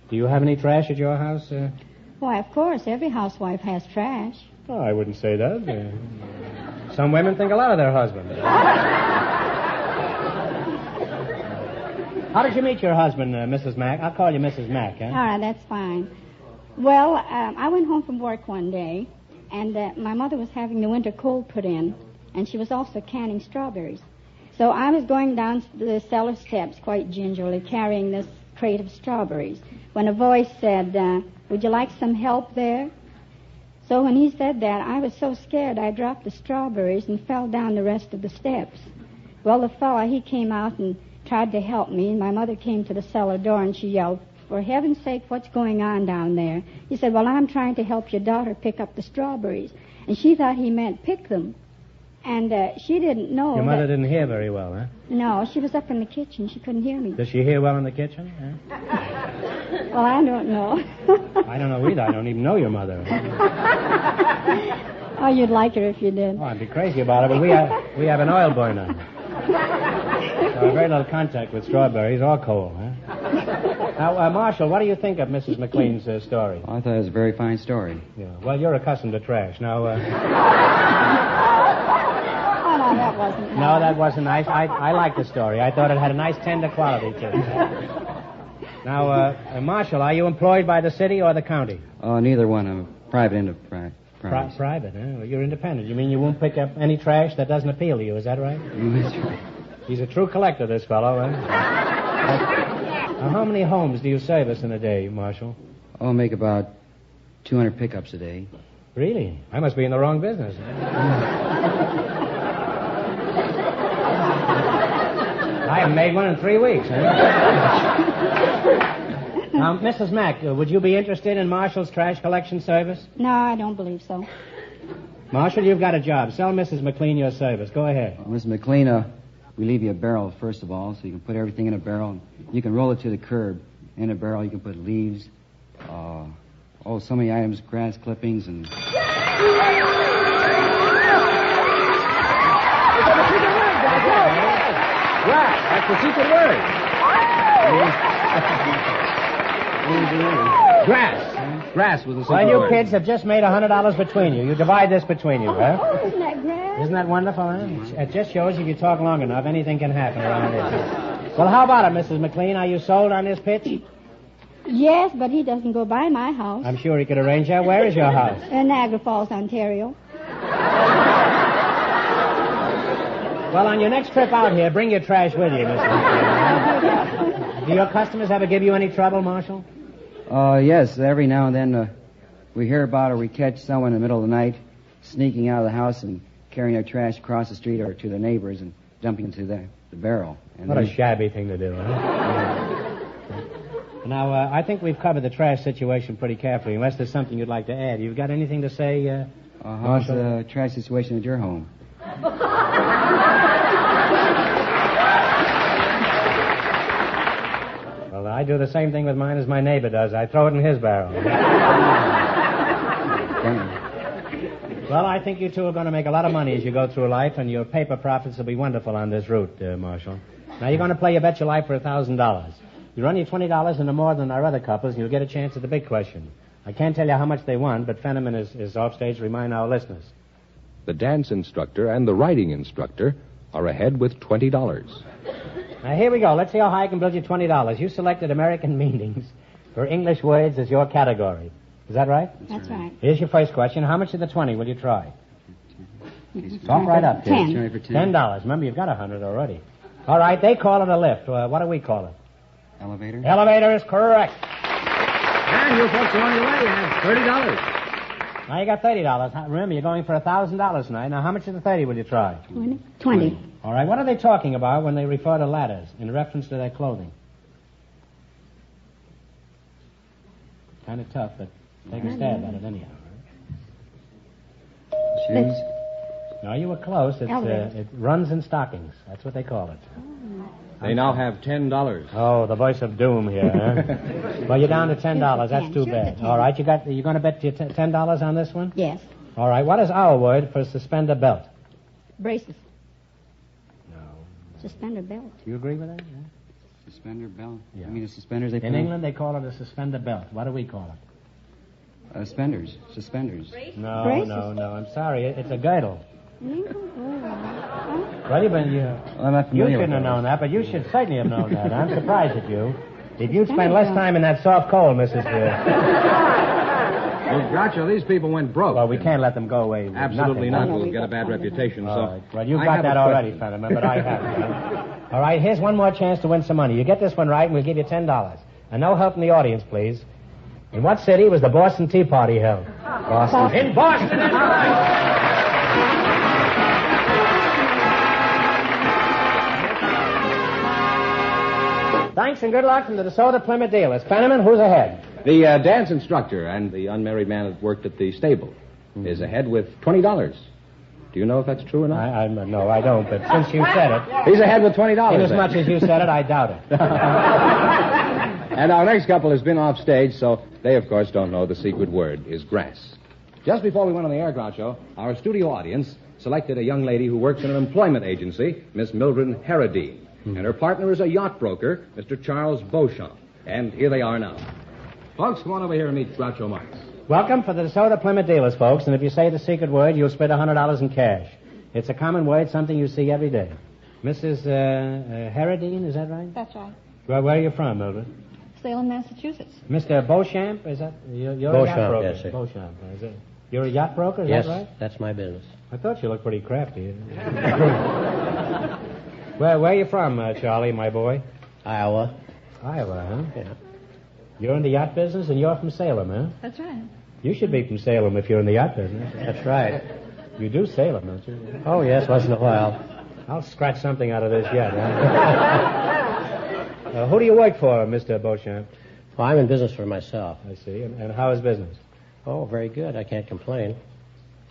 Do you have any trash at your house? Why, of course, every housewife has trash. Oh, I wouldn't say that. Some women think a lot of their husbands. How did you meet your husband, Mrs. Mack? I'll call you Mrs. Mack, huh? All right, that's fine. Well, I went home from work one day, and my mother was having the winter cold put in, and she was also canning strawberries. So I was going down the cellar steps quite gingerly, carrying this crate of strawberries, when a voice said, would you like some help there? So when he said that, I was so scared I dropped the strawberries and fell down the rest of the steps. Well, the fella, he came out and tried to help me, and my mother came to the cellar door and she yelled, for heaven's sake, what's going on down there? He said, well, I'm trying to help your daughter pick up the strawberries. And she thought he meant pick them. And she didn't know. Your mother didn't hear very well, huh? No, she was up in the kitchen. She couldn't hear me. Does she hear well in the kitchen? Huh? Well, I don't know. I don't know either. I don't even know your mother. Oh, you'd like her if you did. Oh, I'd be crazy about it, but we have an oil burner. So very little contact with strawberries or coal, huh? Now, Marshall, what do you think of Mrs. McLean's story? I thought it was a very fine story. Yeah. Well, you're accustomed to trash. Now, Oh, no, that wasn't nice. No, that wasn't nice. I liked the story. I thought it had a nice tender quality to it. Now, Marshall, are you employed by the city or the county? Oh, neither one. I'm a private enterprise. Private, huh? Well, you're independent. You mean you won't pick up any trash that doesn't appeal to you, is that right? That's right. He's a true collector, this fellow, huh? Now, how many homes do you service in a day, Marshall? Oh, I make about 200 pickups a day. Really? I must be in the wrong business. I haven't made one in 3 weeks, huh? Now, Mrs. Mack, would you be interested in Marshall's trash collection service? No, I don't believe so. Marshall, you've got a job. Sell Mrs. McLean your service. Go ahead. Mrs. McLean, we leave you a barrel, first of all, so you can put everything in a barrel. You can roll it to the curb. In a barrel, you can put leaves, so many items, grass clippings, and... Grass. That's the secret word. Grass. Grass was the secret word. Well, you word. kids have just made $100 between you. You divide this between you, huh? Isn't that grass? Isn't that wonderful, huh? It just shows if you talk long enough, anything can happen around here. Well, how about it, Mrs. McLean? Are you sold on this pitch? Yes, but he doesn't go by my house. I'm sure he could arrange that. Where is your house? In Niagara Falls, Ontario. Well, on your next trip out here, bring your trash with you, Mrs. McLean. Do your customers ever give you any trouble, Marshall? Yes. Every now and then we hear about or we catch someone in the middle of the night sneaking out of the house and carrying their trash across the street or to their neighbors and dumping into the barrel. And what a shabby thing to do, huh? Now, I think we've covered the trash situation pretty carefully, unless there's something you'd like to add. You've got anything to say, how's the trash situation at your home? Well, I do the same thing with mine as my neighbor does. I throw it in his barrel. Well, I think you two are going to make a lot of money as you go through life, and your paper profits will be wonderful on this route, Marshal. Now, you're going to play your bet your life for $1,000. You run your $20 into more than our other couples, and you'll get a chance at the big question. I can't tell you how much they won, but Fenneman is off stage to remind our listeners. The dance instructor and the writing instructor are ahead with $20. Now, here we go. Let's see how high I can build you $20. You selected American meanings for English words as your category. Is that right? That's right. Here's your first question. How much of the 20 will you try? Talk right up, kid. $10. Remember, you've got 100 already. All right, they call it a lift. What do we call it? Elevator? Elevator is correct. And you folks are on your way. You have $30. Now you got $30. Remember, you're going for $1,000 tonight. Now, how much of the 30 will you try? 20. All right, what are they talking about when they refer to ladders in reference to their clothing? Kind of tough, but take a stab at it anyhow. Shoes? No, you were close. It runs in stockings. That's what they call it. They now have $10. Oh, the voice of doom here, huh? Well, you're down to $10. That's too bad. All right, you're going to bet your $10 on this one? Yes. All right, what is our word for suspender belt? Braces. No. Suspender belt. Do you agree with that? Yeah? Suspender belt? Yeah. I mean, the suspenders they put In on? England, they call it a suspender belt. What do we call it? Suspenders. Suspenders. No, Braces? no. I'm sorry. It's a girdle. Oh. Well, I'm not you familiar shouldn't with have known that, but you should certainly have known that. I'm surprised at you. If you'd spent Thank less you. time in that soft coal, Mrs. Well, Groucho, these people went broke. Well, we can't let them go away with Absolutely nothing. not. We'll get a bad reputation. All So, right. Well, you've I got have that a already, question. Fenneman, but I haven't. All right, here's one more chance to win some money. You get this one right, and we'll give you $10. And no help from the audience, please. In what city was the Boston Tea Party held? Boston. In Boston, that's right. Thanks and good luck from the DeSoto Plymouth dealers. Fenneman, who's ahead? The dance instructor and the unmarried man that worked at the stable is ahead with $20. Do you know if that's true or not? No, I don't, but since you said it... He's ahead with $20. Inasmuch as you said it, I doubt it. And our next couple has been off stage, so they, of course, don't know the secret word is grass. Just before we went on the air, Groucho, our studio audience selected a young lady who works in an employment agency, Miss Mildred Harradine. And her partner is a yacht broker, Mr. Charles Beauchamp. And here they are now. Folks, come on over here and meet Groucho Marx. Welcome for the DeSoto Plymouth dealers, folks, and if you say the secret word, you'll spend $100 in cash. It's a common word, something you see every day. Mrs. Harradine, is that right? That's right. Where are you from, Mildred? Salem, Massachusetts. Mr. Beauchamp, is that... You're a Beauchamp, yacht broker. yes, sir. Beauchamp, is it? You're a yacht broker, is Yes, that right? that's my business. I thought you looked pretty crafty. Where are you from, Charlie, my boy? Iowa. Iowa, huh? Yeah. You're in the yacht business, and you're from Salem, huh? That's right. You should be from Salem if you're in the yacht business. That's right. You do Salem, don't you? Oh, yes, once in a while. I'll scratch something out of this yet, huh? Who do you work for, Mr. Beauchamp? Well, I'm in business for myself. I see. And how is business? Oh, very good. I can't complain.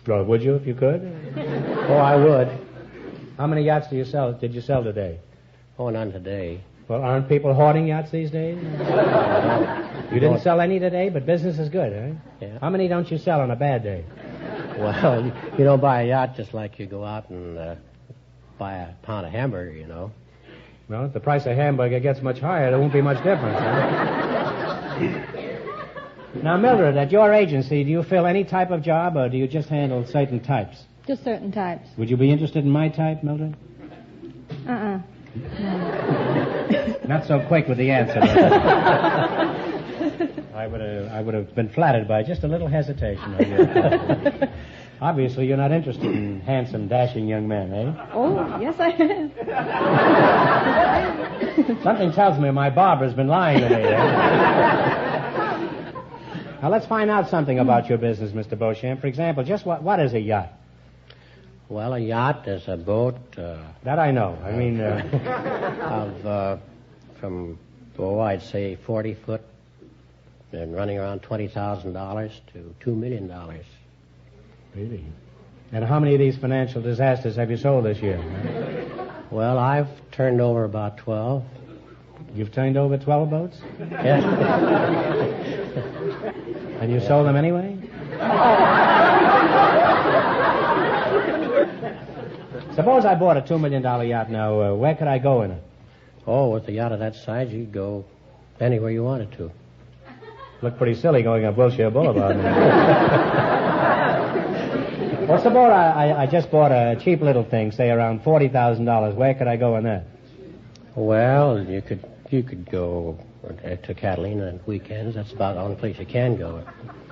Well, would you if you could? Oh, I would. How many yachts did you sell today? Oh, none today. Well, aren't people hoarding yachts these days? You didn't sell any today, but business is good, eh? Yeah. How many don't you sell on a bad day? Well, you don't buy a yacht just like you go out and buy a pound of hamburger, you know. Well, if the price of hamburger gets much higher, there won't be much difference, huh? Now, Mildred, at your agency, do you fill any type of job, or do you just handle certain types? Just certain types. Would you be interested in my type, Mildred? No. Not so quick with the answer. I would have been flattered by just a little hesitation on your part. Obviously, you're not interested in handsome, dashing young men, eh? Oh, yes, I am. Something tells me my barber's been lying to me. Now, let's find out something about your business, Mr. Beauchamp. For example, just what is a yacht? Well, a yacht is a boat... that I know. I mean... from, I'd say 40 foot and running around $20,000 to $2 million. Really? And how many of these financial disasters have you sold this year? Well, I've turned over about 12. You've turned over 12 boats? Yes. And you sold them anyway? Suppose I bought a $2 million yacht now. Where could I go in it? Oh, with a yacht of that size, you'd go anywhere you wanted to. Look pretty silly going up Wilshire Boulevard now. Well, suppose I just bought a cheap little thing, say around $40,000. Where could I go in that? Well, you could go to Catalina on weekends. That's about the only place you can go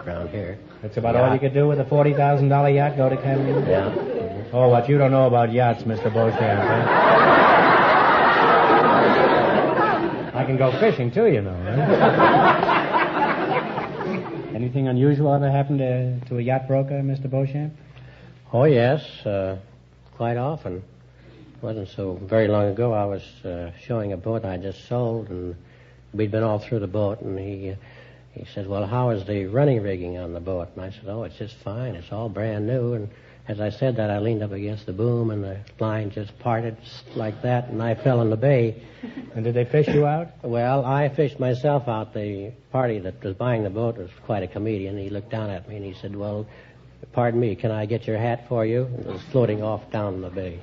around here. That's about all you could do with a $40,000 yacht, go to Catalina? Yeah. Oh, what you don't know about yachts, Mr. Beauchamp, huh? I can go fishing, too, you know. Huh? Anything unusual ever happened to a yacht broker, Mr. Beauchamp? Oh, yes, quite often. It wasn't so very long ago. I was showing a boat I just sold, and we'd been all through the boat, and he said, well, how is the running rigging on the boat? And I said, oh, it's just fine. It's all brand new. And as I said that, I leaned up against the boom, and the line just parted like that, and I fell in the bay. And did they fish you out? Well, I fished myself out. The party that was buying the boat was quite a comedian. He looked down at me, and he said, well, pardon me, can I get your hat for you? It was floating off down the bay.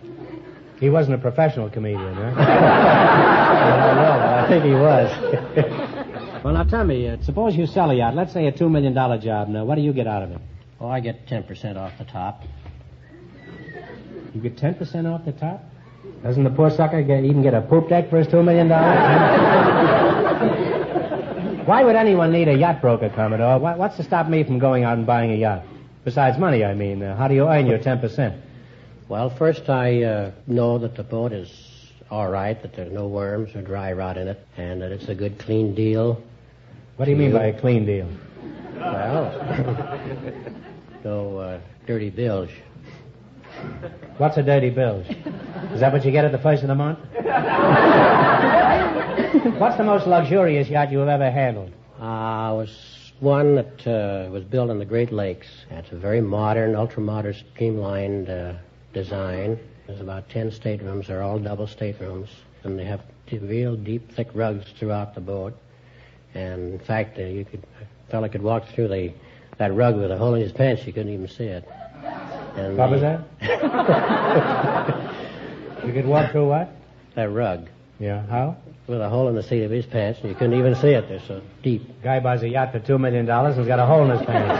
He wasn't a professional comedian, huh? I think he was. Well, now tell me, suppose you sell a yacht, let's say a $2 million job. Now, what do you get out of it? Oh, I get 10% off the top. You get 10% off the top? Doesn't the poor sucker even get a poop deck for his $2 million? Why would anyone need a yacht broker, Commodore? What's to stop me from going out and buying a yacht? Besides money, I mean. How do you earn your 10%? Well, first I know that the boat is all right, that there's no worms or dry rot in it, and that it's a good, clean deal. What do you mean by a clean deal? Well, no dirty bilge. What's a dirty bilge? Is that what you get at the first of the month? What's the most luxurious yacht you have ever handled? It was one that was built in the Great Lakes. It's a very modern, ultra-modern, streamlined design. There's about 10 staterooms. They're all double staterooms. And they have real deep, thick rugs throughout the boat. And, in fact, a fella could walk through that rug with a hole in his pants. You couldn't even see it. And what was that? You could walk through what? That rug. Yeah, how? With a hole in the seat of his pants, and you couldn't even see it. They're so deep. Guy buys a yacht for $2 million and he's got a hole in his pants.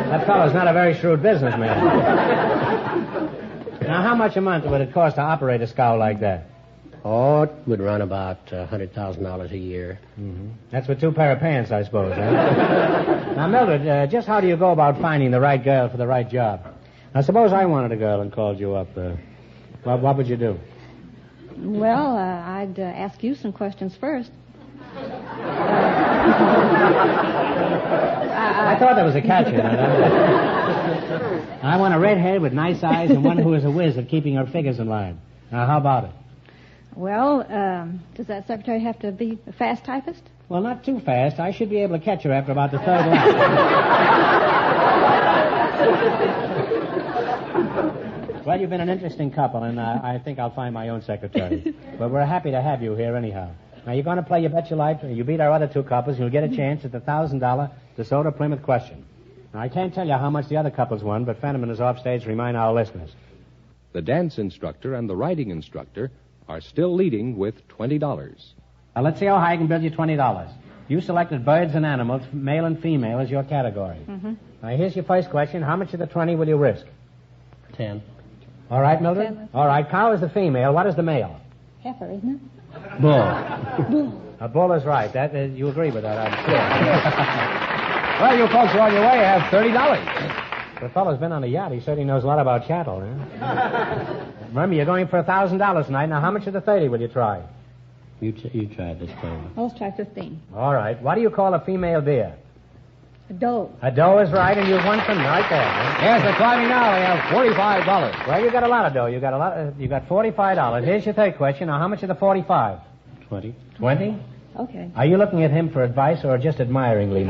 That fellow's not a very shrewd businessman. Now, how much a month would it cost to operate a scow like that? Oh, it would run about $100,000 a year. Mm-hmm. That's with 2 pair of pants, I suppose, huh? Now, Mildred, just how do you go about finding the right girl for the right job? Now, suppose I wanted a girl and called you up. What would you do? Well, I'd ask you some questions first. I thought there was a catch in it. I want a redhead with nice eyes and one who is a whiz at keeping her figures in line. Now, how about it? Well, does that secretary have to be a fast typist? Well, not too fast. I should be able to catch her after about the third lap. Well, you've been an interesting couple, and I think I'll find my own secretary. But we're happy to have you here anyhow. Now, you're going to play You Bet Your Life. You beat our other 2 couples, and you'll get a chance at the $1,000 DeSoto Plymouth question. Now, I can't tell you how much the other couples won, but Fenneman is off stage to remind our listeners. The dance instructor and the writing instructor are still leading with $20. Now, let's see how high I can build you $20. You selected birds and animals, male and female, as your category. Mm-hmm. Now, here's your first question. How much of the 20 will you risk? 10. All right, Mildred? 10. All right, cow is the female. What is the male? Heifer, isn't it? Bull. Bull. A bull is right. You agree with that, I'm sure. Well, you folks are on your way. You have $30. The fellow's been on a yacht. He certainly knows a lot about cattle, huh? Remember, you're going for $1,000 tonight. Now, how much of the 30 will you try? You try this time. Let's try 15. All right. What do you call a female deer? A doe. A doe is right, and you've won some right there. Huh? Yes, they're climbing now. They have $45. Well, you got a lot of dough. You got $45. Here's your third question. Now, how much of the 45? 20. 20? Okay. Are you looking at him for advice or just admiringly?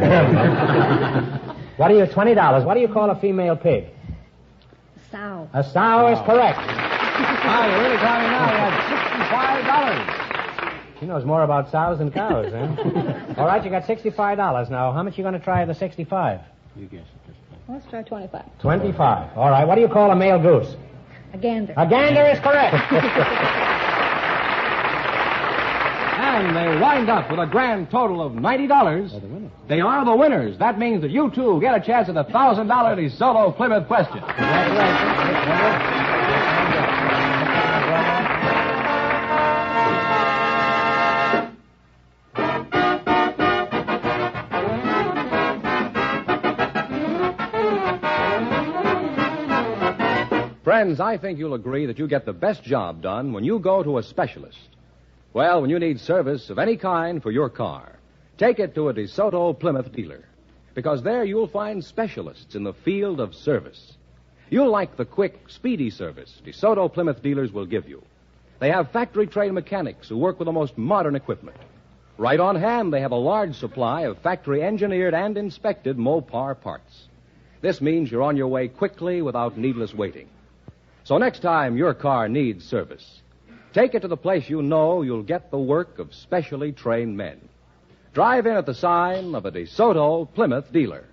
What are you, $20? What do you call a female pig? Sow. A sow is correct. You're really climbing now. You have $65. She knows more about sows than cows, huh? All right, you got $65 now. How much are you going to try of the 65? You guess it this time. Let's try 25. 25. All right. What do you call a male goose? A gander. A gander is correct. And they wind up with a grand total of $90. They are the winners. That means that you, too, get a chance at the $1,000 DeSoto Plymouth question. Friends, I think you'll agree that you get the best job done when you go to a specialist. Well, when you need service of any kind for your car, take it to a DeSoto Plymouth dealer. Because there you'll find specialists in the field of service. You'll like the quick, speedy service DeSoto Plymouth dealers will give you. They have factory-trained mechanics who work with the most modern equipment. Right on hand, they have a large supply of factory-engineered and inspected Mopar parts. This means you're on your way quickly without needless waiting. So next time your car needs service, take it to the place you know you'll get the work of specially trained men. Drive in at the sign of a DeSoto Plymouth dealer.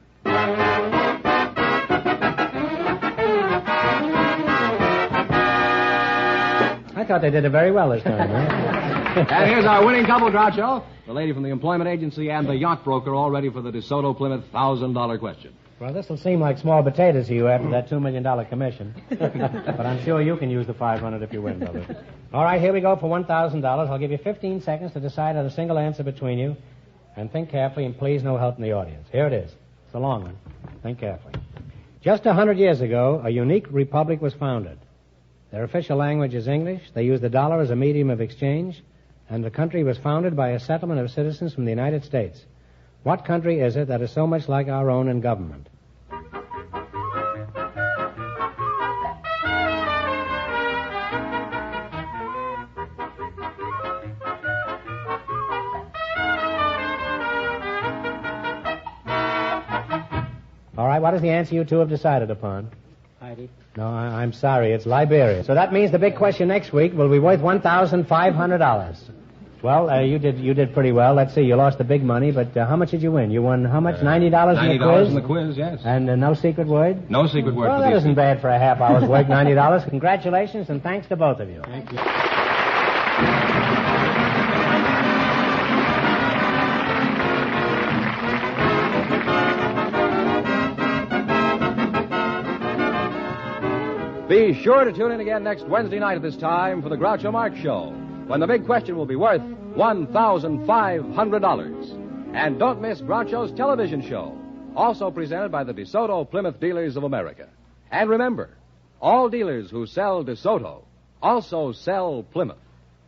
I thought they did it very well this time, huh? And here's our winning couple, Groucho. The lady from the employment agency and the yacht broker all ready for the DeSoto Plymouth $1,000 question. Well, this will seem like small potatoes to you after that $2 million commission. But I'm sure you can use the $500 if you win, brother. All right, here we go for $1,000. I'll give you 15 seconds to decide on a single answer between you. And think carefully, and please no help in the audience. Here it is. It's a long one. Think carefully. Just 100 years ago, a unique republic was founded. Their official language is English. They use the dollar as a medium of exchange. And the country was founded by a settlement of citizens from the United States. What country is it that is so much like our own in government? All right, what is the answer you two have decided upon? Heidi. No, I'm sorry. It's Liberia. So that means the big question next week will be worth $1,500. Well, you did pretty well. Let's see. You lost the big money, but how much did you win? You won how much? $90 in the quiz? $90 in the quiz, yes. And no secret word? No secret word. Well, for that these isn't people. bad for a half hour's work. $90. Congratulations, and thanks to both of you. Thank you. Be sure to tune in again next Wednesday night at this time for the Groucho Marx Show, when the big question will be worth $1,500. And don't miss Groucho's television show, also presented by the DeSoto Plymouth Dealers of America. And remember, all dealers who sell DeSoto also sell Plymouth.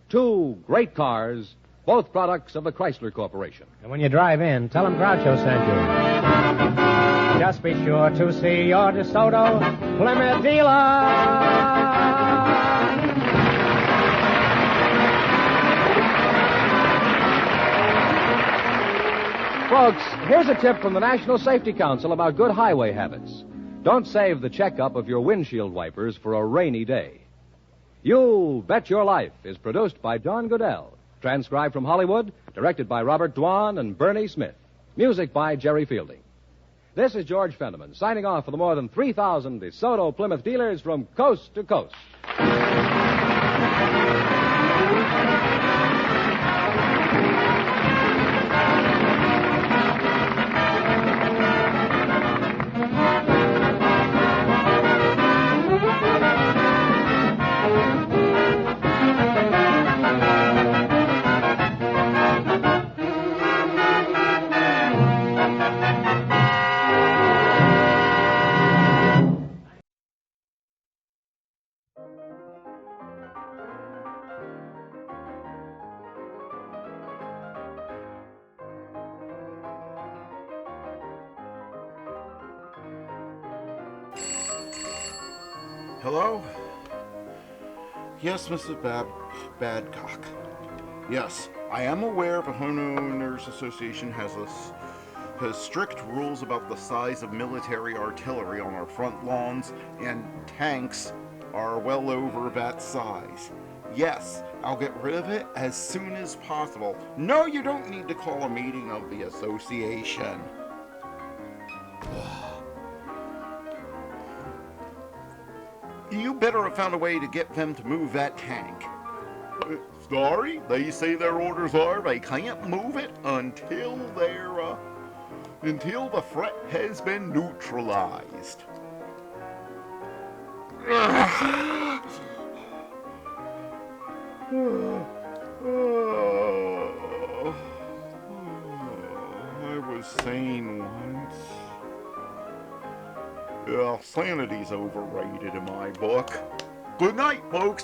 Two great cars, both products of the Chrysler Corporation. And when you drive in, tell them Groucho sent you. Just be sure to see your DeSoto Plymouth dealer. Folks, here's a tip from the National Safety Council about good highway habits. Don't save the checkup of your windshield wipers for a rainy day. You Bet Your Life is produced by Don Goodell, transcribed from Hollywood, directed by Robert Dwan and Bernie Smith. Music by Jerry Fielding. This is George Fenneman, signing off for the more than 3,000 DeSoto Plymouth dealers from coast to coast. Hello? Yes, Mrs. Badcock. Yes, I am aware the Homeowners Association has strict rules about the size of military artillery on our front lawns, and tanks are well over that size. Yes, I'll get rid of it as soon as possible. No, you don't need to call a meeting of the association. better have found a way to get them to move that tank. Sorry, they say their orders are they can't move it until until the threat has been neutralized. I was sane once. Sanity's overrated in my book. Good night, folks.